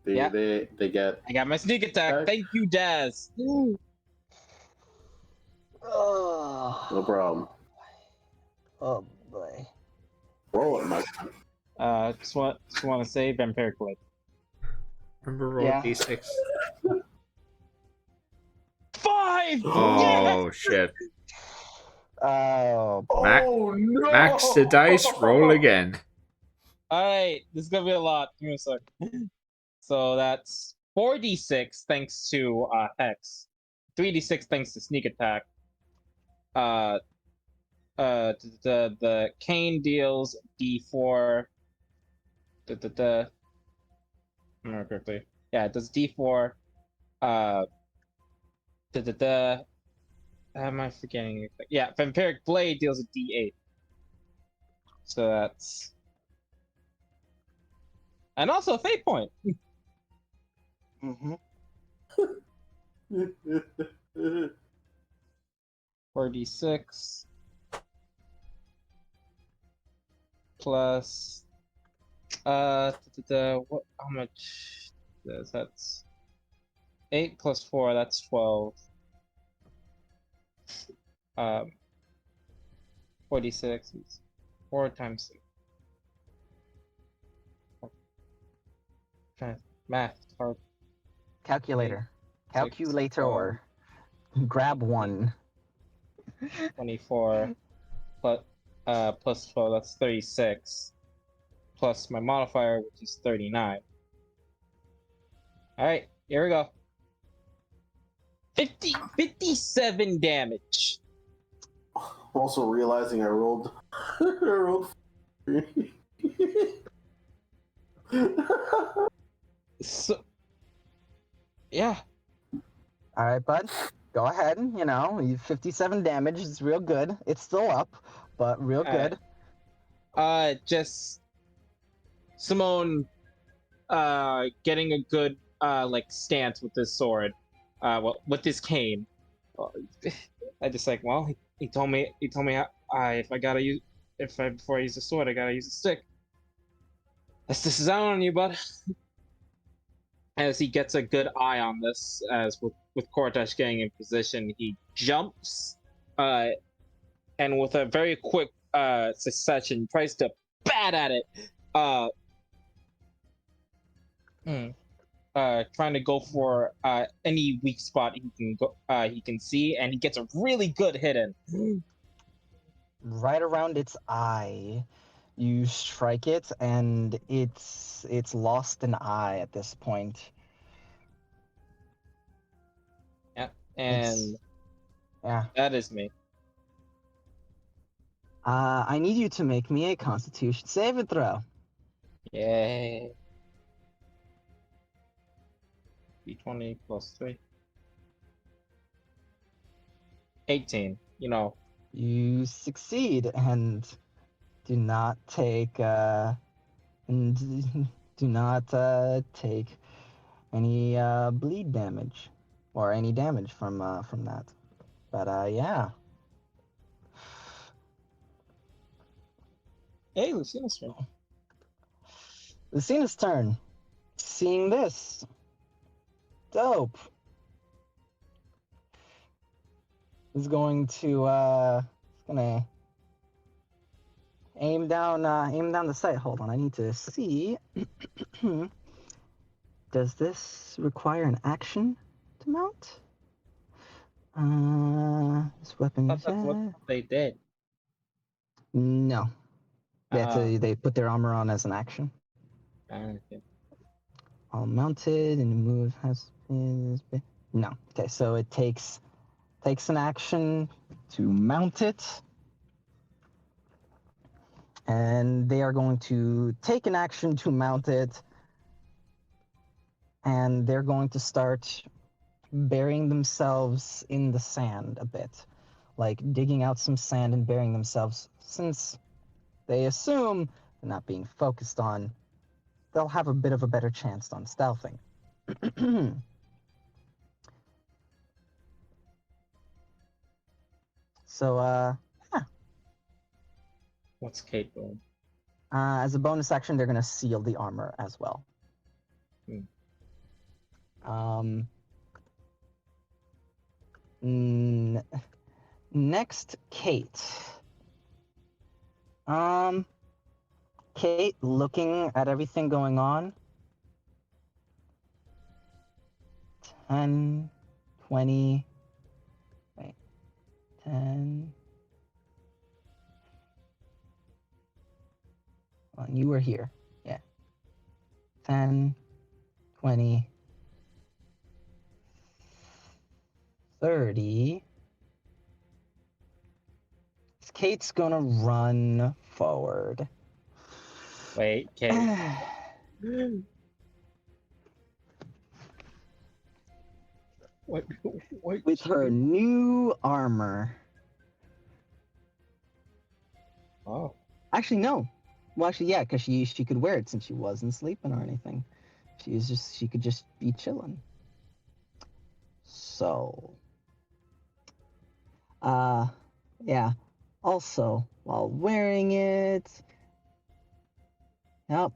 They get. I got my sneak attack. Thank you, Daz. Oh. No problem. Oh boy. Roll it, Mike. Just want to say vampiric blade. Remember roll d6. 5. Oh shit! Oh. No! Max the dice. Roll again. All right, this is gonna be a lot. Give me a sec. So that's 4d6 thanks to hex, 3d6 thanks to sneak attack. The cane deals d4. Remember quickly. Yeah, it does d4. Am I forgetting anything? Yeah, vampiric blade deals a d8. So that's. And also a fate point. Mm-hmm. 4d6. plus what? How much? That's 8 plus 4. That's 12. 46 is 4 times 6. Math is hard. Calculator. Six, Calculator. Grab one. 24 plus 12, that's 36. Plus my modifier, which is 39. Alright, here we go. 57 damage. I'm also realizing I rolled. I rolled. So, yeah. All right, bud. Go ahead. You know, 57 damage is real good. It's still up, but real good. Just Simone, getting a good like stance with this sword, well, with this cane. I just like, well, he told me if I gotta use before I use the sword, I gotta use the stick. This is out on you, bud. As he gets a good eye on this, as with Cortesh getting in position, he jumps, and with a very quick succession, tries to bat at it. Trying to go for any weak spot he can see, and he gets a really good hit in. Right around its eye, you strike it, and it's lost an eye at this point. Yeah, and Yeah. that is me. I need you to make me a Constitution saving throw. Yay. D20 plus 3. 18. You know. You succeed and do not take take any bleed damage or any damage from that. But yeah. Hey, Lucina's turn. Lucina's turn. Seeing this. Dope. Is going to gonna aim down the sight. Hold on, I need to see. Does this require an action to mount? This weapon. I thought that's what they did. No. Ah. They put their armor on as an action. Okay. All mounted and move has been. No. Okay, so it takes an action to mount it. And they are going to take an action to mount it. And they're going to start burying themselves in the sand a bit. Like digging out some sand and burying themselves. Since they assume they're not being focused on, they'll have a bit of a better chance on stealthing. So, yeah. What's Kate doing? As a bonus action, they're going to seal the armor as well. Next, Kate. Kate, looking at everything going on. 10, 20, wait, 10. Well, you were here, yeah. 10, 20, 30. Kate's gonna run forward. Wait, Kate. What? With her new armor. Oh. Actually, no. Well, actually, yeah, because she could wear it since she wasn't sleeping or anything. She could just be chilling. So, yeah. Also, while wearing it, Yep.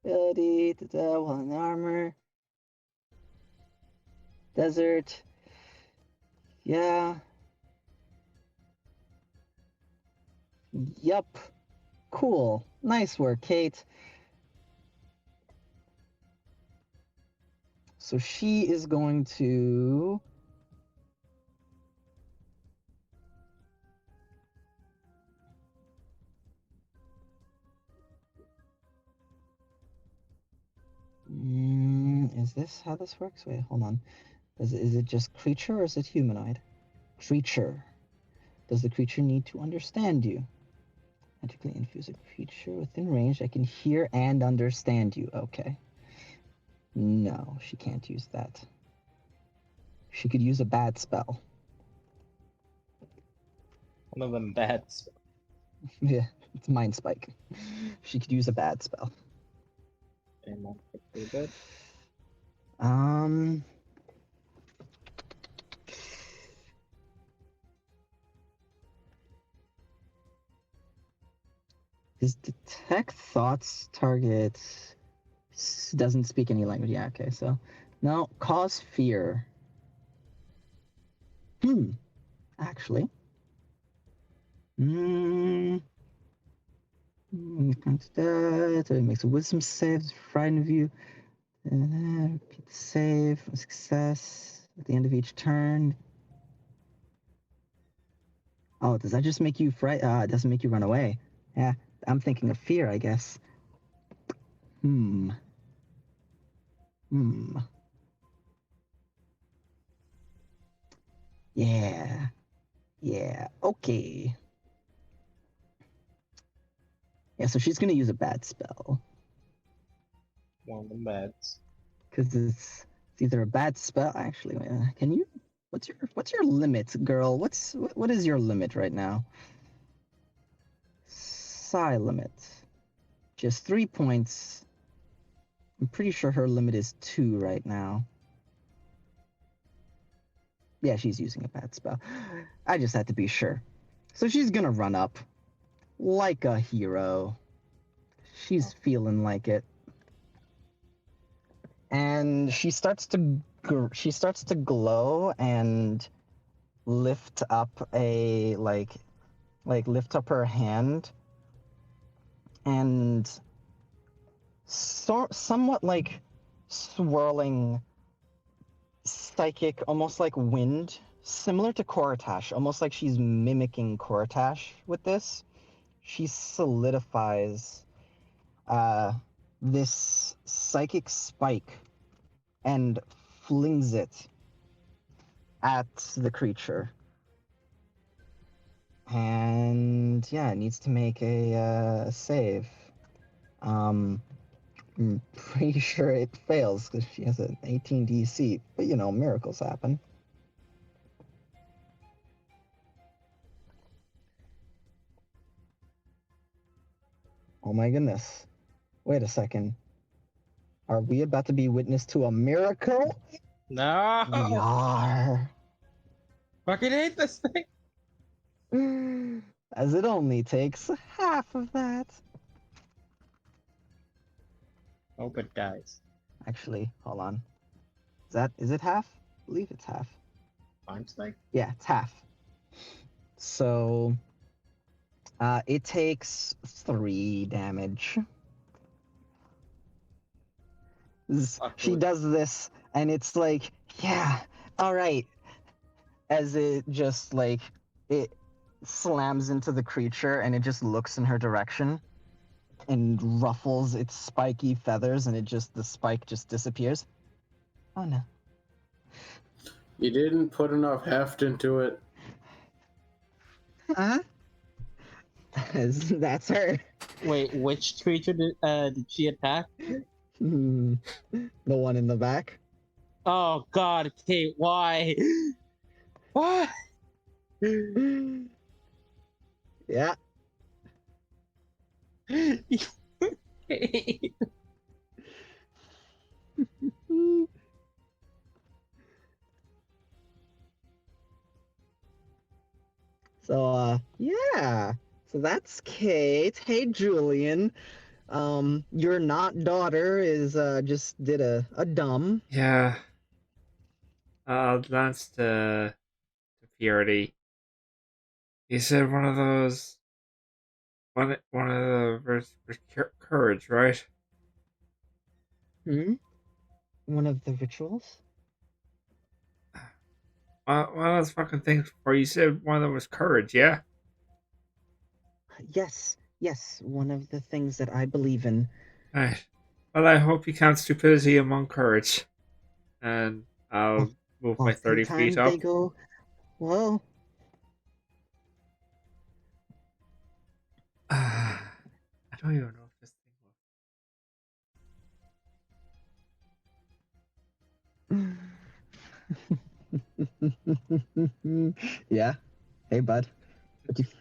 Ability, while in armor. Desert. Yeah. Yup. Cool. Nice work, Kate. So she is going to... is this how this works? Wait, hold on. Is it just creature or is it humanoid? Creature. Does the creature need to understand you? Magically infuse a creature within range that can hear and understand you. Okay. No, she can't use that. She could use a bad spell. One of them bad. Yeah, it's Mind Spike. She could use a bad spell. And that's pretty good. Um. His detect thoughts target doesn't speak any language. Yeah, okay, so no, cause fear. Actually. So it makes a wisdom save, frightened of you. Repeat the save, success at the end of each turn. Oh, does that just make you fright? It doesn't make you run away. Yeah, I'm thinking of fear, I guess. Yeah. Yeah. Okay. Yeah, so she's gonna use a bad spell. One of them bads. Because it's either a bad spell. Actually, can you? What's your limit, girl? What is your limit right now? Psi limit. Just 3 points. I'm pretty sure her limit is 2 right now. Yeah, she's using a bad spell. I just had to be sure. So she's gonna run up like a hero. She's feeling like it. And she starts to glow and lift up a lift up her hand and somewhat like swirling psychic, almost like wind, similar to Koratash, almost like she's mimicking Koratash with this. She solidifies this psychic spike and flings it at the creature. And yeah, it needs to make a save. I'm pretty sure it fails because she has an 18 DC, but you know, miracles happen. Oh my goodness. Wait a second. Are we about to be witness to a miracle? No! We are. Fucking hate this thing! As it only takes half of that. Hope it dies. Actually, hold on. Is it half? I believe it's half. Mind spike? Yeah, it's half. So it takes 3 damage. She does this, and it's like, yeah, all right. As it just like it slams into the creature, and it just looks in her direction, and ruffles its spiky feathers, and the spike just disappears. Oh no! You didn't put enough heft into it. Huh? That's her. Wait, which creature did she attack? The one in the back. Oh god, Kate, why? Why? Yeah. Kate. So yeah. So that's Kate. Hey, Julian. Your not daughter is just did a dumb. Yeah. I'll glance to Purity. You said one of those. One of the courage, right? Hmm? One of the rituals? One of those fucking things before you said one of them was courage, yeah? Yes, one of the things that I believe in. Right. Well, I hope you count stupidity among courage. And I'll move my 30 feet Sometimes they up. go, well, I don't even know if this yeah. Hey, bud. What will. you...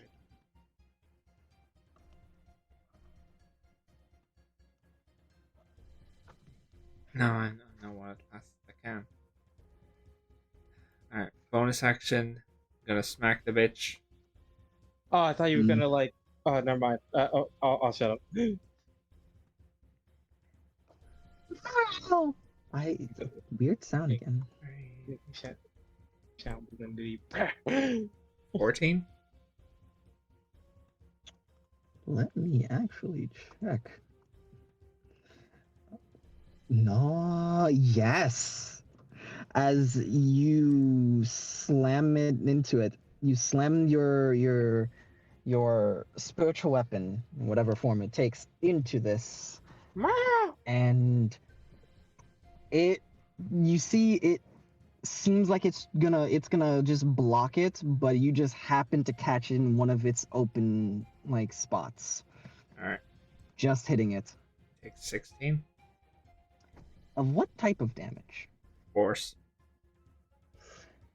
No, I know what last I can. Alright, bonus action. Gonna smack the bitch. Oh, I thought you were Mm. gonna like. Oh, never mind. I'll shut up. Oh, weird sound again. Shut. Shut. We're gonna do. 14? Let me actually check. No, yes. As you slam it into it, you slam your spiritual weapon, whatever form it takes, into this, and it you see it seems like it's gonna just block it, but you just happen to catch it in one of its open like spots, Alright, just hitting it. take 16. Of what type of damage? Force.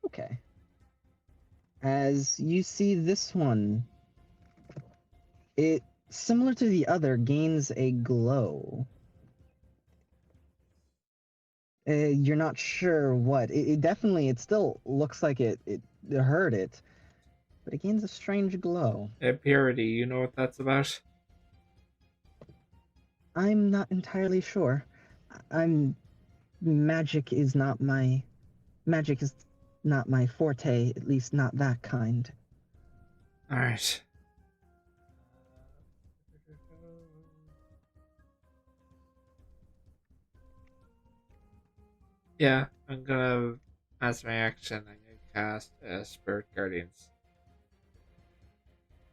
Okay. As you see this one, it similar to the other gains a glow. You're not sure what. It definitely it still looks like it hurt it, but it gains a strange glow. Purity, you know what that's about? I'm not entirely sure. I'm magic is not my magic is not my forte, at least not that kind. Alright. Yeah, I'm gonna, as my action, I'm gonna cast Spirit Guardians.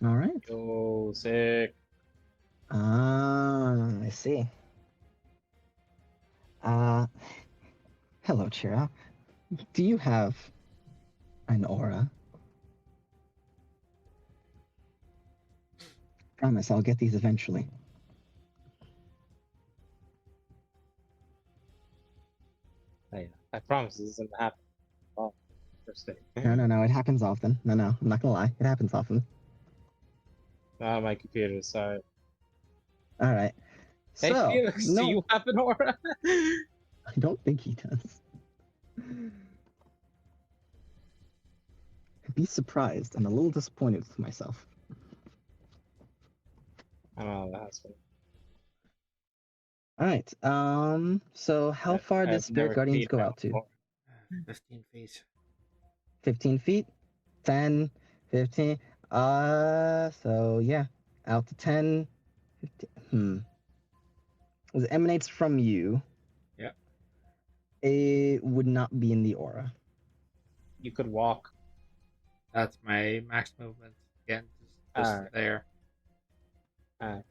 All right. Oh, sick. I see. Uh, hello, Chira. Do you have an aura? Promise, I'll get these eventually. I promise this isn't happen. Oh, first day. No, it happens often. No, I'm not gonna lie, it happens often. Ah, my computer. Sorry. All right. Hey, So, Felix, do no, you have an aura? I don't think he does. I'd be surprised and a little disappointed with myself. I don't know. That's funny. All right. So how far does I've Spirit never Guardians needed go my out to? aura. 15 feet. 15 feet? 10, 15. So yeah, out to 10. 15. As it emanates from you, Yeah. it would not be in the aura. You could walk. That's my max movement. Again, just Alright. there. Alright.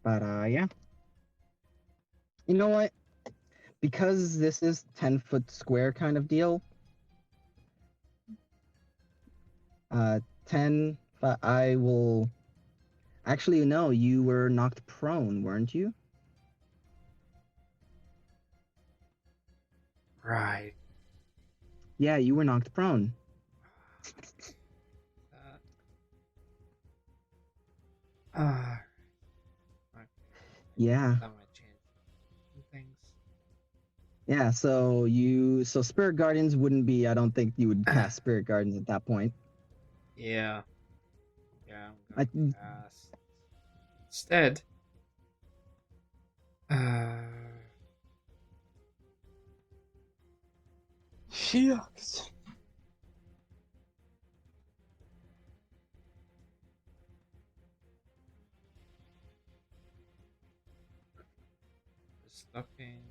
But yeah. You know what? Because this is 10-foot square kind of deal, 10, but I will. Actually, no, you were knocked prone, weren't you? Right. Yeah, you were knocked prone. Okay. Yeah. That might change some things. Yeah, so Spirit Guardians wouldn't be. I don't think you would cast Spirit Guardians at that point. Yeah. Yeah, I'm I, gonna pass. Instead, Shucks. just looking.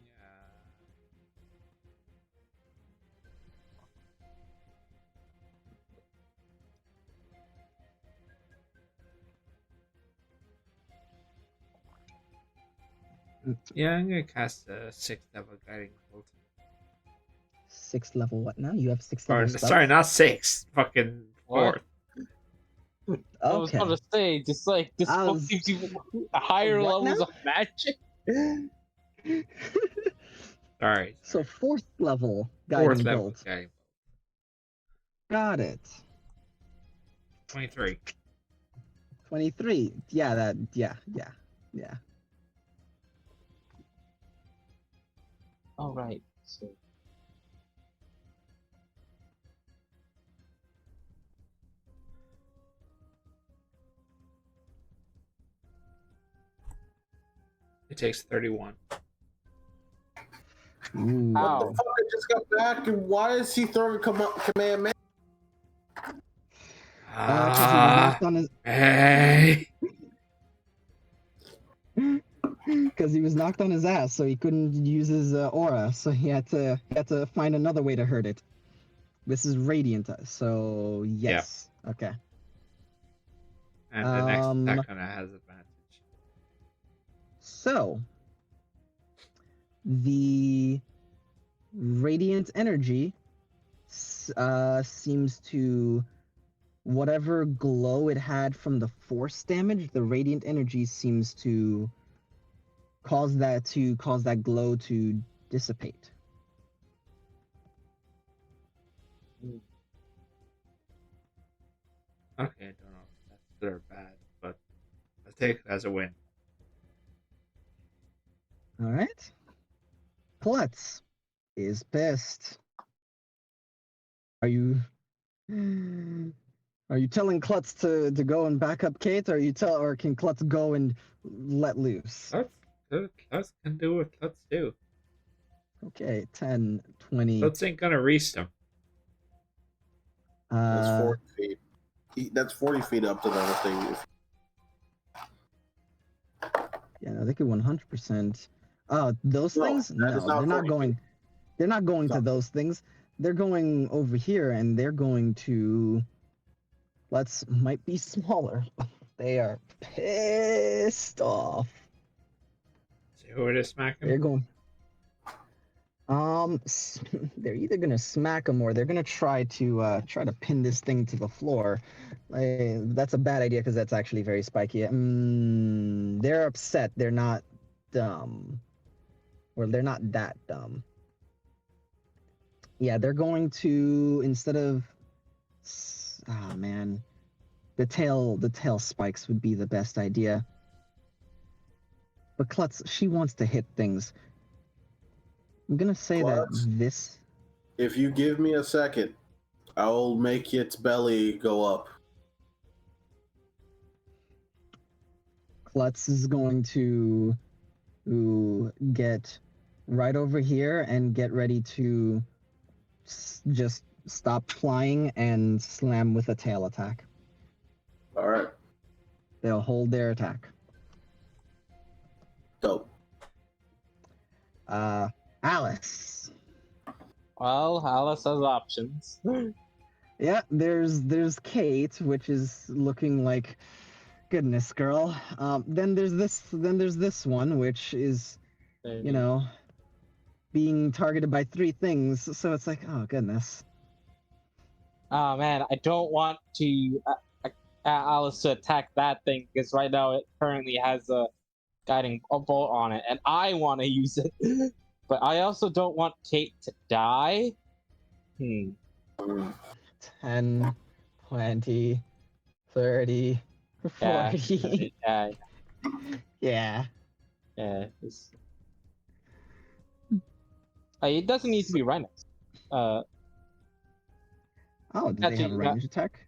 Yeah, I'm gonna cast a 6th level guiding bolt. 6th level what now? You have 6th Or level spells? sorry, not 6. Fucking What? 4th. I was Okay. gonna say, just like this I book was- gives you higher What levels now? of magic. Sorry. So 4th level 4th guiding level bolt. guiding bolt. Got it. 23. 23. Yeah, yeah. All right. So It takes 31. Ooh. Ow. What the fuck? I just got back, and why is he throwing command man? 'Cause he was knocked on his Hey. because he was knocked on his ass, so he couldn't use his aura, so he had to find another way to hurt it. This is radiant, so yes. Okay. And the next Um, attack on it has advantage. So the radiant energy seems to whatever glow it had from the force damage, the radiant energy seems to cause that glow to dissipate. Okay, I don't know if that's good or bad, but I'll take it as a win. All right. Klutz is pissed. Are you telling Klutz to go and back up Kate, or can Klutz go and let loose? Klutz can do what Klutz do. Okay, 10, 20. Klutz ain't gonna reach them. That's 40 feet. That's 40 feet up to them if they. Yeah, no, they could 100%. Those No, things? that No, is not they're not 40 going. feet. They're not going to No. those things. They're going over here, and they're going to. Might be smaller. They are pissed off. See who it is smacking? They're going. They're either gonna smack him or they're gonna try to pin this thing to the floor. That's a bad idea because that's actually very spiky. They're upset. They're not dumb, or they're not that dumb. Yeah, they're going to instead of. Ah, man, the tail spikes would be the best idea. But Klutz, she wants to hit things. I'm gonna say Klutz? that this. If you give me a second, I'll make its belly go up. Klutz is going to get right over here and get ready to just stop flying and slam with a tail attack. All right. They'll hold their attack. Dope. Alice. well, Alice has options. Yeah, there's Kate, which is looking like goodness, girl. Then there's this one, which is being targeted by 3 things. So it's like, oh goodness. Oh man, I don't want to Alice to attack that thing because right now it currently has a guiding bolt on it, and I want to use it. But I also don't want Kate to die. 10, 20, 30, 40. Yeah. Yeah. Yeah. It doesn't need to be right next. Oh, do they have Actually, a range attack?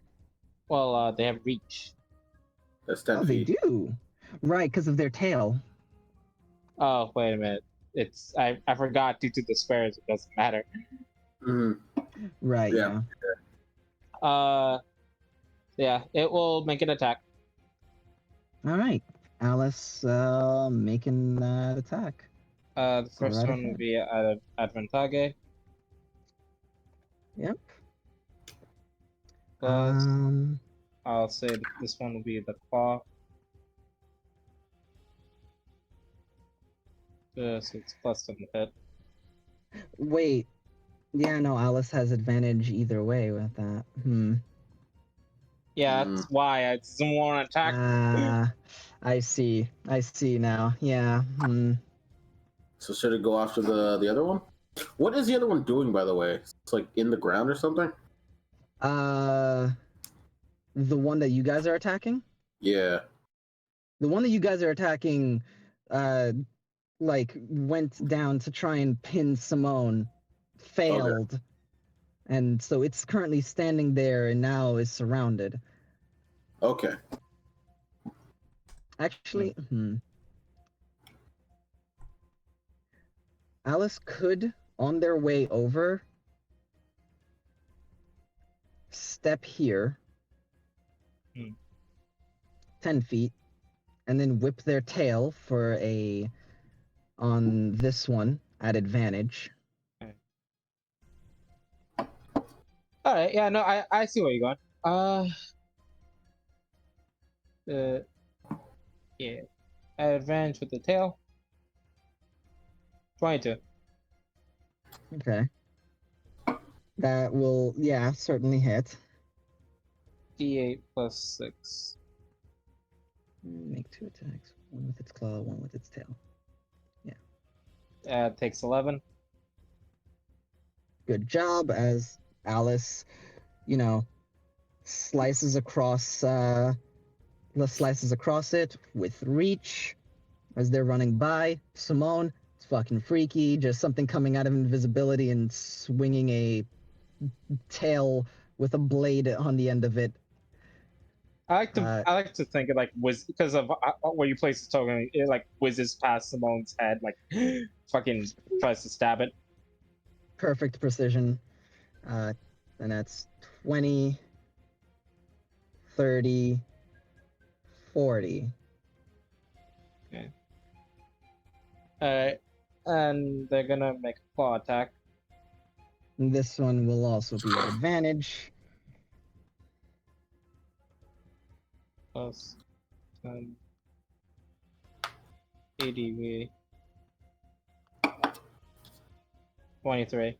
well, they have reach. That's 10 Oh, they feet. do. Right, because of their tail. Oh, wait a minute. I forgot due to the spares, it doesn't matter. Mhm. Right. Yeah. Yeah. Yeah, it will make an attack. All right. Alice, making that attack. The Go first right one will ahead. be advantage. Yep. Plus, Um. I'll say this one will be the claw. So it's plus 7 to hit. Wait. Yeah. No. Alice has advantage either way with that. Yeah, that's why I just don't want to attack. Ah. I see. I see now. Yeah. So should it go after the other one? What is the other one doing, by the way? It's like in the ground or something? Uh. The one that you guys are attacking. Yeah. The one that you guys are attacking. Like went down to try and pin Simone, failed, and so it's currently standing there and now is surrounded. Okay. Actually, Alice could, on their way over, step here, Hmm. 10 feet, and then whip their tail for a on this one at advantage. All right, yeah, no, I see where you're going. Yeah, advantage with the tail. 22. Okay. That will, yeah, certainly hit. D8 plus 6. Make 2 attacks. One with its claw, one with its tail. Takes 11. Good job, as Alice, slices across it with reach as they're running by. Simone, it's fucking freaky, just something coming out of invisibility and swinging a tail with a blade on the end of it. I like to think it like because of where you place the token, it like whizzes past Simone's head, like fucking tries to stab it. Perfect precision. And that's 20, 30, 40. Okay. Alright. And they're gonna make a claw attack. And this one will also be at advantage. Plus 10, 80, 23.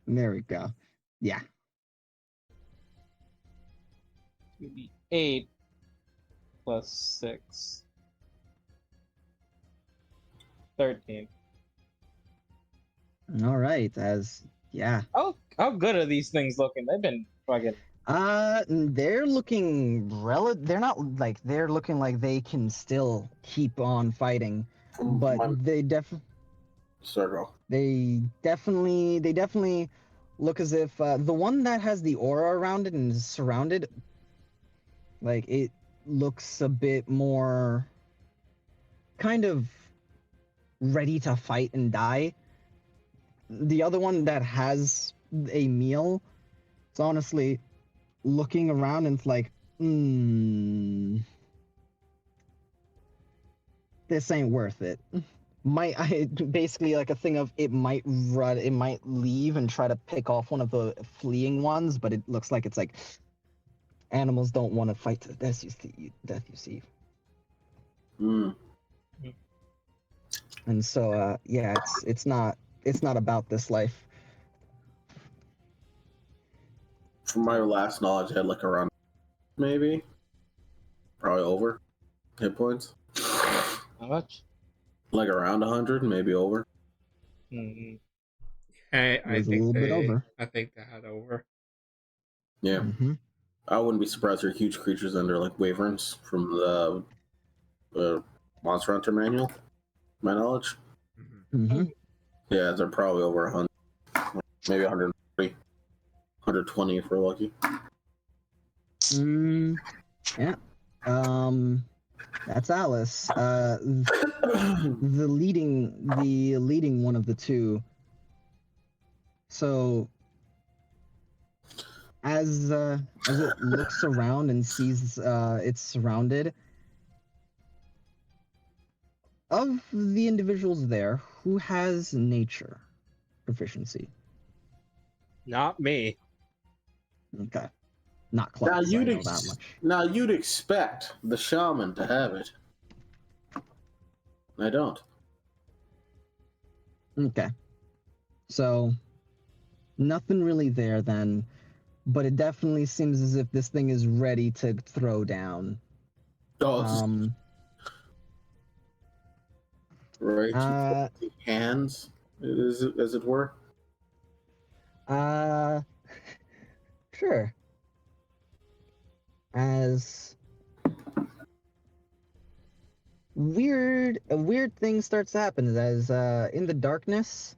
There we go. Yeah. 8 plus 6. 13. All right. Yeah. How good are these things looking? They've been fucking. They're looking they're not like they're looking like they can still keep on fighting, but Circle. they definitely look as if the one that has the aura around it and is surrounded, like it looks a bit more kind of ready to fight and die. The other one that has a meal, it's honestly looking around and it's like, this ain't worth it. Basically like a thing of it might leave and try to pick off one of the fleeing ones, but it looks like it's like animals don't want to fight to the death, you see. And so yeah, it's not about this life. From my last knowledge, I had like around maybe probably over hit points. How much? Like around 100, maybe over. Mm-hmm. I was a think little bit over. I think they had over. Yeah. Mm-hmm. I wouldn't be surprised they're huge creatures under like wyverns from the Monster Hunter manual. My knowledge. Mm-hmm. Yeah, they're probably over 100, maybe 130, 120 if we're lucky. Yeah. That's Alice. The leading one of the two. So as it looks around and sees it's surrounded, of the individuals there, who has nature proficiency? Not me. Okay. Not Now close, I know that much. you'd expect the shaman to have it. I don't. Okay. So nothing really there then, but it definitely seems as if this thing is ready to throw down. Oh, it's right. Uh, Hands, as it were. Sure. As a weird thing starts to happen as in the darkness.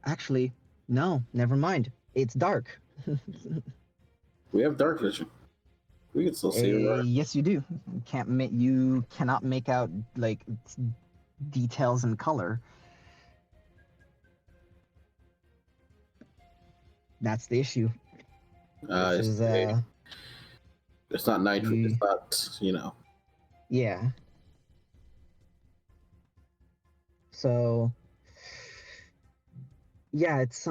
Actually, no, never mind. It's dark. We have dark vision. We can still see it. Right? Yes, you do. You cannot make out like details and color. That's the issue. Which is it's not night. It's not, yeah. So yeah, it's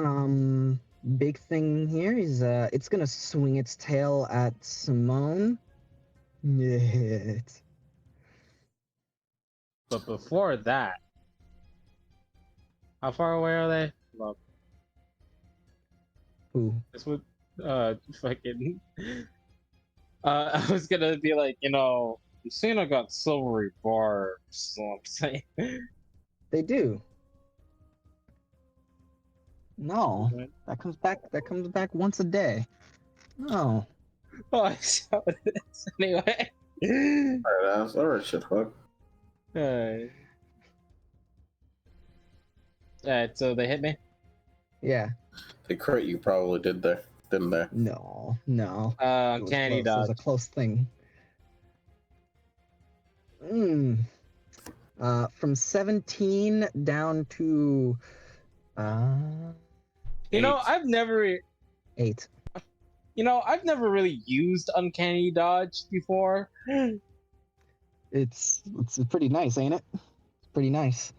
big thing here is it's gonna swing its tail at Simone. It's But before that, how far away are they? Well, who? this would fucking I was gonna be like, Lucina got silvery barbs, so I'm saying. They do. No, that comes back once a day. No. Oh, I saw this anyway. Alright, shit, fuck. Alright, so they hit me? Yeah. The crit you probably didn't they? No. Candy It was dodge. a close thing. From 17 down to I've never 8. I've never really used uncanny dodge before. It's pretty nice, ain't it? It's pretty nice.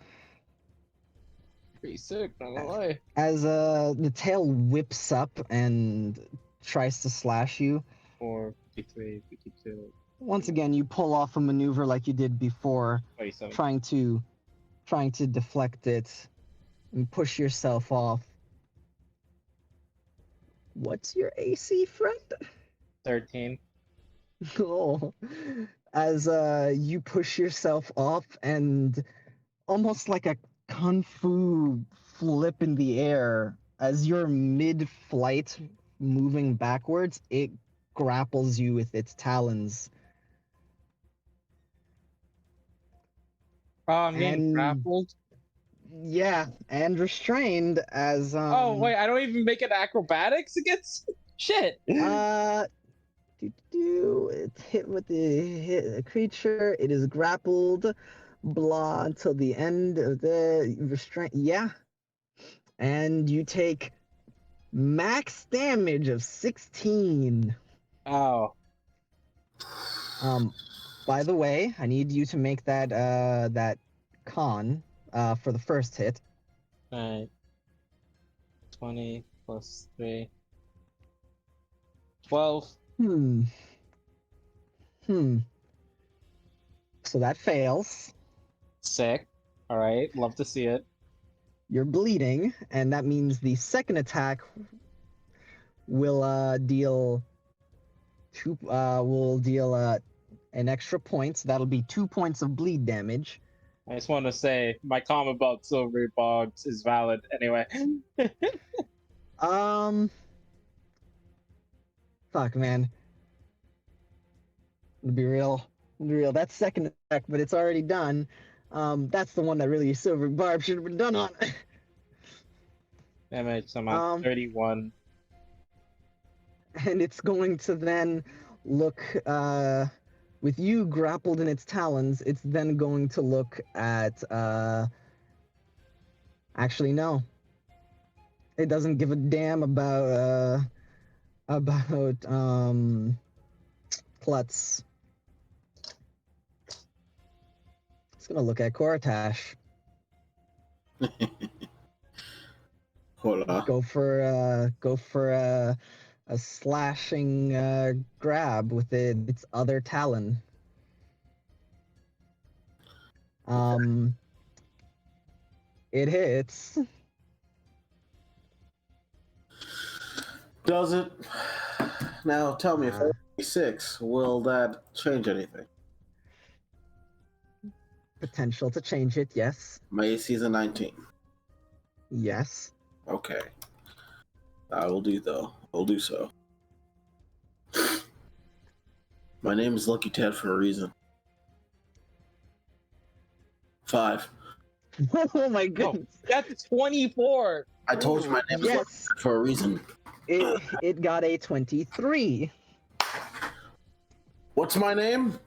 Pretty sick, not gonna lie. As the tail whips up and tries to slash you. 4, 53, 52, Once again, you pull off a maneuver like you did before, 27. trying to deflect it and push yourself off. What's your AC, friend? 13. Oh, as you push yourself off and almost like a kung fu flip in the air, as you're mid-flight moving backwards, it grapples you with its talons. Oh, I'm getting And- grappled. Yeah, and restrained as Oh wait, I don't even make it acrobatics against shit. It's hit with the creature. It is grappled, blah, until the end of the restraint. Yeah, and you take max damage of 16. Oh, By the way, I need you to make that con for the first hit. alright. 20 plus 3. 12. So that fails. Sick. Alright, love to see it. You're bleeding, and that means the second attack will deal an extra point. So that'll be 2 points of bleed damage. I just want to say my comment about silvery bogs is valid anyway. Fuck, man. To be real. That's second attack, but it's already done. That's the one that really Silver Barb should have been done on. Damage, so I'm on 31. And it's going to then look, with you grappled in its talons, it's then going to look at, actually, no. It doesn't give a damn about Klutz. It's gonna look at Koratash. Hold on. Go for a slashing grab with its other talon. It hits. Does it? Now tell me, if I 6, will that change anything? Potential to change it, yes. My AC is a 19. Yes. Okay. I will do though. I'll do so. My name is Lucky Ted for a reason. 5. Oh my goodness. That's 24. I told you my name is Lucky Yes. Ted for a reason. It got a 23. What's my name?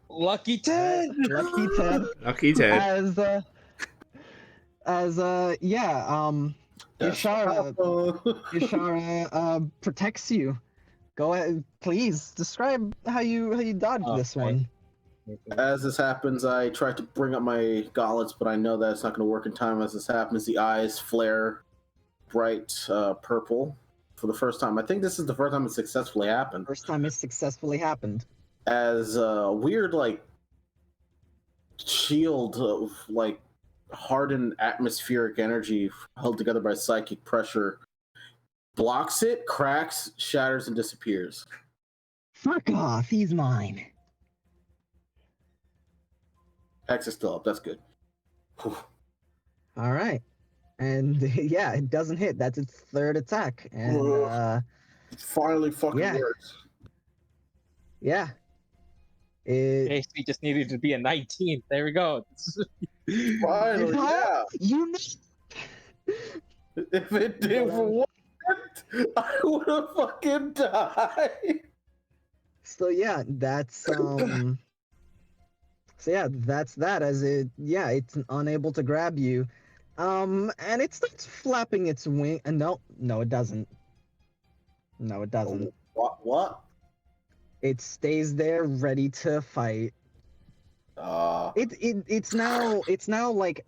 Lucky 10. Lucky Ted. Lucky Ted. Ishara protects you. Go ahead, please describe how you dodged this one. As this happens, I try to bring up my gauntlets, but I know that it's not going to work in time. As this happens, the eyes flare bright purple for the first time. I think this is the first time it successfully happened. First time it successfully happened. As a weird, like, shield of, like, hardened atmospheric energy held together by psychic pressure blocks it, cracks, shatters, and disappears. Fuck off, he's mine. X is still up. That's good. Whew. All right. And yeah, it doesn't hit. That's its third attack. And It finally fucking yeah. works. yeah. It, AC just needed to be a 19. There we go. Finally, yeah. You know. If it did for what, I would have fucking died. So yeah, that's so yeah, that's that. As it's unable to grab you, and it starts flapping its wing. And no, it doesn't. No, it doesn't. What? It stays there, ready to fight. It's now like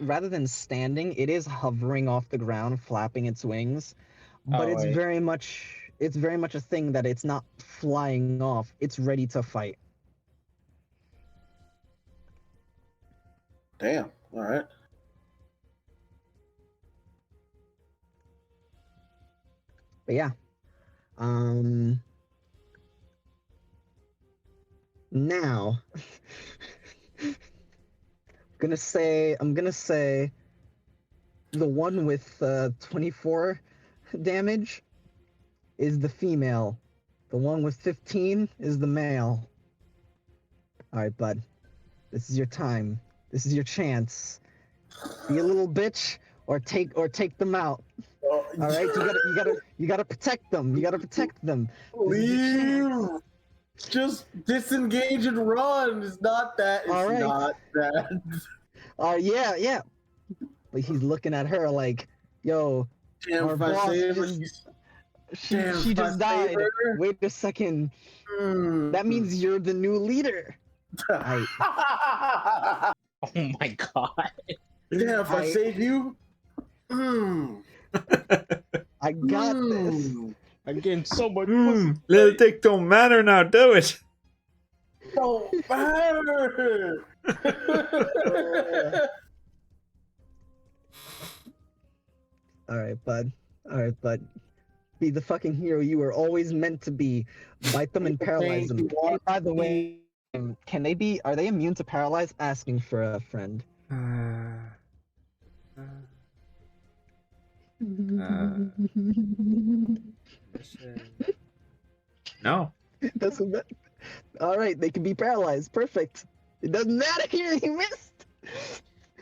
rather than standing, it is hovering off the ground, flapping its wings, but it's very much a thing that it's not flying off. It's ready to fight. Damn. All right. But yeah, now I'm gonna say the one with 24 damage is the female. The one with 15 is the male. All right, bud. This is your time. This is your chance. Be a little bitch or take them out. All right, you gotta protect them. You gotta protect them. Leave. Just disengage and run. It's not that. It's All right. not that. Yeah. But he's looking at her like, yo, Damn, our if I boss save her, she just died. Wait a second. That means you're the new leader. Oh my god. Damn, if I save you. I got this. I'm getting so much pussy. Little dick don't matter now, do it. Don't matter. All right, bud. Be the fucking hero you were always meant to be. Bite them and paralyze them. Hey, by the way, are they immune to paralyze? Asking for a friend. No. Doesn't matter. All right, they can be paralyzed. Perfect. It doesn't matter here. He missed.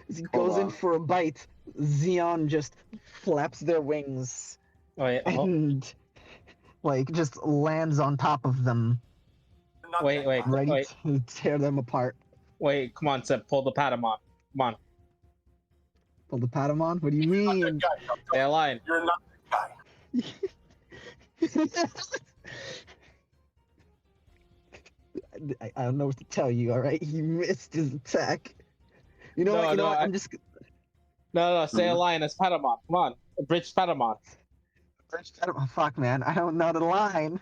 As he Hold goes in on. for a bite, Xeon just flaps their wings Wait, and like just lands on top of them, wait, ready wait, to tear them apart. wait. Come on, Seb. Pull the Patamon. Come on. Pull the Patamon? What do you mean? Stay aligned. You're not that I don't know what to tell you, alright? He missed his attack. You know No, what? You know no, what? I- I'm just No, stay Mhm. aligned as Patamon. Come on. Bridge Patamon. oh, fuck, man. I don't know the line.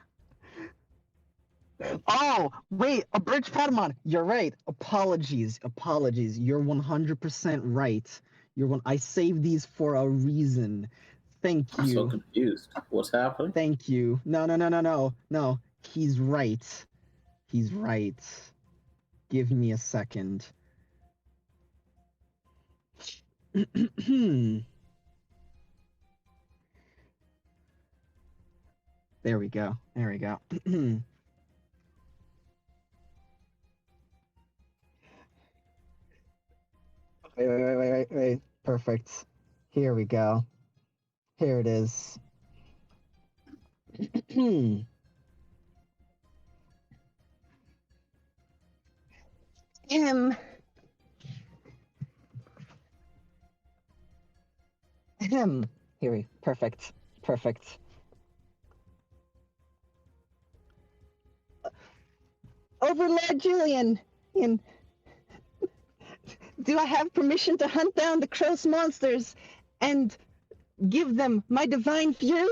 Oh, wait, a bridge Patamon. You're right. Apologies. You're 100% right. I saved these for a reason. Thank I'm so you. confused. What's happening? Thank you. No. He's right. Give me a second. There we go. Wait. Perfect. Here we go. Here it is. Him. Here we. Perfect. Overlord Julian. Do I have permission to hunt down the Kroos monsters and give them my divine fury?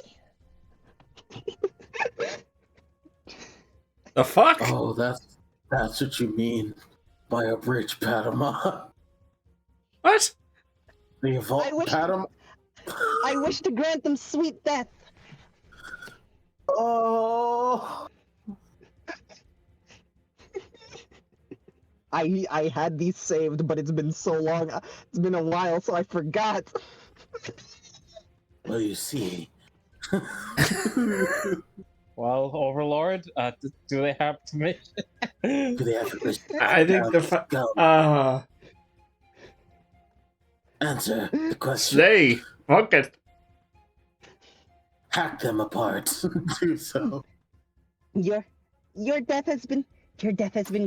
The fuck? Oh, that's what you mean by a bridge Patamon. What? The evolved I wish- Patamon. I wish to grant them sweet death. Oh. I had these saved, but it's been so long. It's been a while, so I forgot. Well, you see. Well, Overlord, do they have permission? Do they have permission? I think the Go. Answer the question. Slay. Fuck it. Hack them apart. Do so. Your death has been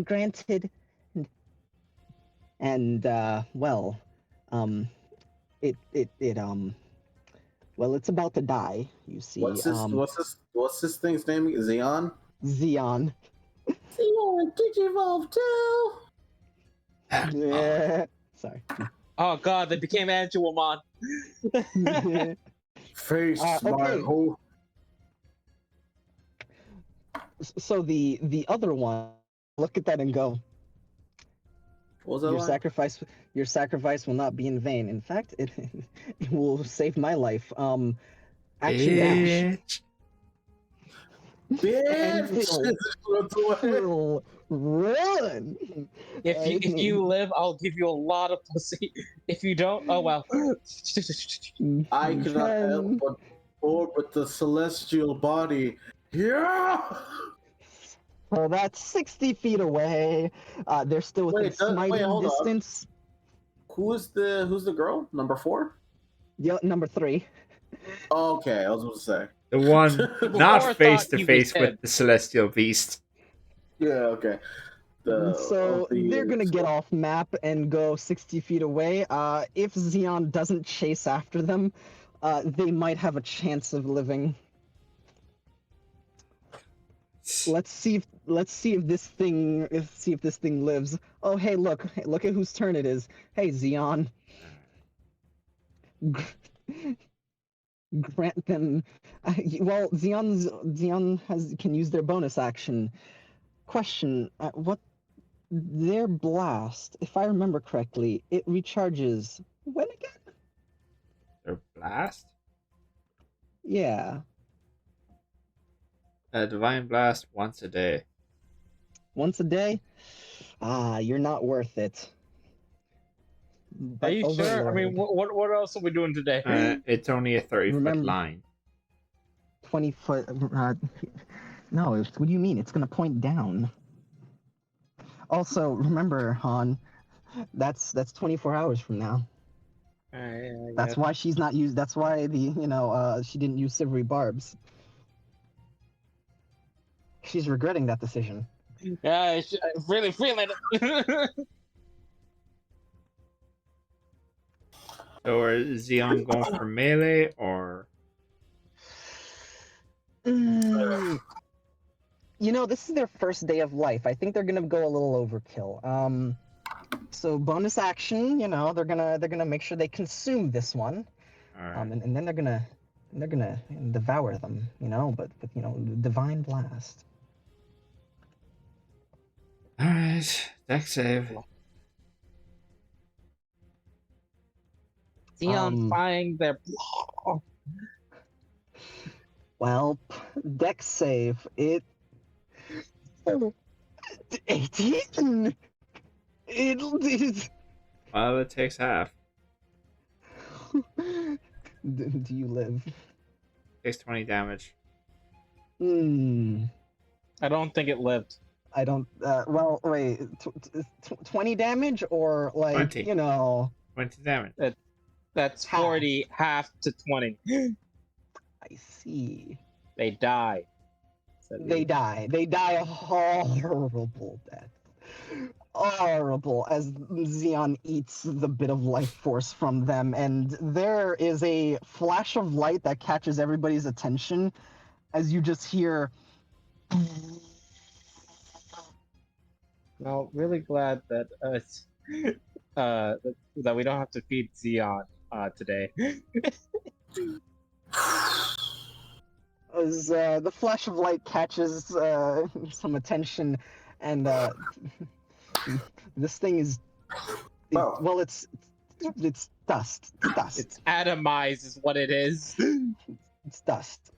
granted. And well, it's about to die, you see. What's this thing's name? Xeon? Xeon. Xeon, did you evolve too? Yeah. Sorry. Oh god, they became Angelomon. Face my okay. whole. So the other one, look at that and go. What was that line? Your sacrifice will not be in vain. In fact, it will save my life. Action dash. Bitch. And Bitch! he'll run. If you live, I'll give you a lot of pussy. If you don't, oh well. I cannot help but board with the celestial body. Yeah! So that's 60 feet away. They're still within smiting hold on. distance. Who's the girl? Number 4? Yeah, number 3. Oh, okay, I was going to say. The one Before I not thought face to he was face dead. with the celestial beast. Yeah, okay. So they're gonna get off map and go 60 feet away. If Xeon doesn't chase after them, they might have a chance of living. Let's see if this thing lives. Oh, hey, look at whose turn it is. Hey, Xeon. Grant them. Well, Xeon can use their bonus action. Question: what? Their blast, if I remember correctly, it recharges when again? Their blast? Yeah, A divine blast once a day. once a day. You're not worth it. Are But you sure? I mean, Overlord, what else are we doing today? It's only a 30-foot Remember- line. 20-foot. No, what do you mean? It's gonna point down. Also, remember, Han, That's 24 hours from now. Alright, I That's guess. why she's not used. That's why she didn't use silvery barbs. She's regretting that decision. Yeah, I'm really feeling it. So is Xeon going for melee or Mm, this is their first day of life. I think they're gonna go a little overkill. So bonus action, they're gonna make sure they consume this one, alright. and then they're gonna devour them, but with divine blast. Alright. Deck save. Xeon Um, flying their. Well, deck save it. 18. It. Well, it takes half. Do you live? Takes 20 damage. Hmm. I don't think it lived. I don't. Well, wait. 20 damage or 20. 20 damage. That's Half. 40, half to 20. I see. They die. said They he. die. They die a horrible death. Horrible as Xeon eats the bit of life force from them, and there is a flash of light that catches everybody's attention as you just hear. No, really glad that that we don't have to feed Xeon today. As the flash of light catches some attention, and this thing is. Oh. Well, it's dust. It's dust. It's atomized, is what it is. It's dust.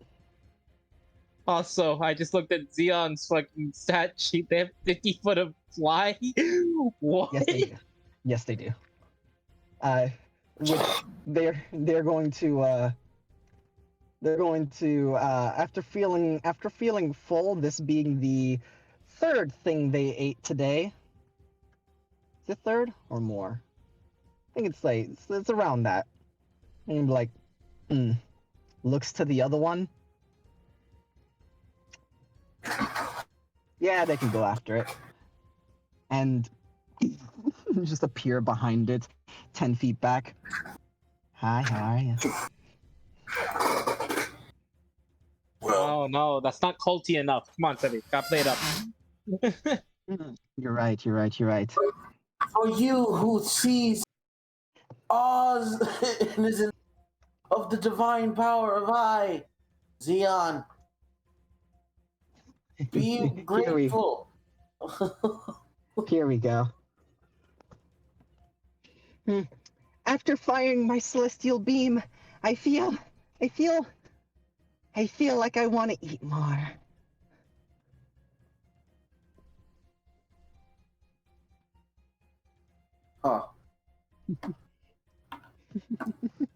Also, I just looked at Xeon's fucking stat sheet. They have 50 foot of fly. What? Yes, they do. Yes, they do. Which they're going to after feeling full, this being the third thing they ate today. Is it third or more? I think it's around that. And like, looks to the other one. Yeah, they can go after it. And just appear behind it, 10 feet back. Hi, how are you? Oh no, that's not culty enough. Come on, Teddy, got played up. You're right. For you who sees Oz and is in of the divine power of I, Xeon, be grateful. Here we go. After firing my celestial beam, I feel like I want to eat more. Huh.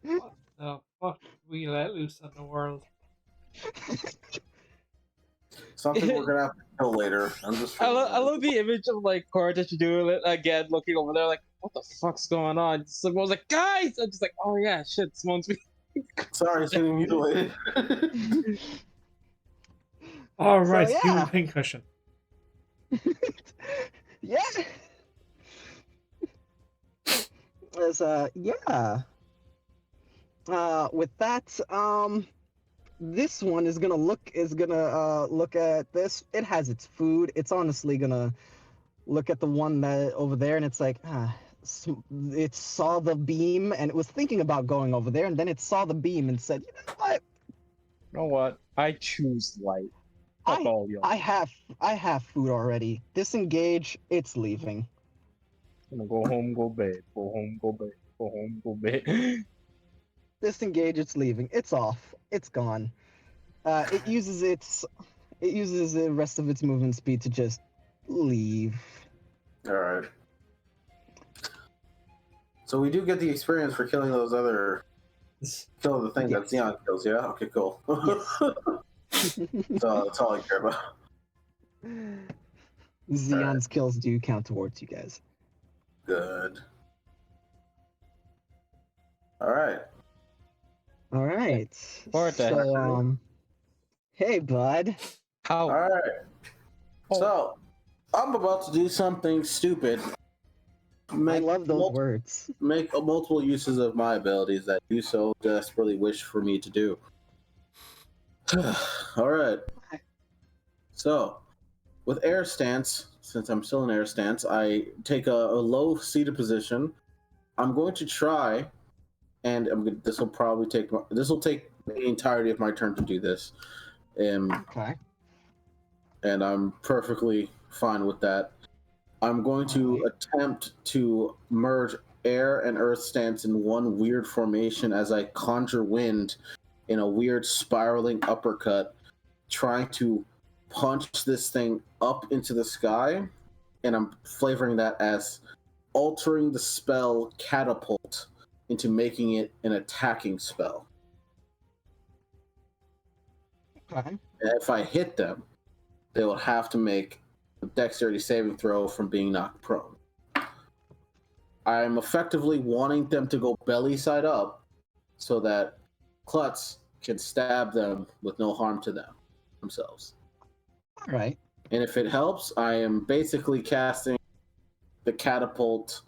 What the fuck did we let loose on the world? Something we're gonna have to kill later. I'm just. I love the image of like Cortex doing it again, looking over there like, what the fuck's going on? Someone was like, guys! I'm just like, oh yeah, shit, Simone's Sorry, it's getting mutilated. All right, So, yeah. human pincushion. Yeah. As yeah. With that, this one is gonna look at this. It has its food. It's honestly gonna look at the one that over there, and it's like, it saw the beam and it was thinking about going over there, and then it saw the beam and said, you know what? You know what? I choose light. Fuck all y'all. I have food already. Disengage. It's leaving. I'm gonna go home, go bed. Go home, go bed. Go home, go bed. Disengage. It's leaving. It's off. It's gone. It uses the rest of its movement speed to just leave. All right. So we do get the experience for killing those other, kill the thing that Xeon kills. Yeah. Okay. Cool. So that's all I care about. Xeon's kills do count towards you guys. Good. All right. All right. Forward to- So, hey, bud. How? All right. Oh. So, I'm about to do something stupid. I love those multiple- words. Make multiple uses of my abilities that you so desperately wish for me to do. All right. So, with air stance, since I'm still in air stance, I take a low seated position. I'm going to try, and this will take the entirety of my turn to do this, Okay. and I'm perfectly fine with that. I'm going to attempt to merge air and earth stance in one weird formation as I conjure wind in a weird spiraling uppercut, trying to punch this thing up into the sky, and I'm flavoring that as altering the spell catapult into making it an attacking spell. Okay. And if I hit them, they will have to make a dexterity saving throw from being knocked prone. I'm effectively wanting them to go belly side up so that Klutz can stab them with no harm to themselves. All right. And if it helps, I am basically casting the catapult.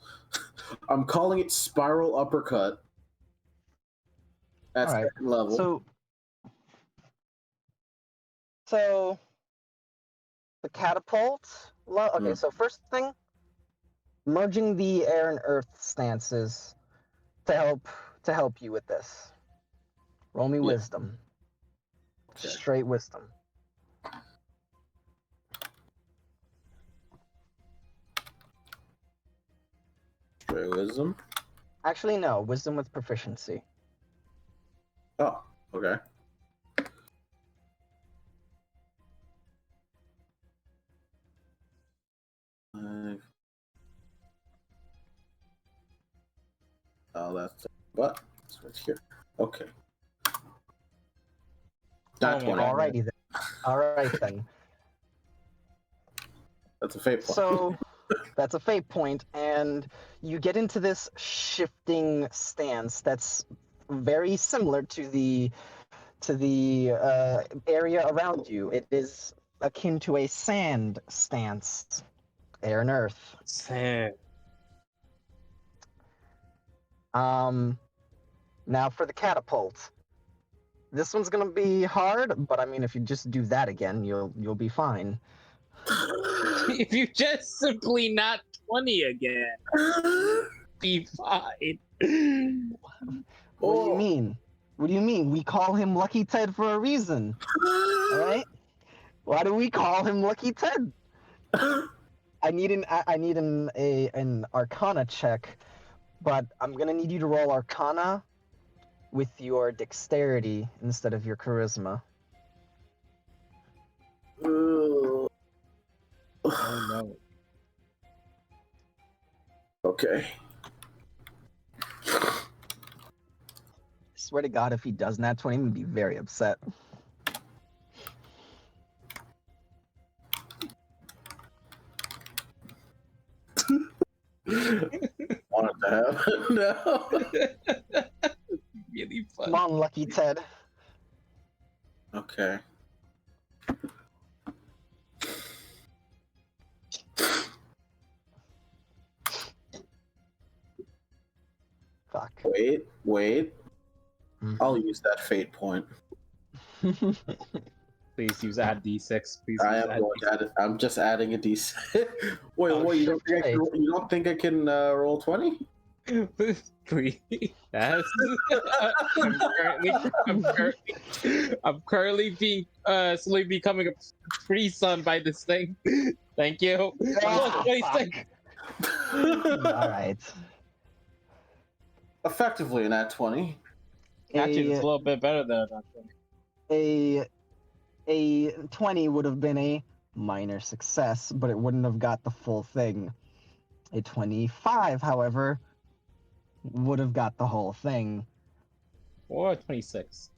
I'm calling it spiral uppercut at All right. second level. So the catapult. Okay. Mm. So first thing, merging the air and earth stances to help you with this. Roll me wisdom. Okay. Straight wisdom. Straight wisdom. Actually, no. Wisdom with proficiency. Oh, okay. Oh, that's what? It's right here. Okay. Not Oh 20. my God. Alrighty then. All right then. That's a fate point. So that's a fate point, and you get into this shifting stance that's very similar to the area around you. It is akin to a sand stance, air and earth. Sad. Now for the catapult. This one's gonna be hard, but I mean, if you just do that again, you'll be fine. If you just simply not 20 again, be fine. What do you mean? What do you mean? We call him Lucky Ted for a reason. All right? Why do we call him Lucky Ted? I need an Arcana check, but I'm gonna need you to roll Arcana with your dexterity instead of your charisma. Oh, Oh no. okay. I swear to God, if he does nat 20, I'm gonna be very upset. Want it to happen now. Really Come fun. on, Lucky Ted. Okay. Fuck. Wait. Mhm. I'll use that fate point. Please use add d6. Please I use am add going to add it. I'm just adding a d6. Wait, Oh, you don't shit, think I can roll 20? d6. Please. Yes. I'm currently being slowly becoming a pre-son by this thing. Thank you. Ah, 26. All right. Effectively an at 20. Actually, it's a little bit better than A 20 would have been a minor success, but it wouldn't have got the full thing. A 25, however, would have got the whole thing. or 26.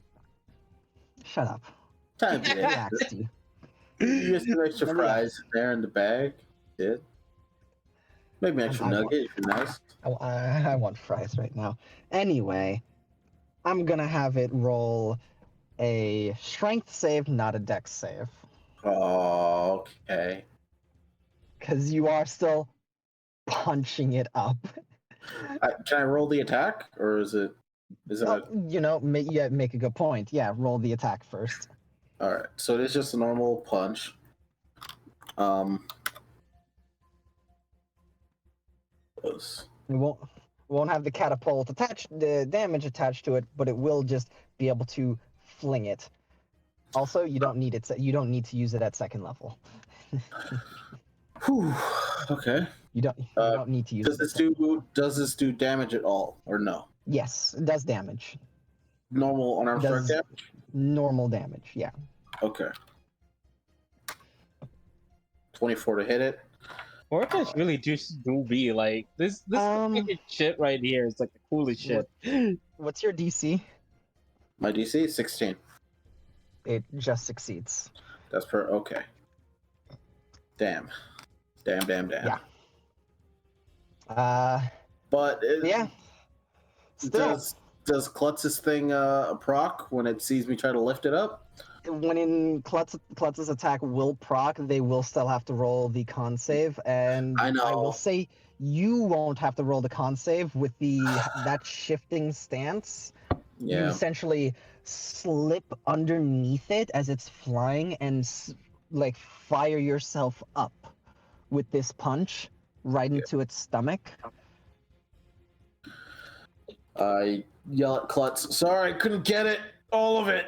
Shut up. Time to Relax, You just an extra Remember that. fries there in the bag. Did Maybe an extra I want- nugget if you're nice. I want fries right now. Anyway, I'm gonna have it roll a strength save, not a dex save. Oh, okay. Because you are still punching it up. Can I roll the attack, or is it? Oh, you know, make a good point. Yeah, roll the attack first. All right? So it is just a normal punch. Close. It won't have the catapult the damage attached to it, but it will just be able to fling it. Also, you don't need it. You don't need to use it at second level. Whew. Okay. You don't need to use Does it. does this do damage at all, or no? Yes, it does damage. Normal unarmed strike Does damage. normal damage. Yeah. Okay. 24 to hit it. Warfish really do be like this fucking shit right here is like the coolest shit. What's your DC? My DC is 16. It just succeeds. That's okay. Damn. Yeah. But Yeah. Still, does Klutz's thing proc when it sees me try to lift it up? when in Klutz's attack will proc, they will still have to roll the con save, and I know. I will say you won't have to roll the con save with that shifting stance. You Yeah. essentially slip underneath it as it's flying and like fire yourself up with this punch right into its stomach. I yell at Klutz. Sorry, I couldn't get it. All of it.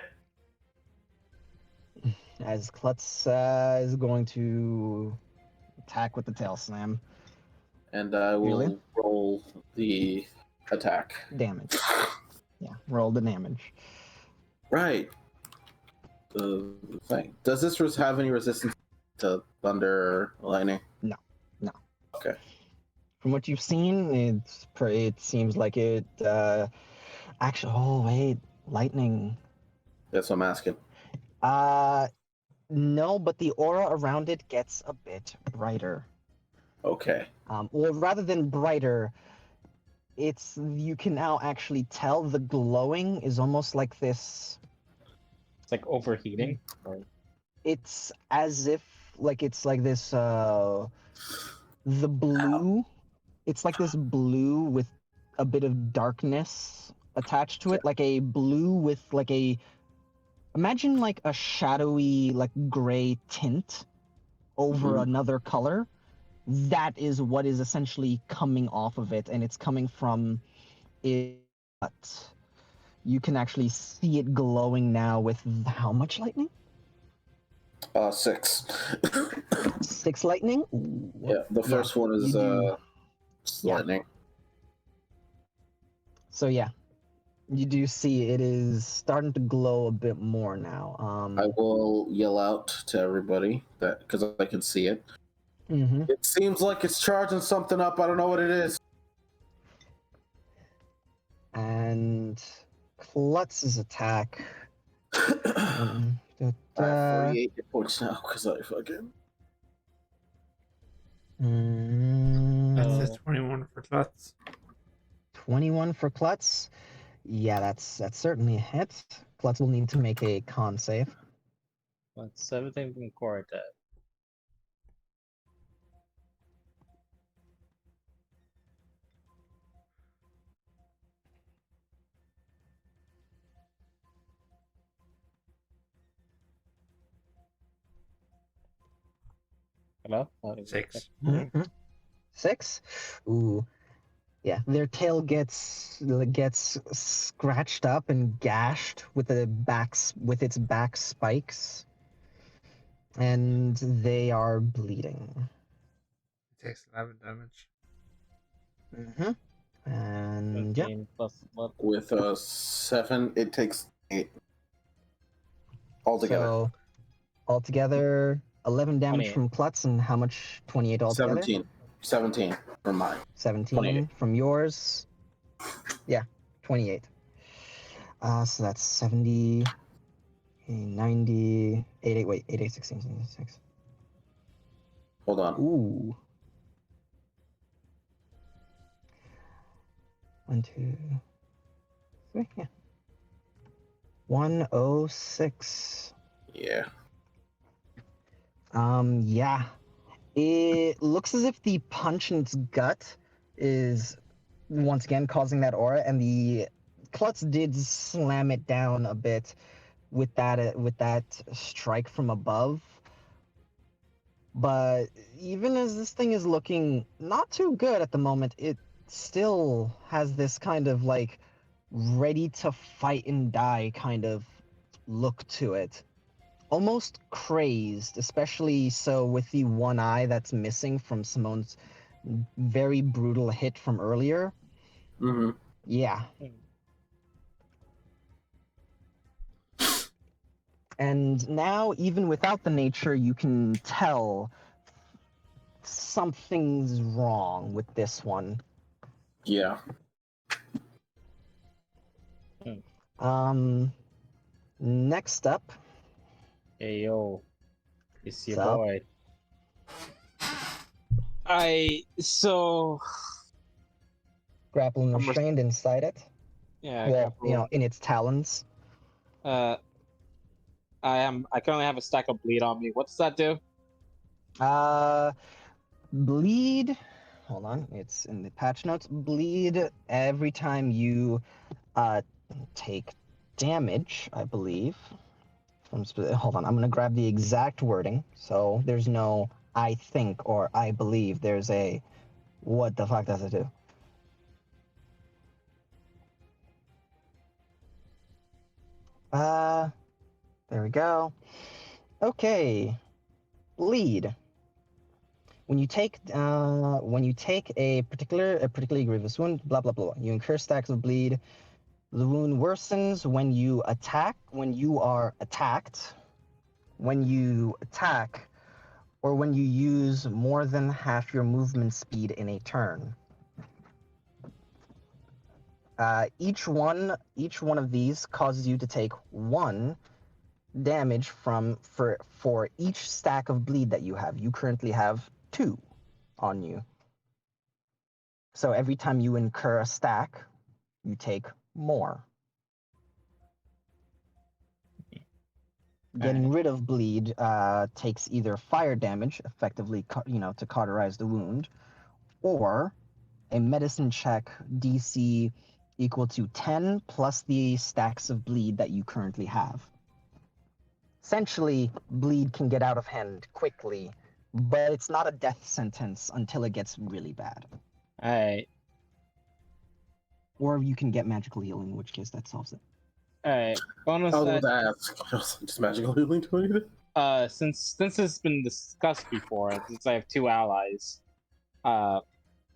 As Klutz is going to attack with the tail slam. And I will Really? roll the attack. Damage. Yeah, roll the damage. Right. The thing. Does this have any resistance to thunder or lightning? No. Okay. From what you've seen, it seems like it. Actually, oh wait, lightning. That's what I'm asking. No, but the aura around it gets a bit brighter. Okay. Or rather than brighter, you can now actually tell the glowing is almost like this. It's like overheating. Or... It's as if it's like this. The blue. It's like this blue with a bit of darkness attached to it, like a blue with like a. Imagine like a shadowy, like gray tint over Mhm. another color. That is what is essentially coming off of it, and it's coming from it. But you can actually see it glowing now with how much lightning? 6. 6 lightning? Ooh. Yeah, the first one is Yeah. lightning. So yeah, you do see it is starting to glow a bit more now. I will yell out to everybody that because I can see it. Mm-hmm. It seems like it's charging something up. I don't know what it is. And Klutz's attack. I have 48 hit points now because I fucking. That's Mm, a 21 for Klutz. 21 for Klutz. Yeah, that's certainly a hit. Klutz will need to make a con save. What's 17 from core attack? Hello? 6. Mhm. 6. Ooh, yeah. Their tail gets scratched up and gashed with its back spikes, and they are bleeding. It takes 11 damage. Mm-hmm. And yeah. 13 plus what? With 7, it takes 8 altogether. So altogether, 11 damage 28. from Klutz, and how much? 28 altogether. 17 from mine. 17 28. from yours. Yeah, 28. So that's 70, 90, 88, wait, 88, 16, 76. Hold on. Ooh. 1, 2, 3. Yeah. 106. Yeah. Yeah. It looks as if the punch in its gut is once again causing that aura, and the Klutz did slam it down a bit with that strike from above. But even as this thing is looking not too good at the moment, it still has this kind of like ready to fight and die kind of look to it. Almost crazed, especially so with the one eye that's missing from Simone's very brutal hit from earlier. Mm-hmm. Yeah. And now, even without the nature, you can tell something's wrong with this one. Yeah. Next up, Hey yo, it's your What's up? boy. grappling I'm res- restrained inside it. Yeah, Well, in its talons. I currently have a stack of bleed on me. What does that do? Bleed. Hold on, it's in the patch notes. Bleed every time you take damage, I believe. Hold on, I'm gonna grab the exact wording. So there's no I think or I believe. There's a what the fuck does it do? There we go. Okay, bleed. When you take a particularly grievous wound, blah blah blah, you incur stacks of bleed. The wound worsens when you attack, when you are attacked, when you attack, or when you use more than half your movement speed in a turn. Each one of these causes you to take 1 damage for each stack of bleed that you have. You currently have 2 on you. So every time you incur a stack, you take more. Getting rid of bleed takes either fire damage, effectively, to cauterize the wound, or a medicine check DC equal to 10 plus the stacks of bleed that you currently have. Essentially, bleed can get out of hand quickly, but it's not a death sentence until it gets really bad. Alright. Or you can get magical healing, in which case that solves it. Alright. Bonus I was that about to ask. Just magical healing to anything? since this has been discussed before, since I have 2 allies,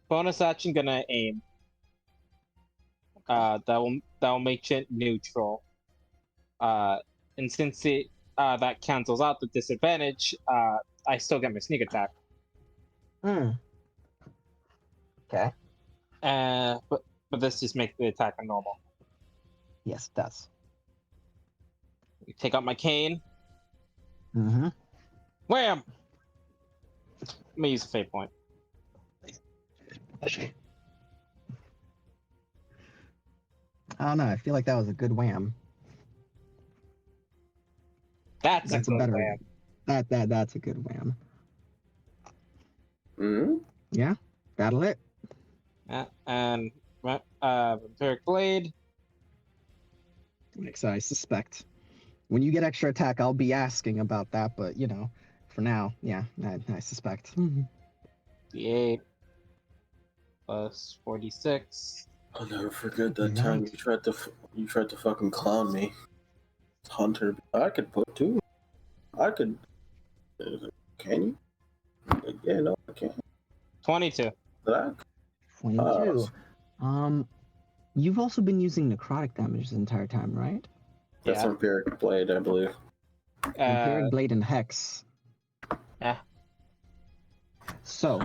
bonus action gonna aim. That will make it neutral. And since it that cancels out the disadvantage, I still get my sneak attack. Okay. But this just makes the attack a normal. Yes, it does. Take out my cane. Mm-hmm. Wham! I'm gonna use a fate point. I don't know. I feel like that was a good wham. That's a That's a good better wham. That's a good wham. Mm-hmm. Yeah, that'll it. And Vampiric Blade. So I suspect when you get extra attack, I'll be asking about that. But for now, yeah, I suspect. D8 plus 46. I'll never forget that Right. time you tried to fucking clown me. Hunter, I could put 2. I could. Can you? Yeah, no, I can't. 22. That 22. You've also been using necrotic damage the entire time, right? that's Yeah. Empiric Blade, I believe. Vampiric Blade and Hex. Yeah. So,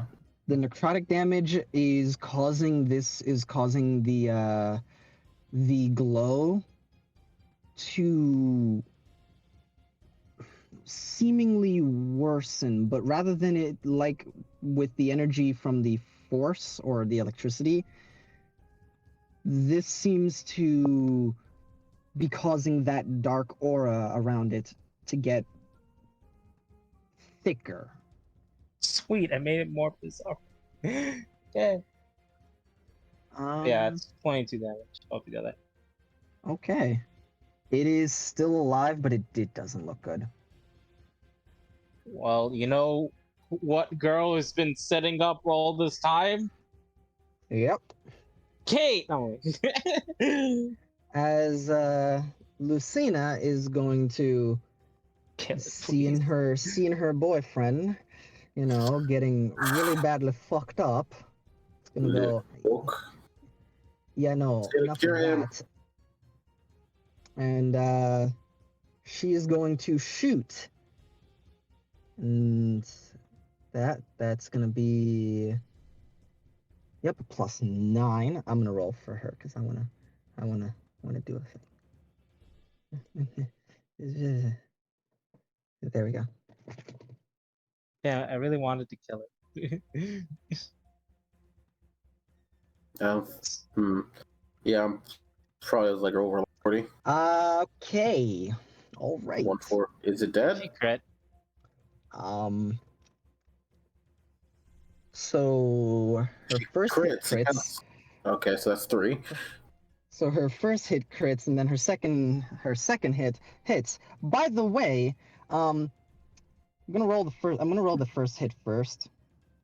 the necrotic damage is causing the glow to seemingly worsen, but rather than it like with the energy from the force or the electricity, this seems to be causing that dark aura around it to get thicker. Sweet, I made it more bizarre. Yeah. Yeah, Um, it's 22 damage altogether. Okay. It is still alive, but it doesn't look good. Well, you know what girl has been setting up all this time? Yep. Kate! No. As Lucina is going to Kill it, seeing please. her boyfriend, you know, getting really badly fucked up. It's gonna go. Book. Yeah, no, It's gonna enough cure of him. that. And she is going to shoot, and that's gonna be. Yep, a +9. I'm gonna roll for her because I wanna do a thing. There we go. Yeah, I really wanted to kill it. Yeah, I'm probably like over 40. Okay. All right. 1-4. Is it dead? She crit. Um. So her first hit crits. Okay, so that's 3. So her first hit crits, and then her second hit hits. By the way, I'm gonna roll the first. I'm gonna roll the first hit first.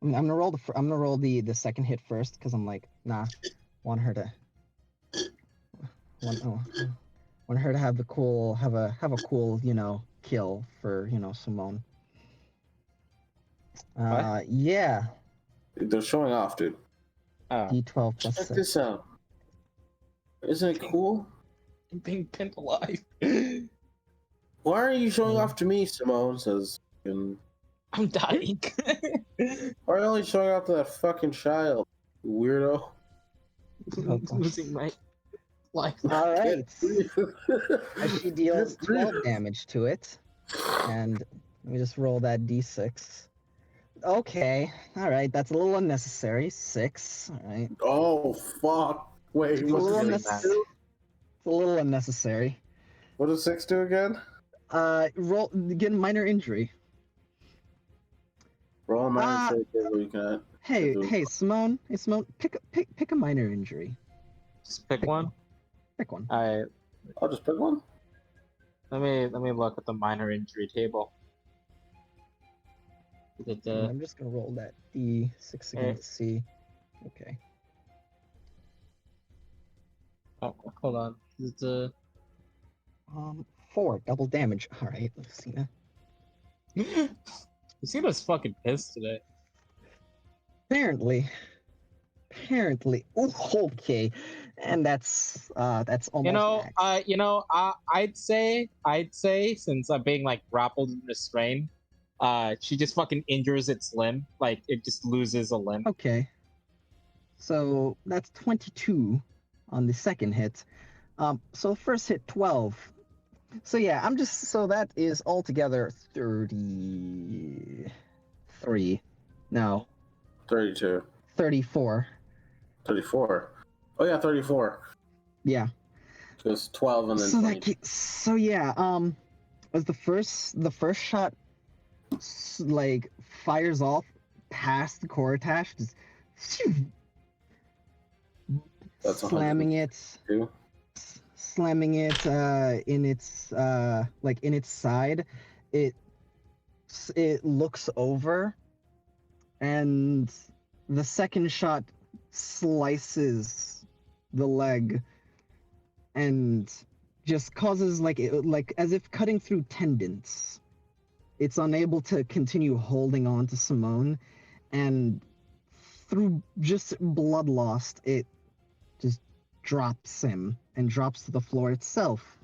I'm gonna roll the second hit first because I'm like, nah, want her to want her to have the cool have a cool kill for Simone. What? Yeah. They're showing off, dude. Oh, D12 plus Check 6. this out. Isn't it cool? I'm being pinned alive. Why are you showing off to me? Simone says. And I'm dying. why are you only showing off to that fucking child? Weirdo. I'm losing my life. All right. As she deals 12 damage to it, and let me just roll that d6. Okay, all right, that's a little unnecessary. 6, all right. Oh fuck! Wait, It's a what little, does really it bad. do? it's a little unnecessary. What does 6 do again? Roll, get a minor injury. Roll a minor Ah. trait table you can. Hey, Simone. Hey, Simone, pick a minor injury. Just pick one. Pick one. Alright, I'll just pick one. let me look at the minor injury table. I'm just gonna roll that d6 again to see. Okay. Oh, hold on. The 4 double damage. All right, Lucina. Lucina's fucking pissed today. Apparently. Ooh, okay, and that's almost max. I'd say since I'm being like grappled and restrained, she just fucking injures its limb, like it just loses a limb. Okay. So that's 22 on the second hit. So the first hit 12. So yeah, so that is altogether 33. No, 32. 34. 34. Oh yeah, 34. Yeah. Because 12 and then So 20. so yeah, as the first shot like fires off past the Coratash, just That's slamming it in its in its side. It looks over, and the second shot slices the leg and just causes like as if cutting through tendons. It's unable to continue holding on to Simone, and through just blood loss, it just drops him and drops to the floor itself.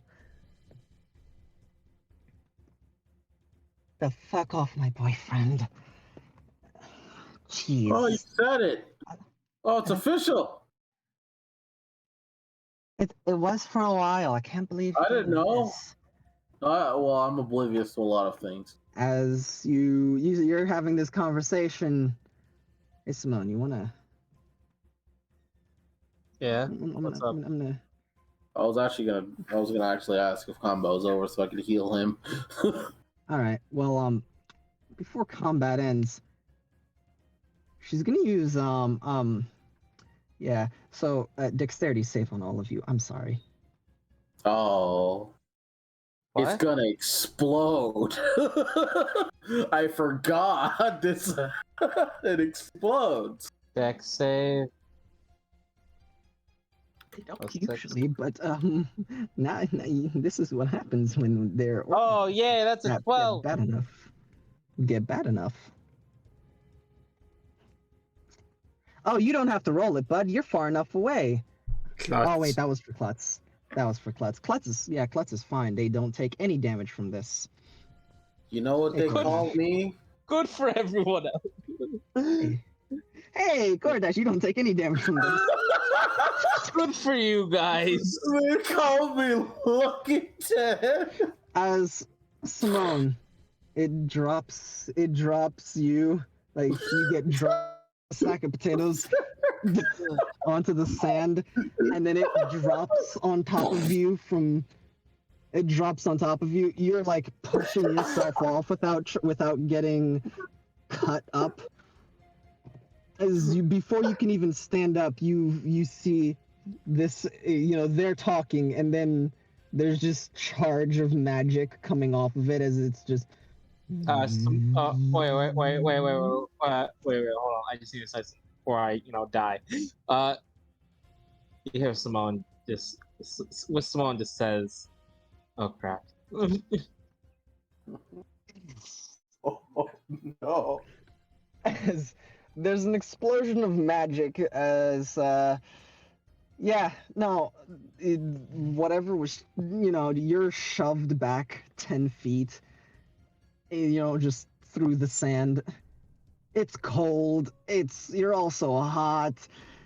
The fuck off my boyfriend. Jeez. Oh, you said it. Oh, it's official. It was for a while. I can't believe I didn't know. this. Well, I'm oblivious to a lot of things. As you're having this conversation, hey Simone, you wanna Yeah. I'm What's gonna, up? I'm gonna. I was gonna actually ask if combo's over so I could heal him. All right. Well, before combat ends, she's gonna use yeah. So dexterity save on all of you. I'm sorry. Oh, it's What? gonna explode. I forgot this. It explodes. Dex save. They don't Plus 6. usually, but now this is what happens when they're Oh yeah, that's a get 12. bad enough. Get bad enough. Oh, you don't have to roll it, bud. You're far enough away. Klutz. Oh wait, that was for Klutz. That was for Klutz. Klutz is fine. They don't take any damage from this. You know what Hey, they Cordash. call me? Good for everyone else. Hey, Cordash, you don't take any damage from this. Good for you guys. They call me Lucky 10. As Simone, it drops you, like you get dropped a sack of potatoes onto the sand, and then it drops on top of you from. It drops on top of you. You're like pushing yourself off without getting cut up. As you before you can even stand up, you see this. They're talking, and then there's just charge of magic coming off of it as it's just. Wait, wait, hold on. I just need to say something before I, die. You hear Simone what Simone just says. Oh crap. Oh no. As there's an explosion of magic as whatever was you're shoved back 10 feet just through the sand. It's cold, you're also hot.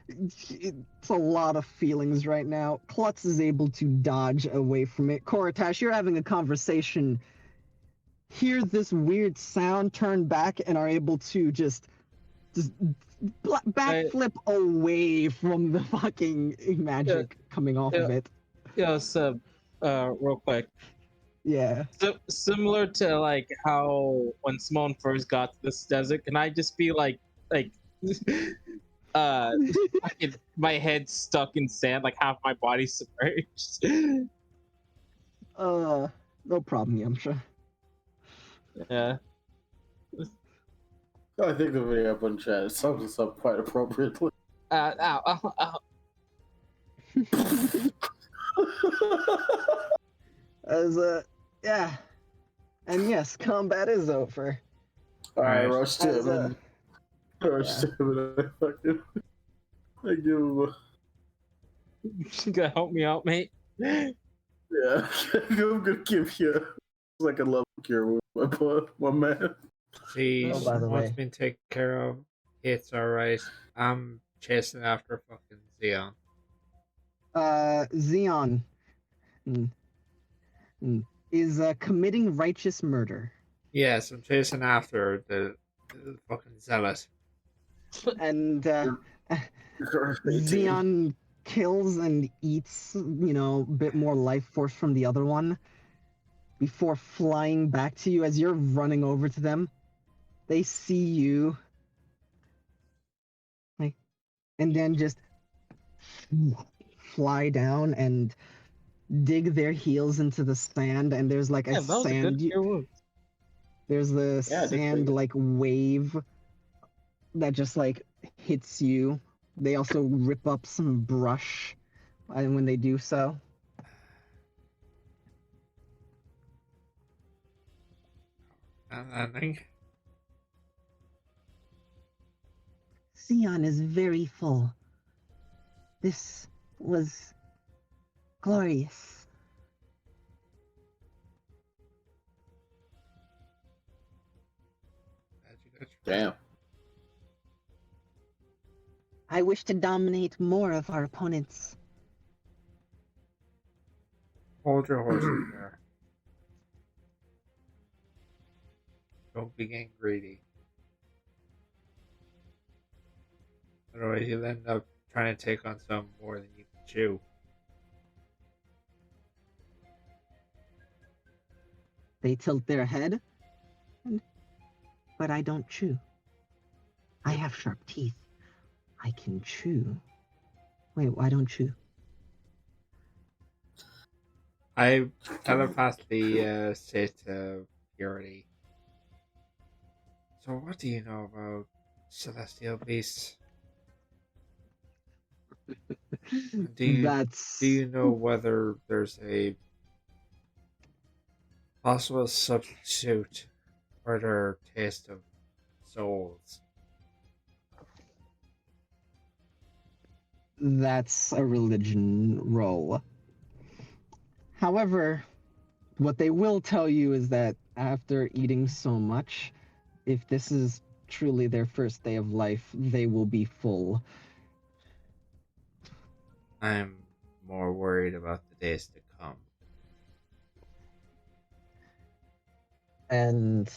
It's a lot of feelings right now. Klutz is able to dodge away from it. Koratash, you're having a conversation, hear this weird sound, turn back, and are able to just backflip away from the fucking magic coming off of it. Yeah, so real quick. Yeah. So similar to like how when Simone first got to this desert, can I just be like fucking my head stuck in sand, like half my body submerged? No problem, Yamcha. Yeah. I think the video up on chat sums this up quite appropriately. Ow. As yeah. And yes, combat is over. I Alright. rushed him and I give him a You gotta help me out, mate. yeah. I'm gonna give you like a level cure with my man. See, Oh, by the what's way. been taken care of. It's alright. I'm chasing after fucking Xeon. Xeon is committing righteous murder. Yes, I'm chasing after the fucking zealot. And Xeon kills and eats, a bit more life force from the other one before flying back to you as you're running over to them. They see you, and then just fly down and dig their heels into the sand, and there's like a Yeah, that was a good sand. cure wound. There's the Yeah, I did pretty sand good. like wave that just like hits you. They also rip up some brush when they do so. I think Sion is very full. This was glorious. Damn. I wish to dominate more of our opponents. hold your horses there. Don't be getting greedy. Otherwise, you'll end up trying to take on some more than you can chew. They tilt their head. But I don't chew. I have sharp teeth. I can chew. Wait, I don't chew. I telepathically say to Purity. So, what do you know about celestial beasts? Do you know whether there's a possible substitute for their taste of souls? That's a religion roll. However, what they will tell you is that after eating so much, if this is truly their first day of life, they will be full. I'm more worried about the days to come. And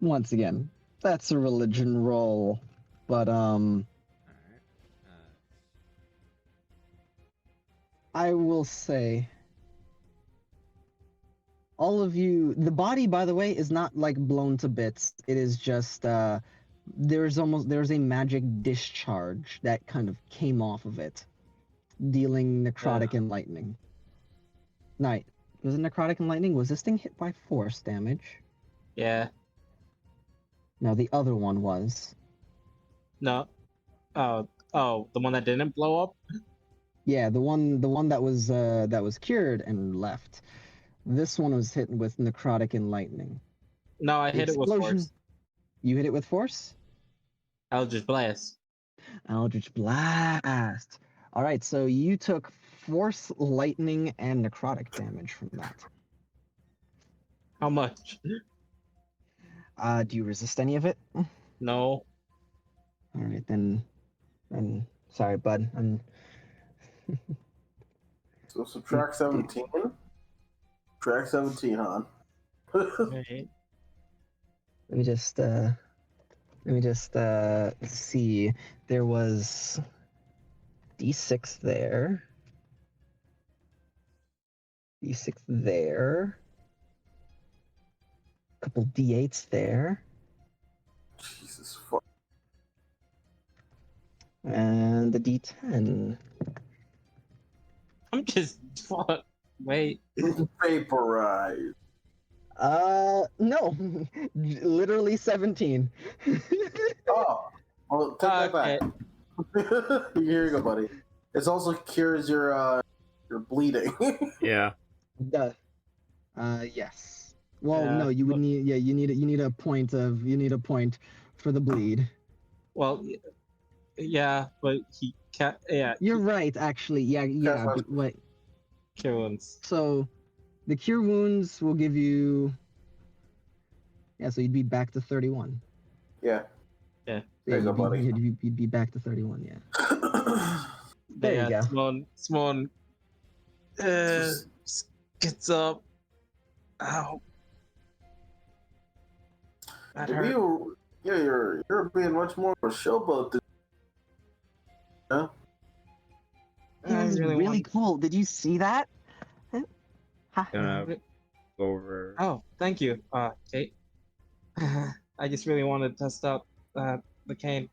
once again, that's a religion roll. But Alright. I will say all of you, the body, by the way, is not like blown to bits. It is just there's a magic discharge that kind of came off of it, dealing necrotic and lightning. Night. Was it necrotic and lightning? Was this thing hit by force damage? Yeah. No, the other one was. No. Oh, the one that didn't blow up? Yeah, the one that was cured and left. This one was hit with necrotic and lightning. No, I The hit it with explosion- force. You hit it with force? Eldritch Blast. Eldritch Blast. All right, so you took force, lightning, and necrotic damage from that. How much? Do you resist any of it? No. All right, then sorry, bud. So subtract 17. Subtract 17, hon. Right. Let me just see. There was D6 there. D6 there. Couple D8s there. Jesus fuck. And the D10. I'm just fuck. Wait. Vaporize. No. Literally 17. Oh. Well, take that Okay. back. Here you go, buddy. It also cures your bleeding. Yeah. Duh. Yes. Well, Yeah, no, you would but- need. Yeah, you need a point for the bleed. Well, yeah, but he can't. Yeah, You're right, actually. Yeah, That's but wait. cure wounds. So, the cure wounds will give you. Yeah, so you'd be back to 31. Yeah. Yeah. There you go, buddy. You'd be back to 31. Yeah. There you Yeah, go. Simone gets up. Ow. That hurt. You're being much more of a showboat than. Huh? That was really really want- cool. Did you see that? Ha. Gonna go over. Oh, thank you, Kate. I just really wanted to test out the cane.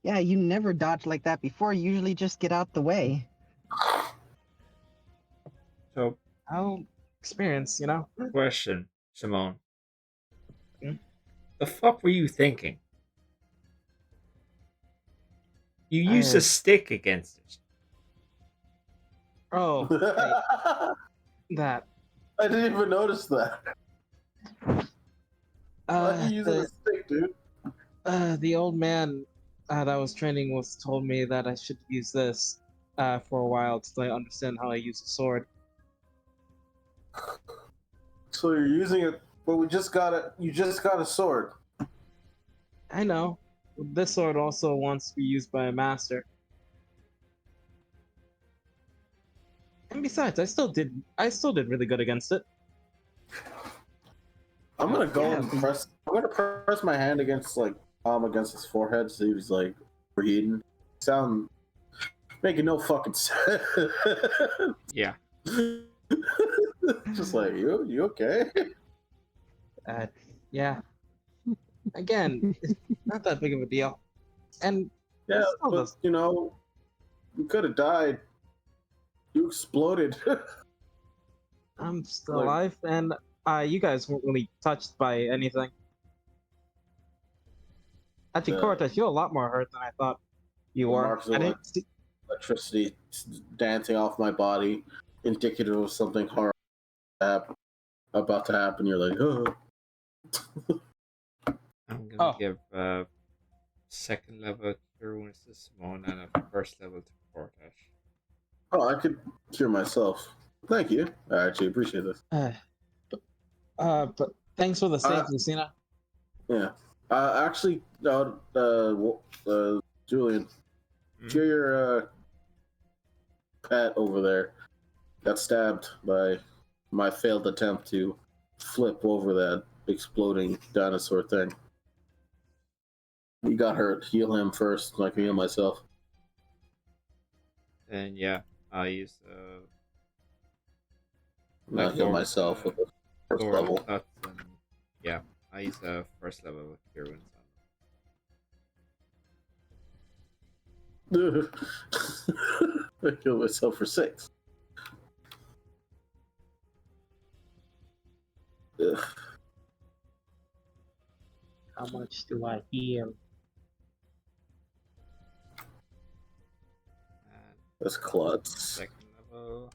Yeah, you never dodged like that before. You usually just get out the way. So, How experience, you know? question, Simone. Hmm? The fuck were you thinking? You used a stick against it. Oh, right, that. I didn't even notice that. Why are you using a stick, dude? The old man that I was training told me that I should use this for a while till I understand how I use a sword. So you're using it, but we just got it. You just got a sword. I know. This sword also wants to be used by a master. And besides, I still did really good against it. I'm gonna go Yeah, and but- press. I'm gonna press my hand against like palm against his forehead, so he was like breathing. Sound making no fucking sense. Yeah. Just like you okay? Yeah. Again, it's not that big of a deal. And Yeah, still but does. you know, you could have died. You exploded. I'm still Like- alive, and you guys weren't really touched by anything. Actually, Yeah. Court, I feel a lot more hurt than I thought you The were. marks of I didn't see. electricity dancing off my body, indicative of something horrible about to happen. You're like, oh. I'm gonna Oh. give second level cure wounds to Simone and a first level to Portash. Oh, I could cure myself. Thank you. I actually appreciate this. But thanks for the save, Lucina. Yeah. Actually, Julian, Mhm. cure your pet over there. Got stabbed by my failed attempt to flip over that exploding dinosaur thing. He got hurt. Heal him first, so I can heal myself. And yeah, I use Not heal myself with the first lower level. cuts and yeah, I use a first level cure wounds on them. I killed myself for 6. Ugh. How much do I heal? And That's Klutz. second level.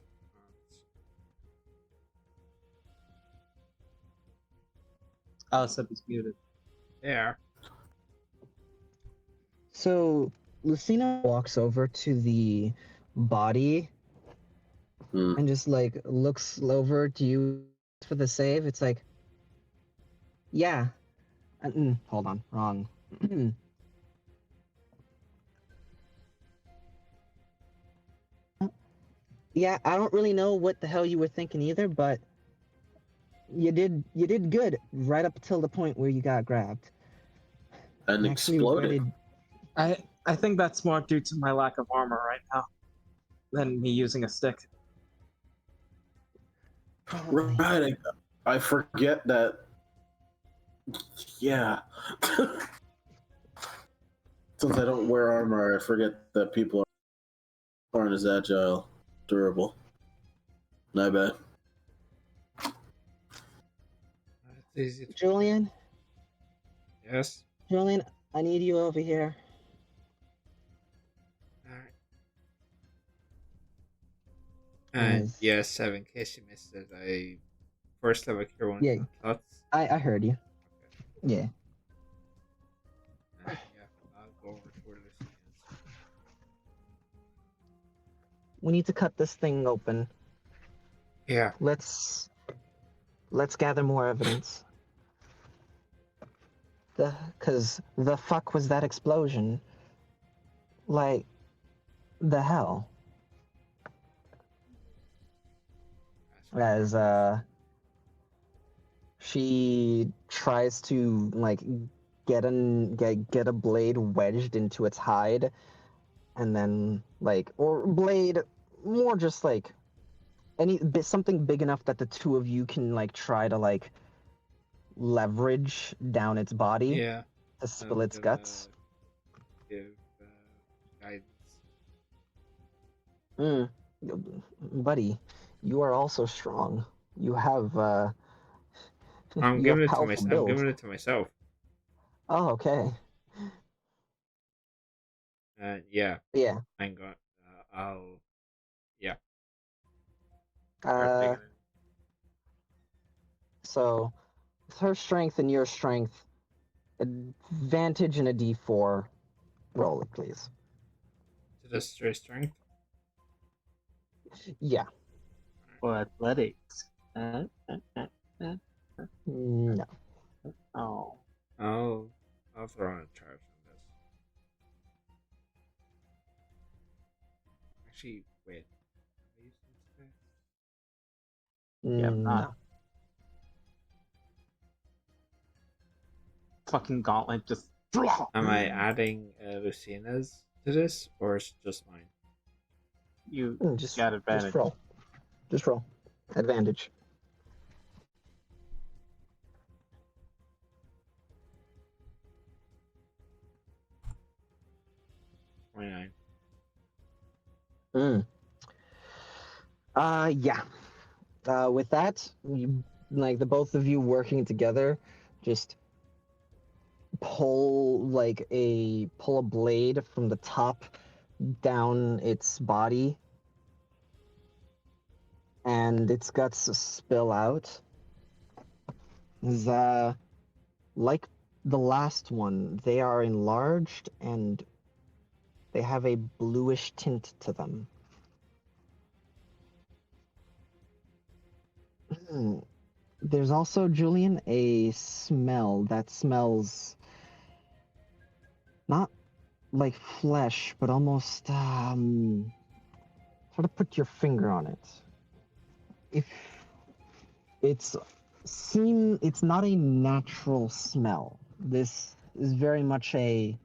Oh, Seb is muted. There. So Lucina walks over to the body Hmm. and just like looks over to you for the save. It's like, yeah. Hold on, wrong. Yeah, I don't really know what the hell you were thinking either, but you did good right up till the point where you got grabbed. And I'm actually exploded. I think that's more due to my lack of armor right now than me using a stick. Probably. Right. I forget that. Yeah. Since I don't wear armor, I forget that people aren't as agile, durable. My bad. It's easy to Julian, Yes. Julian, I need you over here. Alright. And Yes. yes, in case you missed it, I first level cure wounds Yeah. on Klutz. I heard you. Okay. Yeah. And yeah, I'll go over to where Lucy is. We need to cut this thing open. Yeah. Let's gather more evidence. Cause the fuck was that explosion? Like, the hell? As she tries to like get a blade wedged into its hide, and then like, or blade, more just like something big enough that the two of you can like try to like leverage down its body Yeah. to spill I'm its gonna guts. Give guidance. Buddy, you are also strong. You have I'm you giving have it to powerful myself. I'm build. giving it to myself. Oh, okay. Yeah. Yeah. I'm going. I'll. Yeah. Uh, Taking it. so with her strength and your strength, advantage in a D4. Roll it, please. To the straight strength. Yeah. For athletics. No. Oh. I'll throw in a charge on this. Actually, wait. Am I using this guy? Yeah, No. not. Fucking gauntlet just Am I adding Lucina's to this, or is it just mine? You Just got advantage. Just roll. Just roll. Advantage. 29. Yeah. With that, you, like the both of you working together, just pull a blade from the top down its body, and its guts spill out. Is like the last one, they are enlarged and they have a bluish tint to them. There's also, Julian, a smell that smells not like flesh, but almost how to put your finger on it. If it's not a natural smell. This is very much a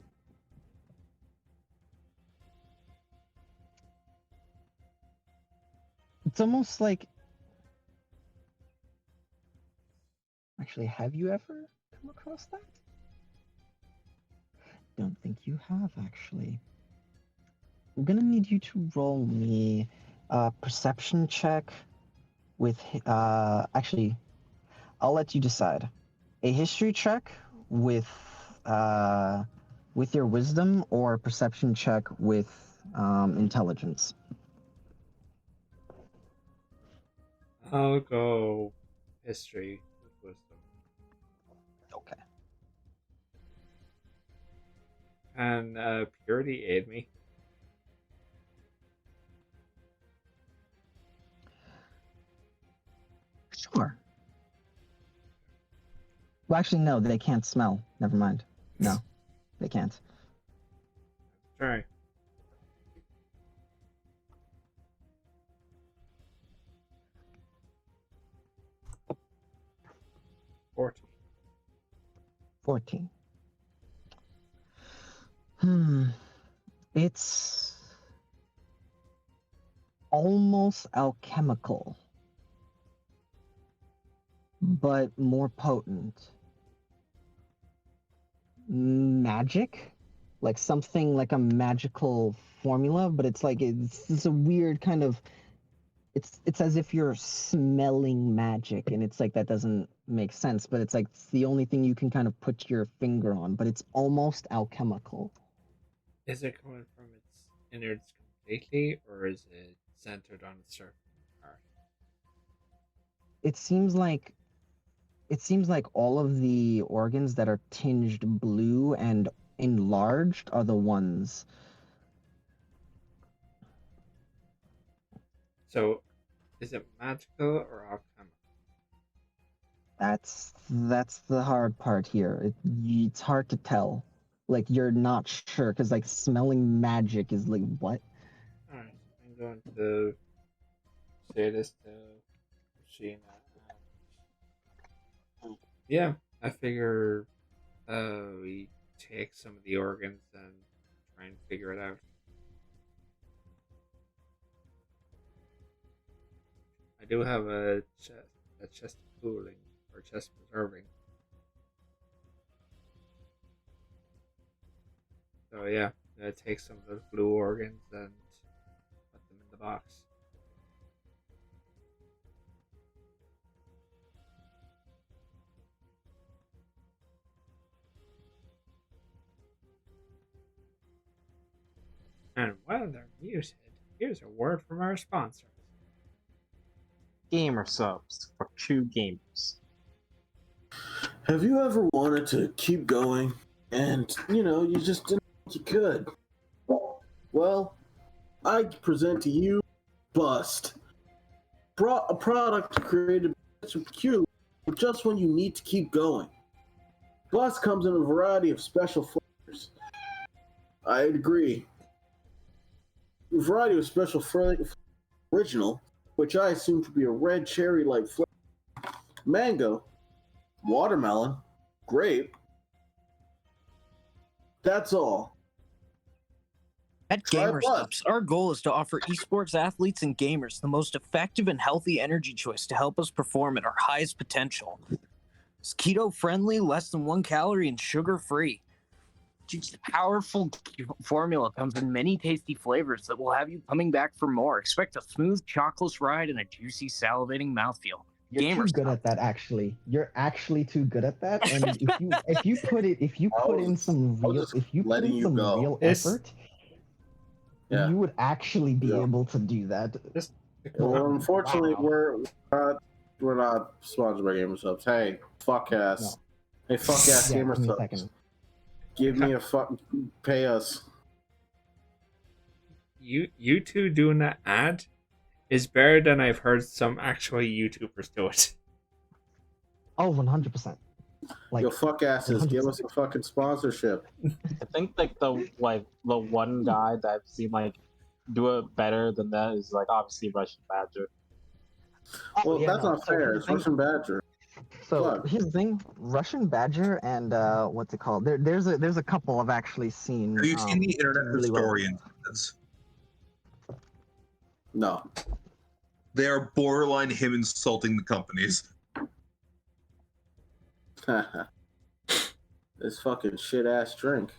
it's almost like, actually, have you ever come across that? Don't think you have, actually. I'm gonna need you to roll me a perception check with actually, I'll let you decide. A history check with your wisdom, or a perception check with intelligence. I'll go history with wisdom. Okay. Can purity aid me? Sure. Well, actually, no, they can't smell. Never mind. No, they can't. Try. 14. 14. It's almost alchemical, but more potent. Magic? Like something like a magical formula, but it's like it's a weird kind of, it's as if you're smelling magic, and it's like that doesn't make sense, but it's like it's the only thing you can kind of put your finger on, but it's almost alchemical. Is it coming from its innards completely, or is it centered on a certain part? It seems like all of the organs that are tinged blue and enlarged are the ones. So, is it magical or alchemical? That's the hard part here. It's hard to tell. Like, you're not sure, because like smelling magic is like, what? Alright, I'm going to say this to Sheena. Yeah, I figure we take some of the organs and try and figure it out. I do have a chest of cooling, or chest preserving. So yeah, I'm gonna take some of those blue organs and put them in the box. And while they're muted, here's a word from our sponsors. Gamer subs for true gamers. Have you ever wanted to keep going and, you just didn't think you could? Well, I present to you Bust, a product created peculiarly just when you need to keep going. Bust comes in a variety of special flavors. I'd agree. A variety of special original, which I assume to be a red cherry-like flavor, mango, watermelon, grape, That's all. At Try Gamer Plus. Subs, our goal is to offer esports athletes and gamers the most effective and healthy energy choice to help us perform at our highest potential. It's keto friendly, less than 1 calorie, and sugar free. This powerful formula comes in many tasty flavors that will have you coming back for more. Expect a smooth chocolate ride and a juicy, salivating mouthfeel. You're Gamer too good Subs. at that, actually. You're actually too good at that. And if you put in some I was real just if you put letting in you some go. real It's- effort, Yeah. you would actually be Yeah. able to do that. Just Well, unfortunately, Wow. we're not sponsored by Gamer Subs. Hey, fuck ass. No. Hey, fuck ass Yeah, Gamer give me a Subs. second. Give me a fuck. Pay us. you two doing that ad is better than I've heard some actual YouTubers do it. Oh, 100%. Like, Yo, fuck asses. Give 100%. us a fucking sponsorship. I think like the one guy that I've seen like do it better than that is like obviously Russian Badger. Oh, Well, yeah, that's no. not So fair. here's It's the thing. Russian Badger. So Fuck. here's the thing: Russian Badger and what's it called? There's a couple I've actually seen. Have you seen the internet really well. historian comments? No. They are borderline him insulting the companies. This fucking shit ass drink.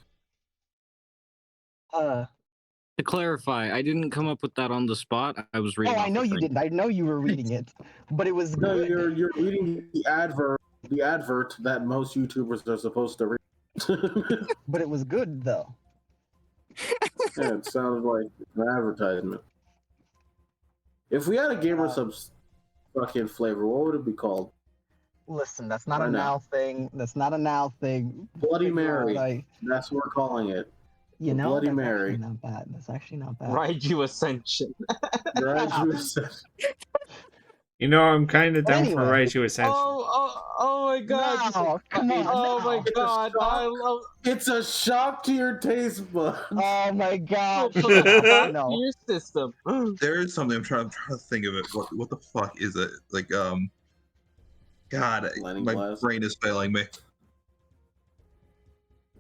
To clarify, I didn't come up with that on the spot. I was reading. Oh, I off know the you thing. didn't. I know you were reading it, but it was No, good. you're reading the advert that most YouTubers are supposed to read. But it was good though. Yeah, it sounded like an advertisement. If we had a Gamer Subs fucking flavor, what would it be called? Listen, that's not Why a not? now thing. That's not a now thing. Bloody Figure out Mary. That's what we're calling it. You The know, Bloody that's Mary. actually not bad. That's actually not bad. Raiju Ascension. Right? You know, I'm kind of down for Anyway. Raiju Ascension. Oh my god. No, come on. Oh my no. god. I love It's a shock to your taste buds. Oh my god. for the Fuck no. ear system. There is something I'm trying to think of it. What the fuck is it? Like God, Lightning my blast. brain is failing me.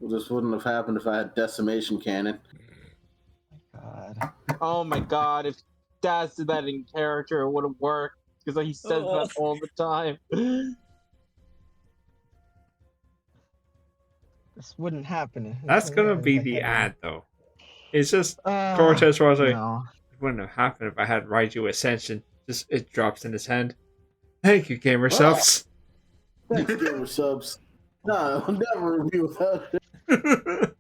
Well, this wouldn't have happened if I had Decimation Cannon. God. Oh my god. If Daz did that in character, it would have worked. Because he says that all the time. This wouldn't happen. That's gonna be the ad, though. It's just Uh, Cortez was like, no. it wouldn't have happened if I had Raiju Ascension. Just it drops in his hand. Thank you, Gamer Oh. Subs. Thanks, Gamer Subs. No, I'll never review without it.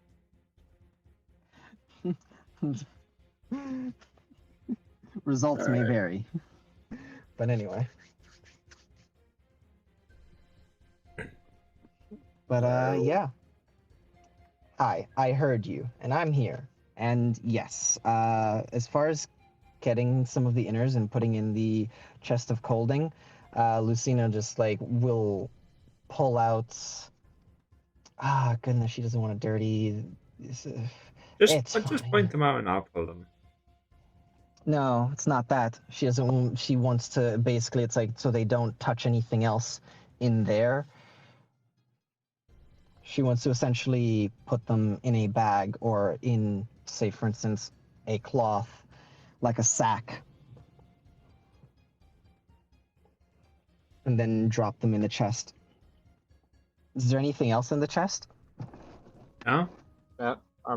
Results may Alright. vary. But anyway. But yeah. Hi, I heard you, and I'm here. And yes, as far as getting some of the inners and putting in the chest of colding, Lucina just like will pull out. Ah, goodness, she doesn't want to dirty. It's just fine. point them out and I'll pull them. No, it's not that. She doesn't. She wants to basically. It's like so they don't touch anything else in there. She wants to essentially put them in a bag or in, say, for instance, a cloth, like a sack, and then drop them in the chest. Is there anything else in the chest? No?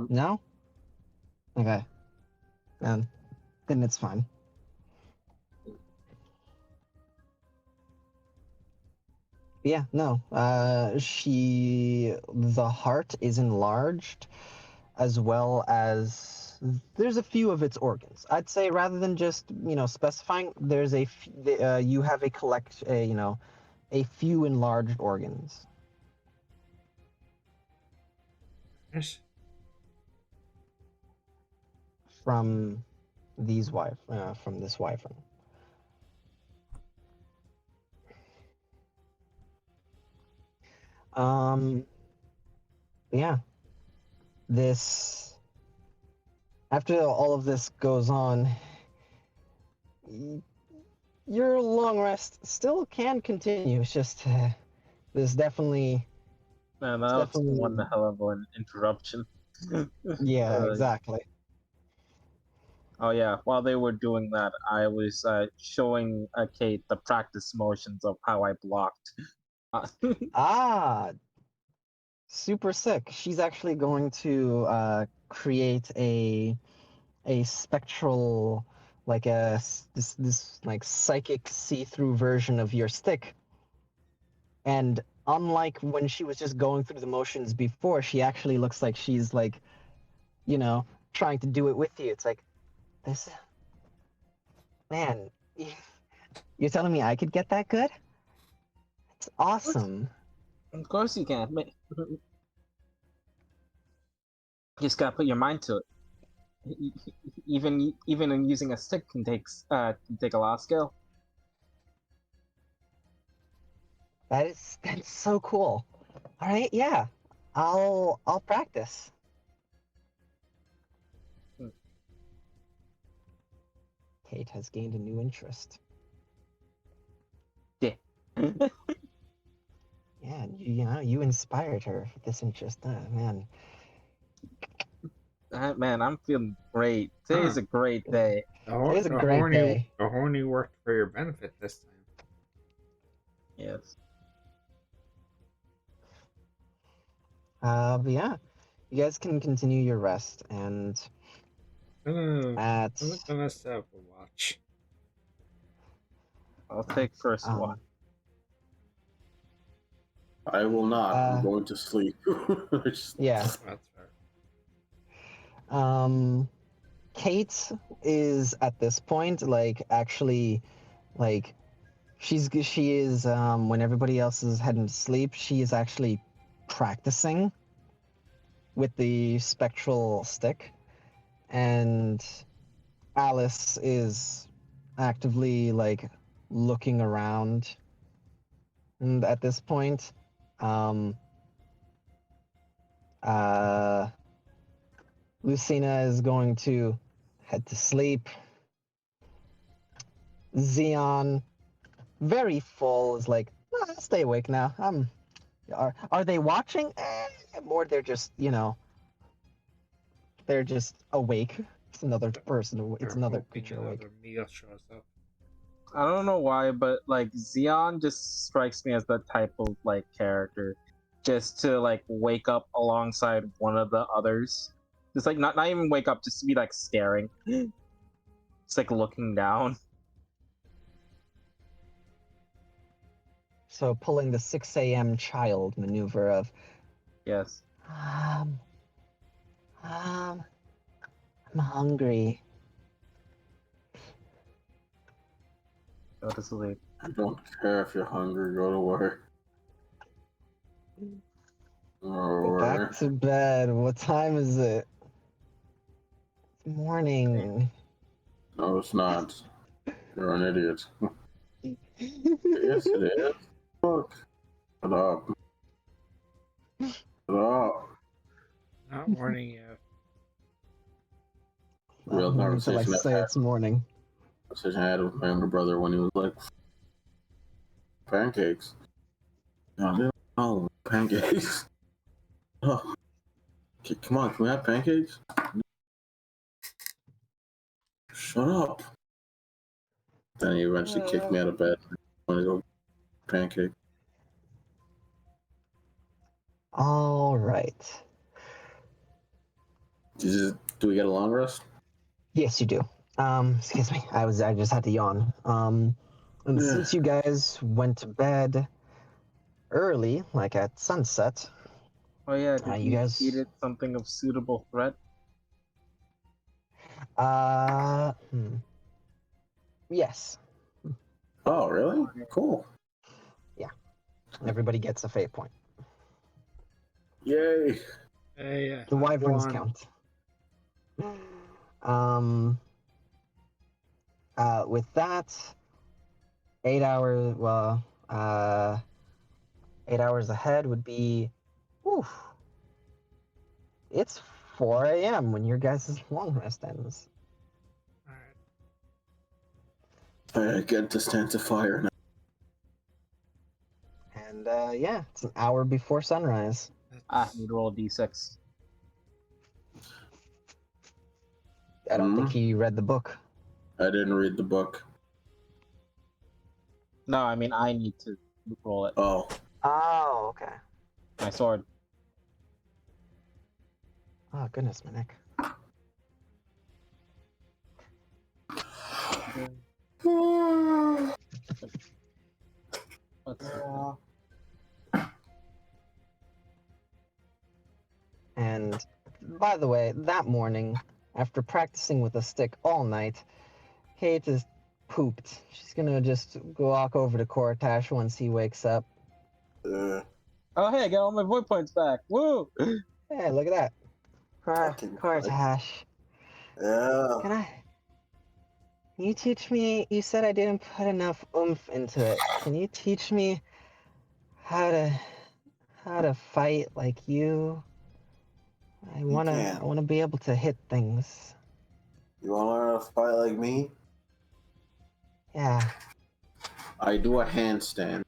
No. Okay. Then it's fine. Yeah, no. The heart is enlarged, as well as there's a few of its organs. I'd say rather than just specifying, there's you have a few enlarged organs. Yes. From this wyvern. Yeah. After all of this goes on, your long rest still can continue. It's just there's definitely Man, that was one hell of an interruption. Yeah, Uh, exactly. Oh yeah, while they were doing that, I was showing Kate the practice motions of how I blocked. Uh, Ah, super sick. She's actually going to create a spectral, like this like psychic see-through version of your stick. And unlike when she was just going through the motions before, she actually looks like she's like, you know, trying to do it with you. It's like this, man. You're telling me I could get that good? It's awesome. of course you can. Just gotta put your mind to it. Even in using a stick can take a lot of skill. That's so cool. All right, yeah. I'll practice. Hmm. Kate has gained a new interest. Yeah. Yeah, you know, you inspired her with this interest. Man. Man, I'm feeling great. Today's a great day. Today's a great day. The horny worked for your benefit this time. Yes. But yeah, you guys can continue your rest, and I'm at gonna set up a watch. I'll take first um, one. I will not. I'm Uh, going to sleep. yeah. That's fair. Kate is at this point like actually like she is when everybody else is heading to sleep, she is actually practicing with the spectral stick, and Alice is actively like looking around. And at this point, um, uh, Lucina is going to head to sleep. Xeon, very full, is like, "Ah, I'll stay awake now. Are they watching? Or they're just, you know, they're just awake. It's another person. It's They're another hoping creature awake. another meal shows up. I don't know why, but like Xeon just strikes me as the type of like character just to like wake up alongside one of the others. Just like not even wake up, just to be like staring. It's like looking down. So pulling the 6 a.m. child maneuver of, Yes. um, um, I'm hungry. Go to sleep. I don't care if you're hungry. Go to work. Go back to bed. What time is it? It's morning. No, it's not. You're an idiot. Yes, it is. Look. Shut up. Shut up. Not warning you. Real Not morning till I conversation say it's morning. I had with my younger brother when he was like pancakes. No, they don't know pancakes. Oh, come on, can we have pancakes? Shut up. Then he eventually kicked me out of bed. I want to go pancake. All right. Do we get a long rest? Yes, you do. Excuse me. I just had to yawn. And Yeah. since you guys went to bed early, like at sunset, Oh yeah, did you we guys, feed it something of suitable threat? uh, hmm. Yes, Oh, really? Cool. everybody gets a fate point. Yay. Hey, The wyverns one. count. With that, 8 hours. Well, 8 hours ahead would be. Oof. It's 4 a.m. when your guys' long rest ends. Alright. I get to stand to fire now. And yeah, it's an hour before sunrise. Need to roll a d6. I don't think Hmm? he read the book. I didn't read the book. No, I mean I need to roll it. Oh. Oh, okay. My sword. Oh goodness, Minik. Let's see. And by the way, that morning, after practicing with a stick all night, Kate is pooped. She's gonna just go walk over to Kortash once he wakes up. Oh hey, I got all my void points back. Woo! Hey, look at that. Fucking Kortash. Yeah. Can you teach me? You said I didn't put enough oomph into it. Can you teach me how to fight like you? I wanna be able to hit things. You want to learn how to fight like me? Yeah. I do a handstand.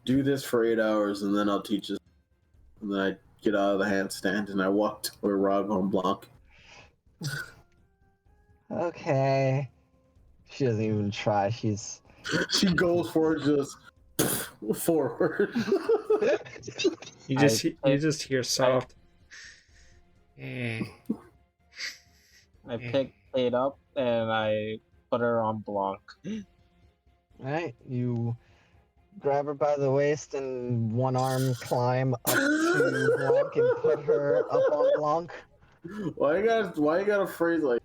Do this for 8 hours, and then I'll teach you. And then I get out of the handstand, and I walk to where Rago and Blanc. Okay. She doesn't even try. She's. She goes for it, just forward. You I just you just hear soft. Eh. I picked Kate up and I put her on Blanc. Right. You grab her by the waist and one arm climb up to Blanc and put her up on Blanc. Why you gotta phrase like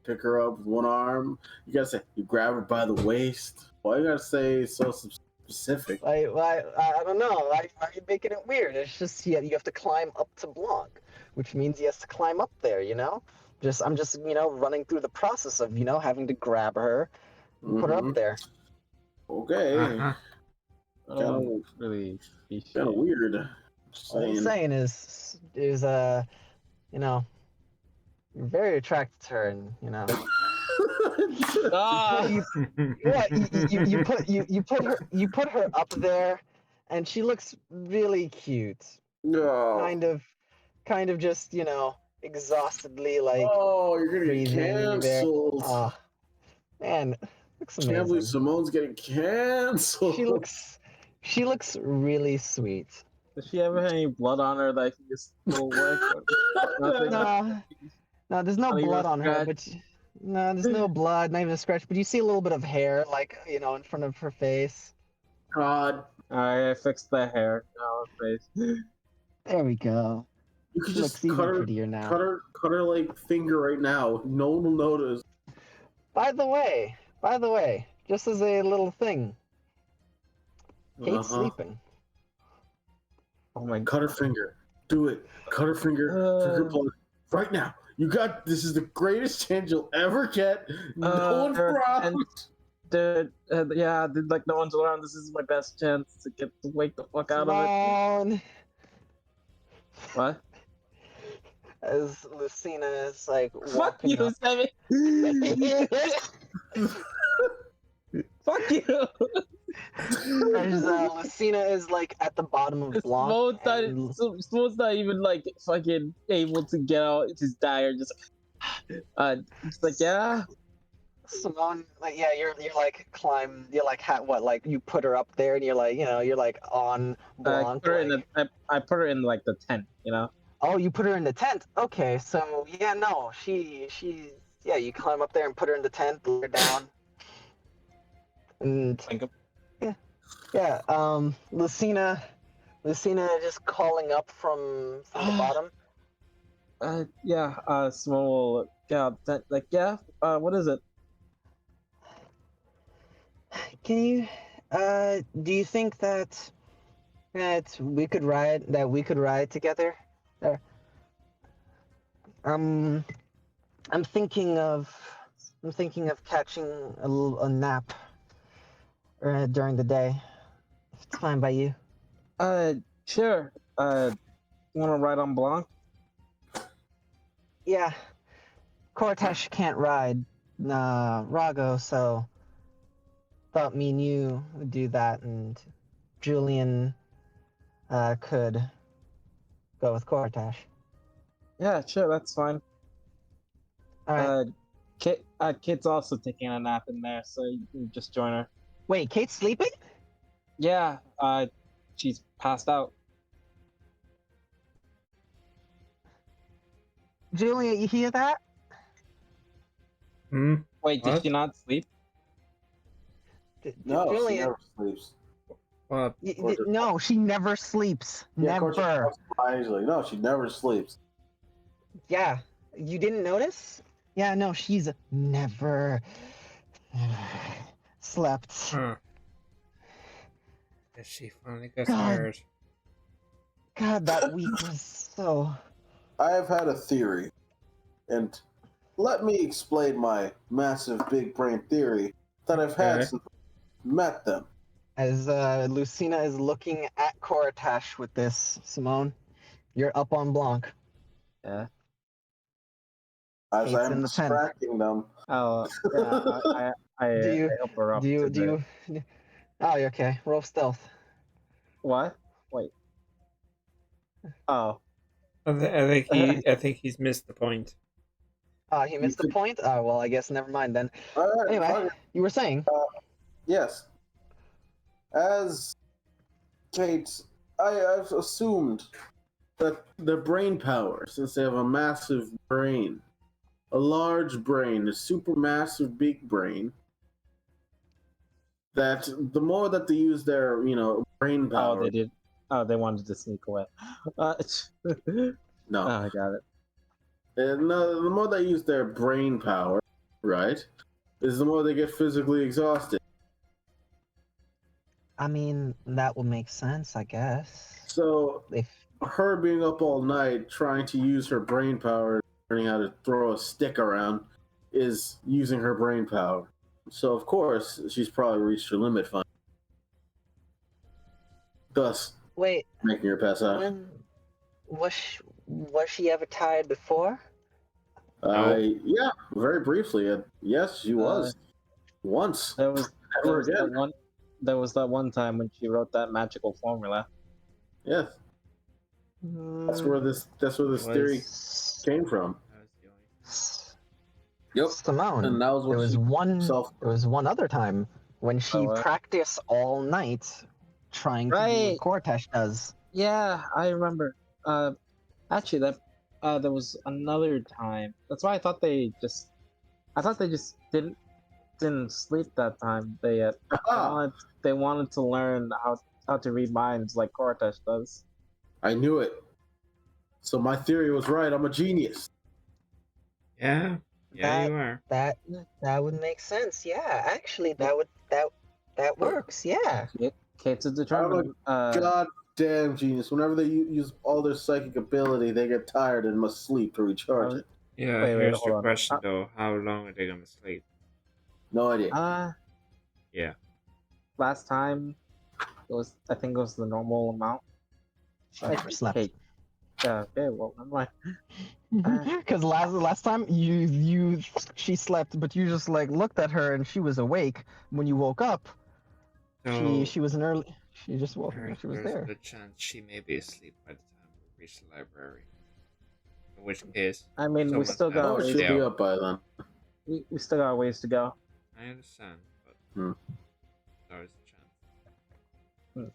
pick her up with one arm? You gotta say you grab her by the waist. Why you gotta say so specific? I don't know. Why are you making it weird? It's just you have to climb up to Blanc, which means he has to climb up there. I'm just running through the process of having to grab her and put her up there. Okay. Uh-huh. I Kinda- don't really appreciate Kind of weird. All I'm saying is you're very attracted to her, and Ah! you put her up there, and she looks really cute. No. Kind of just exhaustedly like Oh, you're gonna get breathing there. canceled. Ah, man, looks Can't believe amazing. Simone's getting canceled. She looks really sweet. Does she ever have any blood on her that I can just go work? Nothing. No, there's no Not even blood a on her, scratch? no, there's no blood, not even a scratch. But you see a little bit of hair, like in front of her face. God, Alright, I fixed the hair. Now her face. There we go. you could She just looks even cut her, prettier now. cut her like finger right now. No one will notice. By the way, just as a little thing, Kate's sleeping. Oh my god. Cut her finger. Do it. Cut her finger blood right now. You got this. Is the greatest chance you'll ever get. No one's proud. And dude, yeah, dude, like no one's around. This is my best chance to get to wake the fuck out of it. Simone, What? as Lucina is like Fuck walking you, up. Sammy. Fuck you. As Lucina is like at the bottom of Blanc. Smoke's not even like fucking able to get out. It's just dire. Just like yeah. Simone, like you're like you're like like you put her up there and you're like you're like on I Blanc. put her in like- the. I put her in like the tent. Oh, you put her in the tent. Okay, so yeah, no, she you climb up there and put her in the tent, lay her down, and Think of- Lucina just calling up from the bottom. Yeah. Small. Yeah. That. Like yeah. What is it? Can you do you think that we could ride together? There. I'm thinking of catching a nap during the day. If it's fine by you. Sure. You want to ride on Blanc? Yeah. Kortash can't ride Rago, so thought me and you would do that, and Julian could go with Kortash. Yeah. Sure. That's fine. All right. Kit's also taking a nap in there, so you can just join her. Wait, Kate's sleeping? Yeah, she's passed out. Julia, you hear that? Hmm. Wait, did What? she not sleep? No, she Julia, never sleeps. What? no, she never sleeps. Yeah, of course she Never. talks about usually. No, she never sleeps. Yeah, you didn't notice? Yeah, no, she's never slept. Huh. Guess she finally got God. tired. God, that week was so. I have had a theory, and let me explain my massive big brain theory that I've had Okay. since I met them. As Lucina is looking at Coratash with this, Simone, you're up on Blanc. Yeah. As Kate's I'm in the pen. distracting them. Oh, yeah. I Do you? help her up. Do you? to Do the- you? Oh, you're okay. Roll stealth. What? Wait. Oh. I think he's missed the point. Oh, he missed the could- point. Oh well, I guess never mind then. All right, Anyway, fine. you were saying. Yes. As Kate, I've assumed that their brain power, since they have a massive brain, a large brain, a supermassive big brain, that the more that they use their, brain Oh, power. they did. Oh, they wanted to sneak away. Oh, No. I got it. No, the more they use their brain power, right, is the more they get physically exhausted. I mean, that would make sense, I guess. So If her being up all night trying to use her brain power, learning how to throw a stick around, is using her brain power. So of course she's probably reached her limit finally, thus wait, making her pass out. when was she ever tired before? Yeah, very briefly. Yes, she was. Once. There was Never again. There was that one time when she wrote that magical formula. Yes. That's where this theory came from. Yep. Simone. And that was what There was one other time when she Oh, what? practiced all night trying to do Right. what Cortesh does. Yeah, I remember. Actually, there was another time. That's why I thought they just didn't sleep that time. They wanted to learn how to read minds like Cortesh does. I knew it. So my theory was right. I'm a genius. Yeah. Yeah, you are. That would make sense. Yeah, actually, that works. Yeah. Kate's a determined. Goddamn genius. Whenever they use all their psychic ability, they get tired and must sleep to recharge it. Yeah, Wait, here's hold the on. question though. How long are they gonna sleep? No idea. Yeah. Last time I think it was the normal amount. She never slept. Kate. Yeah. Okay. Well, never mind. Because last time she slept, but you just like looked at her and she was awake. When you woke up, So she was an early. She just woke. She was there's a there. good chance she may be asleep by the time we reach the library. In which case, I mean, we someone's still gonna got Oh, ways. she'll stay be out. up by then. We still got ways to go. I understand, but Hmm. there's a chance.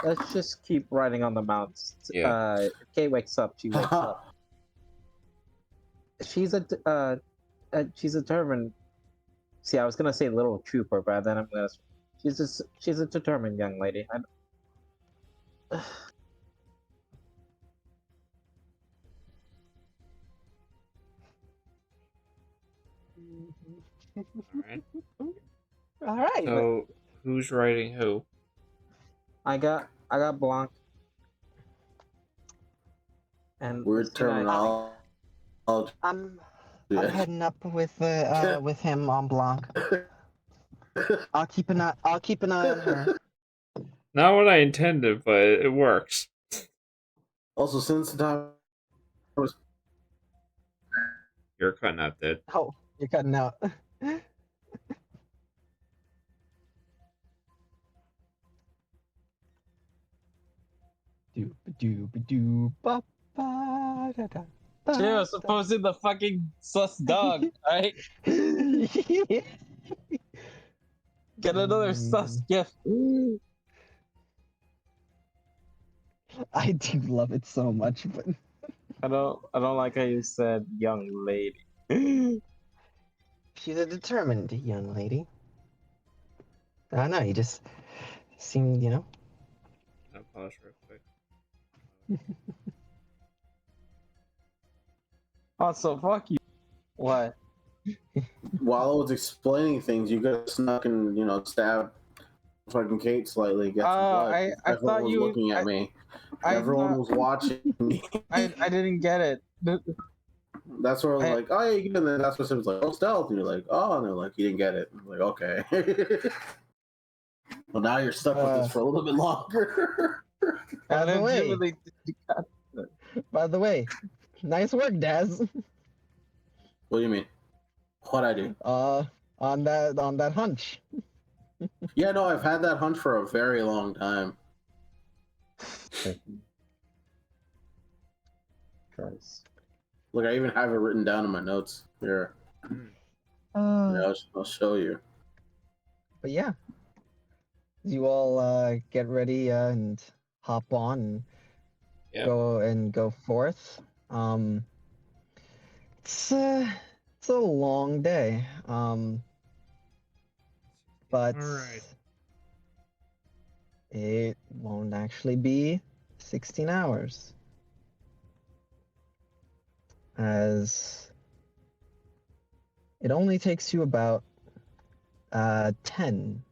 Let's just keep riding on the mounts. Yeah. If Kate wakes up, she wakes up. She's she's determined. See, I was gonna say little trooper, but then I'm gonna. She's a determined young lady. Alright. All right. So who's writing who? I got Blanc. And We're Christina, I'm Yeah. heading up with him on Blanc. I'll keep an eye on her. Not what I intended, but it works. Also, since the time You're cutting out that. Oh, you're cutting out. Doop doop doop ba ba da da Chill, supposedly the fucking sus dog, right? Get another sus gift. I do love it so much, but I don't like how you said young lady. she's a determined young lady. I don't know, you just seem, I'll pause real quick. Also, fuck you. What? While I was explaining things, you guys snuck and stabbed fucking Kate slightly. Get some blood. I Everyone thought was you. looking at me. I Everyone thought was watching me. I didn't get it. That's where I was I- like, oh, yeah, and then that's what it was like, oh, stealth. And you're like, oh, and they're like, you didn't get it. I'm like, okay. Well, now you're stuck with this for a little bit longer. By the way, Legitimately- by the way, nice work, Daz. What do you mean? What'd I do? On that hunch. Yeah, no, I've had that hunch for a very long time. Christ. Look, I even have it written down in my notes here. I'll show you. But yeah, you all get ready and hop on and Yep. go forth. It's a long day. But Alright. it won't actually be 16 hours. As it only takes you about 10.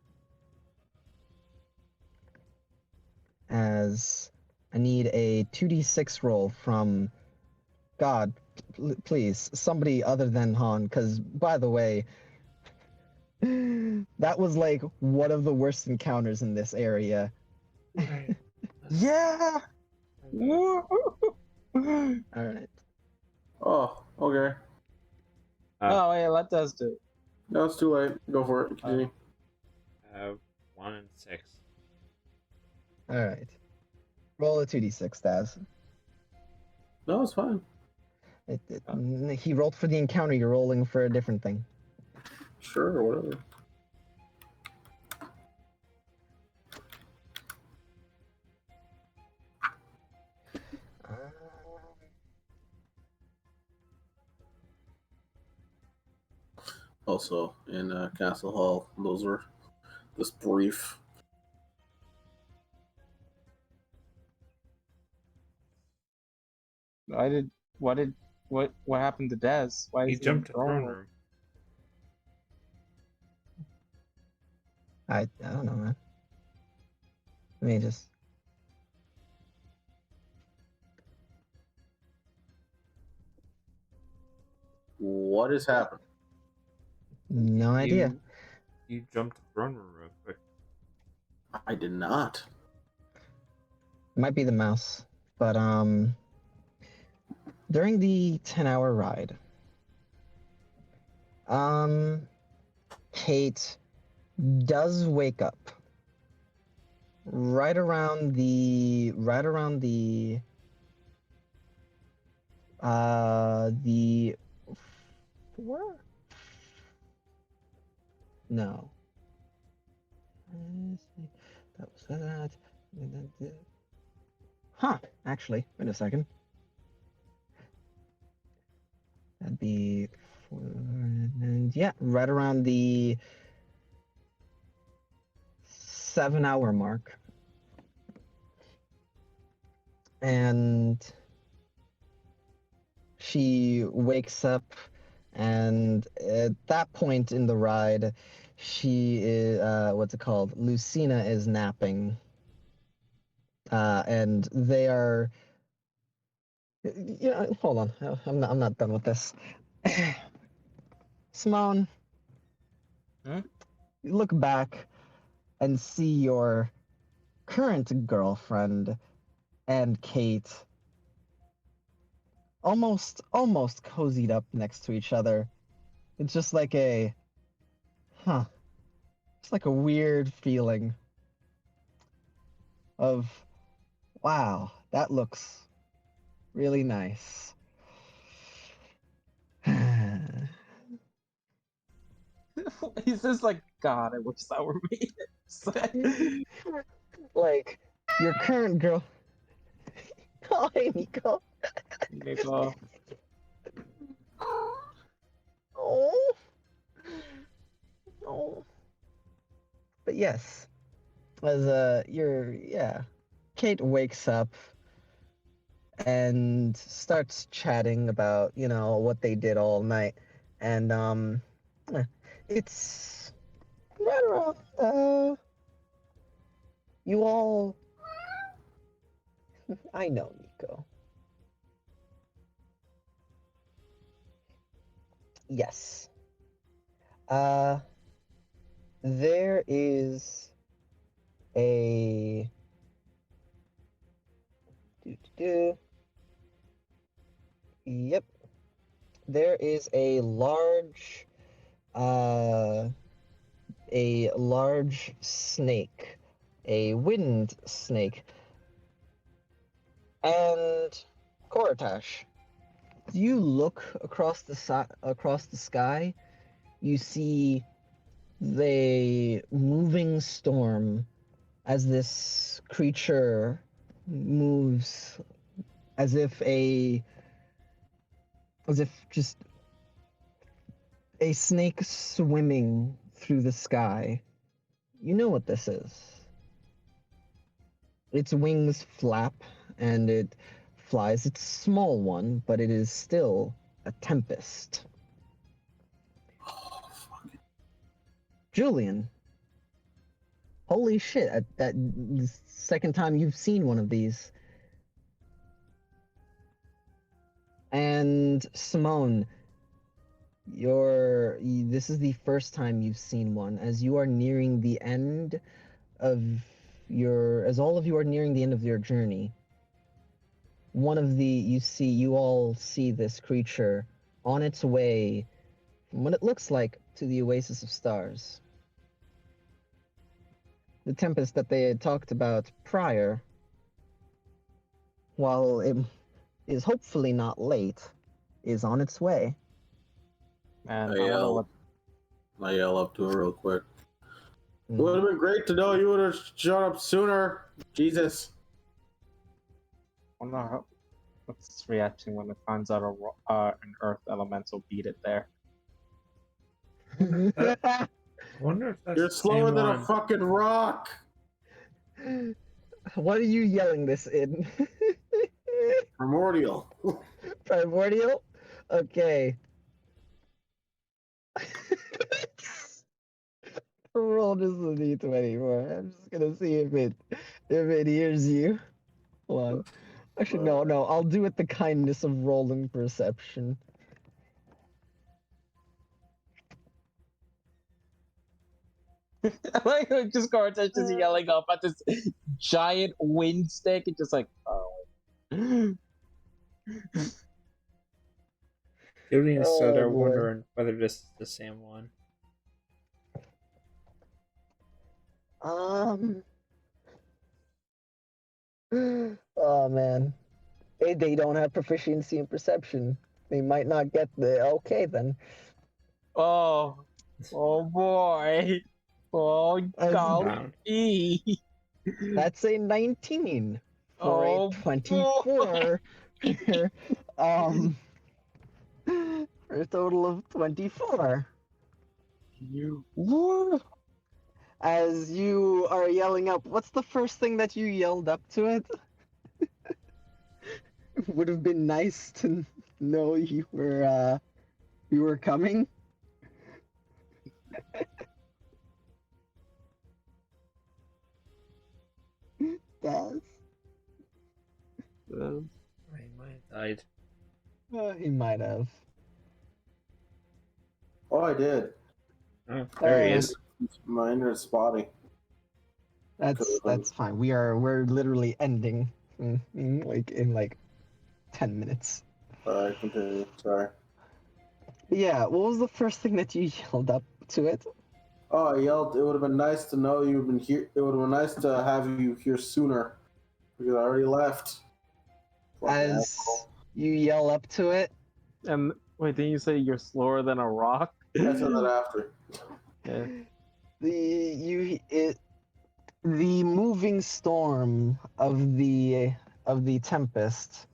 As I need a 2d6 roll from God, please, somebody other than Han, because by the way, that was like one of the worst encounters in this area. Yeah. All right. Oh, okay. Oh yeah, let us do it. No, it's too late. Go for it. Continue. 1 and 6. All right. Roll a 2d6, Daz. No, it's fine. He rolled for the encounter. You're rolling for a different thing. Sure, whatever. Also, in Castle Hall, those were just brief. What happened to Des? Why He is he jumped the in throne trouble? room. I don't know, man. Let me just. What has happened? No idea. You jumped the throne room real quick. I did not. Might be the mouse, but during the 10-hour ride, Kate does wake up right around the four? No. That was that. Huh, actually, wait a second. That'd be four, and yeah, right around the 7-hour mark. And she wakes up, and at that point in the ride, she is, what's it called? Lucina is napping. And they are, hold on. I'm not done with this. Simone, Hmm? you look back and see your current girlfriend and Kate almost cozied up next to each other. It's just like it's like a weird feeling of, wow, that looks really nice. He's just like, God, I wish that were me. Like, your current girl. Oh, hey, Nico. Nico. Oh. Oh. But yes, as Kate wakes up and starts chatting about, what they did all night. And it's right around you all I know, Nico. Yes. Uh there is a do. Yep. There is uh a large snake, a wind snake. And Koratash, you look across the sky, you see the moving storm as this creature moves as if just a snake swimming through the sky. You know what this is. Its wings flap and it flies. It's a small one, but it is still a tempest. Oh, fuck. Julian, holy shit, that the second time you've seen one of these. And Simone, this is the first time you've seen one, as you are nearing the end of as all of you are nearing the end of your journey. You all see this creature on its way from what it looks like to the Oasis of Stars. The tempest that they had talked about prior, while it is hopefully not late, is on its way. Man, I I wonder yell, what. I yell up to her real quick. It would have been great to know you would have shut up sooner. Jesus. What's its reaction when it finds out an earth elemental beat it there? I wonder if that's You're the slower same than one. a fucking rock. What are you yelling this in? Primordial. Primordial? Okay. Roll just a d20 more. I'm just gonna see if it hears you. Hold on. Actually, no. I'll do it the kindness of rolling perception. Like just Cortex just yelling up at this giant wind stick and just like, oh. Julian is still Oh, there boy. wondering whether this is the same one. Oh man. They don't have proficiency in perception. They might not get the okay then. Oh boy. Oh golly. That's a 19 for Oh, a 24. For a total of 24. Woo. As you are yelling up, what's the first thing that you yelled up to it? Would have been nice to know you were coming. Yes. He might have died. He might have. Oh, I did. Oh, there he Uh, is. My internet's spotty. That's fine. We're literally ending in like 10 minutes. Alright, continue. Sorry. Yeah, what was the first thing that you yelled up to it? Oh, I yelled, it would have been nice to know you've been here. It would have been nice to have you here sooner. Because I already left. Fucking As asshole. you yell up to it, And wait, didn't you say you're slower than a rock? I said that after. The moving storm of the tempest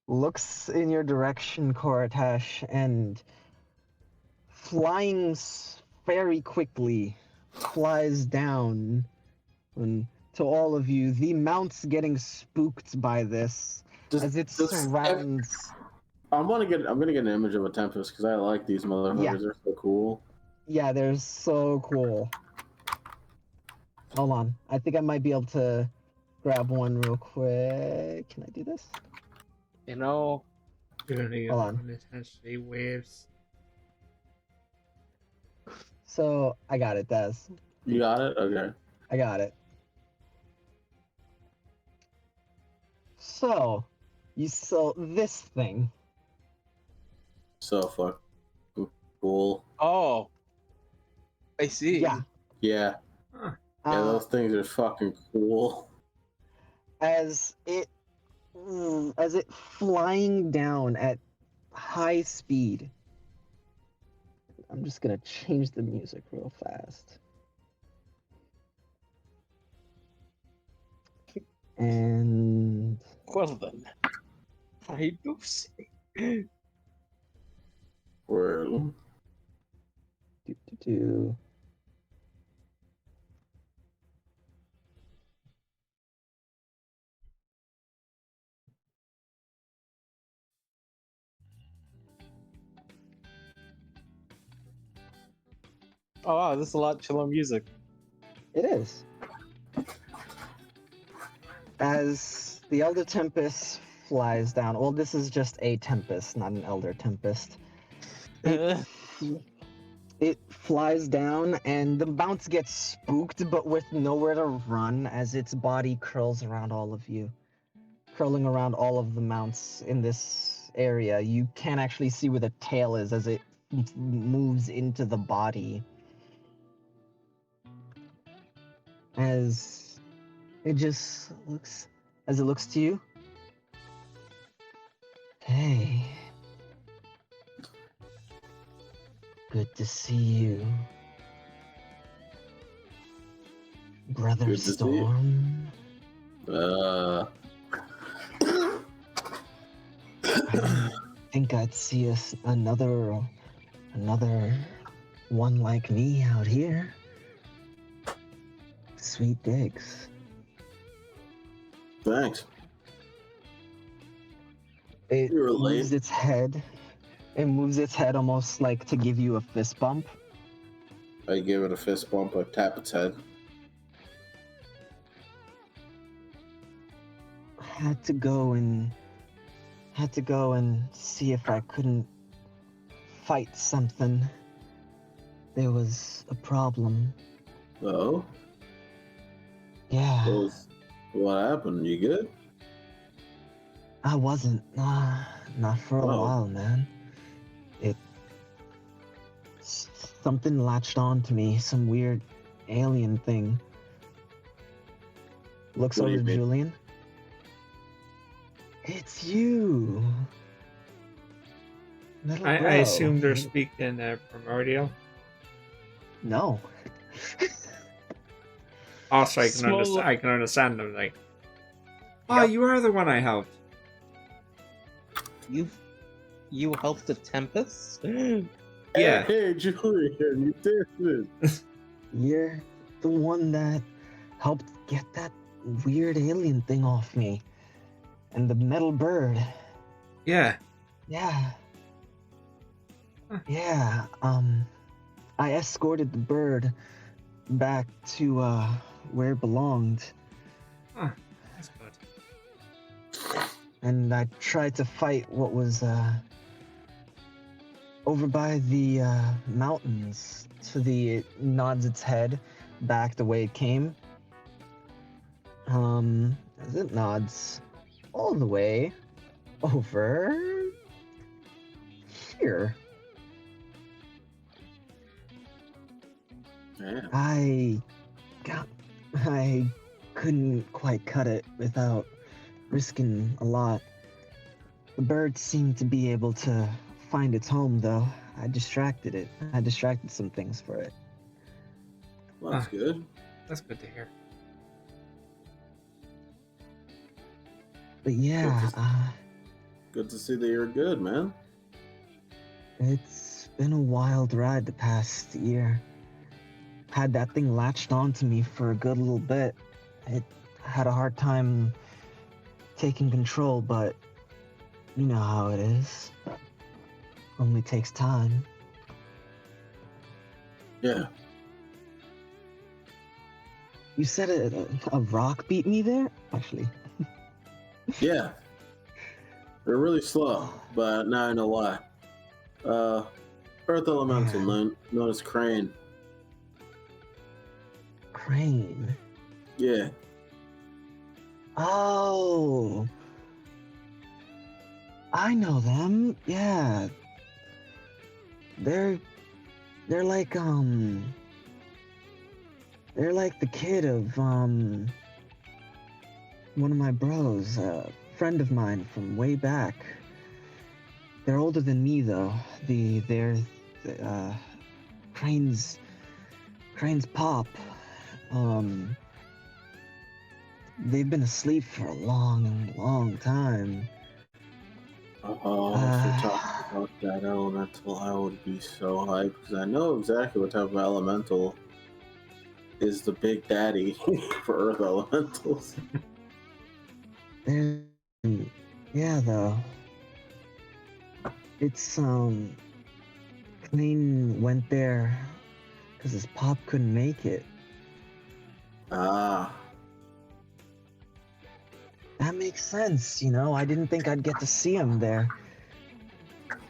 looks in your direction, Koratash, and flying very quickly flies down to all of you. The mount's getting spooked by this as it surrounds. I'm gonna get an image of a tempest because I like these motherfuckers. Yeah. They're so cool. Yeah, they're so cool. Hold on, I think I might be able to grab one real quick. Can I do this? You know, Hold on. Intensity waves. So I got it, Des. You got it? Okay. I got it. So, you saw this thing. So fucking cool. Oh, I see. Yeah. Yeah. Huh. Yeah, those things are fucking cool. As it flying down at high speed. I'm just gonna change the music real fast. And Well then, I do see. Well, do. Oh wow, this is a lot chiller music. It is. As the Elder Tempest flies down, well, this is just a Tempest, not an Elder Tempest. It flies down, and the bounce gets spooked, but with nowhere to run, as its body curls around all of you. Curling around all of the mounts in this area. You can't actually see where the tail is as it moves into the body. As it just looks, as it looks to you. Hey. Good to see you. Brother Good to see you. Storm. I didn't think I'd see another one like me out here. Sweet digs. Thanks. It You were moves late. its head. It moves its head almost like to give you a fist bump. I give it a fist bump. I tap its head. Had to go and see if I couldn't fight something. There was a problem. Oh, Yeah, what happened? You good? I wasn't. Not for a Oh. while, man. Something latched on to me. Some weird alien thing. Looks What do over you to mean? Julian. It's you. Little I bro. assume they're speaking primordial. No. Also, Small- I can understand them. Like, Yep. you are the one I helped. You helped the Tempest? Yeah. Hey, Julian, you did this. You're the one that helped get that weird alien thing off me. And the metal bird. Yeah. Yeah. Huh. Yeah. I escorted the bird back to where it belonged. Huh. That's good. And I tried to fight what was over by the mountains. It nods its head back the way it came. As it nods all the way over here. Yeah. I couldn't quite cut it without risking a lot. The bird seemed to be able to find its home, though. I distracted it. I distracted some things for it. Well, that's good. That's good to hear. But yeah, Good to see that you're good, man. it's been a wild ride the past year. Had that thing latched onto me for a good little bit. It had a hard time taking control, but you know how it is. Only takes time. Yeah. You said a rock beat me there? Actually. Yeah. They're really slow, but now I know why. Earth Elemental, known as Crane. Crane. Yeah. Oh. I know them. Yeah. They're like they're like the kid of one of my bros, a friend of mine from way back. They're older than me though. They're Crane's pop. They've been asleep for a long time. Oh, if you're talking about that elemental, I would be so hyped because I know exactly what type of elemental is the big daddy for Earth Elementals. Yeah, though. It's Crane went there because his pop couldn't make it. Ah. That makes sense, you know. I didn't think I'd get to see him there.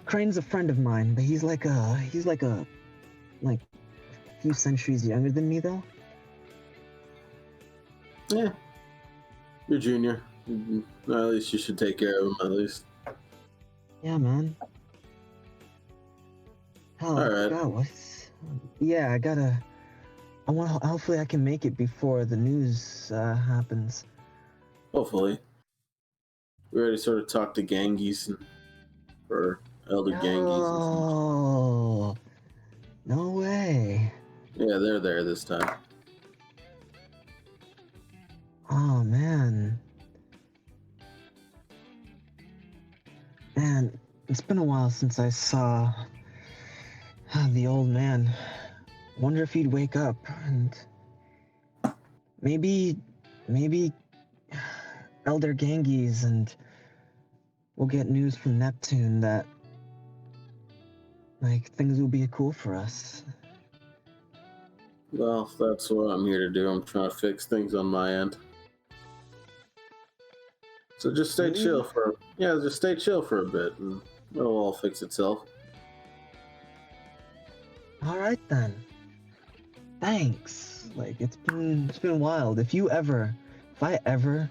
Crane's a friend of mine, but he's like a few centuries younger than me, though. Yeah. You're junior. At least you should take care of him, at least. Yeah, man. Hell, I Alright. forgot what's. Yeah, I want. Hopefully, I can make it before the news happens. Hopefully. We already sort of talked to Ganges or Elder Ganges. Oh, no way. Yeah, they're there this time. Oh man. Man, it's been a while since I saw the old man. Wonder if he'd wake up and maybe Elder Ganges, and we'll get news from Neptune that like things will be cool for us. Well, that's what I'm here to do. I'm trying to fix things on my end. So just stay Really? chill for a bit and it'll all fix itself. All right then. Thanks. Like it's been wild. If I ever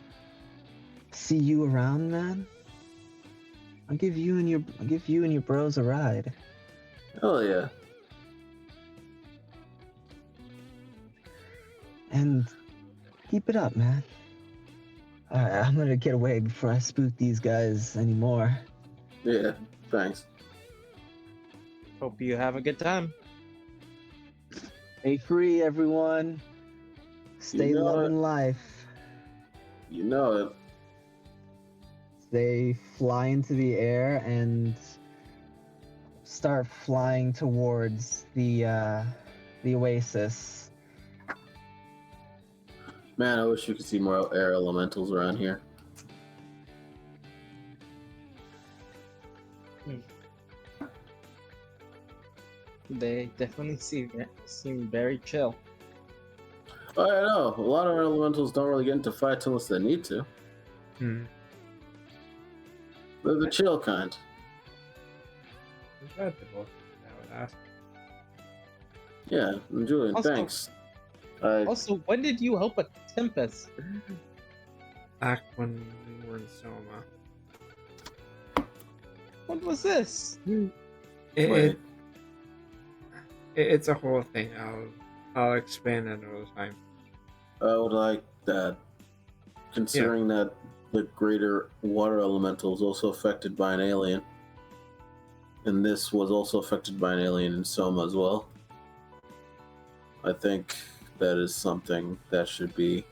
see you around, man, I'll give you and your bros a ride. Hell yeah. And keep it up, man. Alright, I'm gonna get away before I spook these guys anymore. Yeah, thanks. Hope you have a good time. Stay free, everyone. Stay You know loving it. life. You know it. They fly into the air and start flying towards the oasis. Man, I wish you could see more air elementals around here. They definitely seem very chill. Oh, I know. A lot of air elementals don't really get into fights unless they need to. Hmm. They're the chill kind. Is that the book I would ask? Yeah, and Julian, Also- thanks. Also, when did you help a Tempest? Back when we were in Soma. What was this? Wait. It's a whole thing. I'll explain another time. I would like that, considering that the greater water elemental is also affected by an alien. and this was also affected by an alien in Soma as well. I think that is something that should be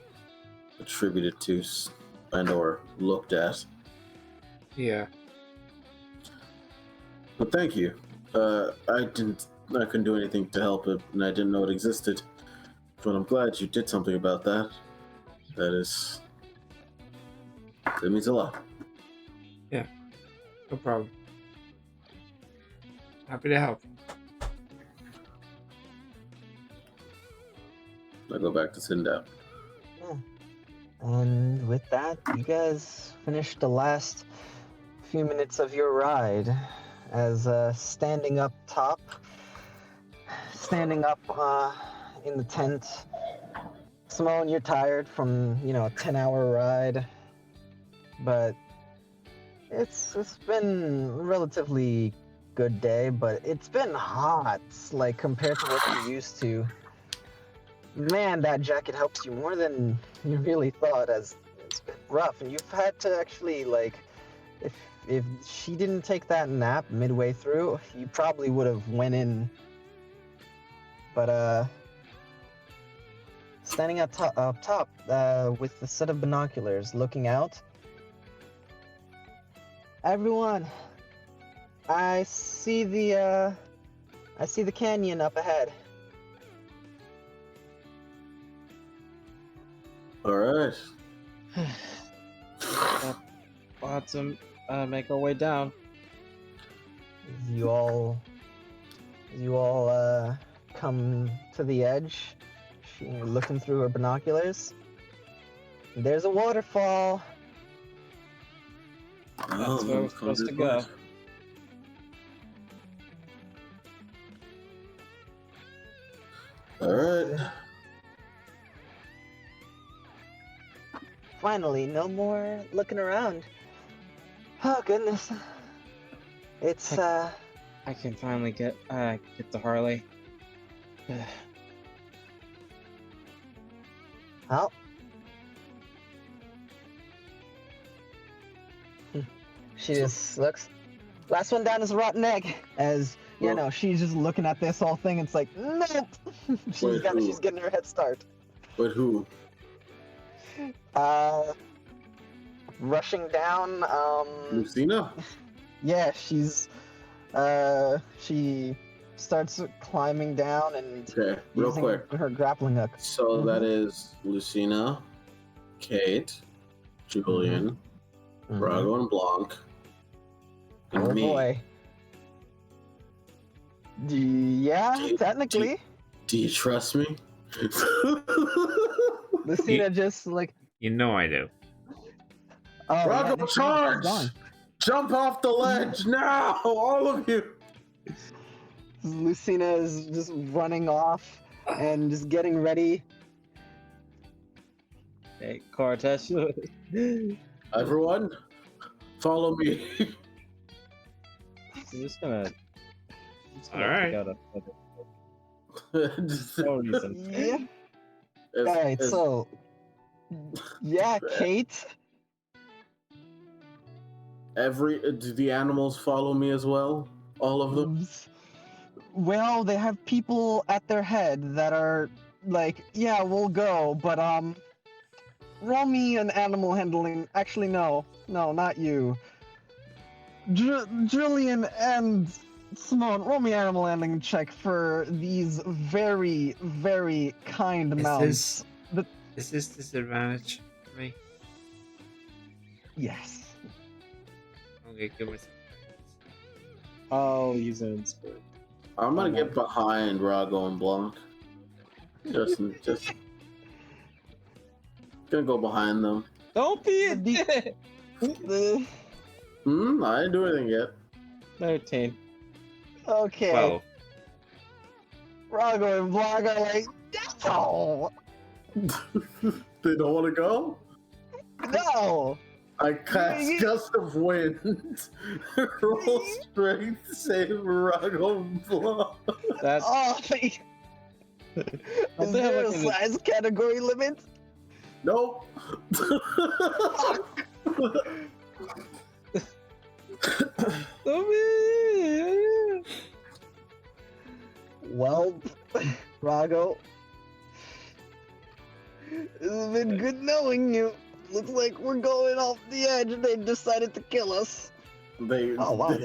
attributed to and or looked at. Yeah. But thank you. I couldn't do anything to help it, and I didn't know it existed. But I'm glad you did something about that. That means a lot. No problem. Happy to help. I go back to sitting down. And with that, you guys finished the last few minutes of your ride as standing up in the tent. Simone, you're tired from, a 10-hour ride, but it's been a relatively good day, but it's been hot, like compared to what you're used to. Man, that jacket helps you more than you really thought, as it's been rough, and you've had to actually, like, if she didn't take that nap midway through, you probably would have went in. But standing up top with the set of binoculars, looking out. Everyone, I see the canyon up ahead. All right. We'll have to make our way down. You all come to the edge. She's looking through her binoculars. There's a waterfall. That's where we're supposed to go. All right. Finally, no more looking around. Oh goodness. It's I can finally get to Harley. Oh. She just looks. Last one down is a rotten egg. As she's just looking at this whole thing. It's like, nope. She's getting her head start. But who? Rushing down. Lucina? Yeah, she starts climbing down and Okay, real using quick. her grappling hook. So that is Lucina, Kate, Julian, Brago and Blanc, and Oh me. boy. Yeah, technically. Do you trust me? Lucina just like. You know I do. Oh, Brago, yeah, charge! gone. Jump off the ledge now, all of you! Lucina is just running off and just getting ready. Hey, Cortesh. Everyone, follow me. I'm just gonna All right. pick out Just- no reason. Yeah. as- Alright, as- so. Yeah, Kate. do the animals follow me as well? All of them? Well, they have people at their head that are like, yeah, we'll go, but roll me an animal handling. Actually, no, not you. Julian and Simone, roll me animal handling check for these very, very kind mounts. Is this disadvantage for me? Yes. Okay, give me some. I'll use an inspiration. I'm gonna get behind Rago and Blanc. Just gonna go behind them. Don't be a dick! I didn't do anything yet. 13. Okay. 12. Rago and Vlog are like, no! They don't want to go? No! I cast Gust of Wind. Roll strength, save Rago and Blanc. That's Oh, is there a size category limit? Nope. Don't be Well, Rago, it's been good knowing you. Looks like we're going off the edge. They decided to kill us. Oh wow,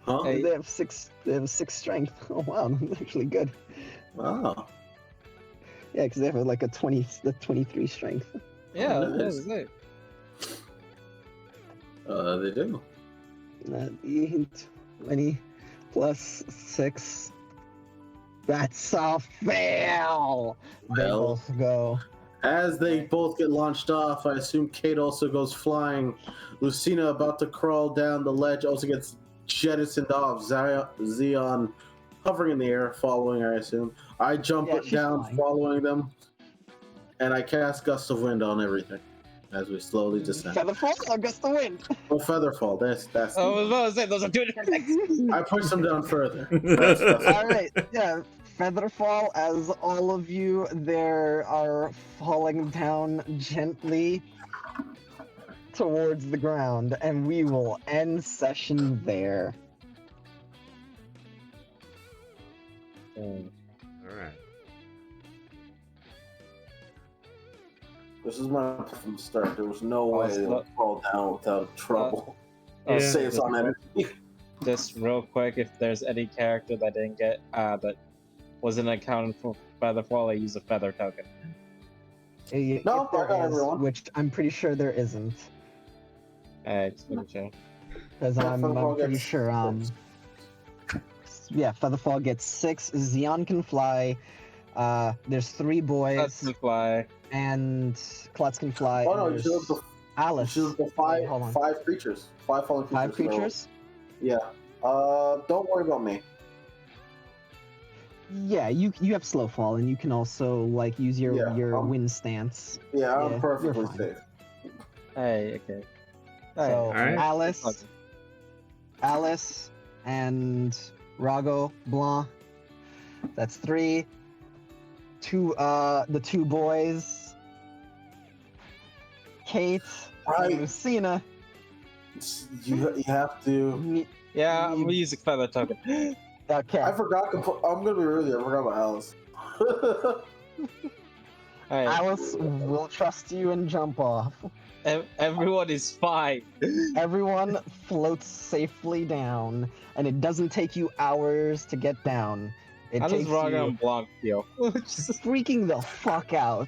Huh? Hey. they have six. They have 6 strength. Oh wow, that's actually good. Wow. Yeah, because they have like a 23 strength. Yeah, nice. that was it. They do. 20 plus 6. That's a fail. They Well. both go. As they both get launched off, I assume Kate also goes flying. Lucina, about to crawl down the ledge, also gets jettisoned off. Xeon hovering in the air, following, I assume. I jump Yeah, it she's down, flying. following them, and I cast Gust of Wind on everything as we slowly descend. Featherfall or gust of wind? Oh, Featherfall, that's I was about to say, those are 2 different things. I push them down further. That's All right, yeah. Featherfall, as all of you there are falling down gently towards the ground, and we will end session there. Alright. This is my from the start. There was no way they would fall down without trouble. Yeah. Say it's on energy. Just real quick, if there's any character that didn't get that wasn't accounted for Featherfall, I use a feather token. No, If there I got is, everyone. which I'm pretty sure there isn't, Alright, just making sure. because I'm Featherfall pretty gets sure. Featherfall gets 6. Xeon can fly. There's 3 boys, Let's fly. and Klutz can fly. Oh and no, you there's should have the, Alice. five, Hold on. 5 creatures. 5 fallen creatures. 5 creatures? Yeah. Don't worry about me. Yeah, you have slow fall, and you can also like use your Yeah, wind stance. Yeah, I'm Yeah, perfectly you're fine. safe. Hey, okay. So Alright. Alice, and Rago Blanc. That's 3. 2. The 2 boys. Kate and Right. Lucina. You have to. Yeah, I'm gonna use a feather token. Okay. I forgot to put. I'm gonna be real with you. I forgot about Alice. Alright, Alice will trust you and jump off. everyone is fine. Everyone floats safely down, and it doesn't take you hours to get down. It How does takes Raga you and Blanc feel? Just- freaking the fuck out.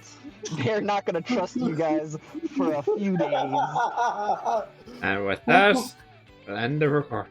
They're not gonna trust you guys for a few days. And with that, we'll end the record.